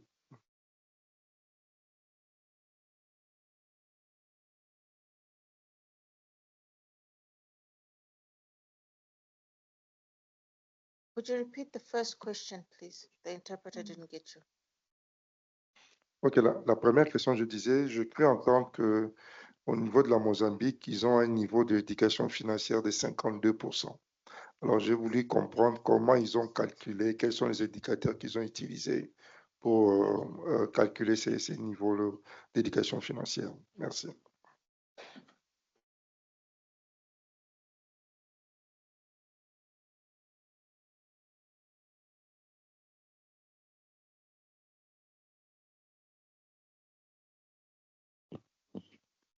Would you repeat the first question, please? The interpreter didn't get you. Ok, la première question, je disais, je cru entendre que au niveau de la Mozambique, ils ont un niveau d'éducation financière de 52%. Alors, j'ai voulu comprendre comment ils ont calculé, quels sont les indicateurs qu'ils ont utilisés pour calculer ces niveaux d'éducation financière. Merci.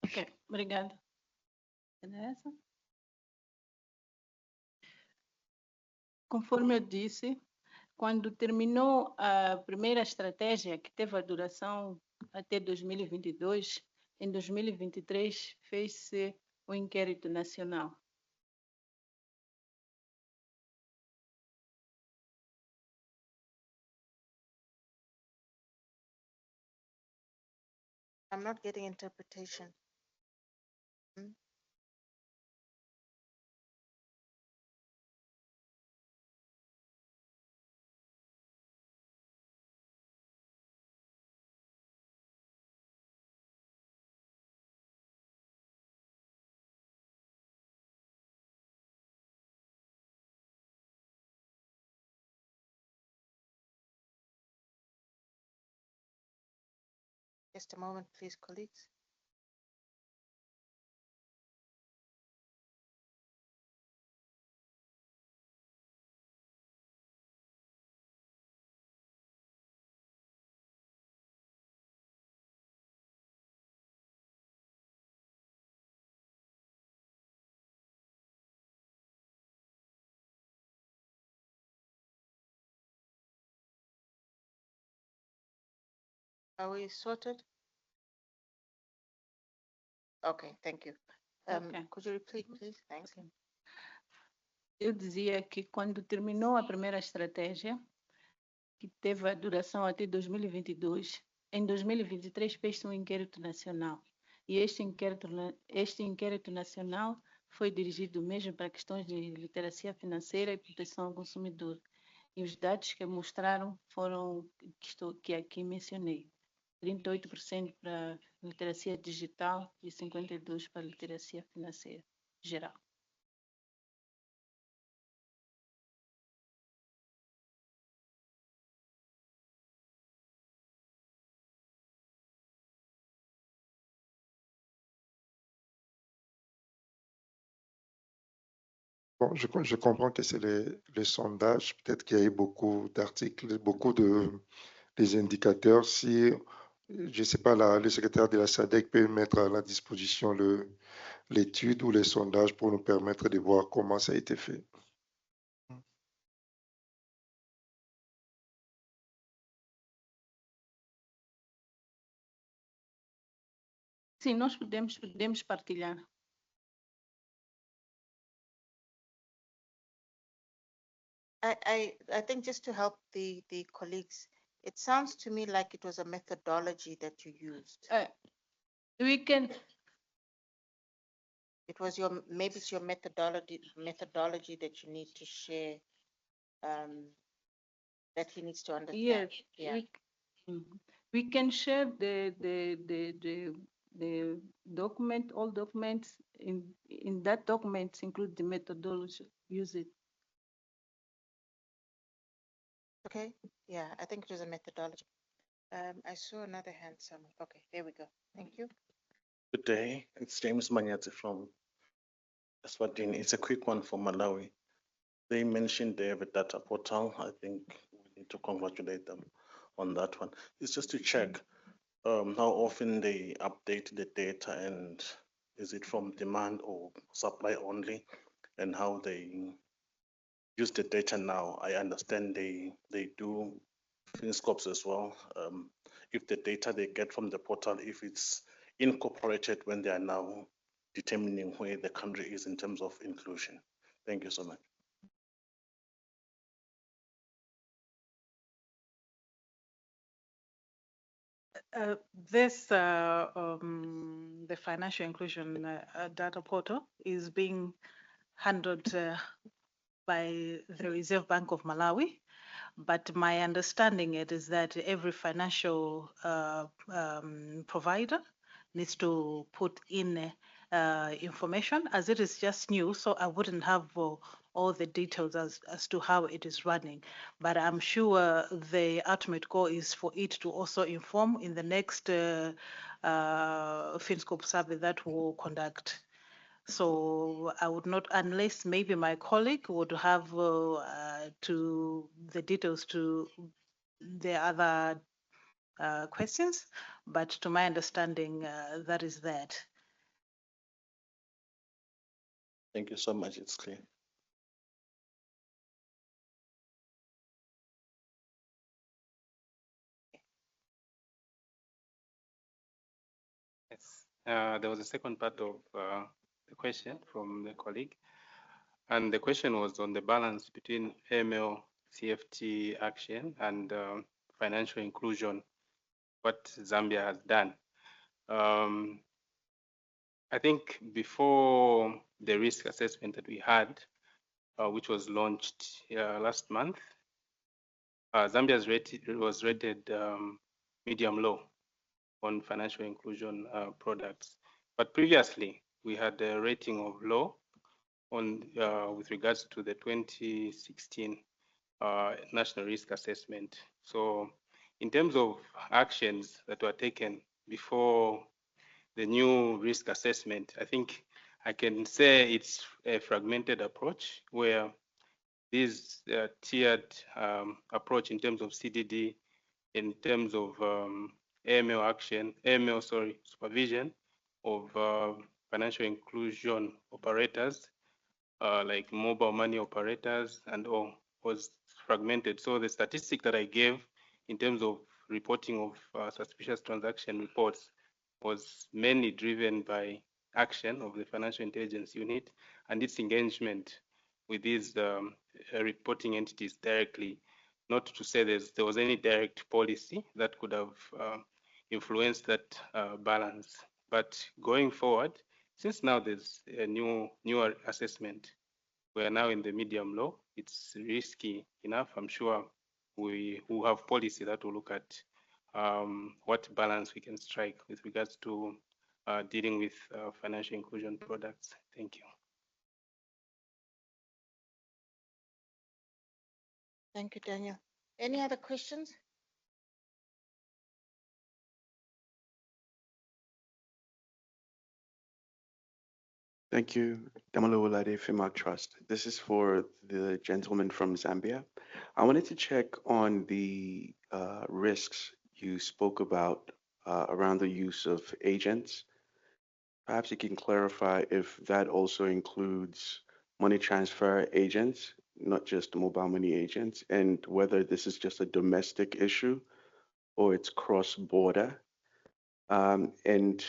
Ok, obrigada. Conforme eu disse, quando terminou a primeira estratégia, que teve a duração até 2022, em 2023 fez-se o inquérito nacional. I'm not getting interpretation. Hmm? Just a moment, please, colleagues. Are we sorted? Okay, thank you. Ok. Could you repeat, please? Thanks. Eu dizia que quando terminou a primeira estratégia, que teve a duração até 2022, em 2023 fez-se um inquérito nacional. E este inquérito nacional foi dirigido mesmo para questões de literacia financeira e proteção ao consumidor. E os dados que mostraram foram que aqui mencionei. 38% para literacia digital e 52% para literacia financeira geral. Bon, je comprends que c'est les sondages. Peut-être qu'il y a eu beaucoup d'articles, beaucoup des indicateurs. Si, je ne sais pas, le secrétaire de la SADC peut mettre à la disposition l'étude ou les sondages pour nous permettre de voir comment ça a été fait. Sim, nós podemos partilhar. I think just to help the colleagues, it sounds to me like it was a methodology that you used. We can. It was maybe it's your methodology that you need to share, that he needs to understand. Yes, Yeah. we can share the document, all documents in that document include the methodology. Use it. Okay. Yeah, I think it was a methodology. I saw another hand somewhere. Okay, there we go. Thank you. Good day. It's James Manyati from Eswatini. It's a quick one for Malawi. They mentioned they have a data portal. I think we need to congratulate them on that one. It's just to check how often they update the data, and is it from demand or supply only, and how they use the data now. I understand they do scopes as well. If the data they get from the portal, if it's incorporated when they are now determining where the country is in terms of inclusion. Thank you so much. The financial inclusion data portal is being handled by the Reserve Bank of Malawi. But my understanding is that every financial provider needs to put in information, as it is just new, so I wouldn't have all the details as to how it is running. But I'm sure the ultimate goal is for it to also inform in the next FinScope survey that we'll conduct. So I would not, unless maybe my colleague would have to the details to the other questions, but to my understanding, that is that. Thank you so much. It's clear. Yes. There was a second part of the question from the colleague. And the question was on the balance between AML, CFT action and financial inclusion, what Zambia has done. I think before the risk assessment that we had, which was launched last month, Zambia was rated medium low on financial inclusion products. But previously, we had a rating of low on with regards to the 2016 national risk assessment. So in terms of actions that were taken before the new risk assessment, I think I can say it's a fragmented approach where this tiered approach in terms of CDD, in terms of supervision of financial inclusion operators, like mobile money operators and all, was fragmented. So the statistic that I gave in terms of reporting of suspicious transaction reports was mainly driven by action of the Financial Intelligence Unit and its engagement with these reporting entities directly. Not to say there was any direct policy that could have influenced that balance. But going forward, since now there's a newer assessment, we are now in the medium low. It's risky enough. I'm sure we will have policy that will look at what balance we can strike with regards to dealing with financial inclusion products. Thank you. Thank you, Daniel. Any other questions? Thank you, Damalowolade Fimak Trust. This is for the gentleman from Zambia. I wanted to check on the risks you spoke about around the use of agents. Perhaps you can clarify if that also includes money transfer agents, not just mobile money agents, and whether this is just a domestic issue or it's cross-border. And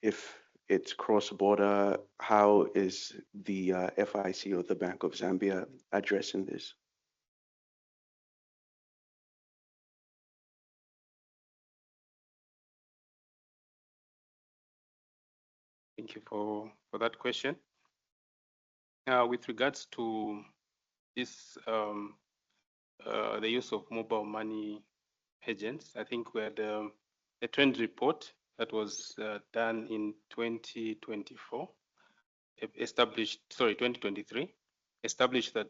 if it's cross-border, how is the FIC or the Bank of Zambia addressing this? Thank you for that question. With regards to this, the use of mobile money agents, I think we had a trend report that was done in 2023, established that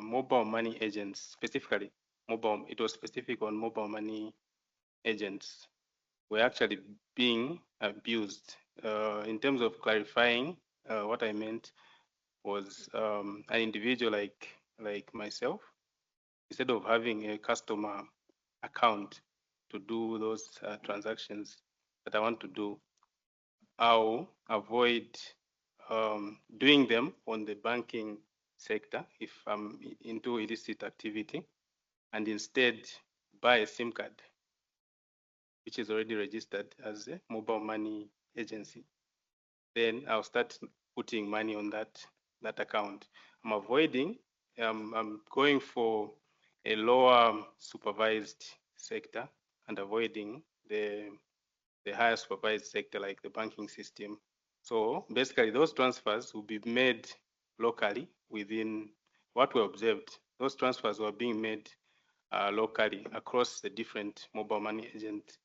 mobile money agents, specifically it was specific on mobile money agents, were actually being abused. In terms of clarifying, what I meant was an individual like myself, instead of having a customer account to do those transactions that I want to do, I'll avoid doing them on the banking sector if I'm into illicit activity, and instead buy a SIM card, which is already registered as a mobile money agency. Then I'll start putting money on that account. I'm going for a lower supervised sector and avoiding the higher supervised sector like the banking system. So basically those transfers will be made locally within what we observed. Those transfers were being made locally across the different mobile money agent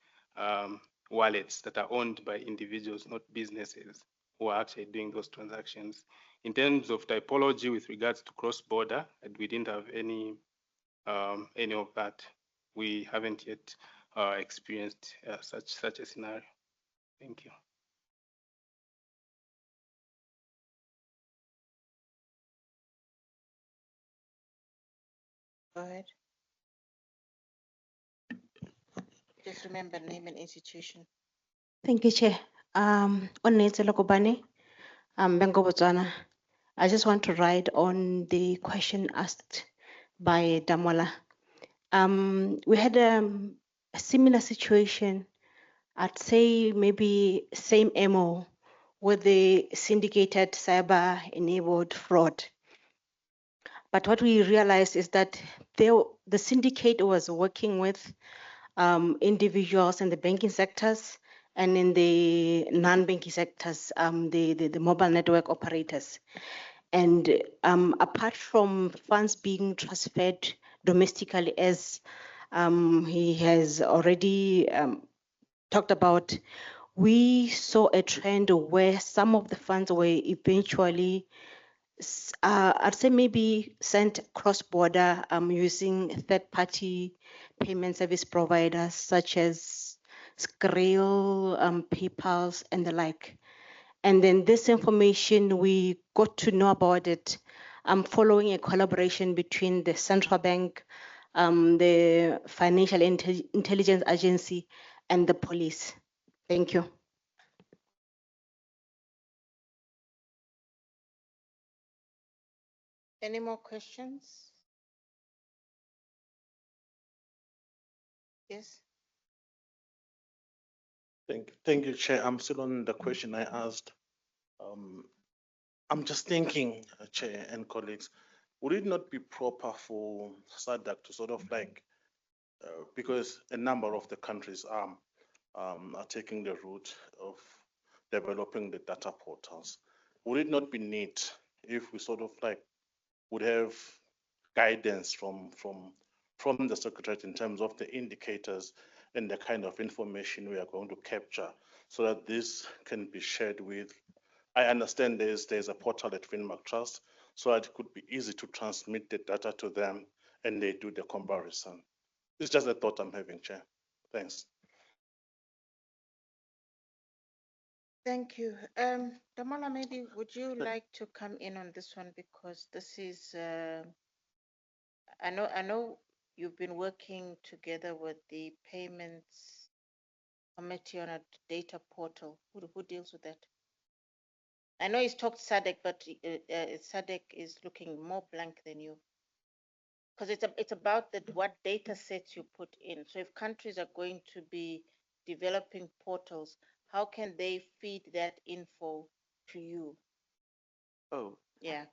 wallets that are owned by individuals, not businesses, who are actually doing those transactions. In terms of typology with regards to cross-border, we didn't have any of that. We haven't yet experienced such a scenario. Thank you. Go ahead. Just remember name and institution. Thank you, Chair. Onetse Lokobane, Bengo Botswana. I just want to write on the question asked by Damola. We had a similar situation, I'd say maybe same MO, with the syndicated cyber-enabled fraud. But what we realized is that the syndicate was working with individuals in the banking sectors and in the non-banking sectors, the mobile network operators. And apart from funds being transferred domestically, as he has already talked about, we saw a trend where some of the funds were eventually, I'd say maybe sent cross-border using third-party payment service providers such as Skrill, PayPal, and the like. And then this information, we got to know about it following a collaboration between the central bank, the Financial Intelligence Agency, and the police. Thank you. Any more questions? Yes. Thank you, Chair. I'm still on the question I asked. I'm just thinking, Chair and colleagues, would it not be proper for SADC to sort of like, because a number of the countries are taking the route of developing the data portals, would it not be neat if we sort of like would have guidance from the Secretariat in terms of the indicators and the kind of information we are going to capture so that this can be shared with, I understand there's a portal at Finmark Trust, so it could be easy to transmit the data to them and they do the comparison. It's just a thought I'm having, Chair. Thanks. Thank you. Damola, maybe would you like to come in on this one, because this is I know you've been working together with the payments committee on a data portal. Who deals with that? I know he's talked SADC, but SADC is looking more blank than you, because it's about what data sets you put in. So if countries are going to be developing portals, how can they feed that info to you? Oh, Yeah.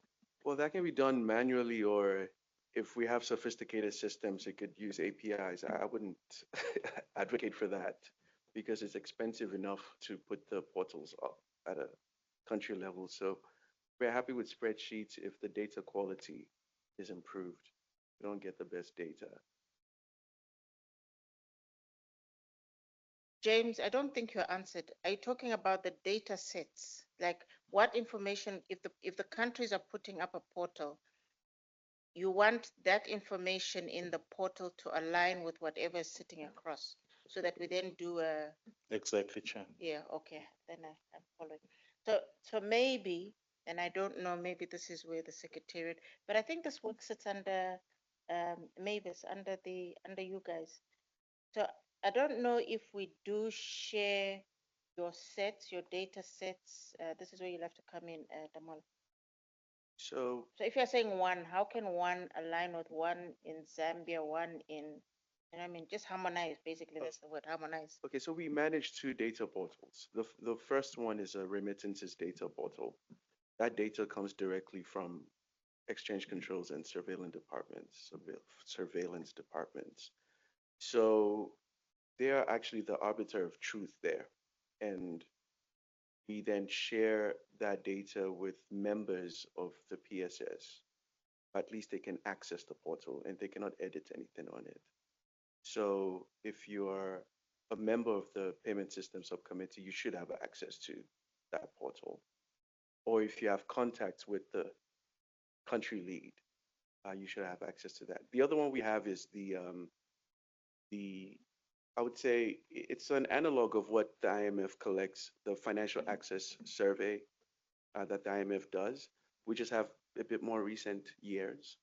well, that can be done manually, or if we have sophisticated systems, it could use APIs. I wouldn't advocate for that because it's expensive enough to put the portals up at a country level. So we're happy with spreadsheets if the data quality is improved. We don't get the best data. James, I don't think you answered. Are you talking about the data sets? Like what information, if the countries are putting up a portal, you want that information in the portal to align with whatever is sitting across, so that we then do a. Exactly, Chair. Yeah, okay, then I'm following. So maybe, and I don't know, maybe this is where the secretariat, but I think this work sits under Mavis, under you guys. So I don't know if we do share your sets, your data sets. This is where you'll have to come in, Damola. So So if you're saying one, how can one align with one in Zambia, one in, and I mean, just harmonize, basically, that's the word, harmonize. okay, so we manage two data portals. The first one is a remittances data portal. That data comes directly from exchange controls and surveillance departments. So they are actually the arbiter of truth there. And we then share that data with members of the PSS. At least they can access the portal and they cannot edit anything on it. So if you are a member of the payment system subcommittee, you should have access to that portal. Or if you have contacts with the country lead, you should have access to that. The other one we have is the I would say it's an analog of what the IMF collects, the financial access survey that the IMF does. We just have a bit more recent years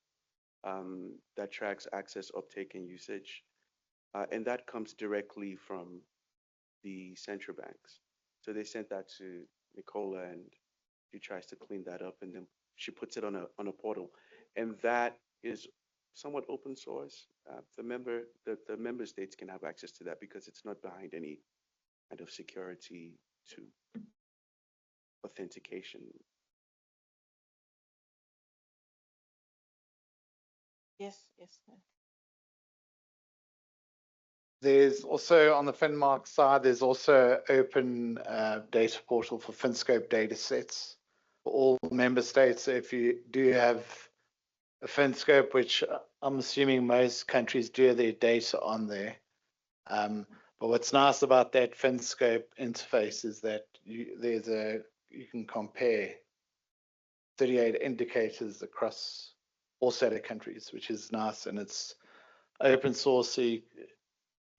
that tracks access, uptake, and usage. And that comes directly from the central banks. So they sent that to Nicola, and she tries to clean that up, and then she puts it on a portal. And that is somewhat open source. The member states can have access to that because it's not behind any kind of security to authentication. Yes. There's also on the Finmark side, there's also open data portal for FinScope data sets for all member states. So if you do have a FinScope, which I'm assuming most countries do their data on there. But what's nice about that FinScope interface is that you can compare 38 indicators across all SADC countries, which is nice, and it's open source. So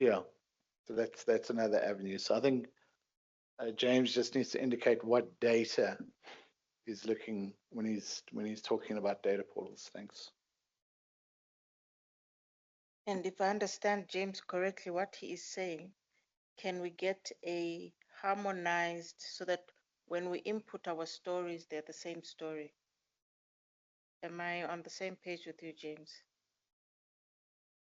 so that's another avenue. So I think James just needs to indicate what data he's looking when he's talking about data portals. Thanks. And if I understand James correctly, what he is saying, can we get a harmonized so that when we input our stories, they're the same story? Am I on the same page with you, James?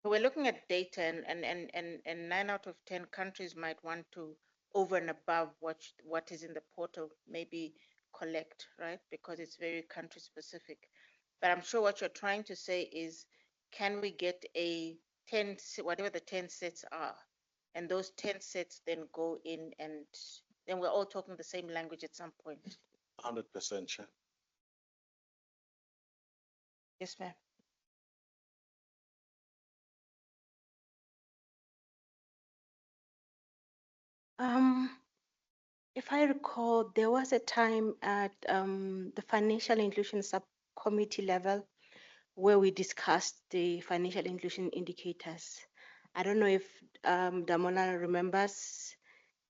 We're looking at data, and 9 out of 10 countries might want to, over and above what is in the portal, maybe collect, right? Because it's very country specific. But I'm sure what you're trying to say is, can we get a 10, whatever the 10 sets are, and those 10 sets then go in, and then we're all talking the same language at some point. 100%, Chair. Yes, ma'am. If I recall, there was a time at the financial inclusion subcommittee level where we discussed the financial inclusion indicators. I don't know if Damola remembers.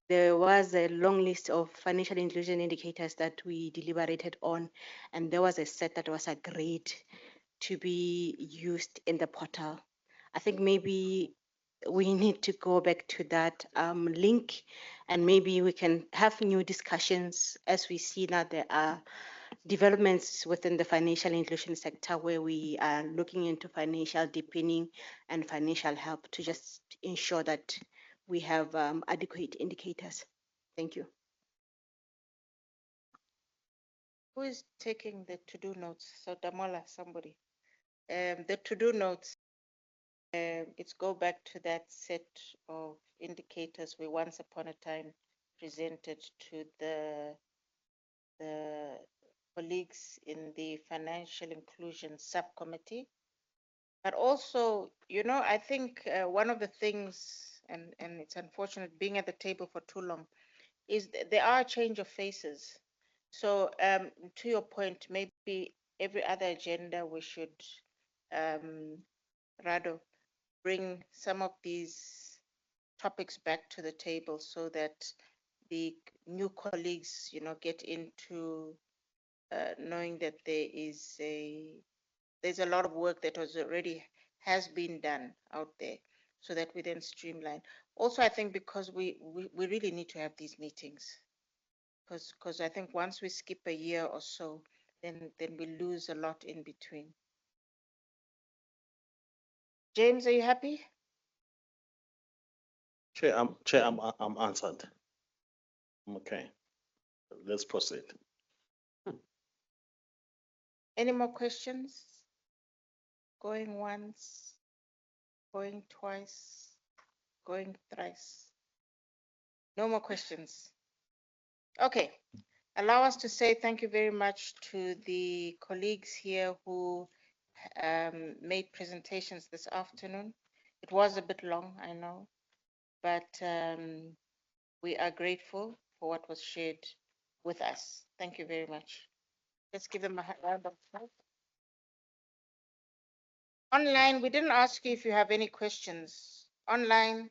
There was a long list of financial inclusion indicators that we deliberated on, and there was a set that was agreed to be used in the portal. I think maybe we need to go back to that link, and maybe we can have new discussions as we see that there are developments within the financial inclusion sector where we are looking into financial deepening and financial help to just ensure that we have adequate indicators. Thank you. Who is taking the to-do notes? So Damola, somebody. The to-do notes, it's go back to that set of indicators we once upon a time presented to the colleagues in the financial inclusion subcommittee. But also, you know, I think one of the things, and it's unfortunate being at the table for too long, is there are a change of faces. So to your point, maybe every other agenda we should rather bring some of these topics back to the table so that the new colleagues, you know, get into knowing that there's a lot of work that has been done out there, so that we then streamline. Also, I think because we really need to have these meetings, because I think once we skip a year or so, then we lose a lot in between. James, are you happy? Chair, I'm answered. Okay, let's proceed. Any more questions? Going once, going twice, going thrice. No more questions. Okay. Allow us to say thank you very much to the colleagues here who made presentations this afternoon. It was a bit long, I know, but we are grateful for what was shared with us. Thank you very much. Let's give them a round of applause. Online, we didn't ask you if you have any questions. Online,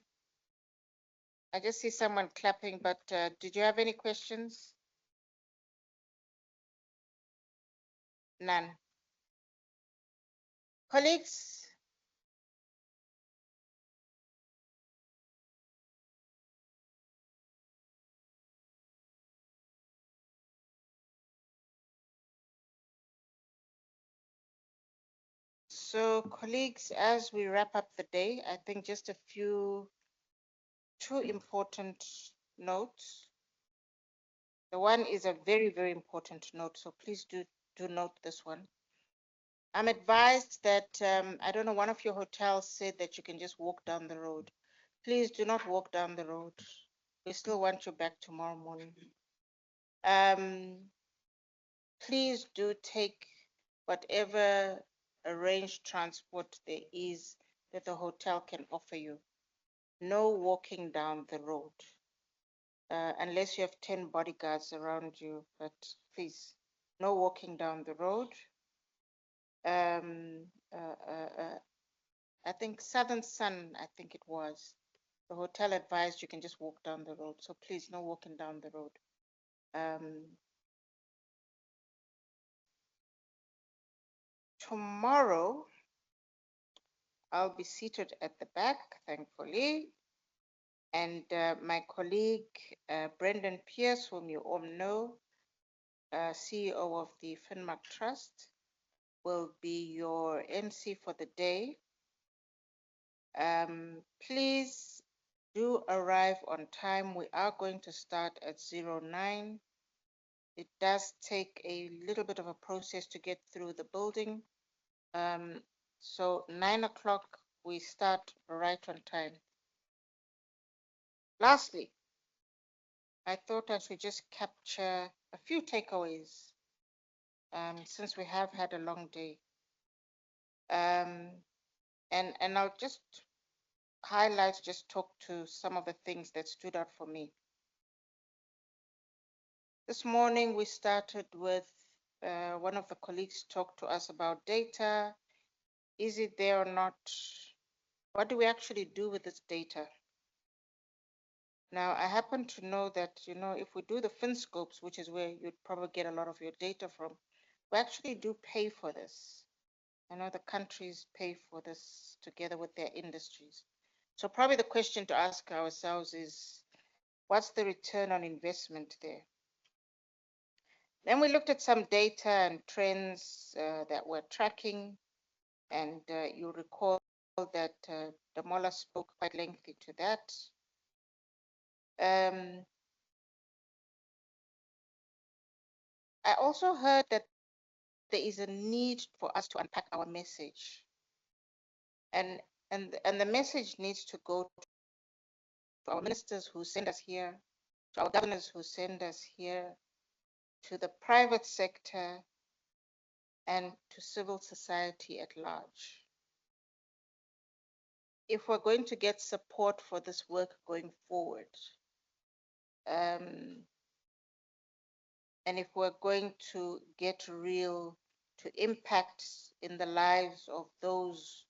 I just see someone clapping, but did you have any questions? None. Colleagues, so colleagues, as we wrap up the day, I think just two important notes. The one is a very, very important note, so please do note this one. I'm advised that, I don't know, one of your hotels said that you can just walk down the road. Please do not walk down the road. We still want you back tomorrow morning. Please do take whatever arranged transport there is that the hotel can offer you. No walking down the road, unless you have 10 bodyguards around you, but please, no walking down the road. I think Southern Sun, I think it was, the hotel advised you can just walk down the road. So please, no walking down the road. Tomorrow, I'll be seated at the back, thankfully. And my colleague, Brendan Pierce, whom you all know, CEO of the Finmark Trust, will be your MC for the day. Please do arrive on time. We are going to start at 09. It does take a little bit of a process to get through the building. So 9 o'clock, we start right on time. Lastly, I thought I should just capture a few takeaways since we have had a long day. And I'll just highlight, just talk to some of the things that stood out for me. This morning, we started with one of the colleagues talked to us about data. Is it there or not? What do we actually do with this data? Now, I happen to know that, if we do the FinScopes, which is where you'd probably get a lot of your data from, we actually do pay for this. I know the countries pay for this together with their industries. So probably the question to ask ourselves is, what's the return on investment there? Then we looked at some data and trends that we're tracking, and you recall that Damola spoke quite lengthy to that. I also heard that there is a need for us to unpack our message, and the message needs to go to our ministers who send us here, to our governors who send us here, to the private sector, and to civil society at large. If we're going to get support for this work going forward, and if we're going to get real to impact in the lives of those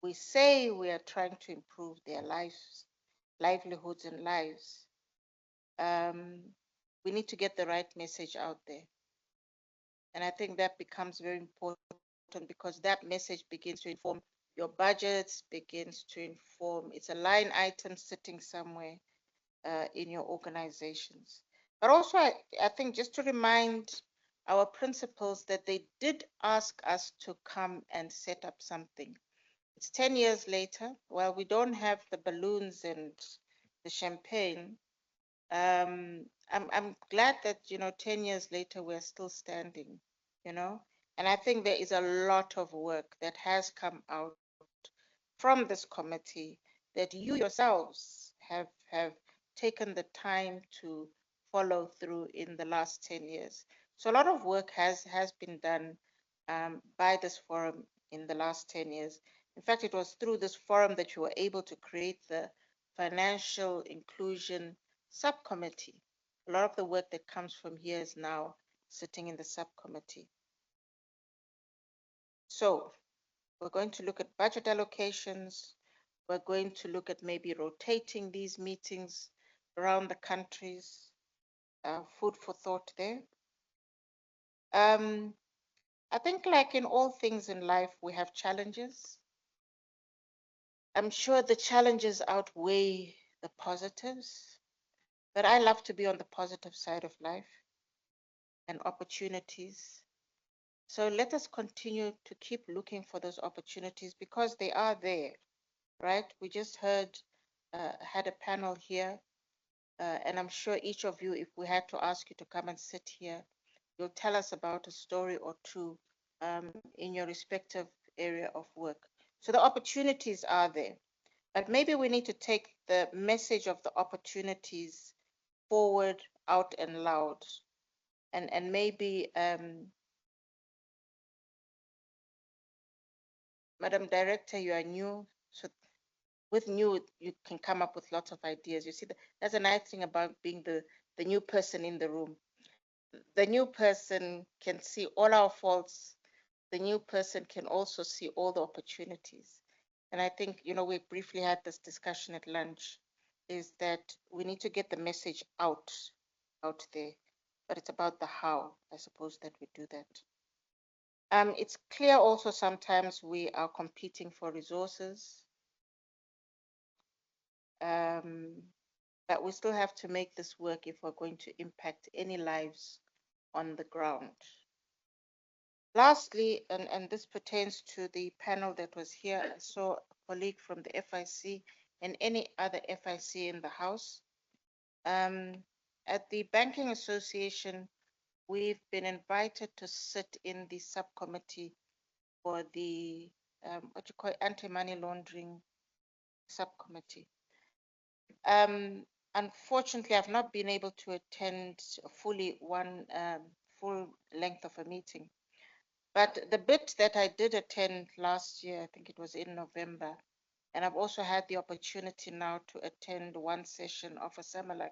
we say we are trying to improve their lives, livelihoods and lives, we need to get the right message out there. And I think that becomes very important because that message begins to inform your budgets, begins to inform, it's a line item sitting somewhere in your organizations. But also, I think just to remind our principals that they did ask us to come and set up something. It's 10 years later. While we don't have the balloons and the champagne, I'm glad that 10 years later we're still standing, and I think there is a lot of work that has come out from this committee that you yourselves have taken the time to follow through in the last 10 years. So a lot of work has been done by this forum in the last 10 years. In fact, it was through this forum that you were able to create the Financial Inclusion Subcommittee. A lot of the work that comes from here is now sitting in the subcommittee. So we're going to look at budget allocations. We're going to look at maybe rotating these meetings around the countries. Food for thought there. I think like in all things in life, we have challenges. I'm sure the challenges outweigh the positives, but I love to be on the positive side of life and opportunities. So let us continue to keep looking for those opportunities because they are there, right? We just had a panel here, and I'm sure each of you, if we had to ask you to come and sit here, you'll tell us about a story or two in your respective area of work. So the opportunities are there, but maybe we need to take the message of the opportunities forward, out and loud, and maybe Madam Director, you are new, so with new, you can come up with lots of ideas. You see, that's a nice thing about being the new person in the room. The new person can see all our faults. The new person can also see all the opportunities. And I think, we briefly had this discussion at lunch, is that we need to get the message out there, but it's about the how, I suppose, that we do that. It's clear also sometimes we are competing for resources, but we still have to make this work if we're going to impact any lives on the ground. Lastly, and this pertains to the panel that was here, I saw colleague from the FIC and any other FIC in the House. At the Banking Association, we've been invited to sit in the subcommittee for the what you call anti-money laundering subcommittee. Unfortunately, I've not been able to attend fully one full length of a meeting. But the bit that I did attend last year, I think it was in November, and I've also had the opportunity now to attend one session of a SEMALAC.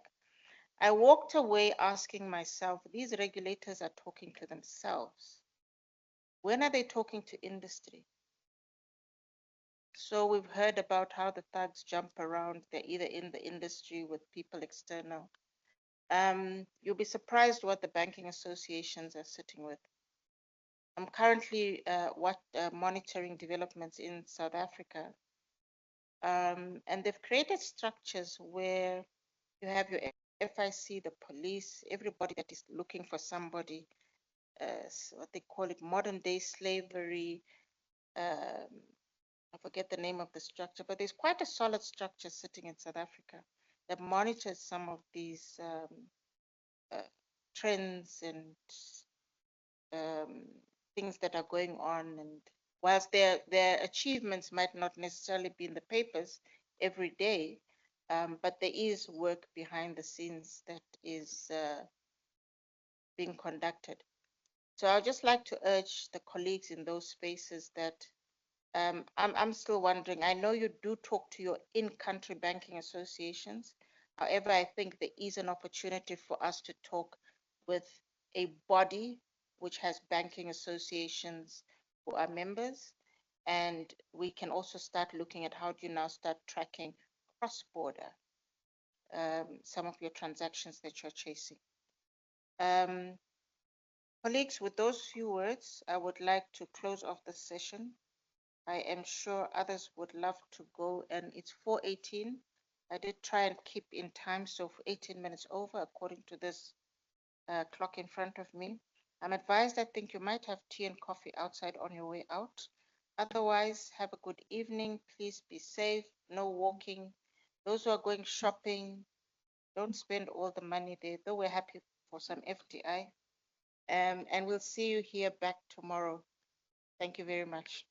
I walked away asking myself, these regulators are talking to themselves. When are they talking to industry? So we've heard about how the thugs jump around. They're either in the industry with people external. You'll be surprised what the banking associations are sitting with. I'm currently monitoring developments in South Africa. And they've created structures where you have your FIC, the police, everybody that is looking for somebody, what they call it, modern day slavery. I forget the name of the structure, but there's quite a solid structure sitting in South Africa that monitors some of these trends and things that are going on. And whilst their achievements might not necessarily be in the papers every day, but there is work behind the scenes that is being conducted. So I'd just like to urge the colleagues in those spaces that I'm still wondering. I know you do talk to your in-country banking associations. However, I think there is an opportunity for us to talk with a body which has banking associations who are members, and we can also start looking at how do you now start tracking cross-border some of your transactions that you're chasing. Colleagues, with those few words, I would like to close off the session. I am sure others would love to go, and it's 4:18. I did try and keep in time, so 18 minutes over according to this clock in front of me. I'm advised I think you might have tea and coffee outside on your way out. Otherwise, have a good evening. Please be safe, no walking. Those who are going shopping, don't spend all the money there, though we're happy for some FDI. And we'll see you here back tomorrow. Thank you very much.